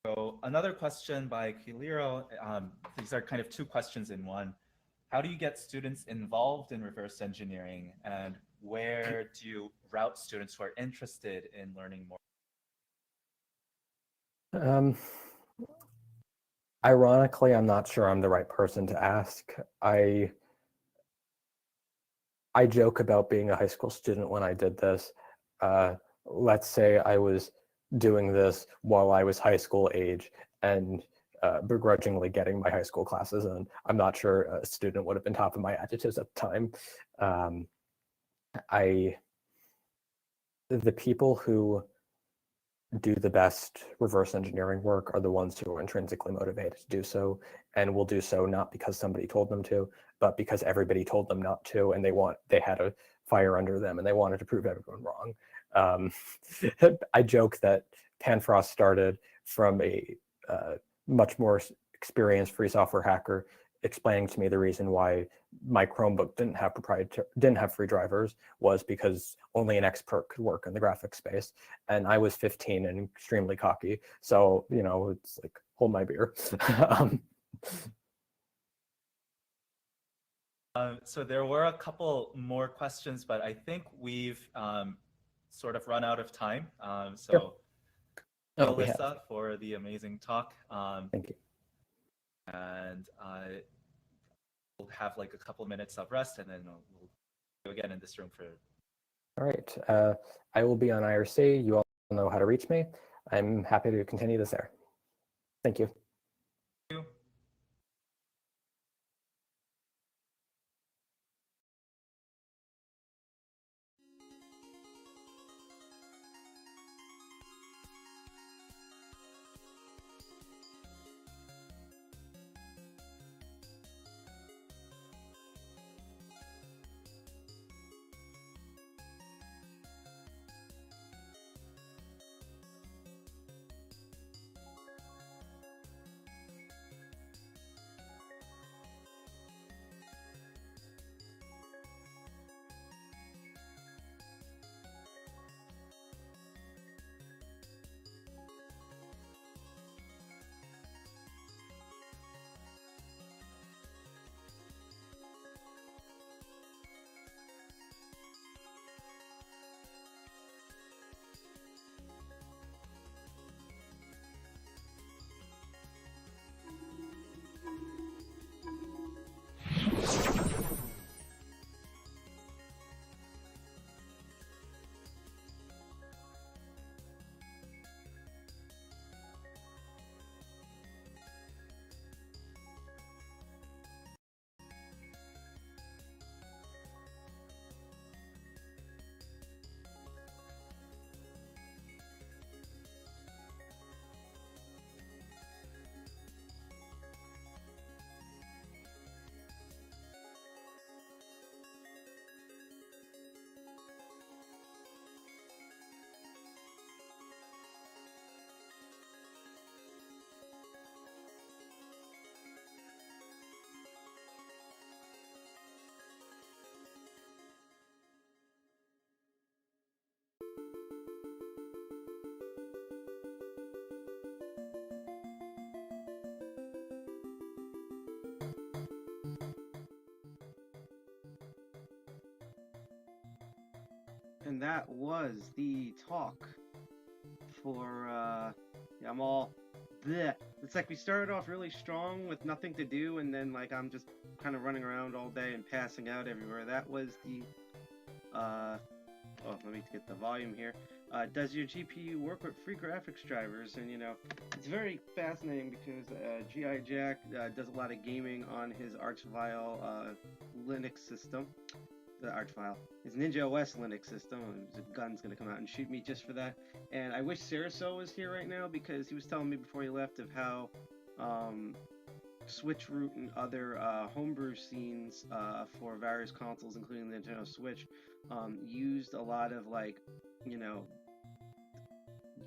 Speaker 2: So another question by Kiliro. These are kind of two questions in one. How do you get students involved in reverse engineering, and where do you route students who are interested in learning more?
Speaker 22: Ironically, I'm not sure I'm the right person to ask. I joke about being a high school student when I did this. Let's say I was doing this while I was high school age and begrudgingly getting my high school classes in. I'm not sure a student would have been top of my adjectives at the time. The people who do the best reverse engineering work are the ones who are intrinsically motivated to do so, and will do so not because somebody told them to, but because everybody told them not to, and they had a fire under them and they wanted to prove everyone wrong. I joke that Panfrost started from a much more experienced free software hacker explaining to me the reason why my Chromebook didn't have free drivers was because only an expert could work in the graphics space, and I was 15 and extremely cocky. So it's like, hold my beer.
Speaker 2: So there were a couple more questions, but I think we've sort of run out of time. So Alyssa for the amazing talk.
Speaker 22: Thank you.
Speaker 2: And we'll have like a couple minutes of rest, and then we'll go again in this room for.
Speaker 22: All right. I will be on IRC. You all know how to reach me. I'm happy to continue this there. Thank you.
Speaker 2: Thank you.
Speaker 9: And that was the talk for, I'm all, bleh. It's like we started off really strong with nothing to do, and then like I'm just kind of running around all day and passing out everywhere. That was the, let me get the volume here. Does your GPU work with free graphics drivers? And it's very fascinating because G.I. Jack does a lot of gaming on his Archvile Linux system. The Archvile, his Ninja OS Linux system. The gun's gonna come out and shoot me just for that. And I wish Saraso was here right now because he was telling me before he left of how Switch Root and other homebrew scenes for various consoles, including the Nintendo Switch, used a lot of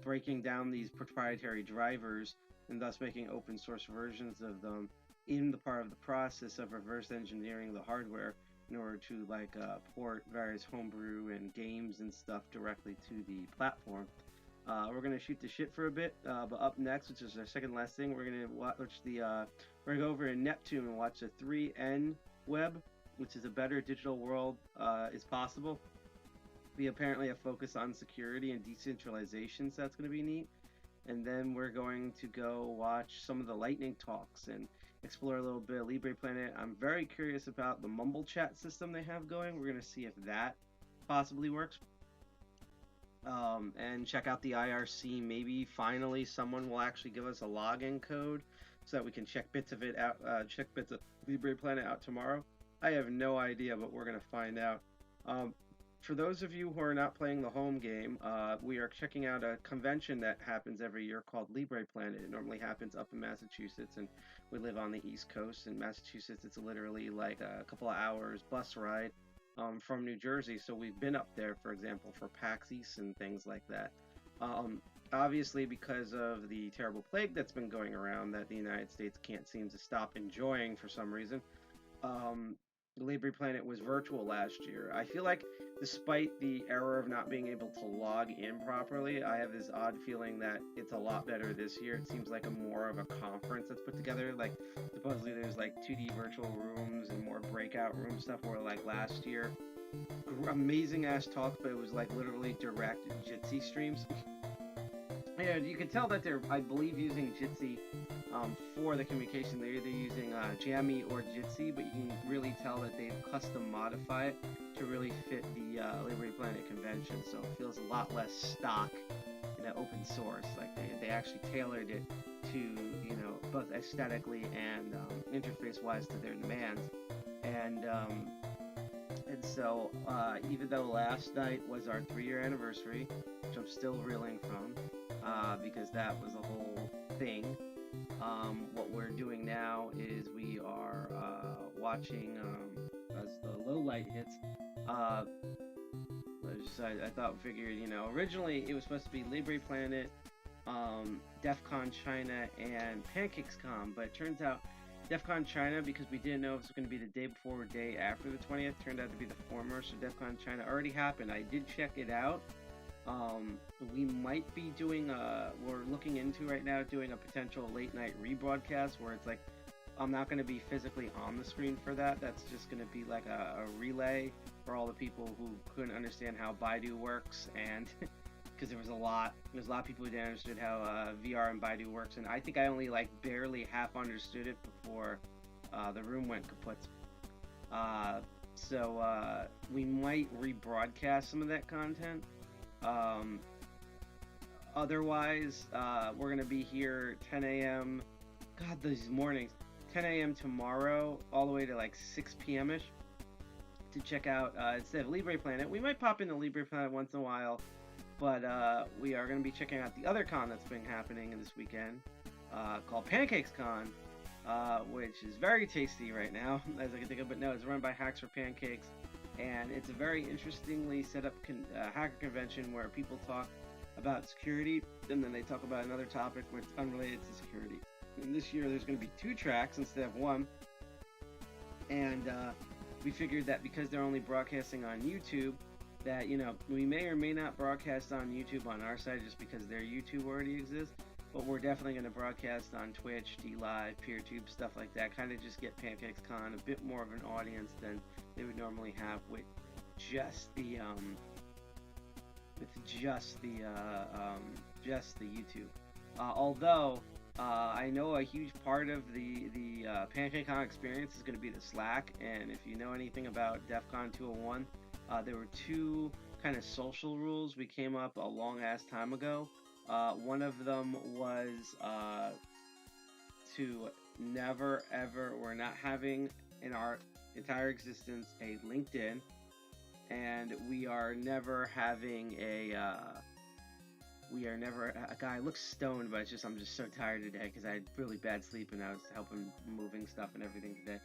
Speaker 9: breaking down these proprietary drivers and thus making open source versions of them in the part of the process of reverse engineering the hardware in order to port various homebrew and games and stuff directly to the platform. We're gonna shoot the shit for a bit, but up next, which is our second last thing, we're gonna watch we're gonna go over in Neptune and watch the 3N web, which is a better digital world is possible. We apparently have focus on security and decentralization, so that's gonna be neat. And then we're going to go watch some of the lightning talks and explore a little bit of LibrePlanet. I'm very curious about the Mumble chat system they have going. We're going to see if that possibly works. And check out the IRC. Maybe finally someone will actually give us a login code so that we can check bits of it out, check bits of LibrePlanet out tomorrow. I have no idea, but we're going to find out. For those of you who are not playing the home game, we are checking out a convention that happens every year called LibrePlanet. It normally happens up in Massachusetts, and we live on the East Coast. In Massachusetts, it's literally like a couple of hours bus ride from New Jersey. So we've been up there, for example, for PAX East and things like that. obviously because of the terrible plague that's been going around that the United States can't seem to stop enjoying for some reason, LibrePlanet was virtual last year. I feel like despite the error of not being able to log in properly, I have this odd feeling that it's a lot better this year. It seems like a more of a conference that's put together. Like supposedly there's like 2D virtual rooms and more breakout room stuff, where like last year, amazing ass talk, but it was like literally direct Jitsi streams. And you can tell that they're, I believe, using Jitsi for the communication. They're either using Jammy or Jitsi, but you can really tell that they've custom modified it to really fit the LibrePlanet convention. So it feels a lot less stock in an open source. Like they actually tailored it to, you know, both aesthetically and interface-wise to their demands. And so even though last night was our 3-year anniversary, which I'm still reeling from, because that was a whole thing. What we're doing now is we are watching as the low light hits. I thought, figured, you know, originally it was supposed to be LibrePlanet, DEFCON China, and PancakeSCon, but it turns out DEFCON China, because we didn't know if it was going to be the day before or day after the 20th, turned out to be the former. So DEFCON China already happened. I did check it out. We might be doing we're looking into right now doing a potential late night rebroadcast where it's like, I'm not going to be physically on the screen for that. That's just going to be like a relay for all the people who couldn't understand how Baidu works, and because there's a lot of people who didn't understand how VR and Baidu works, and I think I only like barely half understood it before the room went kaput. So we might rebroadcast some of that content. Otherwise, we're going to be here 10 a.m. God, these mornings. 10 a.m. tomorrow, all the way to like 6 p.m.-ish to check out, instead of LibrePlanet. We might pop into LibrePlanet once in a while, but we are going to be checking out the other con that's been happening this weekend, called PancakeSCon, which is very tasty right now, as I can think of. But no, it's run by Hacks for Pancakes, and it's a very interestingly set up hacker convention where people talk about security, and then they talk about another topic which is unrelated to security. And this year there's going to be 2 tracks instead of 1, and we figured that because they're only broadcasting on YouTube, that, you know, we may or may not broadcast on YouTube on our side just because their YouTube already exists, but we're definitely going to broadcast on Twitch, DLive, PeerTube, stuff like that, kind of just get PancakeSCon a bit more of an audience than they would normally have with just the YouTube. Although I know a huge part of the PancakeCon experience is going to be the Slack, and if you know anything about DEFCON 201, there were 2 kind of social rules we came up a long ass time ago. One of them was to never ever, we're not having in our entire existence a LinkedIn, and we are never having a guy looks stoned, but it's just, I'm just so tired today because I had really bad sleep and I was helping moving stuff and everything today.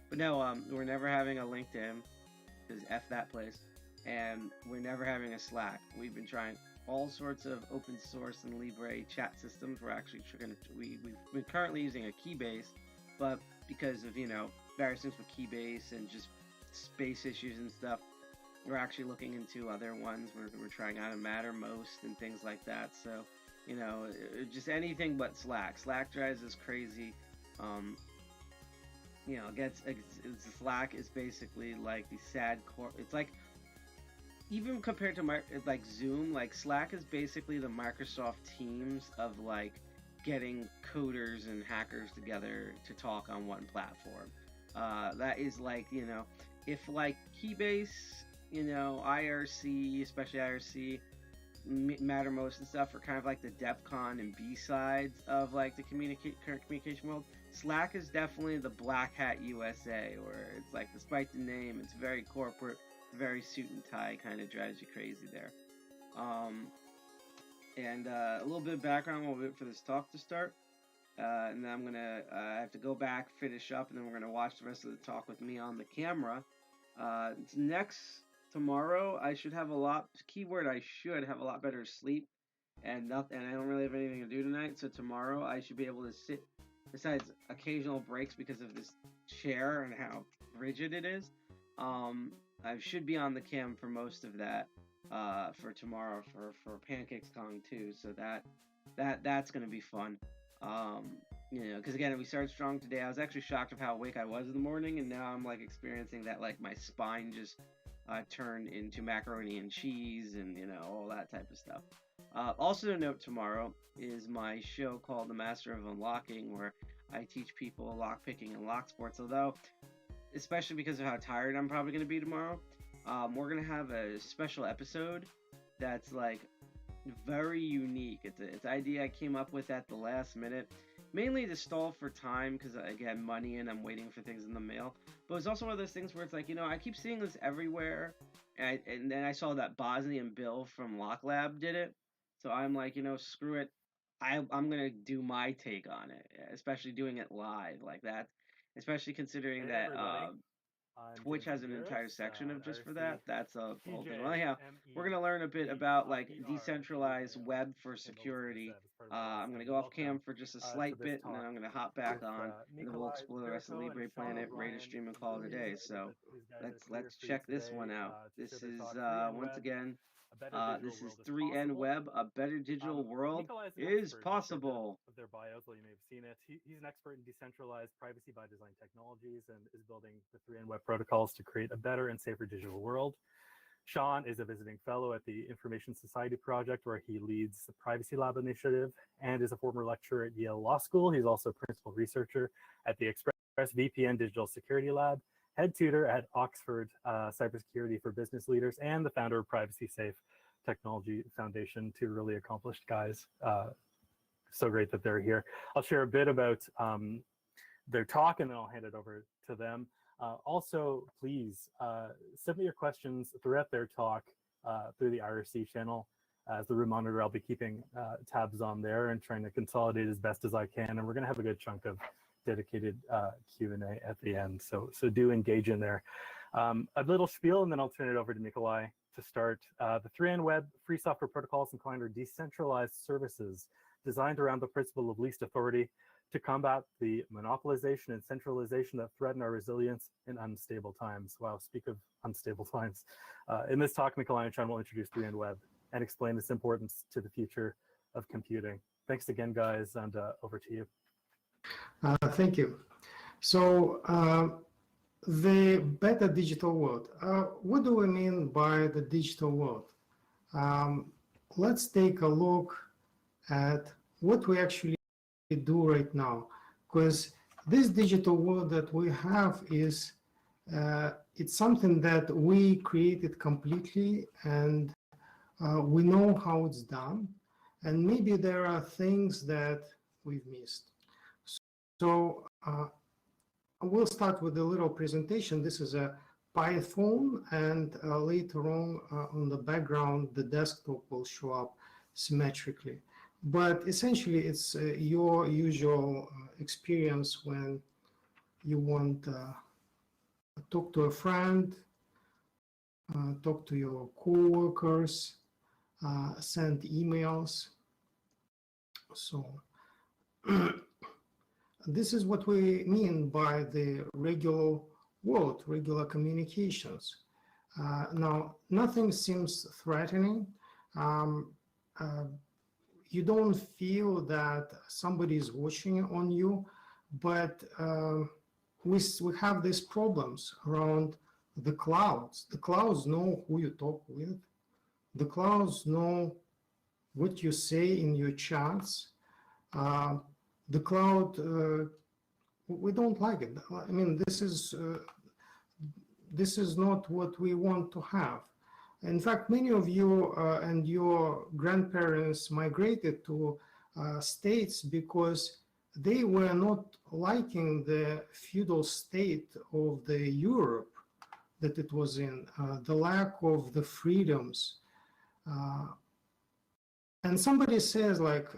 Speaker 9: But no, we're never having a LinkedIn, because F that place, and we're never having a Slack. We've been trying all sorts of open source and Libre chat systems. We're actually we've been currently using a Keybase, but because of, you know, various things with Keybase and just space issues and stuff, we're actually looking into other ones. We're trying out a Mattermost and things like that. So, you know, just anything but Slack. Slack drives us crazy. You know, Slack is basically like the sad core. It's like, even compared to like Zoom, like Slack is basically the Microsoft Teams of like getting coders and hackers together to talk on one platform. That is like, you know, if like Keybase, you know, IRC, especially IRC, Mattermost and stuff are kind of like the DEFCON and B-sides of like the current communication world, Slack is definitely the Black Hat USA, where it's like, despite the name, it's very corporate, very suit and tie, kind of drives you crazy there. And a little bit of background, a little bit for this talk to start. And then I'm going to have to go back, finish up, and then we're going to watch the rest of the talk with me on the camera. Tomorrow, I should have a lot better sleep, and I don't really have anything to do tonight. So tomorrow I should be able to sit. Besides occasional breaks because of this chair and how rigid it is, I should be on the cam for most of that for tomorrow for PancakeCon too. So that's gonna be fun. Because again, we started strong today. I was actually shocked of how awake I was in the morning, and now I'm like experiencing that like my spine just turned into macaroni and cheese and all that type of stuff. Also to note, tomorrow is my show called The Master of Unlocking, where I teach people lockpicking and lock sports. Although, especially because of how tired I'm probably going to be tomorrow, we're going to have a special episode that's like very unique. It's an idea I came up with at the last minute, mainly to stall for time because, again, money and I'm waiting for things in the mail. But it's also one of those things where it's like, I keep seeing this everywhere, and then I saw that Bosnian Bill from Lock Lab did it. So I'm like, screw it. I'm going to do my take on it, especially doing it live like that, especially considering that Twitch has an entire section of just for that. That's a whole thing. Well, anyhow, we're going to learn a bit about like decentralized web for security. I'm going to go off cam for just a slight bit, and then I'm going to hop back on, and then we'll explore the rest of LibrePlanet, rate a stream, and call it a day. So let's check this one out. This is once again. This is 3N Web. A better digital world is possible.
Speaker 4: Of their bios, well, you may have seen it. He's an expert in decentralized privacy by design technologies and is building the 3N Web protocols to create a better and safer digital world. Sean is a visiting fellow at the Information Society Project, where he leads the Privacy Lab initiative and is a former lecturer at Yale Law School. He's also a principal researcher at the ExpressVPN Digital Security Lab, head tutor at Oxford Cybersecurity for Business Leaders, and the founder of Privacy Safe Technology Foundation. Two really accomplished guys. So great that they're here. I'll share a bit about their talk, and then I'll hand it over to them. Also, please submit your questions throughout their talk through the IRC channel. As the room monitor, I'll be keeping tabs on there and trying to consolidate as best as I can. And we're going to have a good chunk of dedicated Q&A at the end. So do engage in there. A little spiel, and then I'll turn it over to Nikolai to start. The 3N Web free software protocols and client are decentralized services designed around the principle of least authority to combat the monopolization and centralization that threaten our resilience in unstable times. Wow, speak of unstable times. In this talk, Nikolai and Sean will introduce 3N Web and explain its importance to the future of computing. Thanks again, guys, and over to you.
Speaker 6: Thank you. So the better digital world. What do we mean by the digital world? Let's take a look at what we actually do right now, because this digital world that we have is it's something that we created completely, and we know how it's done, and maybe there are things that we've missed. So we'll start with a little presentation. This is a Python, and later on the background, the desktop will show up symmetrically. But essentially, it's your usual experience when you want to talk to a friend, talk to your coworkers, send emails. So this is what we mean by the regular world, regular communications. Now, nothing seems threatening. You don't feel that somebody is watching on you, but we have these problems around the clouds. The clouds know who you talk with. The clouds know what you say in your chats. The cloud, we don't like it. I mean, this is not what we want to have. In fact, many of you and your grandparents migrated to states because they were not liking the feudal state of the Europe that it was in, the lack of the freedoms. And somebody says, like,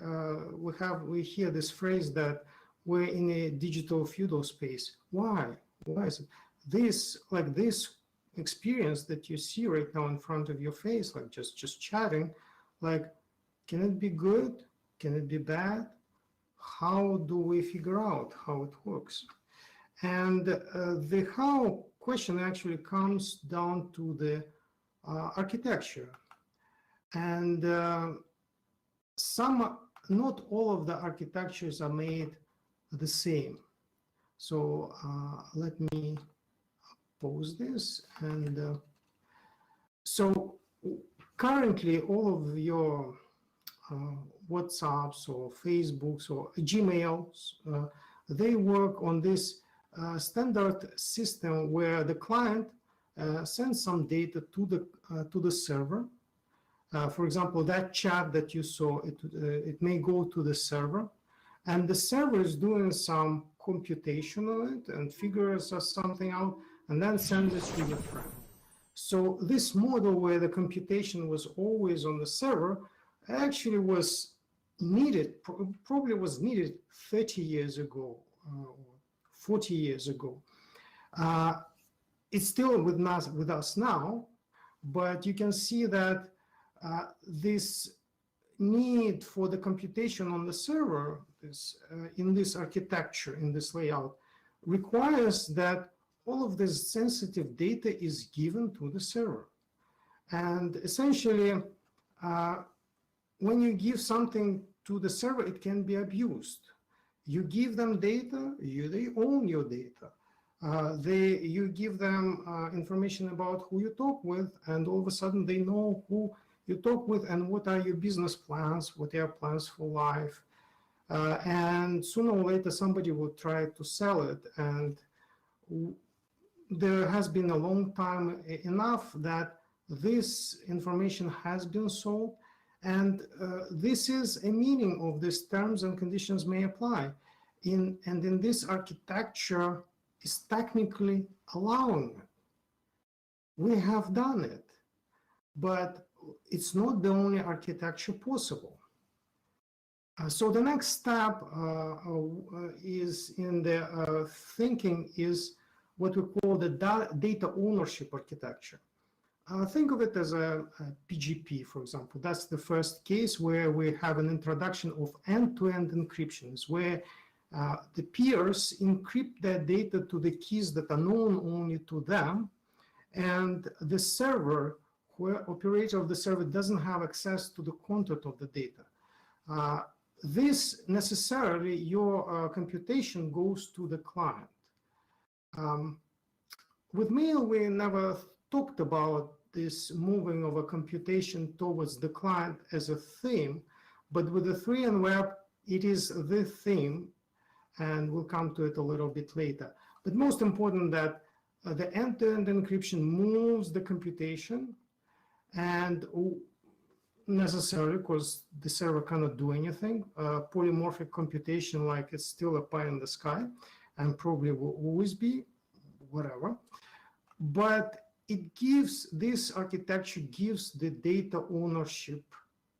Speaker 6: we hear this phrase that we're in a digital feudal space. Why? Why is it? This experience that you see right now in front of your face, like just chatting, like, Can it be good? Can it be bad? How do we figure out how it works? And the how question actually comes down to the architecture. And not all of the architectures are made the same. So let me pause this. And so currently all of your WhatsApps or Facebooks or Gmails, they work on this standard system where the client sends some data to the server. For example, that chat that you saw, it may go to the server, and the server is doing some computation on it and figures something out, and then sends it to your friend. So this model where the computation was always on the server actually was needed, probably was needed 30 years ago, 40 years ago. It's still with us now, but you can see that this need for the computation on the server in this architecture, in this layout, requires that all of this sensitive data is given to the server. And essentially, when you give something to the server, it can be abused. You give them data, they own your data. You give them information about who you talk with, and all of a sudden they know who you talk with and what are your business plans, what are your plans for life. And sooner or later, somebody will try to sell it. And there has been a long time enough that this information has been sold. And this is a meaning of these terms and conditions may apply. And in this architecture is technically allowing it. We have done it, but it's not the only architecture possible. So the next step is in the thinking is what we call the data ownership architecture. Think of it as a PGP, for example. That's the first case where we have an introduction of end-to-end encryptions, where the peers encrypt their data to the keys that are known only to them, and the server, where operator of the server doesn't have access to the content of the data. This necessarily, your computation goes to the client. With mail, we never talked about this moving of a computation towards the client as a theme, but with the 3N web, it is the theme, and we'll come to it a little bit later. But most important that the end-to-end encryption moves the computation, and necessarily, because the server cannot do anything, polymorphic computation, like it's still a pie in the sky, and probably will always be, whatever. But it gives, this architecture gives the data ownership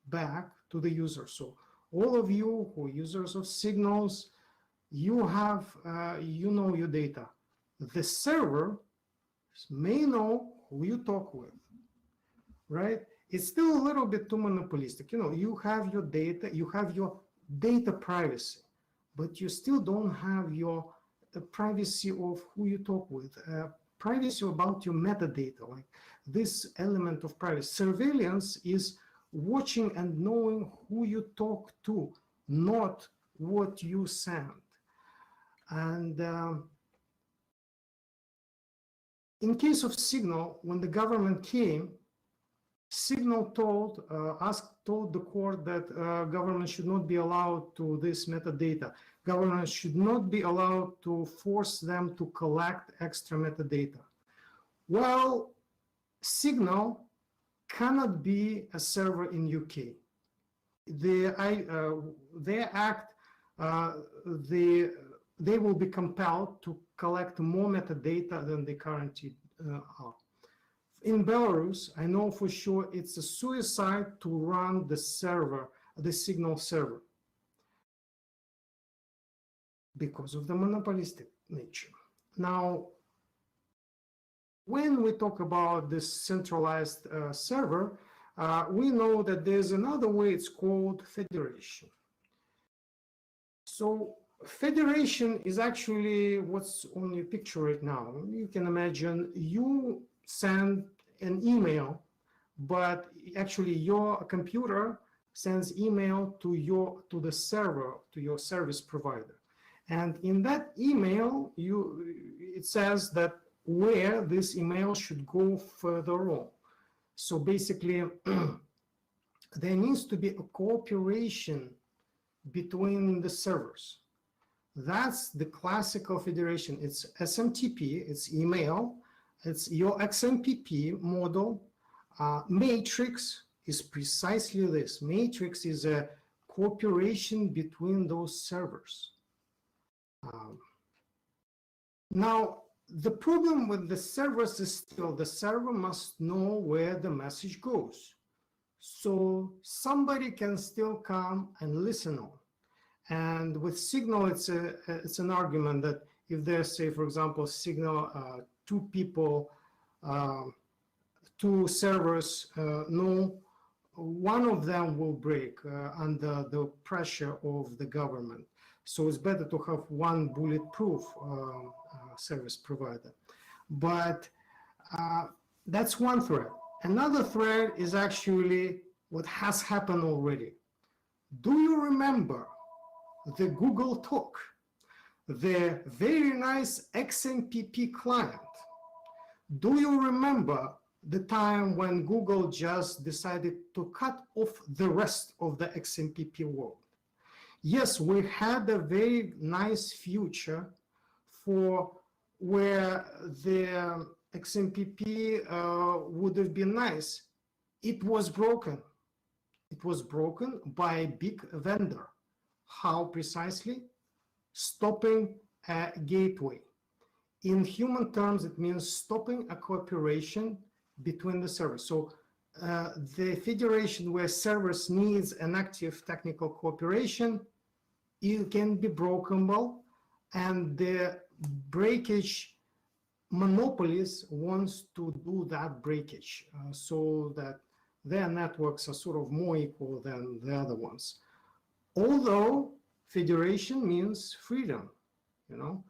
Speaker 6: back to the user. So all of you who are users of Signals, you have, you know your data. The server may know who you talk with, right? It's still a little bit too monopolistic. You know, you have your data, you have your data privacy, but you still don't have the privacy of who you talk with. Privacy about your metadata, like this element of privacy. Surveillance is watching and knowing who you talk to, not what you send. And in case of Signal, when the government came, Signal told the court that government should not be allowed to this metadata. Government should not be allowed to force them to collect extra metadata. Well, Signal cannot be a server in UK. Their act, they will be compelled to collect more metadata than they currently are. In Belarus, I know for sure it's a suicide to run the server, the Signal server, because of the monopolistic nature. Now, when we talk about this centralized server, we know that there's another way, it's called federation. So federation is actually what's on your picture right now. You can imagine you send an email, but actually your computer sends email to the server, to your service provider. And in that email, it says that where this email should go further on. So basically, there needs to be a cooperation between the servers. That's the classical federation. It's SMTP, it's email, it's your XMPP model. Matrix is precisely this. Matrix is a cooperation between those servers. Now, the problem with the servers is still the server must know where the message goes. So somebody can still come and listen on. And with Signal, it's an argument that if there's, say, for example, Signal, two people, two servers, no, one of them will break under the pressure of the government. So it's better to have one bulletproof service provider. But that's one threat. Another threat is actually what has happened already. Do you remember the Google Talk, the very nice XMPP client? Do you remember the time when Google just decided to cut off the rest of the XMPP world? Yes, we had a very nice future for where the XMPP would have been nice. It was broken. It was broken by a big vendor. How precisely? Stopping a gateway. In human terms, it means stopping a cooperation between the servers. So the federation where servers needs an active technical cooperation, it can be brokenable, and the breakage monopolies wants to do that breakage so that their networks are sort of more equal than the other ones. Although federation means freedom, you know.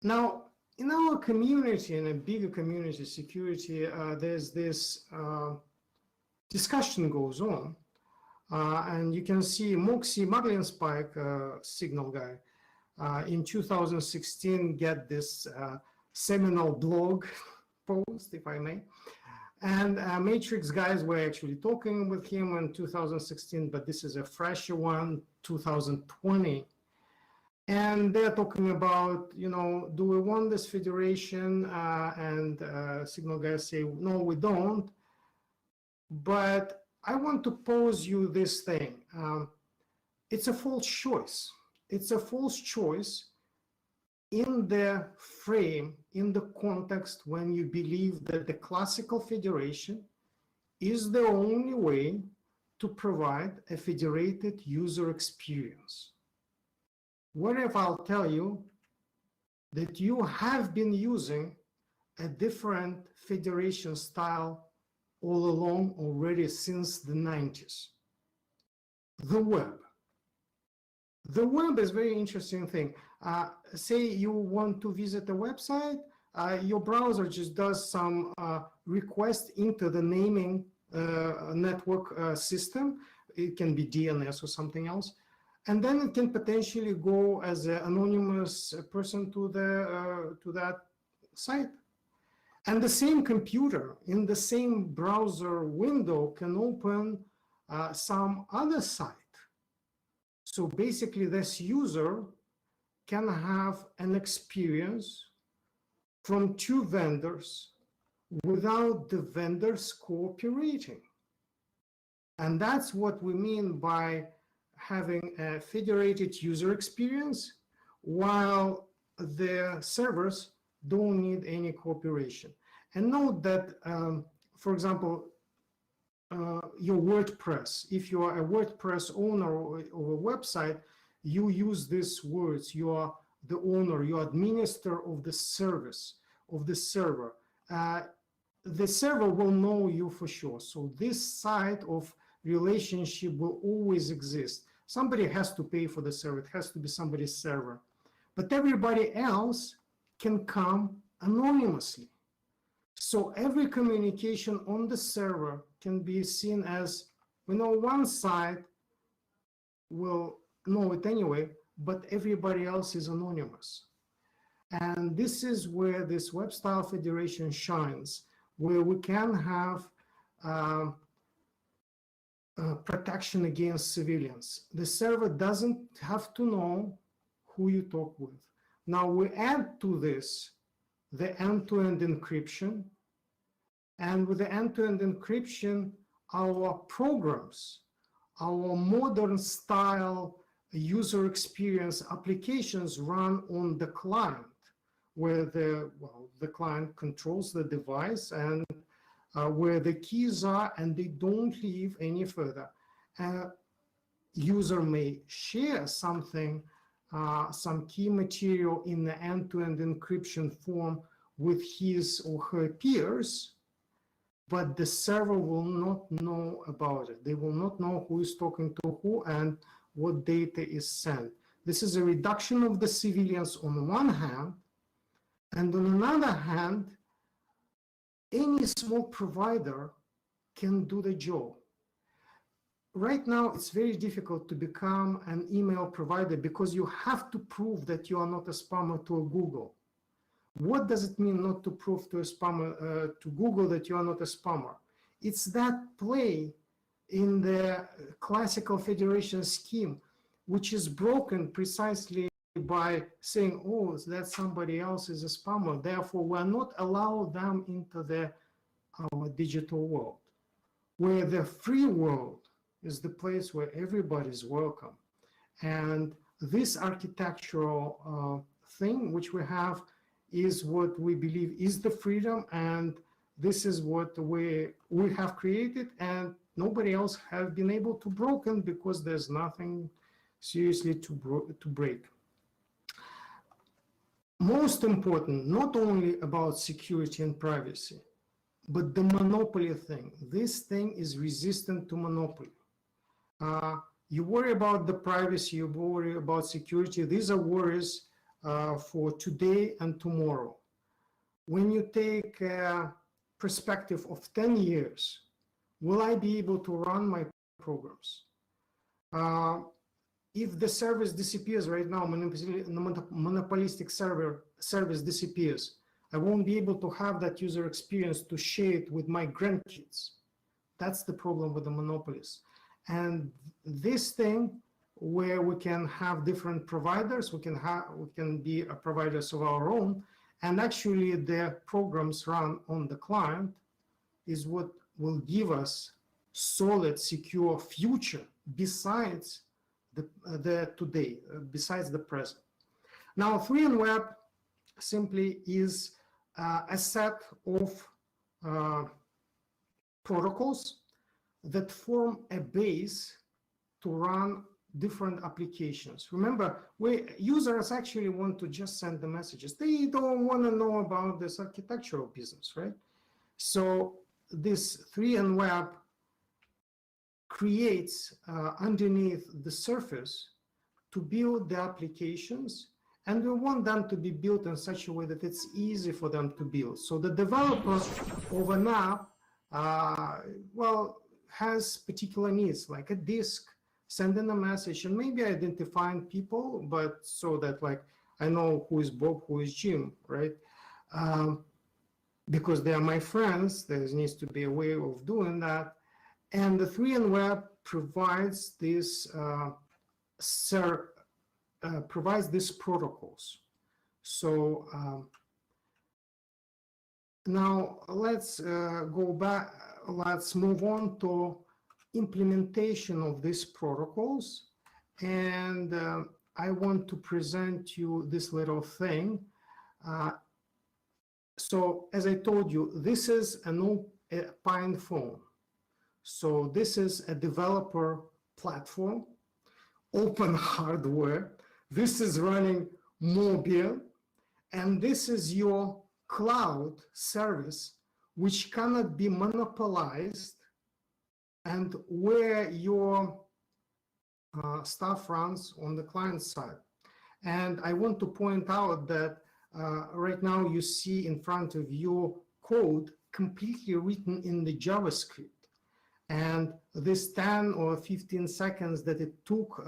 Speaker 6: Now, in our community, in a bigger community, security, there's this discussion goes on. And you can see Moxie Maglin-Spike, Signal guy, in 2016 get this seminal blog post, if I may. And Matrix guys were actually talking with him in 2016, but this is a fresher one, 2020. And they're talking about, you know, do we want this federation? And Signal guys say, no, we don't. But I want to pose you this thing. It's a false choice. It's a false choice in the frame, in the context when you believe that the classical federation is the only way to provide a federated user experience. What if I'll tell you that you have been using a different federation style all along already since the 90s? The web. The web is a very interesting thing. Say you want to visit a website, your browser just does some request into the naming network system. It can be DNS or something else. And then it can potentially go as an anonymous person to that site. And the same computer in the same browser window can open some other site. So basically this user can have an experience from two vendors without the vendors cooperating. And that's what we mean by having a federated user experience while the servers don't need any cooperation. And note that, for example, your WordPress, if you are a WordPress owner of a website, you use these words. You are the owner, you are administrator of the service, of the server. the server will know you for sure. So this side of relationship will always exist. Somebody has to pay for the server. It has to be somebody's server. But everybody else can come anonymously. So every communication on the server can be seen as, one side will know it anyway, but everybody else is anonymous. And this is where this web style federation shines, where we can have protection against civilians. The server doesn't have to know who you talk with. Now we add to this the end-to-end encryption, and with the end-to-end encryption, our programs, our modern style user experience applications run on the client, where the client controls the device and where the keys are, and they don't leave any further. User may share something, some key material in the end-to-end encryption form with his or her peers, but the server will not know about it. They will not know who is talking to who and what data is sent. This is a reduction of the civilians on one hand, and on another hand, any small provider can do the job. Right now, it's very difficult to become an email provider because you have to prove that you are not a spammer to a Google. What does it mean not to prove to a spammer, to Google, that you are not a spammer? It's that play in the classical federation scheme, which is broken precisely by saying, oh, that somebody else is a spammer, therefore we're not allow them into our digital world, where the free world is the place where everybody's welcome. And this architectural thing which we have is what we believe is the freedom, and this is what we have created, and nobody else has been able to broken because there's nothing seriously to break. Most important, not only about security and privacy, but the monopoly thing. This thing is resistant to monopoly. You worry about the privacy, you worry about security. These are worries for today and tomorrow. When you take a perspective of 10 years, will I be able to run my programs? If the service disappears right now, monopolistic service disappears, I won't be able to have that user experience to share it with my grandkids. That's the problem with the monopolies. And this thing where we can have different providers, we can be a providers of our own, and actually the programs run on the client is what will give us solid, secure future besides the today, besides the present. Now, 3N Web simply is a set of protocols that form a base to run different applications. Remember, users actually want to just send the messages. They don't want to know about this architectural business, right? So this 3N Web creates underneath the surface to build the applications, and we want them to be built in such a way that it's easy for them to build. So the developer of an app, has particular needs, like a disk, sending a message, and maybe identifying people, but so that I know who is Bob, who is Jim, right? Because they are my friends, there needs to be a way of doing that. And the 3N Web provides this protocols. So now let's go back. Let's move on to implementation of these protocols. And I want to present you this little thing. So as I told you, this is a Pine phone. So this is a developer platform, open hardware. This is running mobile, and this is your cloud service which cannot be monopolized, and where your stuff runs on the client side. And I want to point out that right now you see in front of you code completely written in the JavaScript. And this 10 or 15 seconds that it took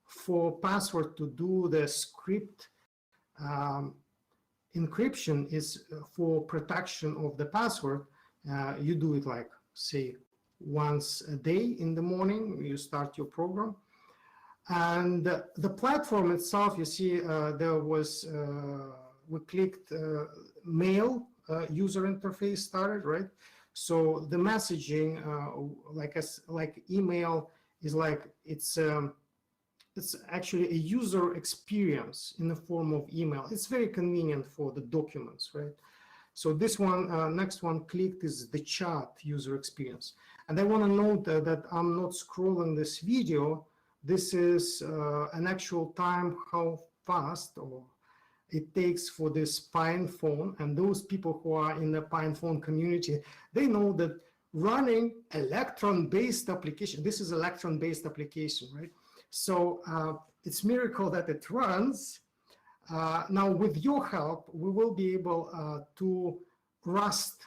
Speaker 6: for password to do the script encryption is for protection of the password. You do it like, say, once a day in the morning, you start your program. And the platform itself, you see, there was, we clicked mail user interface started, right? So the messaging, like email, is like it's actually a user experience in the form of email. It's very convenient for the documents, right? So this one, next one clicked is the chat user experience. And I want to note that I'm not scrolling this video. This is an actual time how fast it takes for this PinePhone, and those people who are in the PinePhone community, they know that running Electron-based application, this is Electron-based application, right? So it's miracle that it runs. Now with your help, we will be able to Rust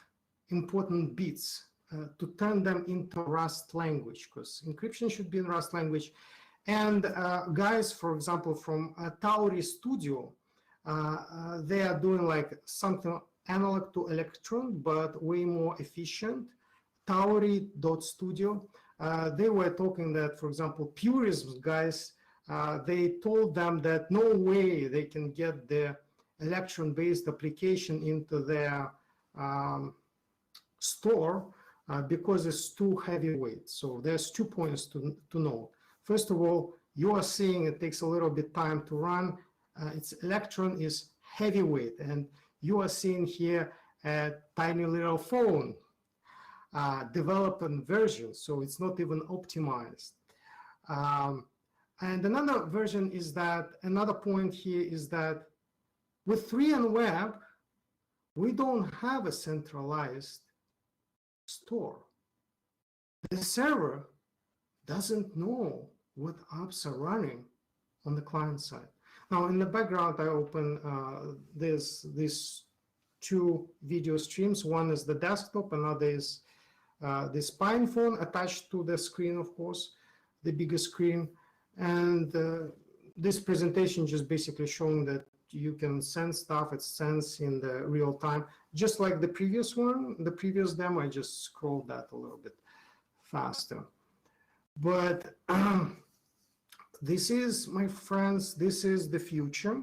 Speaker 6: important bits, to turn them into Rust language, because encryption should be in Rust language. And guys, for example, from Tauri Studio, they are doing like something analog to Electron, but way more efficient. Tauri.studio. They were talking that, for example, Purism guys, they told them that no way they can get the Electron-based application into their store because it's too heavyweight. So there's 2 points to know. First of all, you are seeing it takes a little bit time to run. Its Electron is heavyweight, and you are seeing here a tiny little phone development version, so it's not even optimized. And another version is that, another point here is that with 3N-Web, we don't have a centralized store. The server doesn't know what apps are running on the client side. Now, in the background, I open these two video streams. One is the desktop, another is this PinePhone attached to the screen, of course, the bigger screen. And this presentation just basically showing that you can send stuff, it's sends in the real time, just like the previous one, the previous demo. I just scrolled that a little bit faster. But this is, my friends, this is the future,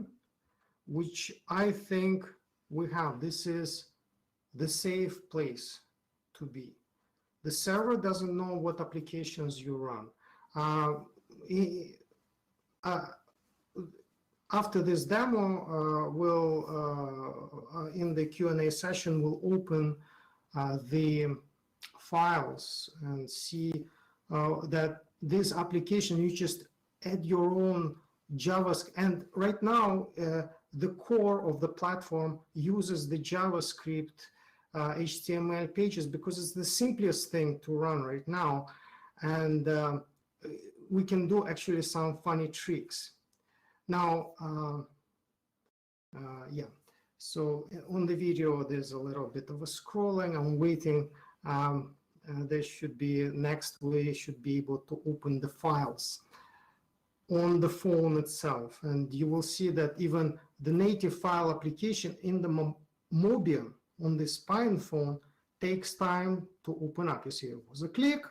Speaker 6: which I think we have. This is the safe place to be. The server doesn't know what applications you run. After this demo, we'll, in the Q&A session, we'll open the files and see that this application, you just add your own JavaScript. And right now, the core of the platform uses the JavaScript HTML pages because it's the simplest thing to run right now. And we can do actually some funny tricks. Now, yeah, so on the video, there's a little bit of a scrolling. I'm waiting. There should be, next we should be able to open the files on the phone itself. And you will see that even the native file application in the Mobian on this PinePhone takes time to open up. You see, it was a click,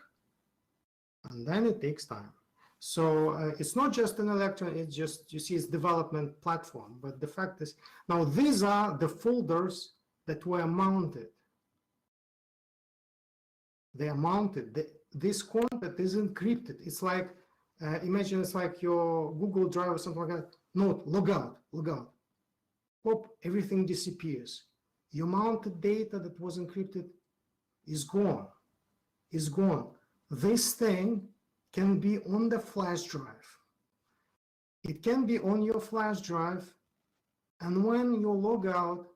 Speaker 6: and then it takes time. So it's not just an Electron, it's just, you see, it's development platform. But the fact is, now these are the folders that were mounted. They are mounted. This content is encrypted. It's like, imagine it's like your Google Drive or something like that. Note, log out, log out. Pop, everything disappears. Your mounted data that was encrypted is gone, is gone. This thing can be on the flash drive. It can be on your flash drive, and when you log out,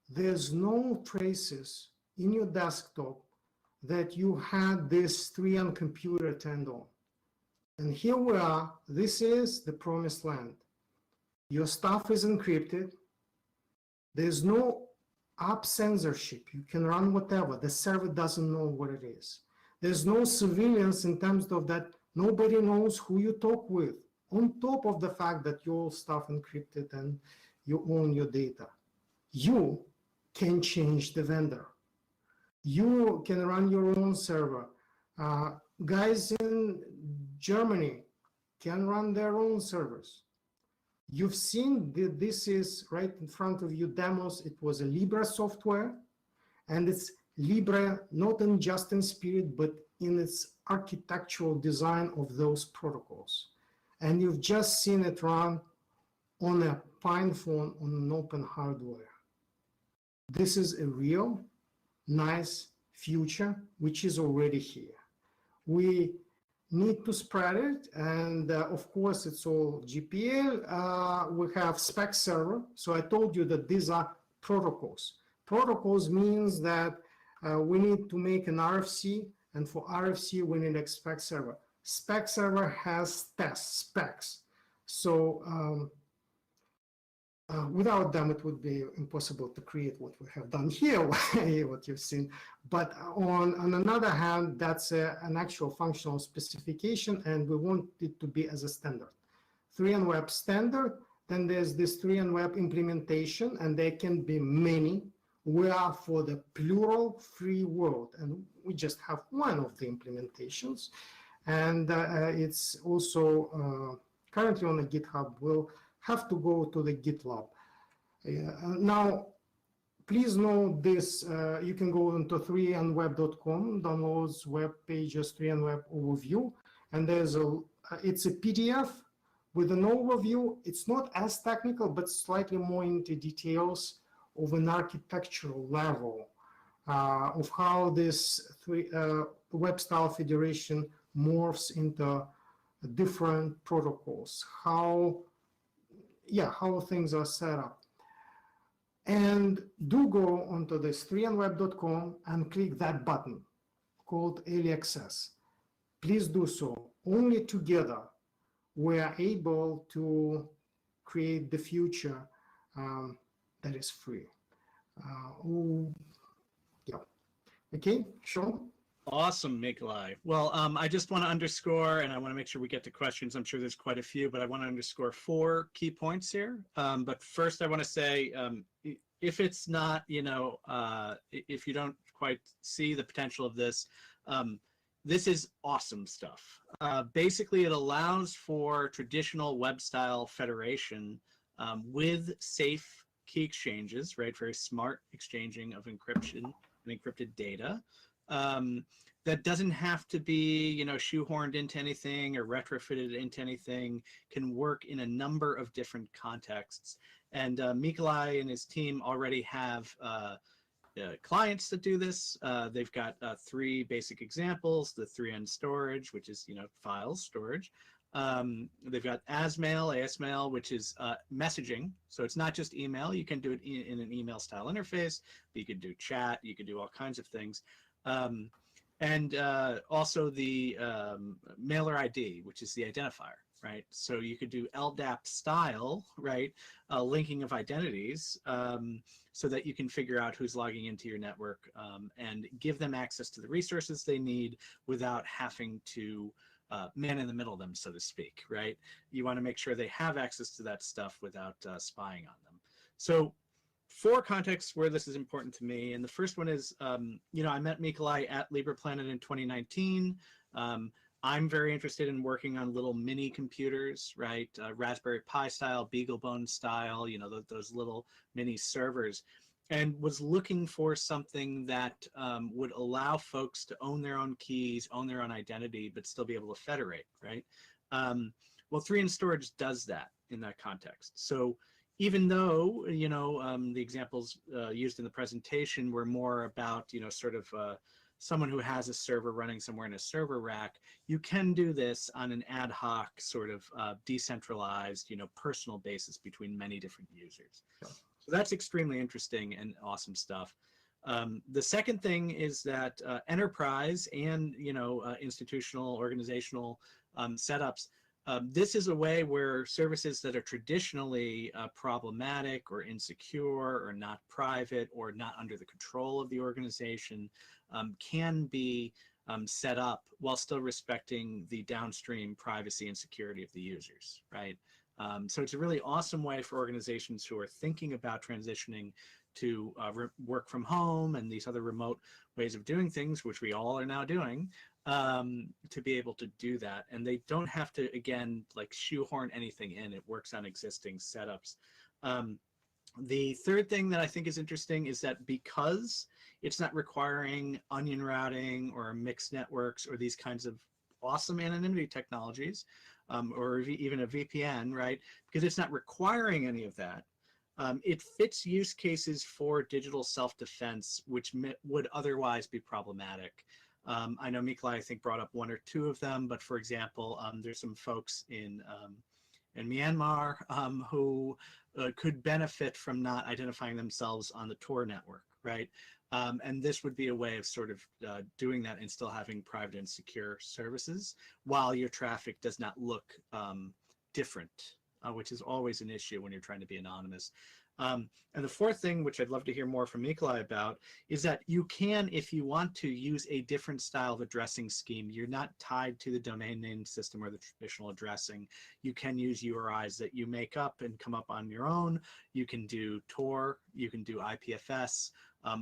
Speaker 6: there's no traces in your desktop that you had this 3N computer turnn on. And here we are. This is the promised land. Your stuff is encrypted. There's no app censorship. You can run whatever. The server doesn't know what it is. There's no surveillance in terms of that nobody knows who you talk with, on top of the fact that your stuff encrypted and you own your data. You can change the vendor. You can run your own server. Guys in Germany can run their own servers. You've seen this is right in front of you demos. It was a Libre software, and it's Libre not in just in spirit, but in its architectural design of those protocols. And you've just seen it run on a Pine phone on an open hardware. This is a real, nice future, which is already here. We need to spread it, and of course it's all GPL. We have spec server. So I told you that these are protocols. Protocols means that we need to make an RFC, and for RFC we need a spec server. Spec server has test specs. So without them, it would be impossible to create what we have done here, what you've seen. But on another hand, that's an actual functional specification, and we want it to be as a standard. 3N Web standard, then there's this 3N Web implementation, and there can be many. We are for the plural free world, and we just have one of the implementations. And it's also currently on the GitHub. We'll have to go to the GitLab. Now, please know this, you can go into 3nweb.com, downloads web pages, 3N Web overview, and there's it's a PDF with an overview. It's not as technical, but slightly more into details of an architectural level of how this web style federation morphs into different protocols, how things are set up. And do go onto this 3nweb.com and click that button called Early Access. Please do so. Only together we are able to create the future that is free. Okay, Sean?
Speaker 3: Awesome, Nikolai. Well, I just want to underscore, and I want to make sure we get to questions. I'm sure there's quite a few, but I want to underscore 4 key points here. But first, I want to say, if it's not, if you don't quite see the potential of this, this is awesome stuff. Basically, it allows for traditional web style federation with safe key exchanges, right? Very smart exchanging of encryption and encrypted data. That doesn't have to be, shoehorned into anything or retrofitted into anything, can work in a number of different contexts. And Nikolai and his team already have clients that do this. They've got 3 basic examples, the 3N storage, which is, files storage. They've got ASMail, which is messaging. So it's not just email. You can do it in an email style interface, but you could do chat, you could do all kinds of things. And also the mailer ID, which is the identifier, right? So you could do LDAP style, right? Linking of identities so that you can figure out who's logging into your network and give them access to the resources they need without having to man in the middle of them, so to speak, right? You want to make sure they have access to that stuff without spying on them. So 4 contexts where this is important to me. And the first one is, I met Nikolai at LibrePlanet in 2019. I'm very interested in working on little mini computers, right? Raspberry Pi style, BeagleBone style, those little mini servers, and was looking for something that would allow folks to own their own keys, own their own identity, but still be able to federate, right? Well, 3N Storage does that in that context. So even though, the examples used in the presentation were more about, someone who has a server running somewhere in a server rack, you can do this on an ad hoc sort of decentralized, personal basis between many different users. So that's extremely interesting and awesome stuff. The second thing is that enterprise and institutional organizational setups. This is a way where services that are traditionally problematic or insecure or not private or not under the control of the organization can be set up while still respecting the downstream privacy and security of the users, right? So it's a really awesome way for organizations who are thinking about transitioning to work from home and these other remote ways of doing things, which we all are now doing, to be able to do that. And they don't have to, again, like shoehorn anything in. It works on existing setups. The third thing that I think is interesting is that because it's not requiring onion routing or mixed networks or these kinds of awesome anonymity technologies, or even a VPN, right? Because it's not requiring any of that. It fits use cases for digital self-defense, which would otherwise be problematic. I know Mikolai, I think, brought up one or two of them, but for example, there's some folks in Myanmar who could benefit from not identifying themselves on the Tor network, right? And this would be a way of sort of doing that and still having private and secure services while your traffic does not look different, which is always an issue when you're trying to be anonymous. And the fourth thing, which I'd love to hear more from Mikolai about, is that you can, if you want to, use a different style of addressing scheme. You're not tied to the domain name system or the traditional addressing. You can use URIs that you make up and come up on your own. You can do Tor, you can do IPFS,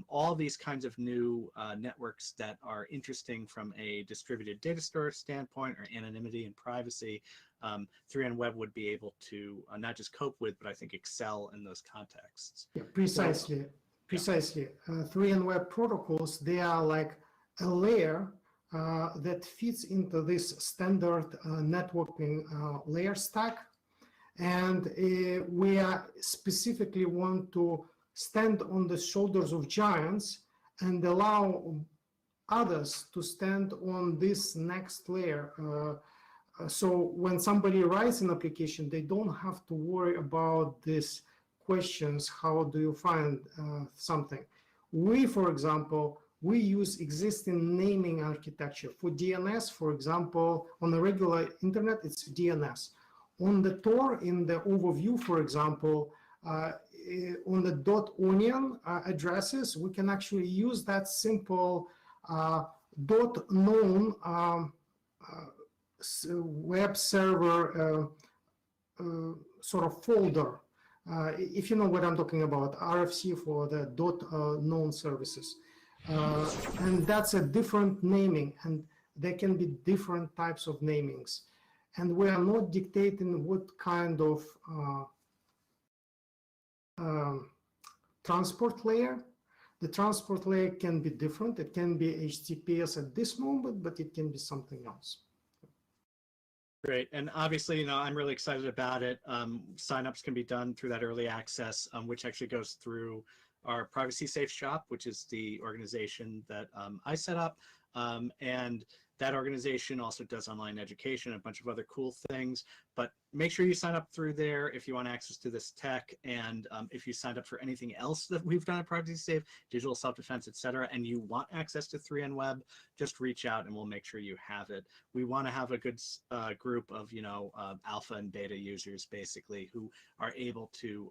Speaker 3: all these kinds of new networks that are interesting from a distributed data store standpoint or anonymity and privacy. 3N Web would be able to not just cope with, but I think excel in those contexts.
Speaker 6: Yeah, precisely.
Speaker 3: So,
Speaker 6: precisely. 3N Web protocols, they are like a layer that fits into this standard networking layer stack. And we are specifically want to stand on the shoulders of giants and allow others to stand on this next layer. So when somebody writes an application, they don't have to worry about these questions. How do you find something? We, for example, we use existing naming architecture. For DNS, for example, on the regular internet, it's DNS. On the Tor, in the overview, for example, on the .onion addresses, we can actually use that simple .known web server sort of folder. If you know what I'm talking about, RFC for the .known services. And that's a different naming, and there can be different types of namings. And we are not dictating what kind of transport layer. The transport layer can be different. It can be HTTPS at this moment, but it can be something else.
Speaker 3: Great. And obviously, I'm really excited about it. Signups can be done through that early access, which actually goes through our Privacy Safe Shop, which is the organization that I set up. And that organization also does online education, a bunch of other cool things. But make sure you sign up through there if you want access to this tech. And if you signed up for anything else that we've done at Privacy Safe, digital self-defense, et cetera, and you want access to 3N Web, just reach out and we'll make sure you have it. We want to have a good group of, alpha and beta users, basically, who are able to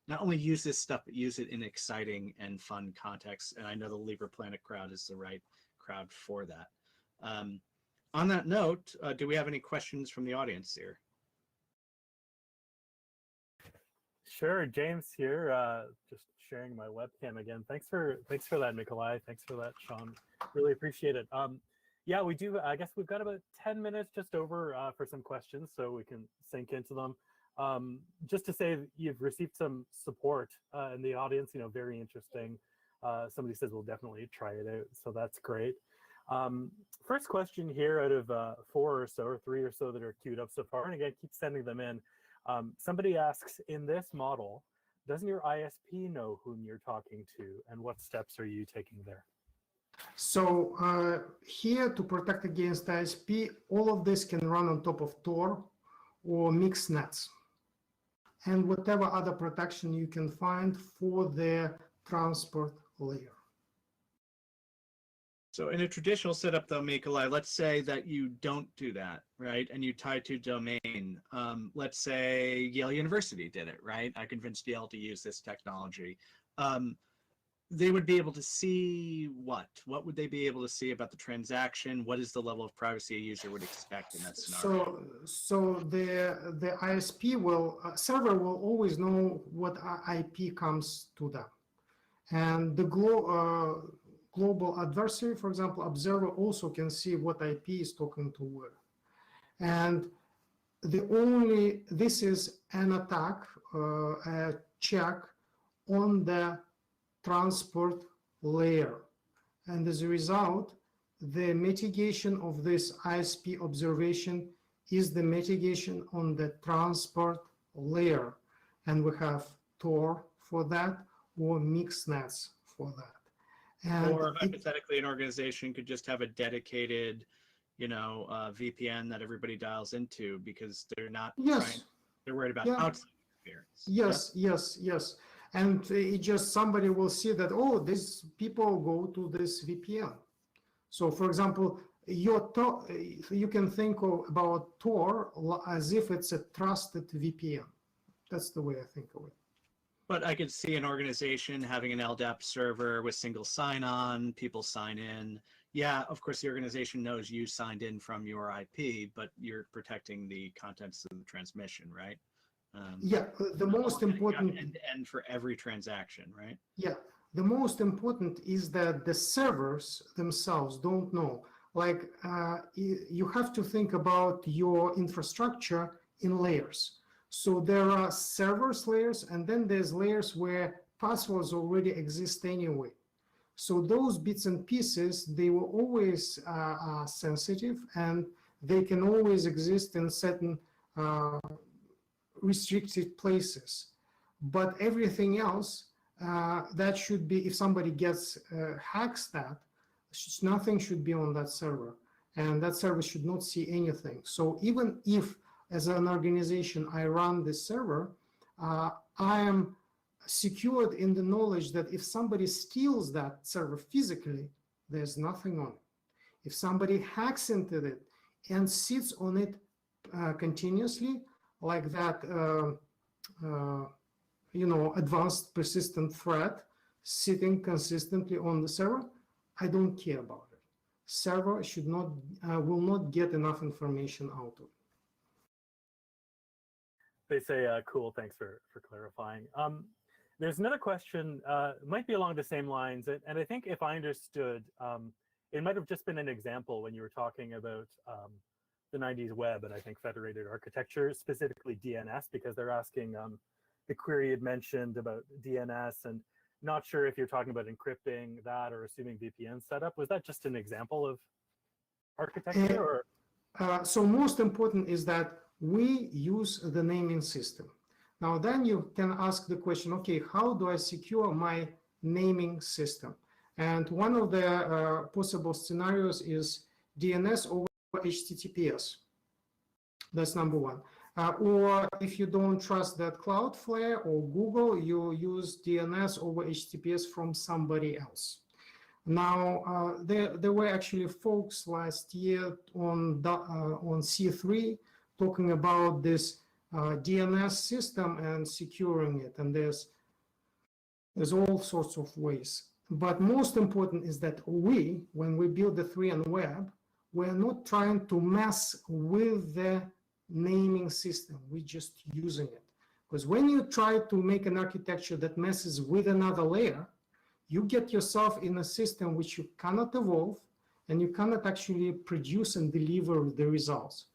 Speaker 3: not only use this stuff, but use it in exciting and fun contexts. And I know the LibrePlanet crowd is the right crowd for that. On that note, do we have any questions from the audience here?
Speaker 4: Sure, James here, just sharing my webcam again. Thanks for that, Mikolai. Thanks for that, Sean. Really appreciate it. Yeah, we do. I guess we've got about 10 minutes just over for some questions, so we can sink into them. Just to say, you've received some support in the audience. Very interesting. Somebody says we'll definitely try it out, so that's great. First question here out of 4 or so, or 3 or so that are queued up so far, and again, keep sending them in. Somebody asks, in this model, doesn't your ISP know whom you're talking to, and what steps are you taking there?
Speaker 6: So here, to protect against ISP, all of this can run on top of Tor or mixed nets, and whatever other protection you can find for the transport layer.
Speaker 3: So in a traditional setup, though, Mikolai, let's say that you don't do that, right? And you tie to domain. Let's say Yale University did it, right? I convinced Yale to use this technology. They would be able to see what? What would they be able to see about the transaction? What is the level of privacy a user would expect in that scenario?
Speaker 6: So the ISP server will always know what IP comes to them. And the global adversary, for example, observer also can see what IP is talking to where. And this is an attack, a check on the transport layer. And as a result, the mitigation of this ISP observation is the mitigation on the transport layer. And we have Tor for that, or mixnets for that. And
Speaker 3: or hypothetically, an organization could just have a dedicated, VPN that everybody dials into because they're not they're worried about outside interference.
Speaker 6: Yes. And it just somebody will see that, oh, these people go to this VPN. So for example, you can think about Tor as if it's a trusted VPN. That's the way I think of it.
Speaker 3: But I could see an organization having an LDAP server with single sign-on, people sign in. Yeah, of course, the organization knows you signed in from your IP, but you're protecting the contents of the transmission, right?
Speaker 6: The most important
Speaker 3: end for every transaction, right?
Speaker 6: Yeah, the most important is that the servers themselves don't know. Like you have to think about your infrastructure in layers. So there are servers layers, and then there's layers where passwords already exist anyway. So those bits and pieces, they were always sensitive, and they can always exist in certain restricted places. But everything else, that should be, if somebody hacks that, nothing should be on that server. And that server should not see anything. So even if, as an organization, I run this server, I am secured in the knowledge that if somebody steals that server physically, there's nothing on it. If somebody hacks into it and sits on it continuously, like that, advanced persistent threat sitting consistently on the server, I don't care about it. Server will not get enough information out of it.
Speaker 4: They say, cool, thanks for clarifying. There's another question, might be along the same lines, and I think if I understood, it might have just been an example when you were talking about the 90s web and I think federated architecture, specifically DNS, because they're asking the query had mentioned about DNS, and not sure if you're talking about encrypting that or assuming VPN setup. Was that just an example of architecture?
Speaker 6: So most important is that we use the naming system. Now then you can ask the question, okay, how do I secure my naming system? And one of the possible scenarios is DNS over HTTPS. That's number one. Or if you don't trust that Cloudflare or Google, you use DNS over HTTPS from somebody else. Now, there were actually folks last year on C3 talking about this DNS system and securing it, and there's all sorts of ways. But most important is that when we build the 3N web, we're not trying to mess with the naming system, we're just using it. Because when you try to make an architecture that messes with another layer, you get yourself in a system which you cannot evolve, and you cannot actually produce and deliver the results.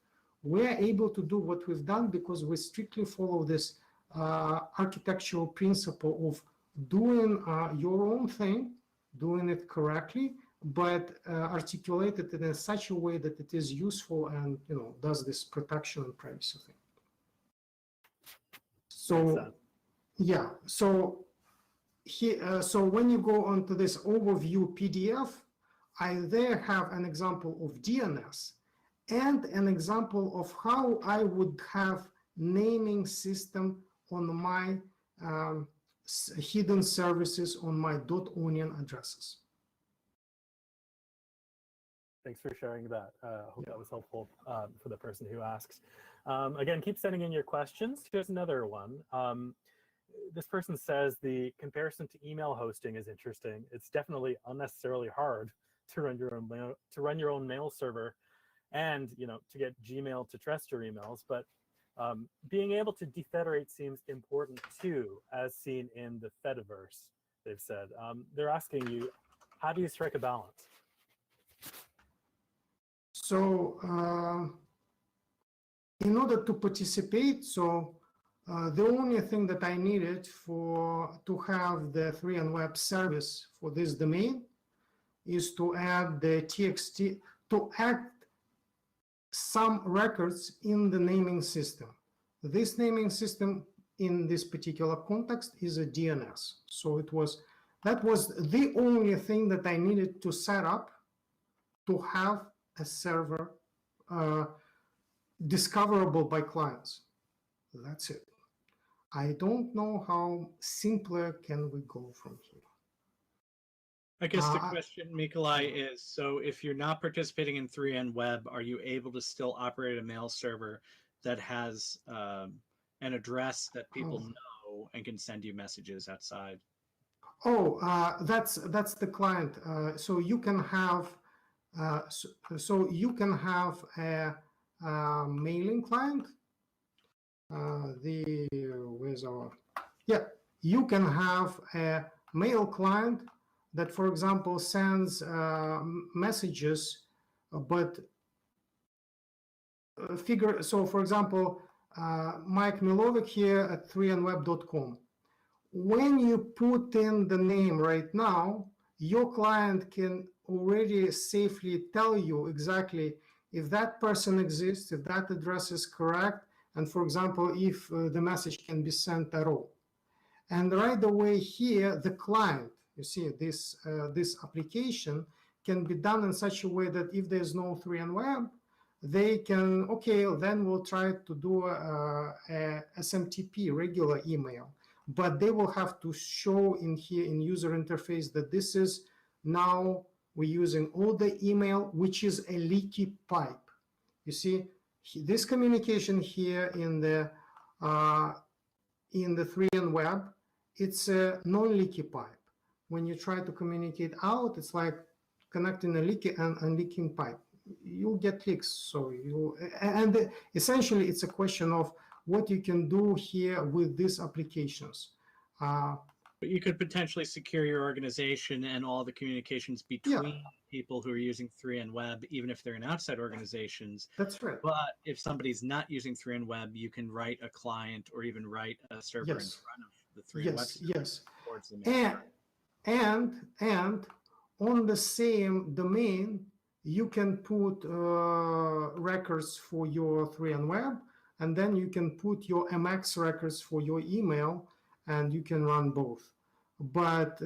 Speaker 6: We're able to do what we've done because we strictly follow this architectural principle of doing your own thing, doing it correctly, but articulated in such a way that it is useful and does this protection and privacy thing. So yeah, so when you go onto this overview PDF, I there have an example of DNS and an example of how I would have naming system on my hidden services on my .onion addresses.
Speaker 4: Thanks for sharing that. I hope that was helpful for the person who asks. Again, keep sending in your questions. Here's another one. This person says the comparison to email hosting is interesting. It's definitely unnecessarily hard to run your own mail server, and to get Gmail to trust your emails. But being able to defederate seems important too, as seen in the Fediverse. They've said they're asking you, how do you strike a balance?
Speaker 6: So in order to participate, the only thing that I needed to have the 3N-Web service for this domain is to add the TXT, to add some records in the naming system. This naming system in this particular context is a DNS. So that was the only thing that I needed to set up to have a server discoverable by clients. That's it. I don't know how simpler can we go from here.
Speaker 3: I guess the question, Nikolai, is, so if you're not participating in 3N-Web, are you able to still operate a mail server that has an address that people know and can send you messages outside?
Speaker 6: That's the client. So you can have a mailing client. You can have a mail client that, for example, sends messages, but so for example, Mike Milovic here at 3nweb.com. When you put in the name right now, your client can already safely tell you exactly if that person exists, if that address is correct, and for example, if the message can be sent at all. And right away here, the client, you see, this application can be done in such a way that if there's no 3N-Web, they can, then we'll try to do a SMTP, regular email. But they will have to show in here in user interface that this is now we're using all the email, which is a leaky pipe. You see, this communication here in the 3N-Web, it's a non-leaky pipe. When you try to communicate out, it's like connecting a leaky and leaking pipe. You'll get leaks. And essentially, it's a question of what you can do here with these applications.
Speaker 3: But you could potentially secure your organization and all the communications between people who are using 3N-Web, even if they're in outside organizations.
Speaker 6: That's right.
Speaker 3: But if somebody's not using 3N-Web, you can write a client or even write a server in front of the 3N-Web.
Speaker 6: Yes. And on the same domain, you can put records for your 3N-Web, and then you can put your MX records for your email, and you can run both. But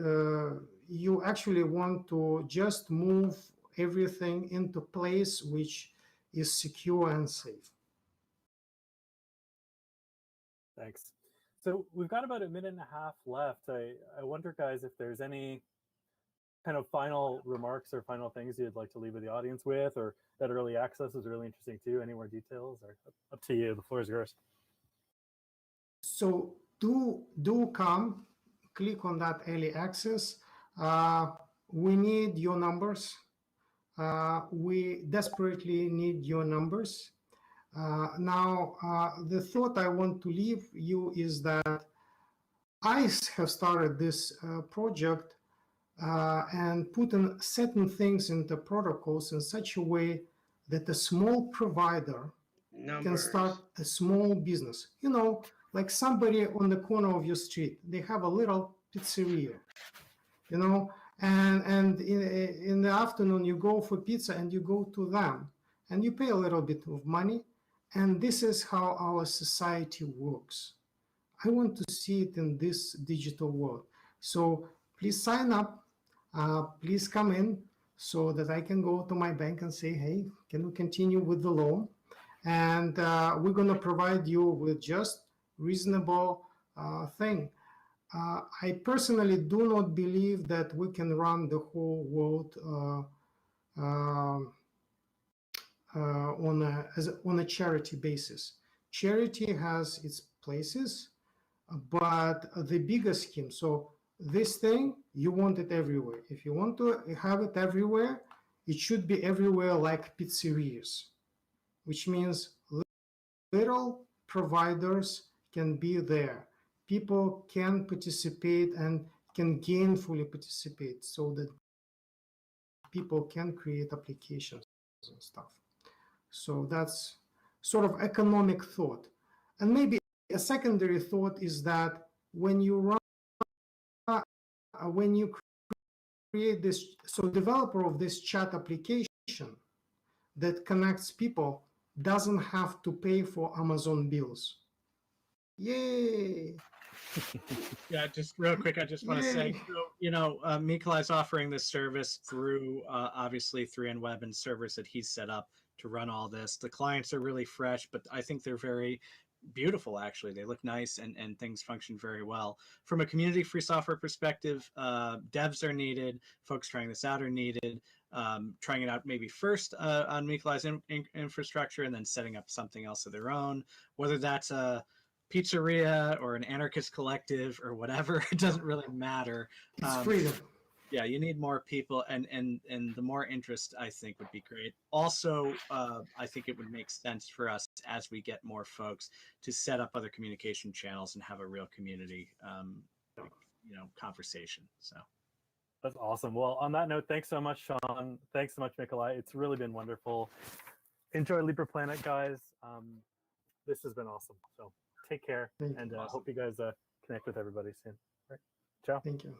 Speaker 6: you actually want to just move everything into place which is secure and safe.
Speaker 4: Thanks. So we've got about a minute and a half left. I wonder, guys, if there's any kind of final remarks or final things you'd like to leave with the audience with, or that early access is really interesting too. Any more details? Or up to you. The floor is yours.
Speaker 6: So do come, click on that early access. We need your numbers. We desperately need your numbers. Now, the thought I want to leave you is that I have started this project and put in certain things into protocols in such a way that a small provider can start a small business. Like somebody on the corner of your street, they have a little pizzeria, and in the afternoon you go for pizza and you go to them and you pay a little bit of money, and this is how our society works. I want to see it in this digital world. So please sign up, please come in so that I can go to my bank and say, hey, can we continue with the loan? And we're going to provide you with just reasonable thing. I personally do not believe that we can run the whole world on a charity basis. Charity has its places, but the bigger scheme. So this thing, you want it everywhere. If you want to have it everywhere, it should be everywhere like pizzerias, which means little providers can be there. People can participate and can gainfully participate so that people can create applications and stuff. So that's sort of economic thought. And maybe a secondary thought is that when you create this, so developer of this chat application that connects people doesn't have to pay for Amazon bills. Yay!
Speaker 3: Yeah, just real quick, I just want to say, Mikolai's offering this service through, obviously, 3N Web and servers that he's set up to run all this. The clients are really fresh, but I think they're very beautiful, actually. They look nice and things function very well. From a community free software perspective, devs are needed, folks trying this out are needed, trying it out maybe first on Mikolai's infrastructure and then setting up something else of their own, whether that's a pizzeria or an anarchist collective or whatever, it doesn't really matter.
Speaker 6: It's freedom.
Speaker 3: Yeah, you need more people, and the more interest, I think, would be great. Also, I think it would make sense for us as we get more folks to set up other communication channels and have a real community, conversation. So
Speaker 4: that's awesome. Well, on that note, thanks so much, Sean. Thanks so much, Mikolai. It's really been wonderful. Enjoy LibrePlanet, guys. This has been awesome. So take care, and hope you guys connect with everybody soon. All right. Ciao.
Speaker 6: Thank you.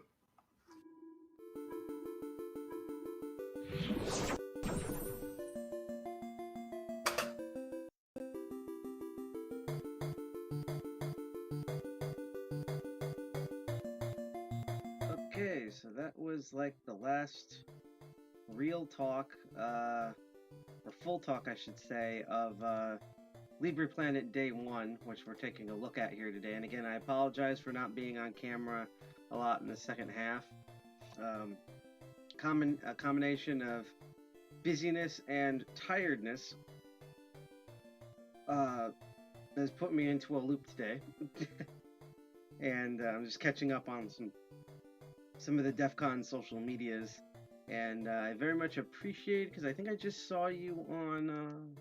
Speaker 9: Okay, so that was like the last real talk, or full talk, I should say, of LibrePlanet Day 1, which we're taking a look at here today. And again, I apologize for not being on camera a lot in the second half. A combination of busyness and tiredness has put me into a loop today. And I'm just catching up on some of the DEFCON social medias. And I very much appreciate it because I think I just saw you on...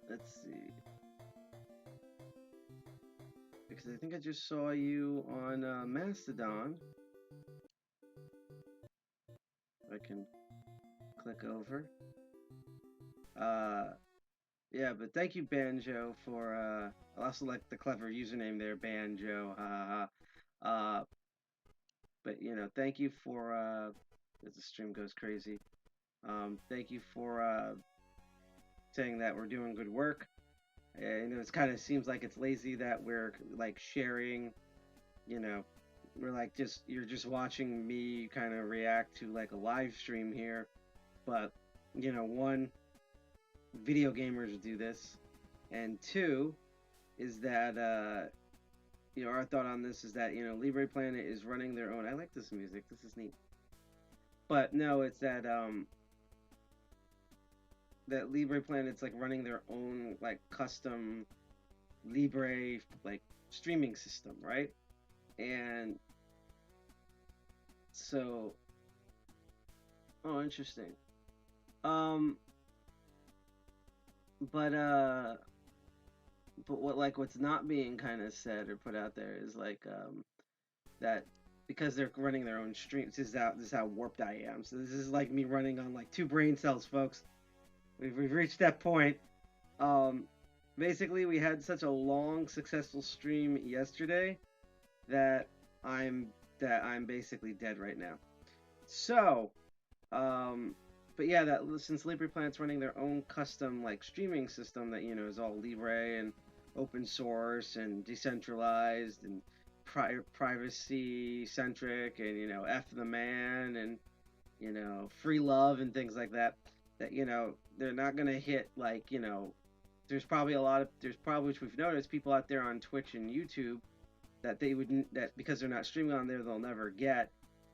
Speaker 9: let's see. Because I think I just saw you on Mastodon. I can click over. Yeah, but thank you, Banjo, for I also like the clever username there, Banjo. But thank you for as the stream goes crazy. Thank you for saying that we're doing good work. And it kind of seems like it's lazy that we're like sharing, we're like you're just watching me kind of react to like a live stream here. But one, video gamers do this, and two is that our thought on this is that LibrePlanet is running their own. I like this music. This is neat. But no, it's that that LibrePlanet's like running their own like custom Libre like streaming system, right? And so, oh, interesting. But what's not being kind of said or put out there is like that because they're running their own streams. This is how warped I am. So this is like me running on like 2 brain cells, folks. We've reached that point. Basically, we had such a long, successful stream yesterday that I'm basically dead right now. So, but yeah, that since LibrePlanet's running their own custom like streaming system that is all Libre and open source and decentralized and privacy centric and F the man and free love and things like that. That they're not gonna hit like there's probably which we've noticed people out there on Twitch and YouTube that because they're not streaming on there they'll never get,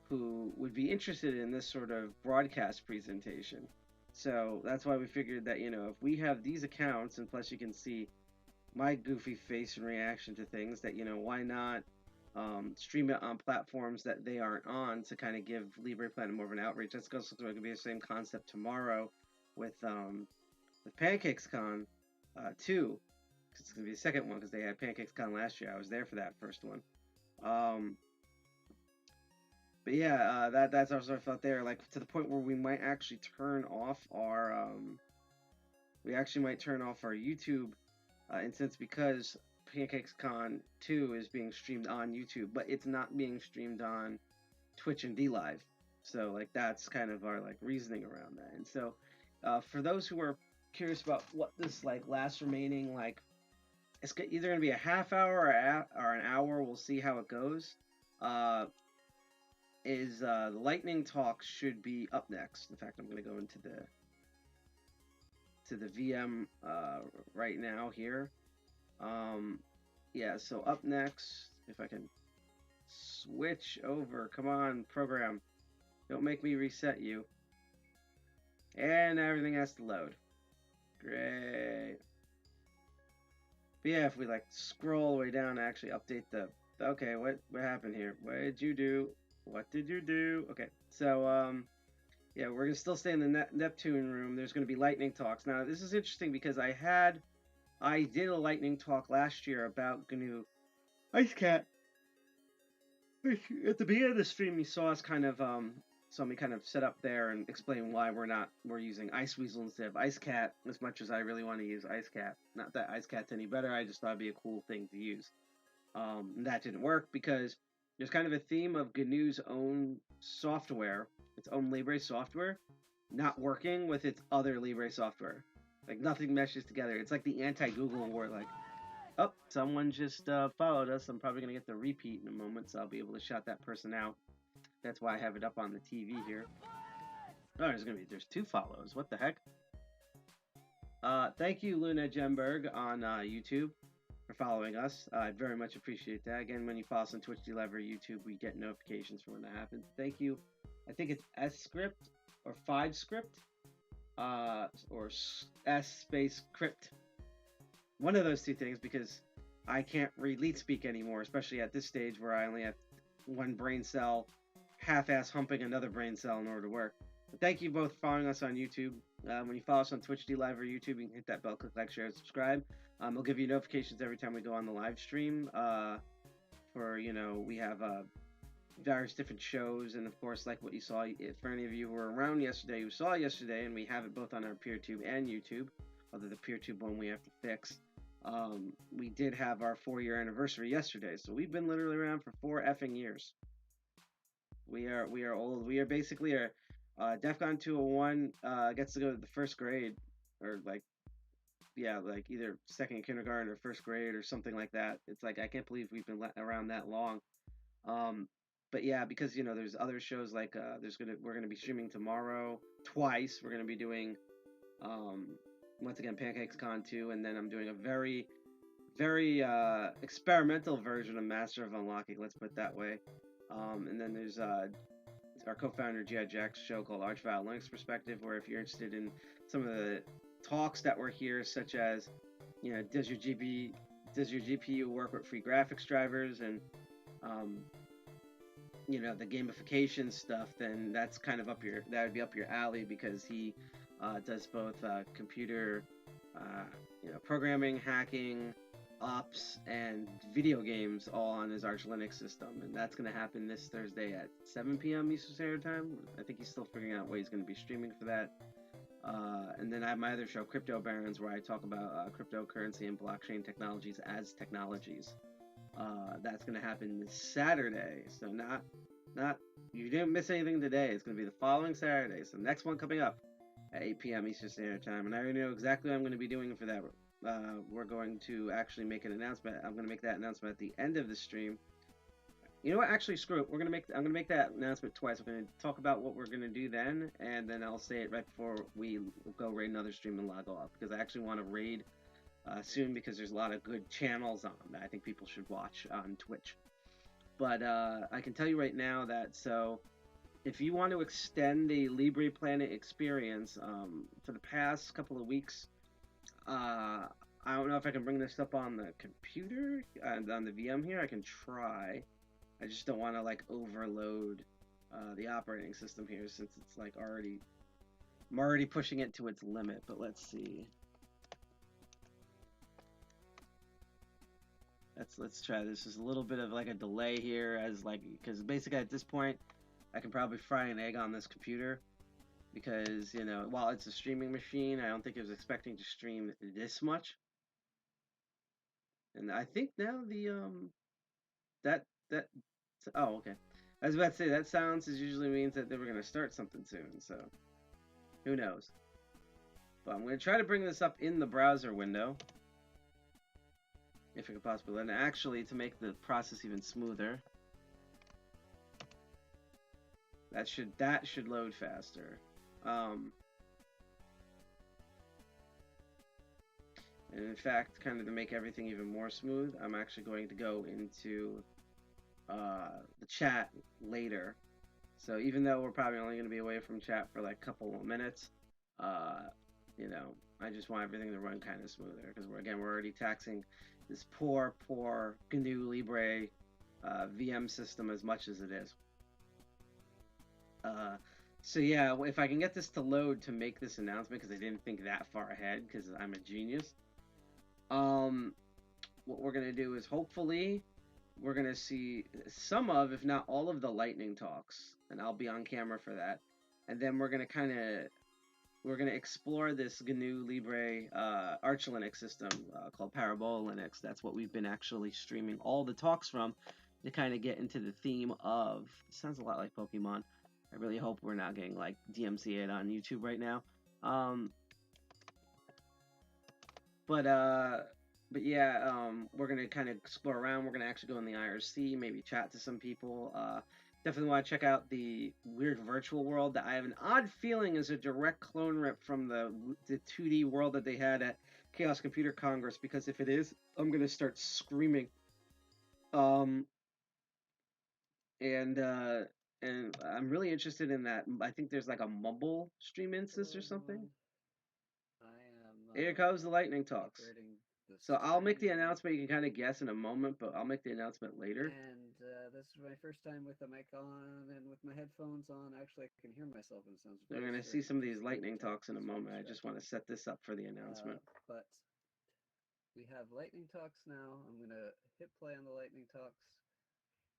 Speaker 9: who would be interested in this sort of broadcast presentation. So that's why we figured that, if we have these accounts, and plus you can see my goofy face and reaction to things, that, why not stream it on platforms that they aren't on to kind of give LibrePlanet more of an outreach. That's going to be the same concept tomorrow with PancakesCon 2. It's going to be the second one because they had PancakesCon last year. I was there for that first one. But yeah, that's also I felt there, like to the point where we might actually turn off our YouTube instance, because PancakesCon 2 is being streamed on YouTube, but it's not being streamed on Twitch and DLive. So like that's kind of our like reasoning around that. And so for those who are curious about what this like last remaining, like it's either going to be a half hour or an hour, we'll see how it goes. The lightning talk should be up next. In fact, I'm going to go into the VM right now here. Yeah, so up next, if I can switch over, come on, program, don't make me reset you. And everything has to load. Great. But yeah, if we like scroll all the way down to actually update okay, what happened here? What did you do? What did you do? Okay, so yeah, we're gonna still stay in the Neptune room. There's gonna be lightning talks. Now this is interesting because I did a lightning talk last year about GNU Ice Cat. At the beginning of the stream, you saw us saw me kind of set up there and explain why we're using Iceweasel instead of Ice Cat, as much as I really want to use Ice Cat. Not that Ice Cat's any better, I just thought it'd be a cool thing to use. And that didn't work because there's kind of a theme of GNU's own software, its own Libre software, not working with its other Libre software. Like nothing meshes together. It's like the anti-Google where like, oh, someone just followed us. I'm probably gonna get the repeat in a moment, so I'll be able to shout that person out. That's why I have it up on the TV here. Oh, there's 2 follows. What the heck? Thank you, Luna Gemberg on YouTube for following us. I very much appreciate that. Again, when you follow us on Twitch, DLive, or YouTube, we get notifications for when that happens. Thank you. I think it's S-Script or 5-Script or S-Crypt. One of those 2 things, because I can't read leet speak anymore, especially at this stage where I only have one brain cell half-ass humping another brain cell in order to work. But thank you both for following us on YouTube. When you follow us on Twitch, DLive, or YouTube, you can hit that bell, click like, share, and subscribe. I'll give you notifications every time we go on the live stream. We have various different shows, and of course, like what you saw, for any of you who were around yesterday, you saw yesterday, and we have it both on our PeerTube and YouTube, although the PeerTube one we have to fix. We did have our 4-year anniversary yesterday, so we've been literally around for 4 effing years. We are old. We are basically DEFCON 201 gets to go to the 1st grade, or like either 2nd kindergarten or 1st grade or something like that. It's like I can't believe we've been around that long. But yeah, because there's other shows like we're gonna be streaming tomorrow twice. We're gonna be doing once again PancakesCon 2, and then I'm doing a very, very experimental version of Master of Unlocking. Let's put it that way. And then there's our co-founder G.I. Jack's show called Archvile Linux Perspective, where if you're interested in some of the talks that were here, such as does your GPU work with free graphics drivers, and the gamification stuff, then that's kind of that would be up your alley, because he does both computer programming, hacking, ops, and video games all on his Arch Linux system, and that's going to happen this Thursday at 7 p.m. Eastern Standard Time. I think he's still figuring out what he's going to be streaming for that. And then I have my other show, Crypto Barons, where I talk about cryptocurrency and blockchain technologies as technologies. That's going to happen this Saturday, so not you didn't miss anything today. It's going to be the following Saturday, so the next one coming up at 8 p.m. Eastern Standard Time, and I already know exactly what I'm going to be doing for that. We're going to actually make an announcement. I'm going to make that announcement at the end of the stream. You know what? Actually, screw it. I'm going to make that announcement twice. I'm going to talk about what we're going to do then, and then I'll say it right before we go raid another stream and log off, because I actually want to raid soon, because there's a lot of good channels on that I think people should watch on Twitch. But I can tell you right now that if you want to extend the LibrePlanet experience, for the past couple of weeks, I don't know if I can bring this up on the computer and on the VM here. I can try. I just don't want to like overload the operating system here since it's like I'm already pushing it to its limit. But let's see. Let's try this. There's a little bit of like a delay here, as like, because basically at this point I can probably fry an egg on this computer, because you know, while it's a streaming machine, I don't think it was expecting to stream this much. And I think now the oh, okay, I was about to say that silence usually means that they were going to start something soon, so who knows. But I'm going to try to bring this up in the browser window, if I could possibly, and actually to make the process even smoother. That should load faster. And in fact, kind of to make everything even more smooth, I'm actually going to go into the chat later. So even though we're probably only going to be away from chat for like a couple of minutes, you know, I just want everything to run kind of smoother, because we're already taxing this poor GNU Libre VM system as much as it is. So yeah, if I can get this to load to make this announcement, because I didn't think that far ahead, because I'm a genius. What we're gonna do is hopefully we're gonna see some of, if not all of, the lightning talks, and I'll be on camera for that. And then we're gonna explore this GNU Libre Arch Linux system called Parabola Linux. That's what we've been actually streaming all the talks from, to kind of get into the theme of. It sounds a lot like Pokemon. I really hope we're not getting like DMCA'd on YouTube right now. But yeah, we're gonna kind of explore around. We're gonna actually go in the IRC, maybe chat to some people. Definitely want to check out the weird virtual world that I have an odd feeling is a direct clone rip from the 2D world that they had at Chaos Computer Congress, because if it is, I'm gonna start screaming. And I'm really interested in that. I think there's like a mumble stream instance or something. Here comes the lightning talks. So I'll make the announcement. You can kind of guess in a moment, but I'll make the announcement later.
Speaker 5: And this is my first time with the mic on and with my headphones on. Actually, I can hear myself, and it sounds.
Speaker 9: They're going to see some of these lightning talks in a moment. I just want to set this up for the announcement.
Speaker 5: But we have lightning talks now. I'm going to hit play on the lightning talks.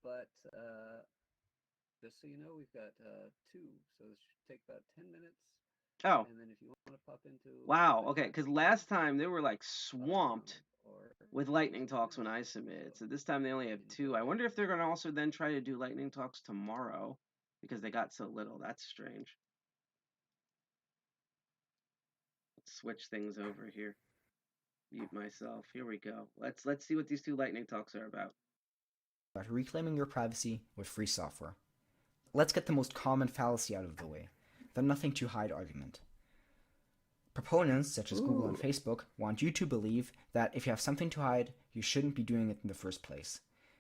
Speaker 5: But just so you know, we've got 2, so this should take about 10 minutes.
Speaker 9: Oh.
Speaker 5: And then if you want to pop into.
Speaker 9: Wow. Okay. Because last time they were like swamped with lightning talks when I submitted. So this time they only have 2. I wonder if they're going to also then try to do lightning talks tomorrow, because they got so little. That's strange. Let's switch things over here. Mute myself. Here we go. Let's see what these 2 lightning talks are about.
Speaker 7: About reclaiming your privacy with free software. Let's get the most common fallacy out of the way, the nothing to hide argument. Proponents, such as Google and Facebook, want you to believe that if you have something to hide, you shouldn't be doing it in the first place.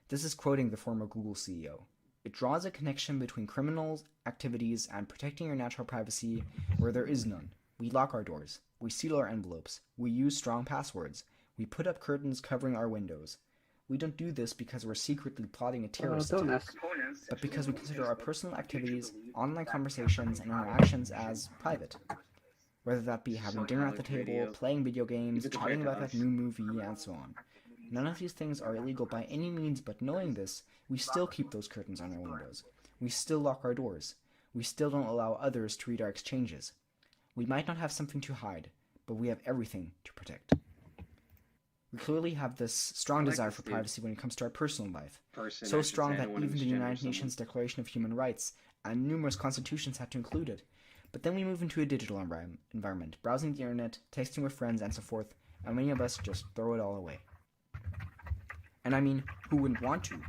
Speaker 7: This is quoting the former Google CEO. It draws a connection between criminal activities and protecting your natural privacy where there is none. We lock our doors. We seal our envelopes. We use strong passwords. We put up curtains covering our windows. We don't do this because we're secretly plotting a terrorist attack, but because we consider our personal activities, online conversations, and interactions as private. Whether that be having dinner at the table, playing video games, chatting about that new movie, and so on. None of these things are illegal by any means, but knowing this, we still keep those curtains on our windows. We still lock our doors. We still don't allow others to read our exchanges. We might not have something to hide, but we have everything to protect. We clearly have this strong desire for privacy when it comes to our personal life. So strong that even the United Nations Declaration of Human Rights and numerous constitutions had to include it. But then we move into a digital environment, browsing the internet, texting with friends, and so forth, and many of us just throw it all away. And I mean, who wouldn't want to?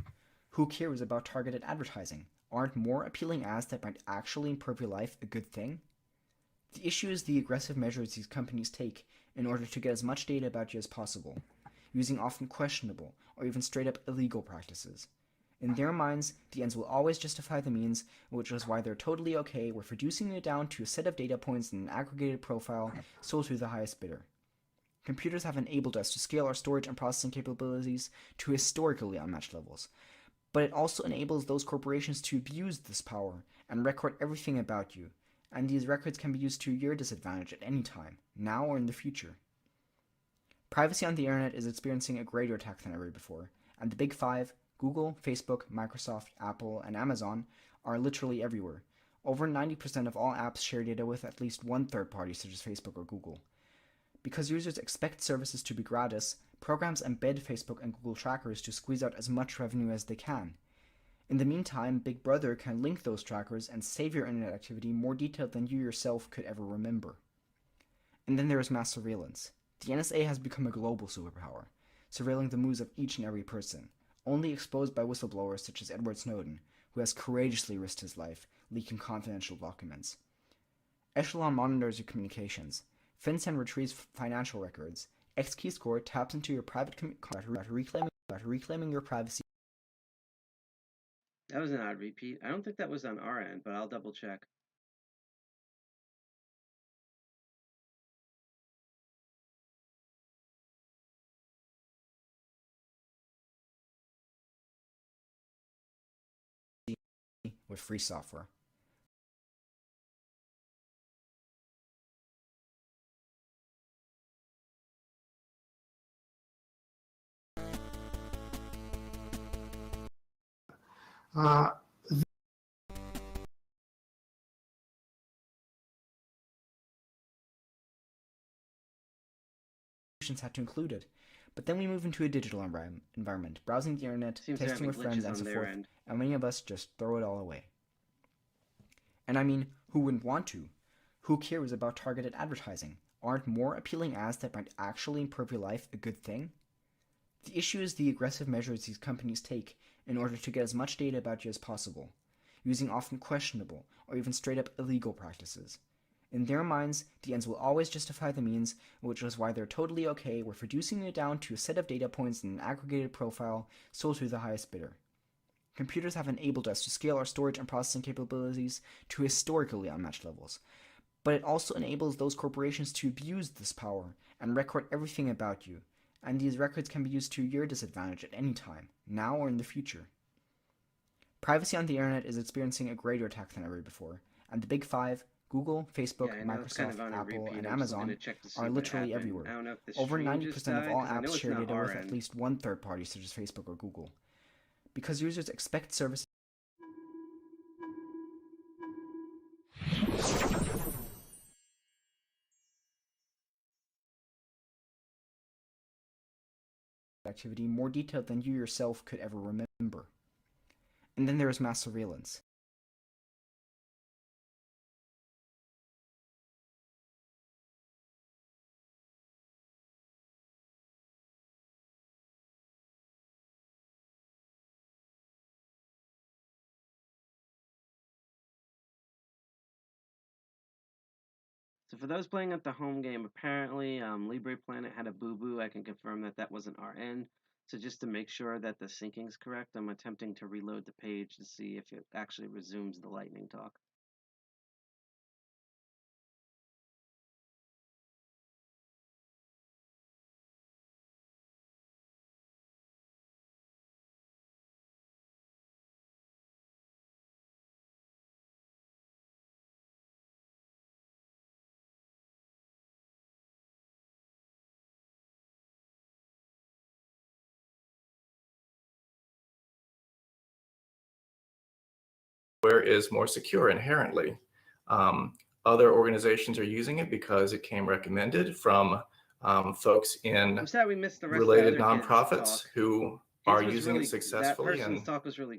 Speaker 7: Who cares about targeted advertising? Aren't more appealing ads that might actually improve your life a good thing? The issue is the aggressive measures these companies take in order to get as much data about you as possible, using often questionable or even straight up illegal practices. In their minds, the ends will always justify the means, which is why they're totally okay with reducing it down to a set of data points in an aggregated profile sold to the highest bidder. Computers have enabled us to scale our storage and processing capabilities to historically unmatched levels, but it also enables those corporations to abuse this power and record everything about you, and these records can be used to your disadvantage at any time, now or in the future. Privacy on the internet is experiencing a greater attack than ever before, and the big five, Google, Facebook, Microsoft, Apple, and Amazon, are literally everywhere. Over 90% of all apps share data with at least one third party, such as Facebook or Google. Because users expect services to be gratis, programs embed Facebook and Google trackers to squeeze out as much revenue as they can. In the meantime, Big Brother can link those trackers and save your internet activity more detailed than you yourself could ever remember. And then there is mass surveillance. The NSA has become a global superpower, surveilling the moves of each and every person, only exposed by whistleblowers such as Edward Snowden, who has courageously risked his life, leaking confidential documents. Echelon monitors your communications. FinCEN retrieves financial records. Xkeyscore taps into your private reclaiming your privacy.
Speaker 9: That was an odd repeat. I don't think that was on our end, but I'll double check.
Speaker 7: With free software. Had to include it. But then we move into a digital environment, browsing the internet, texting with friends, and so forth, and many of us just throw it all away. And I mean, who wouldn't want to? Who cares about targeted advertising? Aren't more appealing ads that might actually improve your life a good thing? The issue is the aggressive measures these companies take in order to get as much data about you as possible, using often questionable or even straight up illegal practices. In their minds, the ends will always justify the means, which is why they're totally okay with reducing it down to a set of data points in an aggregated profile sold to the highest bidder. Computers have enabled us to scale our storage and processing capabilities to historically unmatched levels, but it also enables those corporations to abuse this power and record everything about you, and these records can be used to your disadvantage at any time, now or in the future. Privacy on the internet is experiencing a greater attack than ever before, and the big five, Google, Facebook, Microsoft, Apple, and Amazon, are literally everywhere. Over 90% of all apps share data with at least one third party, such as Facebook or Google. Because users expect services activity more detailed than you yourself could ever remember. And then there is mass surveillance.
Speaker 9: So for those playing at the home game, apparently LibrePlanet had a boo-boo. I can confirm that that wasn't our end. So just to make sure that the syncing is correct, I'm attempting to reload the page to see if it actually resumes the lightning talk.
Speaker 8: Is more secure inherently. Other organizations are using it because it came recommended from folks in related nonprofits who are using it successfully, and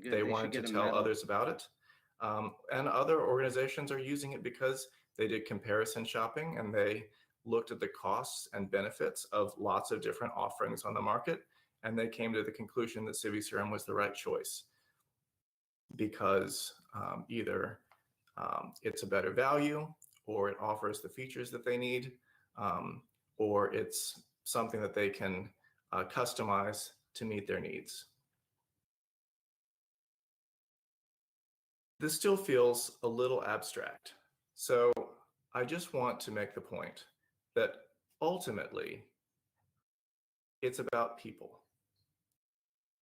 Speaker 8: they wanted to tell others about it. And other organizations are using it because they did comparison shopping and they looked at the costs and benefits of lots of different offerings on the market, and they came to the conclusion that CiviCRM was the right choice because either it's a better value, or it offers the features that they need, or it's something that they can customize to meet their needs. This still feels a little abstract. So I just want to make the point that ultimately, it's about people.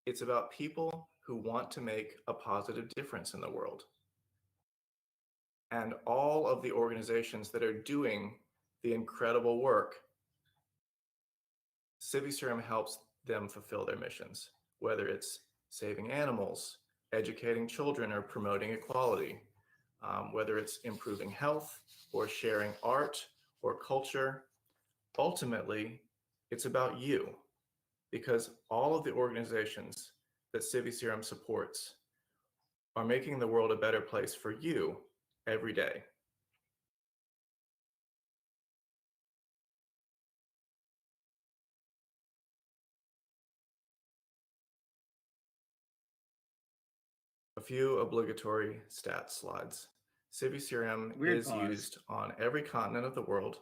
Speaker 8: It's about people who want to make a positive difference in the world. And all of the organizations that are doing the incredible work, CiviCerum helps them fulfill their missions, whether it's saving animals, educating children, or promoting equality, whether it's improving health or sharing art or culture. Ultimately, it's about you, because all of the organizations that CiviCerum supports are making the world a better place for you every day. A few obligatory stats slides. CiviCerum is used on every continent of the world.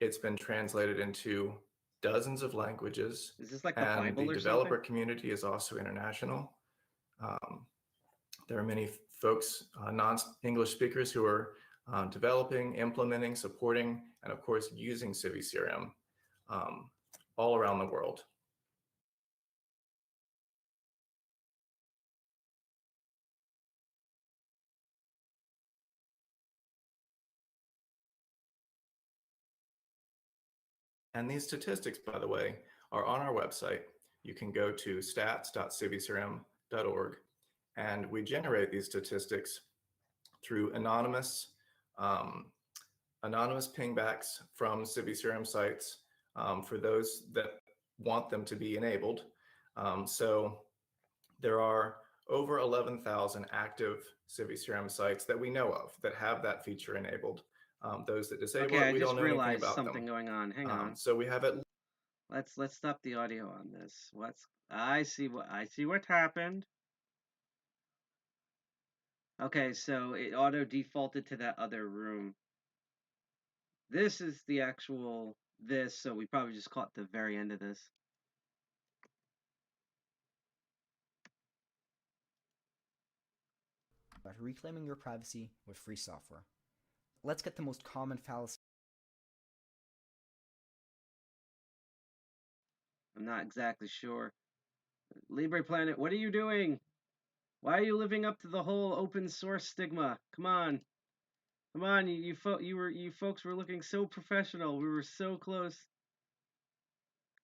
Speaker 8: It's been translated into dozens of languages.
Speaker 9: Is this like the
Speaker 8: and
Speaker 9: Bible
Speaker 8: the
Speaker 9: or
Speaker 8: developer
Speaker 9: something?
Speaker 8: community is also international. There are many folks, non-English speakers, who are developing, implementing, supporting, and of course using CiviCerum all around the world. And these statistics, by the way, are on our website. You can go to stats.civicerum.org, and we generate these statistics through anonymous pingbacks from CiviCerum sites for those that want them to be enabled. So there are over 11,000 active CiviCerum sites that we know of that have that feature enabled. Those that disable
Speaker 9: Okay,
Speaker 8: it,
Speaker 9: I
Speaker 8: we
Speaker 9: just
Speaker 8: don't know anything
Speaker 9: realized
Speaker 8: about
Speaker 9: something
Speaker 8: them.
Speaker 9: going on. Hang on.
Speaker 8: So we have it.
Speaker 9: Let's stop the audio on this. I see what happened. Okay, so it auto defaulted to that other room. This is the actual this, so we probably just caught the very end of this.
Speaker 7: About reclaiming your privacy with free software. Let's get the most common fallacy.
Speaker 9: I'm not exactly sure. LibrePlanet, what are you doing? Why are you living up to the whole open source stigma? Come on. Come on, you folks were looking so professional. We were so close.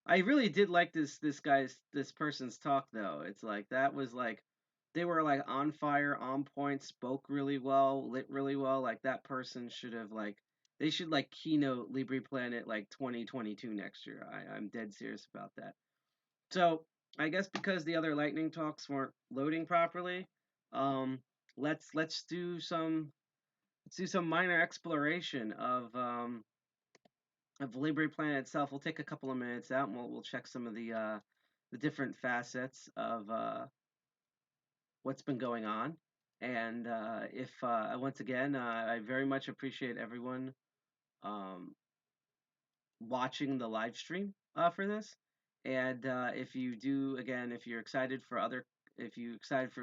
Speaker 9: I really did like this person's talk though. It's like that was like they were like on fire, on point, spoke really well, lit really well. Like that person should have they should like keynote LibrePlanet like 2022 next year. I'm dead serious about that. So I guess because the other lightning talks weren't loading properly, let's do some minor exploration of LibrePlanet itself. We'll take a couple of minutes out and we'll check some of the different facets of what's been going on. And if once again, I very much appreciate everyone watching the live stream for this. And if you're excited for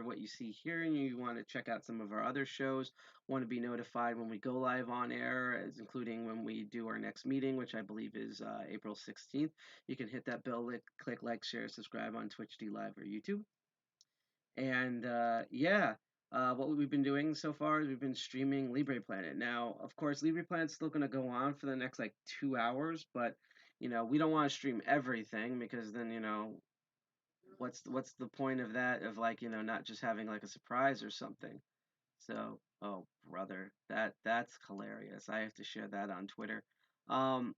Speaker 9: what you see here and you want to check out some of our other shows, want to be notified when we go live on air, including when we do our next meeting, which I believe is April 16th, you can hit that bell, click like, share, subscribe on Twitch, D Live, or YouTube. And what we've been doing so far is we've been streaming LibrePlanet. Now, of course, LibrePlanet's still going to go on for the next 2 hours, but we don't want to stream everything because then what's the point of that, of not just having a surprise or something. So, oh brother, that's hilarious. I have to share that on Twitter. And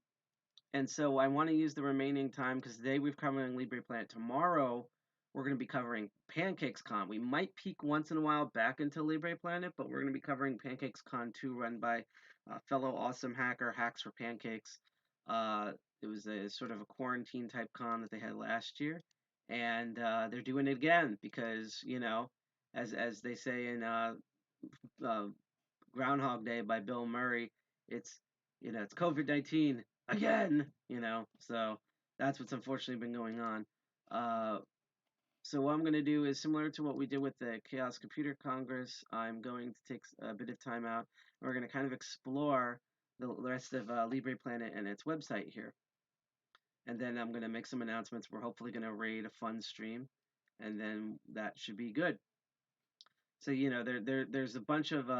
Speaker 9: so I want to use the remaining time because today we've covered LibrePlanet. Tomorrow we're going to be covering PancakesCon. We might peek once in a while back into LibrePlanet, but we're going to be covering PancakesCon 2, run by fellow awesome hacker Hacks for Pancakes. It was a sort of a quarantine type con that they had last year, and they're doing it again because as they say in Groundhog Day by Bill Murray, it's COVID-19 again, so that's what's unfortunately been going on. So what I'm going to do is similar to what we did with the Chaos Computer Congress. I'm going to take a bit of time out. We're going to kind of explore the rest of LibrePlanet and its website here. And then I'm going to make some announcements. We're hopefully going to raid a fun stream, and then that should be good. So, you know, there's a bunch of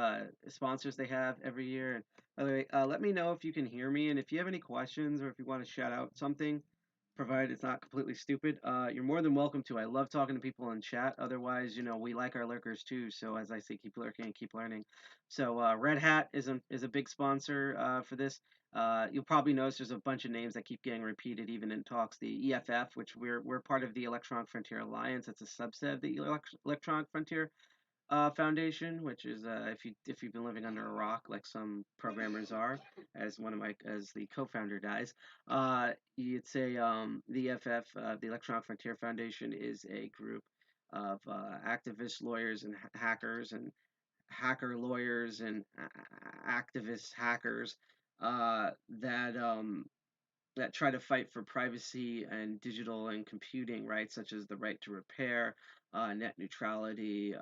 Speaker 9: sponsors they have every year. And by the way, let me know if you can hear me, and if you have any questions or if you want to shout out something, provided it's not completely stupid, you're more than welcome to. I love talking to people in chat. Otherwise, you know, we like our lurkers too. So as I say, keep lurking and keep learning. So Red Hat is a big sponsor for this. You'll probably notice there's a bunch of names that keep getting repeated even in talks. The EFF, which we're part of the Electronic Frontier Alliance. It's a subset of the Electronic Frontier Foundation, which is if you've been living under a rock like some programmers are, as the co-founder dies, you'd say the EFF, the Electronic Frontier Foundation, is a group of activists, lawyers, and hackers, and hacker lawyers and activist hackers that try to fight for privacy and digital and computing rights, such as the right to repair, net neutrality,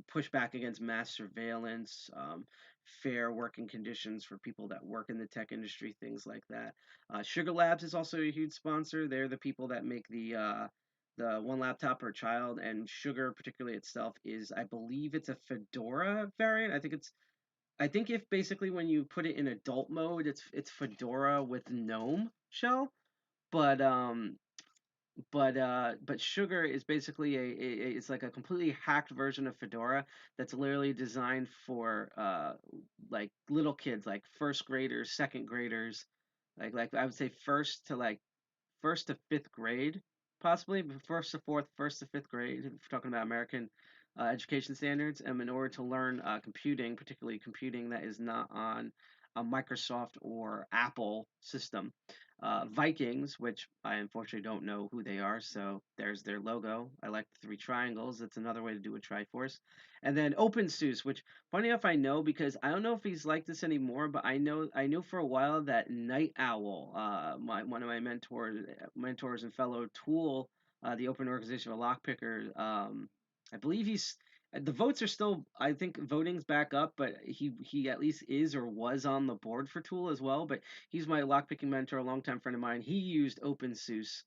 Speaker 9: push back against mass surveillance, fair working conditions for people that work in the tech industry, things like that. Sugar Labs is also a huge sponsor. They're the people that make the one laptop per child, and Sugar, particularly itself, is, I believe it's a Fedora variant. I think if basically when you put it in adult mode, it's Fedora with GNOME shell, but Sugar is basically it's like a completely hacked version of Fedora that's literally designed for like little kids, like first graders, second graders, like I would say first to fifth grade, possibly first to fourth, first to fifth grade, if we're talking about American education standards, in order to learn computing, particularly computing that is not on a Microsoft or Apple system. Vikings, which I unfortunately don't know who they are, so there's their logo. I like the three triangles. That's another way to do a Triforce. And then OpenSUSE, which funny enough I know because I don't know if he's like this anymore, but I know for a while that Night Owl, one of my mentors and fellow tool, the Open Organization of Lockpicker, I believe the votes are still, I think voting's back up, but he at least is or was on the board for Tool as well. But he's my lockpicking mentor, a longtime friend of mine. He used OpenSUSE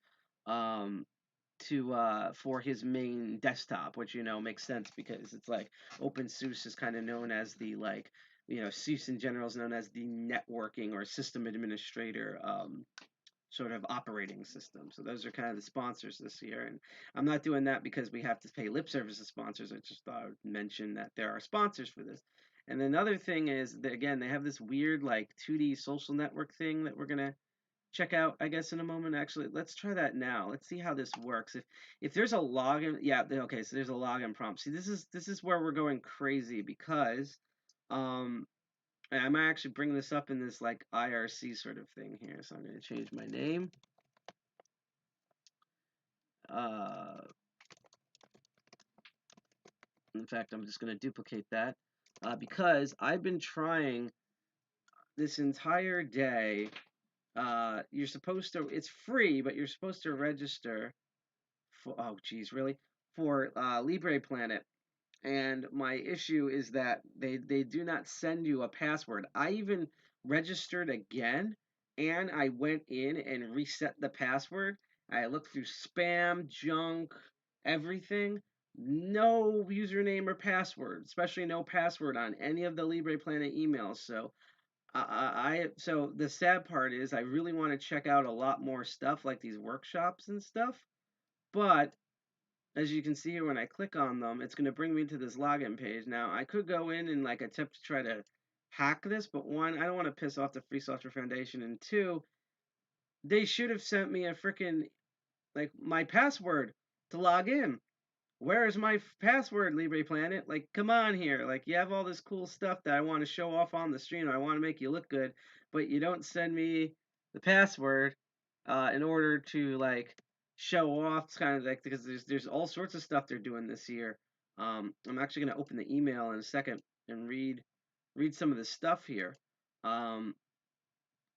Speaker 9: for his main desktop, which makes sense because it's like OpenSUSE is kind of known as the SUSE in general is known as the networking or system administrator sort of operating system. So those are kind of the sponsors this year. And I'm not doing that because we have to pay lip service to sponsors. I just thought I would mention that there are sponsors for this. And another thing is that, again, they have this weird 2D social network thing that we're going to check out, I guess, in a moment. Actually, let's try that now. Let's see how this works. If there's a login, yeah, okay, so there's a login prompt. See, this is where we're going crazy because I might actually bring this up in this IRC sort of thing here. So I'm going to change my name. In fact, I'm just going to duplicate that because I've been trying this entire day. You're supposed to, it's free, but you're supposed to register for, oh geez, really? For LibrePlanet. And my issue is that they do not send you a password. I even registered again, and I went in and reset the password. I looked through spam, junk, everything. No username or password, especially no password on any of the LibrePlanet emails. So so the sad part is I really want to check out a lot more stuff like these workshops and stuff, but as you can see here, when I click on them, it's going to bring me to this login page. Now, I could go in and attempt to try to hack this, but one, I don't want to piss off the Free Software Foundation, and two, they should have sent me a freaking my password to log in. Where is my password, LibrePlanet? Come on here. You have all this cool stuff that I want to show off on the stream. I want to make you look good, but you don't send me the password in order to show off. It's kind of because there's all sorts of stuff they're doing this year. I'm actually going to open the email in a second and read some of the stuff here.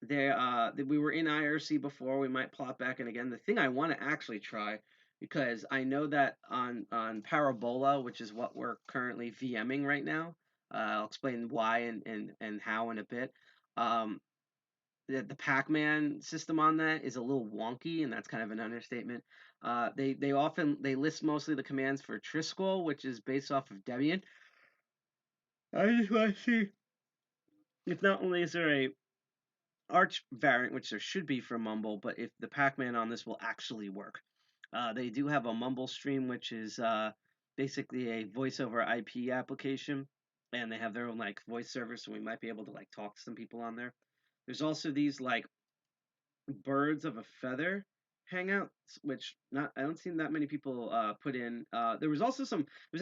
Speaker 9: we were in IRC before. We might plop back in again. The thing I want to actually try, because I know that on Parabola, which is what we're currently VMing right now, I'll explain why and how in a bit. The Pac-Man system on that is a little wonky, and that's kind of an understatement. They list mostly the commands for Trisquel, which is based off of Debian. I just want to see if not only is there a Arch variant, which there should be for Mumble, but if the Pac-Man on this will actually work. They do have a Mumble stream, which is basically a voice over IP application, and they have their own like voice server, so we might be able to like talk to some people on there. There's also these like birds of a feather hangouts, which I don't see that many people put in. There's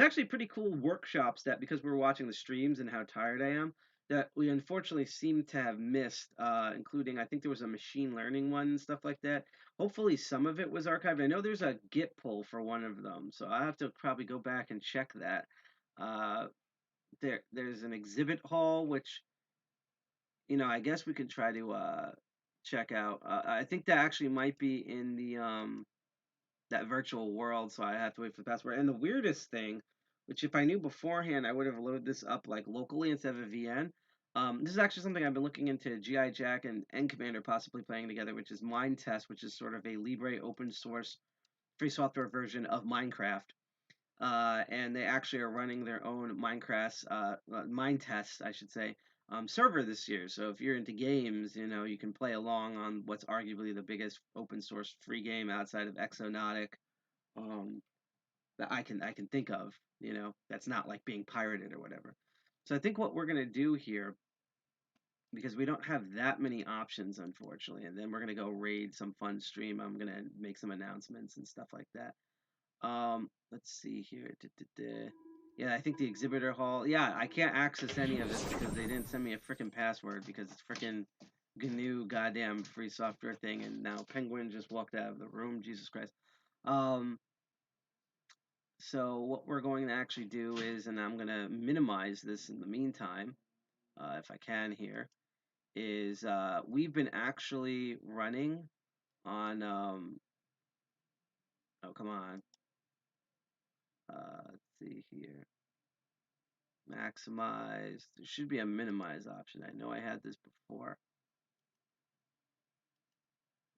Speaker 9: actually pretty cool workshops that, because we were watching the streams and how tired I am, that we unfortunately seem to have missed, including I think there was a machine learning one and stuff like that. Hopefully some of it was archived. I know there's a Git pull for one of them, so I have to probably go back and check that. There's an exhibit hall, which I guess we could try to check out. I think that actually might be in the that virtual world, so I have to wait for the password. And the weirdest thing, which if I knew beforehand, I would have loaded this up like locally instead of a VN. This is actually something I've been looking into. GI Jack and Commander possibly playing together, which is Mindtest, which is sort of a Libre open source free software version of Minecraft. And they actually are running their own Mindtest, I should say, server this year. So if you're into games, you can play along on what's arguably the biggest open source free game outside of Exonautic that I can think of. That's not like being pirated or whatever. So I think what we're gonna do here, because we don't have that many options, unfortunately, and then we're gonna go raid some fun stream. I'm gonna make some announcements and stuff like that. Let's see here. Yeah, I think the exhibitor hall. Yeah, I can't access any of this because they didn't send me a freaking password because it's freaking GNU goddamn free software thing. And now Penguin just walked out of the room. Jesus Christ. So what we're going to actually do is, and I'm going to minimize this in the meantime, if I can here, is we've been actually running on, oh, come on. Let's see here. Maximize. There should be a minimize option. I know I had this before.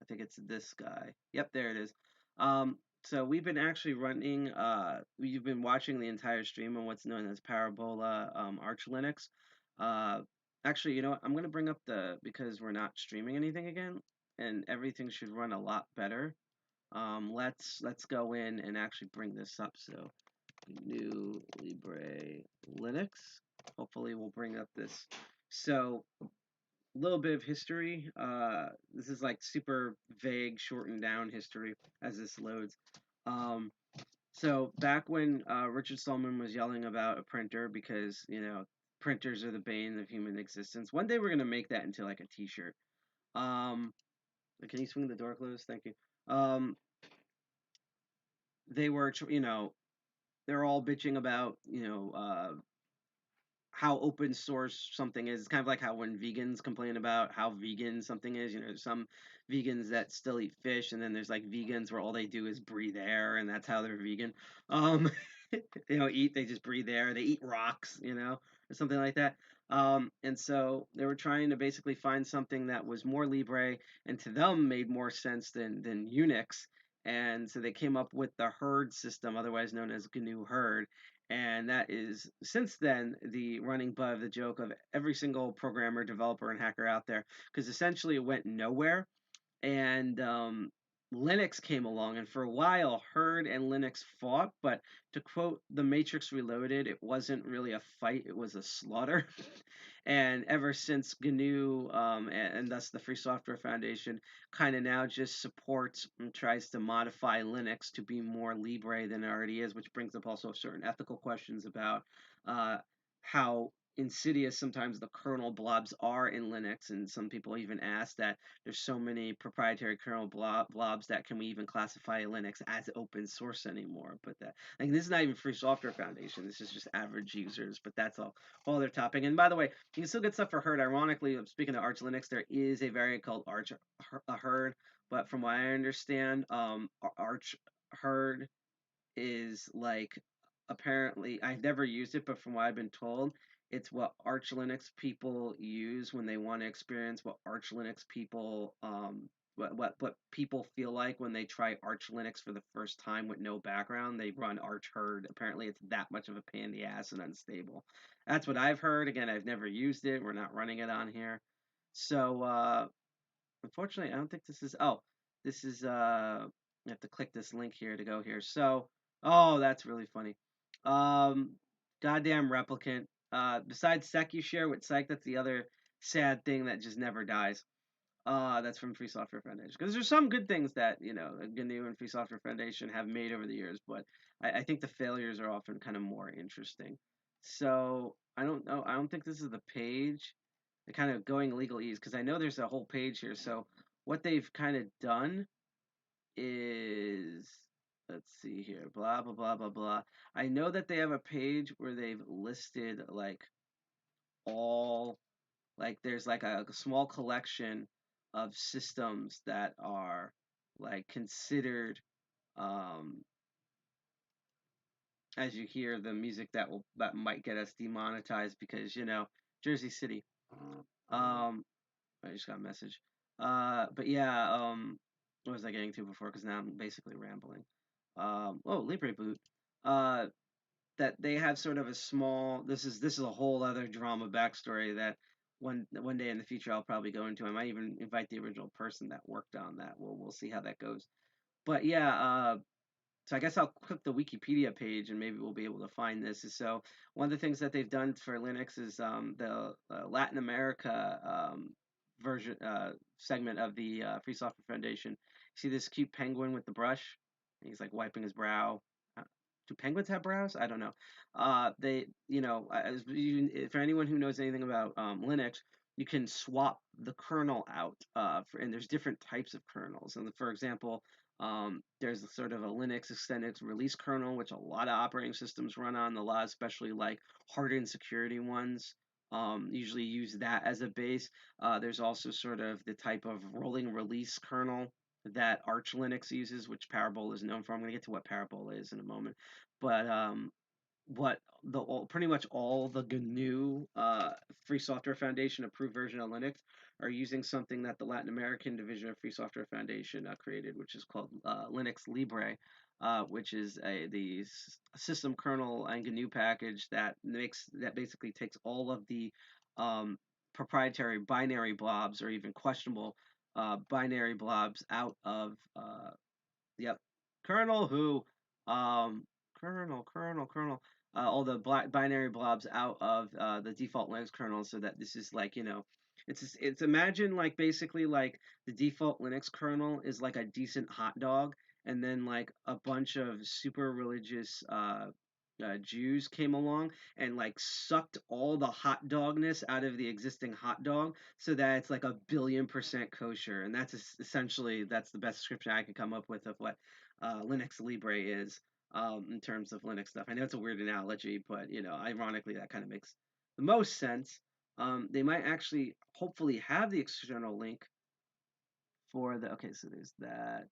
Speaker 9: I think it's this guy. Yep, there it is. So we've been actually running, we've been watching the entire stream on what's known as Parabola Arch Linux. Actually, you know what? I'm going to bring up because we're not streaming anything again, and everything should run a lot better. Let's go in and actually bring this up. So new Libre Linux. Hopefully we'll bring up this. So a little bit of history. This is like super vague, shortened down history as this loads. So back when Richard Stallman was yelling about a printer because, printers are the bane of human existence. One day we're going to make that into like a t-shirt. Can you swing the door closed? Thank you. They were, they're all bitching about, how open source something is. It's kind of like how when vegans complain about how vegan something is, there's some vegans that still eat fish, and then there's like vegans where all they do is breathe air, and that's how they're vegan. They don't eat, they just breathe air. They eat rocks, or something like that. And so they were trying to basically find something that was more Libre and to them made more sense than Unix. And so they came up with the herd system, otherwise known as GNU herd. And that is, since then, the running butt of the joke of every single programmer, developer, and hacker out there, because essentially it went nowhere. And Linux came along, and for a while, Herd and Linux fought. But to quote The Matrix Reloaded, it wasn't really a fight, it was a slaughter. And ever since GNU, and thus the Free Software Foundation, kind of now just supports and tries to modify Linux to be more Libre than it already is, which brings up also certain ethical questions about how insidious sometimes the kernel blobs are in Linux, and some people even ask that there's so many proprietary kernel blobs that can we even classify Linux as open source anymore? But that, like, this is not even Free Software Foundation. This is just average users. But that's all other topic. And by the way, you can still get stuff for Herd. Ironically, speaking of Arch Linux, there is a variant called Arch Herd. But from what I understand, Arch Herd is like, apparently, I've never used it, but from what I've been told, it's what Arch Linux people use when they want to experience what Arch Linux people what people feel like when they try Arch Linux for the first time with no background. They run Arch Herd. Apparently, it's that much of a pain in the ass and unstable. That's what I've heard. Again, I've never used it. We're not running it on here. So unfortunately, I don't think this is. Oh, this is. You have to click this link here to go here. So, oh, that's really funny. Goddamn replicant. Besides SecuShare with Psych, that's the other sad thing that just never dies. That's from Free Software Foundation. Because there's some good things that, GNU and Free Software Foundation have made over the years, but I think the failures are often kind of more interesting. So I don't know. I don't think this is the page. They're kind of going legalese because I know there's a whole page here. So what they've kind of done is, let's see here, blah, blah, blah, blah, blah. I know that they have a page where they've listed like all, like there's like a small collection of systems that are like considered, as you hear the music that might get us demonetized because, Jersey City. I just got a message. But yeah, what was I getting to before? Because now I'm basically rambling. LibreBoot. That they have sort of a small. This is a whole other drama backstory that one day in the future I'll probably go into. I might even invite the original person that worked on that. We'll see how that goes. But yeah, so I guess I'll click the Wikipedia page and maybe we'll be able to find this. So one of the things that they've done for Linux is the Latin America version segment of the Free Software Foundation. See this cute penguin with the brush? He's like wiping his brow. Do penguins have brows? I don't know. They, for anyone who knows anything about Linux, you can swap the kernel out, and there's different types of kernels. And for example, there's sort of a Linux extended release kernel, which a lot of operating systems run on. A lot, especially like hardened security ones, usually use that as a base. There's also sort of the type of rolling release kernel that Arch Linux uses, which Parabola is known for. I'm going to get to what Parabola is in a moment. But pretty much all the GNU Free Software Foundation approved version of Linux are using something that the Latin American division of Free Software Foundation created, which is called Linux Libre, which is the system kernel and GNU package that basically takes all of the proprietary binary blobs or even questionable binary blobs out of kernel all the binary blobs out of the default Linux kernel, so that this is like, it's imagine like basically like the default Linux kernel is like a decent hot dog, and then like a bunch of super religious Jews came along and like sucked all the hot dogness out of the existing hot dog, so that it's like 1,000,000,000% kosher. And that's essentially, that's the best description I can come up with of what Linux Libre is in terms of Linux stuff. I know it's a weird analogy, but ironically that kind of makes the most sense. They might actually hopefully have the external link for the, okay, so there's that.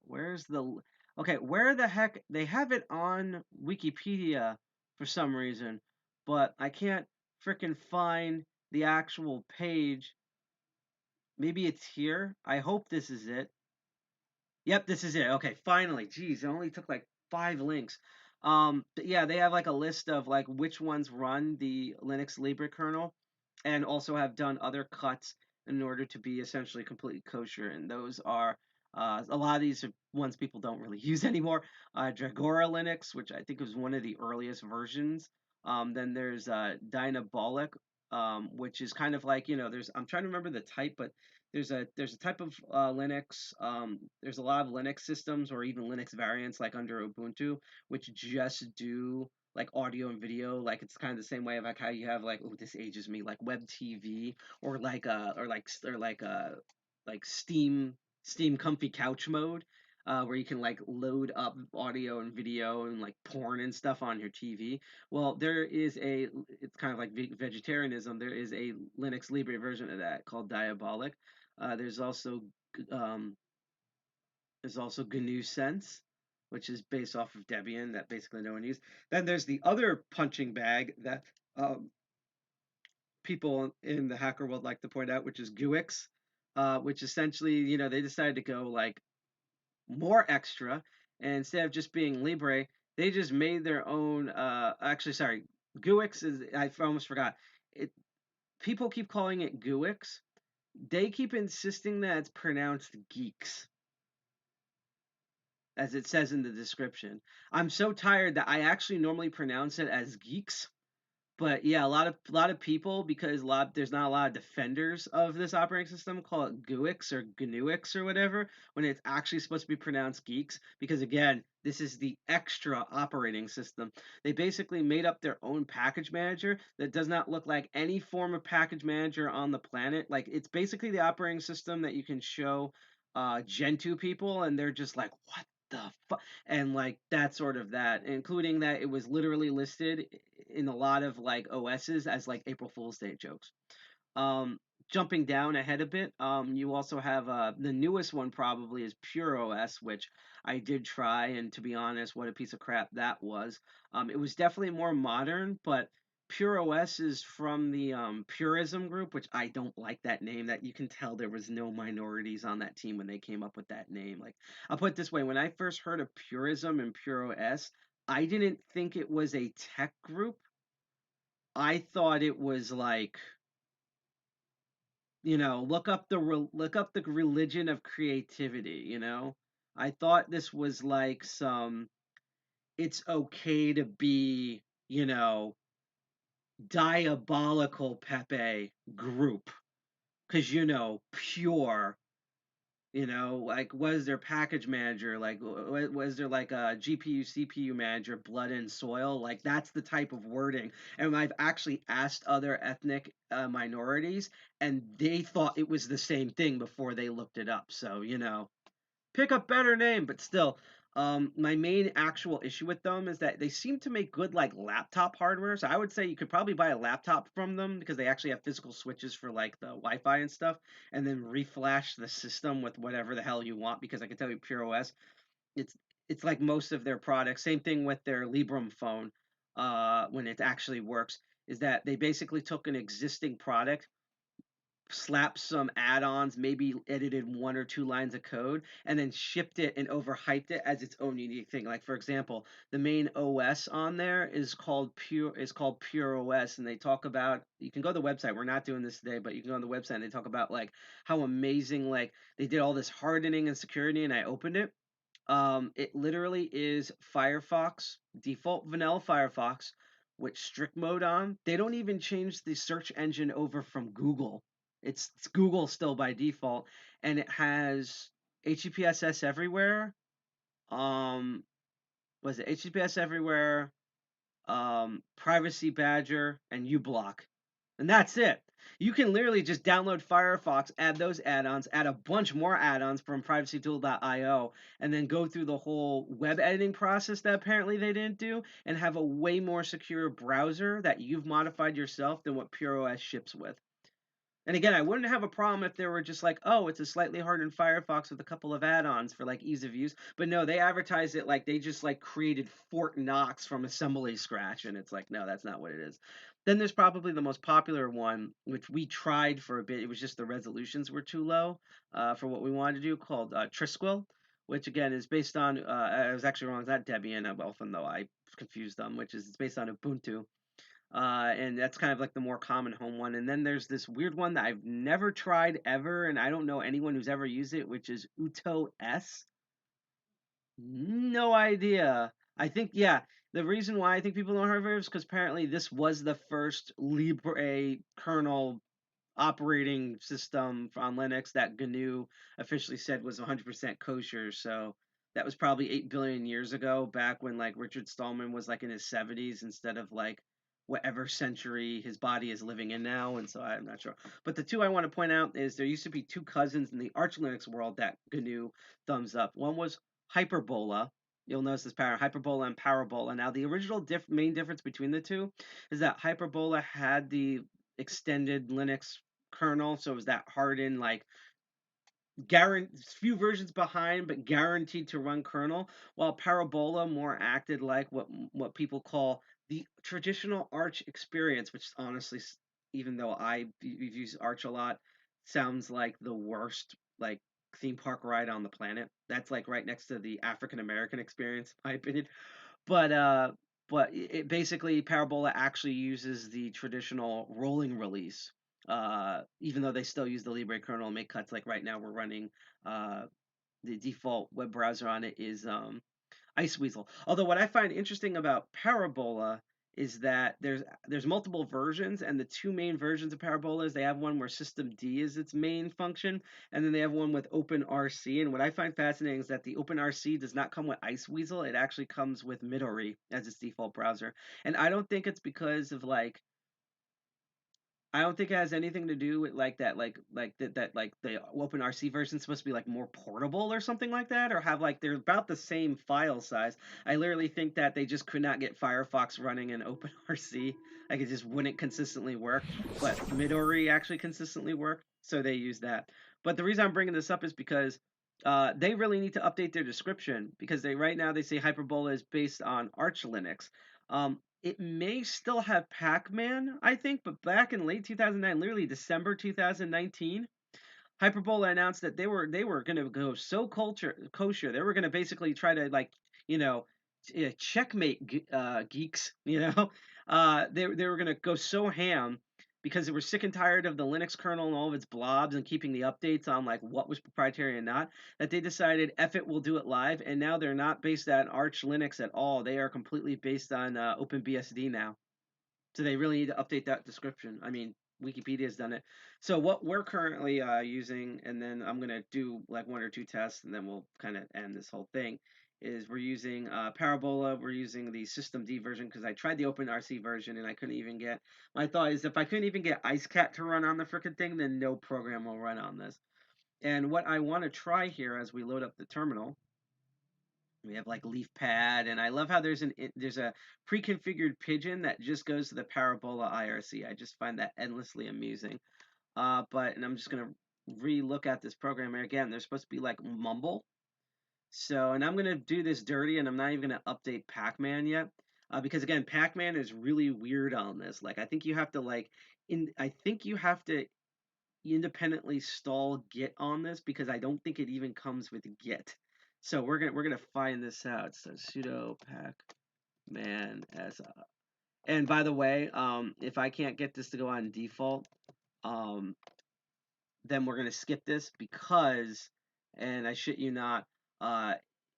Speaker 9: Where's the, okay, where the heck, they have it on Wikipedia for some reason, but I can't frickin' find the actual page. Maybe it's here. I hope this is it. Yep, this is it. Okay, finally. Geez, it only took like 5 links. But yeah, they have like a list of like which ones run the Linux Libre kernel, and also have done other cuts in order to be essentially completely kosher. And those are a lot of these are ones people don't really use anymore. Dragora Linux, which I think was one of the earliest versions. Then there's Dynabolic, which is kind of like, I'm trying to remember the type, but there's a type of Linux. There's a lot of Linux systems or even Linux variants like under Ubuntu, which just do like audio and video. Like it's kind of the same way of like how you have like, oh, this ages me, like web TV or like Steam comfy couch mode. Where you can like load up audio and video and like porn and stuff on your TV. Well, it's kind of like vegetarianism. There is a Linux Libre version of that called Diabolic. There's also um, GNU Sense, which is based off of Debian that basically no one uses. Then there's the other punching bag that people in the hacker world like to point out, which is GUIX, which essentially, they decided to go like more extra, and instead of just being Libre, they just made their own. Actually, sorry, GUIX is. I almost forgot. People keep calling it GUIX. They keep insisting that it's pronounced Geeks, as it says in the description. I'm so tired that I actually normally pronounce it as Geeks. But yeah, a lot of people, because there's not a lot of defenders of this operating system, call it GUIX or GNUix or whatever, when it's actually supposed to be pronounced Geeks. Because again, this is the extra operating system. They basically made up their own package manager that does not look like any form of package manager on the planet. Like it's basically the operating system that you can show Gentoo people, and they're just like, what the fuck? And like that sort of that, including that it was literally listed in a lot of like OSs as like April Fool's Day jokes. Jumping down ahead a bit, you also have the newest one probably is Pure OS, which I did try, and to be honest, what a piece of crap that was. It was definitely more modern, but Pure OS is from the Purism group, which I don't like that name. That you can tell there was no minorities on that team when they came up with that name. Like, I'll put it this way: when I first heard of Purism and Pure OS, I didn't think it was a tech group. I thought it was like, look up the religion of creativity. I thought this was like it's okay to be, diabolical Pepe group, because pure. Like, was there package manager? Like, was there like a GPU, CPU manager, blood and soil? Like, that's the type of wording. And I've actually asked other ethnic minorities, and they thought it was the same thing before they looked it up. So, pick a better name, but still. My main actual issue with them is that they seem to make good like laptop hardware. So I would say you could probably buy a laptop from them, because they actually have physical switches for like the Wi-Fi and stuff, and then reflash the system with whatever the hell you want. Because I can tell you, Pure OS, it's like most of their products. Same thing with their Librem phone. When it actually works, is that they basically took an existing product, slapped some add-ons, maybe edited 1 or 2 lines of code, and then shipped it and overhyped it as its own unique thing. Like, for example, the main OS on there is called Pure OS, and they talk about, you can go to the website. We're not doing this today, but you can go on the website and they talk about like how amazing, like they did all this hardening and security, and I opened it. It literally is Firefox, default vanilla Firefox, with strict mode on. They don't even change the search engine over from Google. It's Google still by default, and it has HTTPS everywhere. Was it HTTPS everywhere? Privacy Badger and uBlock, and that's it. You can literally just download Firefox, add those add-ons, add a bunch more add-ons from privacytool.io, and then go through the whole web editing process that apparently they didn't do, and have a way more secure browser that you've modified yourself than what Pure OS ships with. And again, I wouldn't have a problem if they were just like, oh, it's a slightly hardened Firefox with a couple of add-ons for like ease of use. But no, they advertise it like they just like created Fort Knox from assembly scratch, and it's like, no, that's not what it is. Then there's probably the most popular one, which we tried for a bit. It was just the resolutions were too low for what we wanted to do, called Trisquil, which again is based on, I was actually wrong, it's not Debian, often though I confused them, which is it's based on Ubuntu. And that's kind of like the more common home one. And then there's this weird one that I've never tried ever, and I don't know anyone who's ever used it, which is Uto S. No idea. I think, yeah, the reason why I think people don't heard of it is because apparently this was the first Libre kernel operating system on Linux that GNU officially said was 100% kosher. So that was probably 8 billion years ago, back when like Richard Stallman was like in his 70s instead of like whatever century his body is living in now. And so I'm not sure. But the two I want to point out is there used to be two cousins in the Arch Linux world that GNU thumbs up. One was Hyperbola. You'll notice this pattern, Hyperbola and Parabola. Now, the original main difference between the two is that Hyperbola had the extended Linux kernel, so it was that hardened, like, few versions behind, but guaranteed to run kernel, while Parabola more acted like what people call the traditional Arch experience, which honestly, even though I've used Arch a lot, sounds like the worst like theme park ride on the planet. That's like right next to the African American experience, in my opinion. But it basically, Parabola actually uses the traditional rolling release, even though they still use the Libre kernel and make cuts. Like right now, we're running the default web browser on it is Iceweasel. Although what I find interesting about Parabola is that there's multiple versions, and the two main versions of Parabola is they have one where systemd is its main function, and then they have one with OpenRC. And what I find fascinating is that the OpenRC does not come with Iceweasel; it actually comes with Midori as its default browser. And I don't think it's because of like I don't think it has anything to do with like that, that like the OpenRC version is supposed to be like more portable or something like that, or have like they're about the same file size. I literally think that they just could not get Firefox running in OpenRC. Like it just wouldn't consistently work. But Midori actually consistently worked, so they use that. But the reason I'm bringing this up is because they really need to update their description, because right now they say Hyperbola is based on Arch Linux. It may still have Pac-Man, I think, but back in late 2009, literally December 2019, Hyperbola announced that they were going to go so kosher. They were going to basically try to checkmate geeks. They were going to go so ham because they were sick and tired of the Linux kernel and all of its blobs and keeping the updates on like what was proprietary and not, that they decided, F it, we'll do it live. And now they're not based on Arch Linux at all. They are completely based on OpenBSD now. So they really need to update that description. I mean, Wikipedia has done it. So what we're currently using, and then I'm going to do like one or two tests, and then we'll kind of end this whole thing, is we're using Parabola. We're using the systemd version because I tried the OpenRC version and I couldn't even get. My thought is if I couldn't even get IceCat to run on the frickin' thing, then no program will run on this. And what I want to try here as we load up the terminal, we have like LeafPad, and I love how there's a pre-configured pigeon that just goes to the Parabola IRC. I just find that endlessly amusing. And I'm just gonna re-look at this program here again. There's supposed to be like mumble. So, and I'm gonna do this dirty, and I'm not even gonna update Pac-Man yet, because again, Pac-Man is really weird on this. Like, I think you have to independently stall Git on this, because I don't think it even comes with Git. So we're gonna find this out. So sudo Pac-Man as and by the way, if I can't get this to go on default, then we're gonna skip this because, and I shit you not,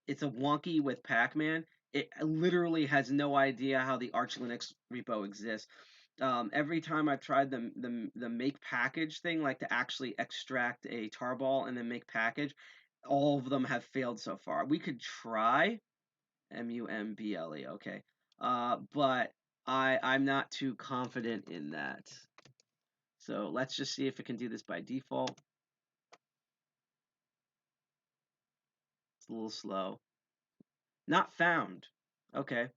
Speaker 9: it's a wonky with Pac-Man. It literally has no idea how the Arch Linux repo exists. Every time I've tried the make package thing, like to actually extract a tarball and then make package, all of them have failed so far. We could try mumble, okay, but I'm not too confident in that. So let's just see if it can do this by default. It's a little slow. Not found. Okay.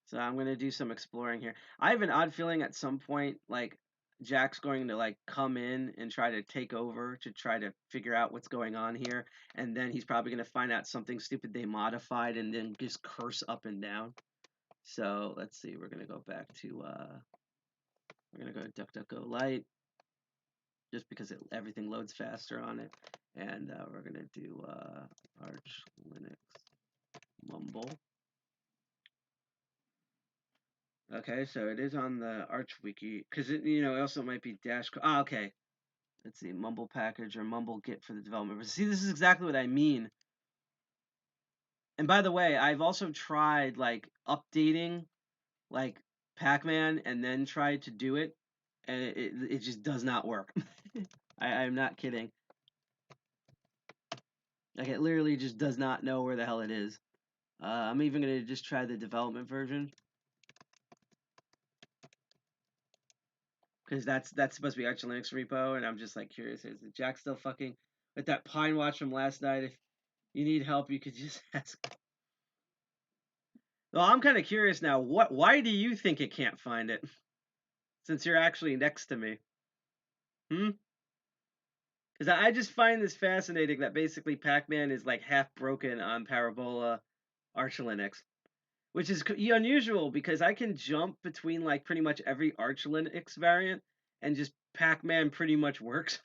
Speaker 9: So I'm going to do some exploring here. I have an odd feeling at some point, like, Jack's going to, like, come in and try to take over to try to figure out what's going on here. And then he's probably going to find out something stupid they modified and then just curse up and down. So let's see. We're going to go back to, we're going to go to DuckDuckGo Lite, just because everything loads faster on it. And we're going to do Arch Linux Mumble. Okay, so it is on the Arch Wiki, because it also might be dash. Okay. Let's see, Mumble package or Mumble Git for the development. See, this is exactly what I mean. And by the way, I've also tried like updating like Pac-Man and then tried to do it, and it just does not work. I'm not kidding. Like, it literally just does not know where the hell it is. I'm even going to just try the development version. Because that's supposed to be Arch Linux repo, and I'm just like curious, is Jack still fucking with that Pine Watch from last night? If you need help, you could just ask. Well, I'm kind of curious now. Why do you think it can't find it? Since you're actually next to me. Because I just find this fascinating that basically Pac-Man is like half broken on Parabola Arch Linux. Which is unusual because I can jump between like pretty much every Arch Linux variant and just Pac-Man pretty much works.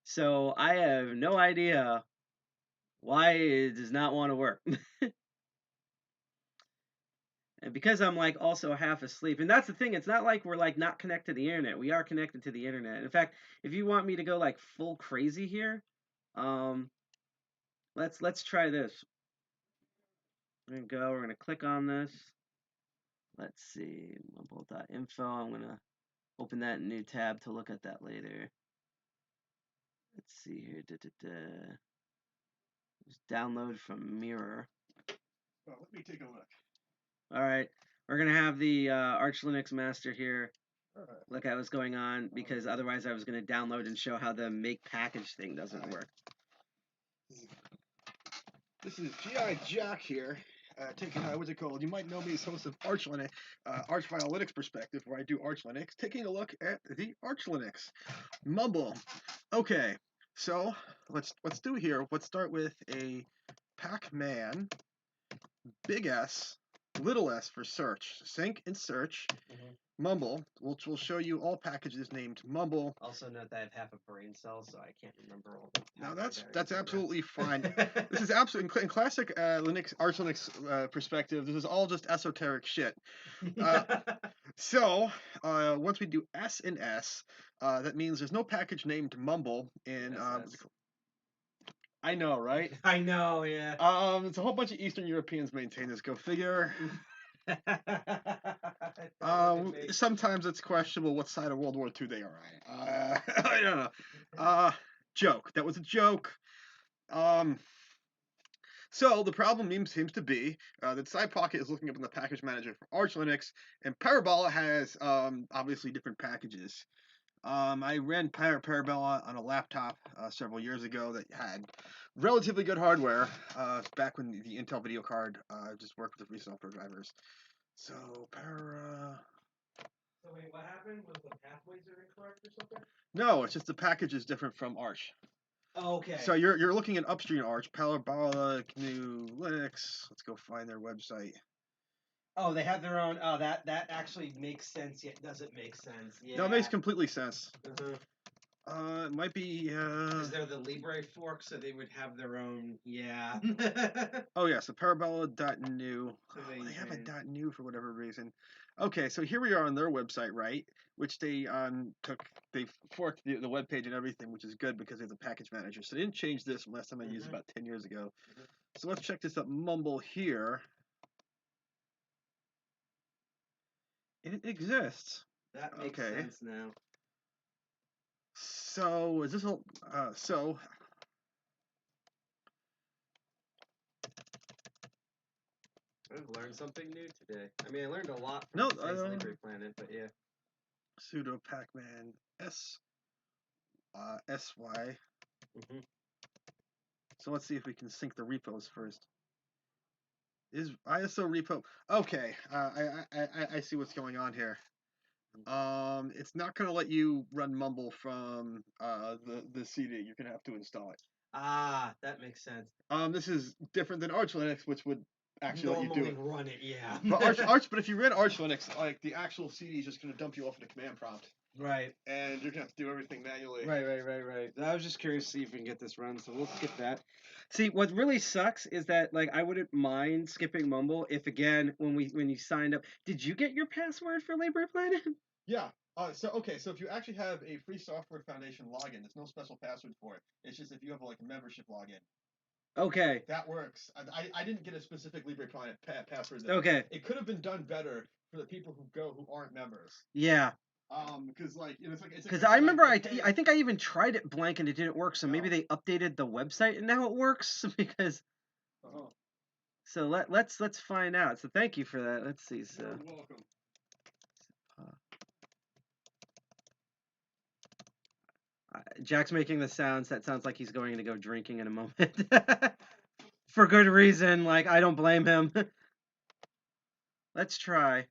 Speaker 9: So I have no idea why it does not want to work. And because I'm like also half asleep, and that's the thing, it's not like we're like not connected to the internet. We are connected to the internet. In fact, if you want me to go like full crazy here, let's try this. We're gonna go, we're gonna click on this. Let's see, mobile.info. I'm gonna open that in a new tab to look at that later. Let's see here. Just download from Mirror.
Speaker 10: Well, let me take a look.
Speaker 9: All right. We're going to have the Arch Linux master here look at what's going on, because otherwise I was going to download and show how the make package thing doesn't work.
Speaker 10: This is GI Jack here. Taking, what's it called? You might know me as host of Arch Linux, Arch File Linux Perspective, where I do Arch Linux, taking a look at the Arch Linux. Mumble. Okay, so let's do here. Let's start with a Pac-Man, big S, little s for search. Sync and search. Mumble, which will show you all packages named Mumble.
Speaker 9: Also note that I have half a brain cell, so I can't remember all the.
Speaker 10: Now that's absolutely fine. This is absolutely in classic Linux Arch Linux perspective. This is all just esoteric shit. So once we do S and S, that means there's no package named Mumble in. I know, right?
Speaker 9: I know, yeah.
Speaker 10: It's a whole bunch of Eastern Europeans maintain this. Go figure. Sometimes it's questionable what side of World War II they are on. I don't know. Joke. That was a joke. So the problem seems to be that SidePocket is looking up in the package manager for Arch Linux, and Parabola has obviously different packages. I ran Parabola on a laptop several years ago that had relatively good hardware back when the Intel video card just worked with the free software drivers. So
Speaker 9: So wait, what happened? Was the pathways are incorrect or something?
Speaker 10: No, it's just the package is different from Arch.
Speaker 9: Oh, okay.
Speaker 10: So you're looking at upstream Arch, Parabola, GNU Linux. Let's go find their website.
Speaker 9: Oh, they have their own. Oh, that actually makes sense. Yet doesn't make sense. Yeah.
Speaker 10: No, it makes complete sense. It might be.
Speaker 9: Because they're the Libre fork, so they would have their own. Yeah.
Speaker 10: Oh yeah, so Parabola.new. They have a .new for whatever reason. Okay, so here we are on their website, right? Which they they forked the web page and everything, which is good because they have a package manager. So they didn't change this from last time I used it about 10 years ago. So let's check this up. Mumble here. It exists.
Speaker 9: That makes sense now.
Speaker 10: So is this a so?
Speaker 9: I've learned something new today. I mean, I learned a lot from LibrePlanet, but yeah.
Speaker 10: Sudo Pacman sy. So let's see if we can sync the repos first. Is ISO repo okay? I see what's going on here. It's not going to let you run Mumble from the CD. You're going to have to install it.
Speaker 9: Ah, that makes sense.
Speaker 10: This is different than Arch Linux, which would actually let you do it.
Speaker 9: Run it, yeah.
Speaker 10: But if you ran Arch Linux, like the actual CD is just going to dump you off in a command prompt.
Speaker 9: Right.
Speaker 10: And you're going to have to do everything manually.
Speaker 9: Right. I was just curious to see if we can get this run, so we'll skip that. See, what really sucks is that like I wouldn't mind skipping Mumble if again when you signed up. Did you get your password for LibrePlanet?
Speaker 10: Yeah. So if you actually have a Free Software Foundation login, there's no special password for it. It's just if you have like a membership login.
Speaker 9: Okay.
Speaker 10: That works. I didn't get a specific LibrePlanet password. Though.
Speaker 9: Okay.
Speaker 10: It could have been done better for the people who aren't members.
Speaker 9: Yeah.
Speaker 10: Because like it's like
Speaker 9: Because I remember I think I even tried it blank and it didn't work. So maybe they updated the website and now it works because. So let's find out. So thank you for that. Let's see. So.
Speaker 10: You're welcome.
Speaker 9: Jack's making the sounds. That sounds like he's going to go drinking in a moment. For good reason. Like, I don't blame him. Let's try.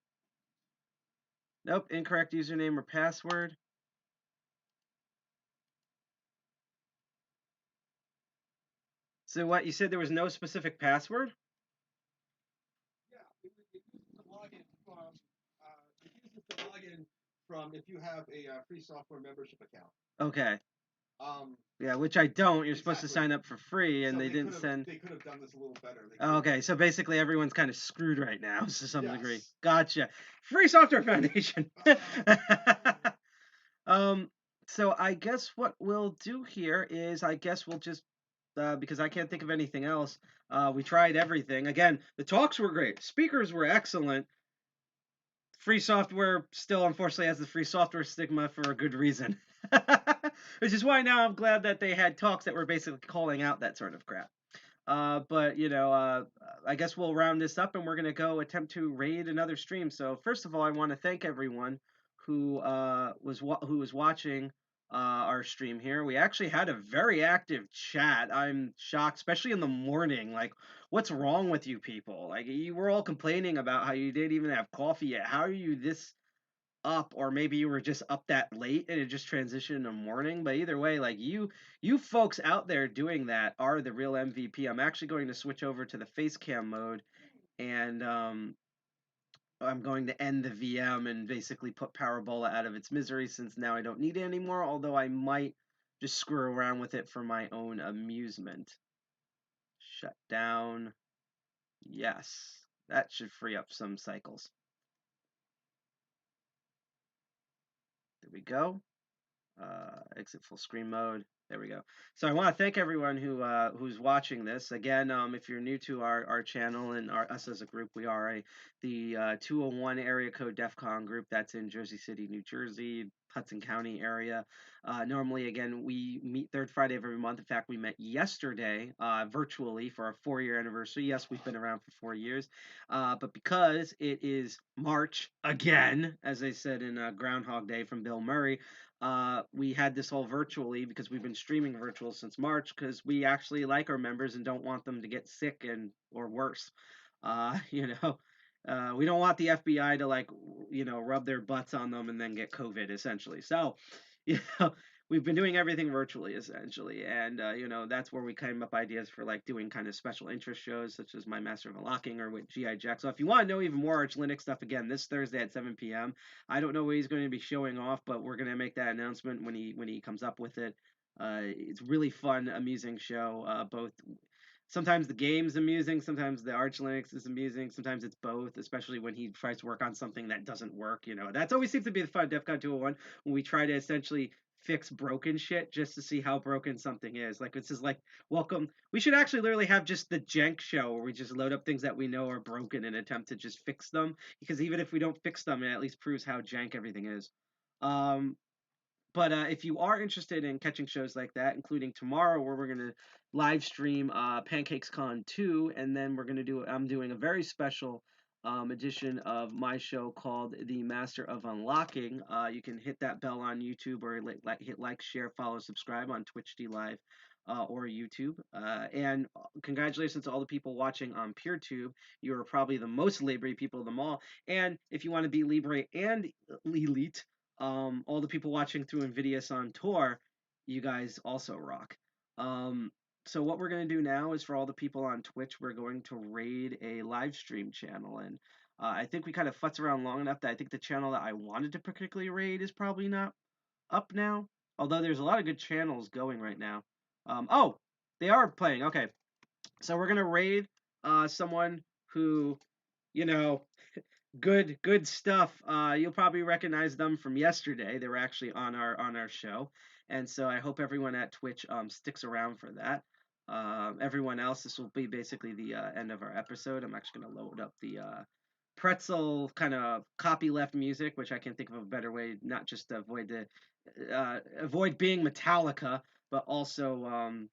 Speaker 9: Nope, incorrect username or password. So what, you said there was no specific password?
Speaker 10: Yeah, it uses the login from if you have a free software membership account.
Speaker 9: Okay. Yeah, which I don't. You're supposed to sign up for free, and
Speaker 10: So
Speaker 9: they didn't send.
Speaker 10: They could have done this a little better.
Speaker 9: Okay, so basically everyone's kind of screwed right now to some degree. Gotcha. Free Software Foundation. So I guess what we'll do here is I guess we'll just because I can't think of anything else. We tried everything. Again, the talks were great. Speakers were excellent. Free software still unfortunately has the free software stigma for a good reason. Which is why now I'm glad that they had talks that were basically calling out that sort of crap. But I guess we'll round this up and we're gonna go attempt to raid another stream. So first of all, I want to thank everyone who was watching our stream here. We actually had a very active chat. I'm shocked, especially in the morning. Like, what's wrong with you people? Like, you were all complaining about how you didn't even have coffee yet. How are you this up? Or maybe you were just up that late and it just transitioned in the morning. But either way, like you folks out there doing that are the real MVP. I'm actually going to switch over to the face cam mode and I'm going to end the VM and basically put Parabola out of its misery since now I don't need it anymore, although I might just screw around with it for my own amusement. Shut down. Yes, that should free up some cycles. There we go. Exit full screen mode. There we go. So I want to thank everyone who's watching this. Again, if you're new to our channel and us as a group, we are the 201 area code DEFCON group that's in Jersey City, New Jersey, Hudson County area. Normally, again, we meet third Friday of every month. In fact, we met yesterday virtually for our 4-year anniversary. Yes, we've been around for 4 years, but because it is March again, as they said in Groundhog Day from Bill Murray, we had this all virtually because we've been streaming virtual since March because we actually like our members and don't want them to get sick or worse. We don't want the FBI to rub their butts on them and then get COVID essentially. So, we've been doing everything virtually essentially, and that's where we came up ideas for doing kind of special interest shows such as My Master of Unlocking or with GI Jack. So if you want to know even more Arch Linux stuff, again this Thursday at 7 p.m. I don't know what he's going to be showing off, but we're going to make that announcement when he comes up with it. It's really fun, amusing show. Both sometimes the game's amusing, sometimes the Arch Linux is amusing, sometimes it's both, especially when he tries to work on something that doesn't work. That's always seems to be the fun of DEF CON 201 when we try to essentially fix broken shit just to see how broken something is. Like, this is like, welcome. We should actually literally have just the Jenk show where we just load up things that we know are broken and attempt to just fix them. Because even if we don't fix them, it at least proves how jank everything is. But if you are interested in catching shows like that, including tomorrow where we're going to live stream PancakesCon 2, and then I'm doing a very special edition of my show called The Master of Unlocking. You can hit that bell on YouTube or hit like, share, follow, subscribe on Twitch D Live or YouTube. And congratulations to all the people watching on PeerTube. You are probably the most Libre people of them all. And if you want to be Libre and Elite, all the people watching through Invidious on tour, you guys also rock. So what we're going to do now is for all the people on Twitch, we're going to raid a live stream channel. And I think we kind of futz around long enough that I think the channel that I wanted to particularly raid is probably not up now. Although there's a lot of good channels going right now. Oh, they are playing. Okay. So we're going to raid someone who, good stuff. You'll probably recognize them from yesterday. They were actually on our show, and so I hope everyone at Twitch sticks around for that. Everyone else, this will be basically the end of our episode. I'm actually going to load up the pretzel kind of copyleft music, which I can't think of a better way, not just to avoid being Metallica, but also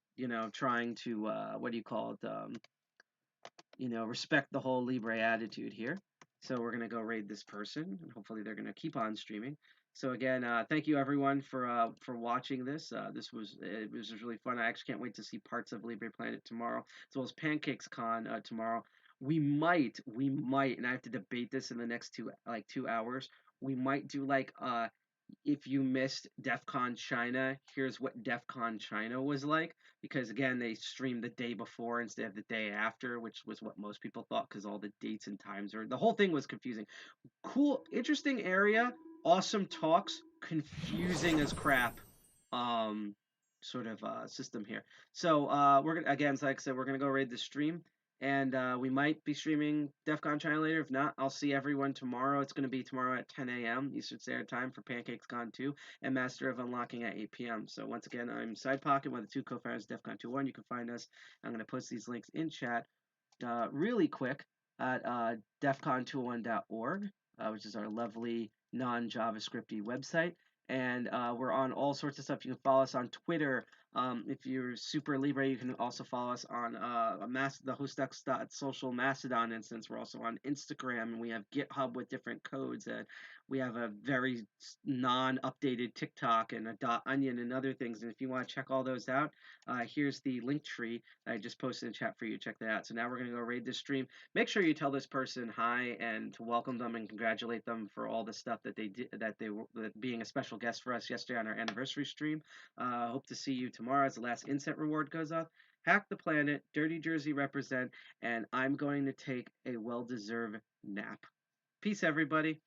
Speaker 9: trying to what do you call it? Respect the whole Libre attitude here. So we're gonna go raid this person, and hopefully they're gonna keep on streaming. So again, thank you everyone for watching this. It was really fun. I actually can't wait to see parts of LibrePlanet tomorrow, as well as Pancakes Con tomorrow. We might, and I have to debate this in the next 2 hours. We might do if you missed DEFCON China, here's what DEFCON China was like. Because again, they streamed the day before instead of the day after, which was what most people thought because all the dates and times the whole thing was confusing. Cool, interesting area, awesome talks, confusing as crap. Sort of system here. So we're gonna again, like I said, we're gonna go raid the stream. And we might be streaming DEFCON China later. If not, I'll see everyone tomorrow. It's going to be tomorrow at 10 a.m. Eastern Standard Time for Pancakes Con 2 and Master of Unlocking at 8 p.m. So once again, I'm Side Pocket, one of the two co-founders of DEFCON 2.1. You can find us. I'm going to post these links in chat really quick at defcon201.org, which is our lovely non-JavaScripty website. And we're on all sorts of stuff. You can follow us on Twitter. If you're super Libre, you can also follow us on the hostux.social Mastodon instance. We're also on Instagram, and we have GitHub with different codes. And we have a very non-updated TikTok and a .onion and other things. And if you want to check all those out, here's the link tree I just posted in chat for you to check that out. So now we're going to go raid this stream. Make sure you tell this person hi and to welcome them and congratulate them for all the stuff that they did, that being a special guest for us yesterday on our anniversary stream. Hope to see you tomorrow as the last incense reward goes up. Hack the planet, Dirty Jersey represent, and I'm going to take a well-deserved nap. Peace, everybody.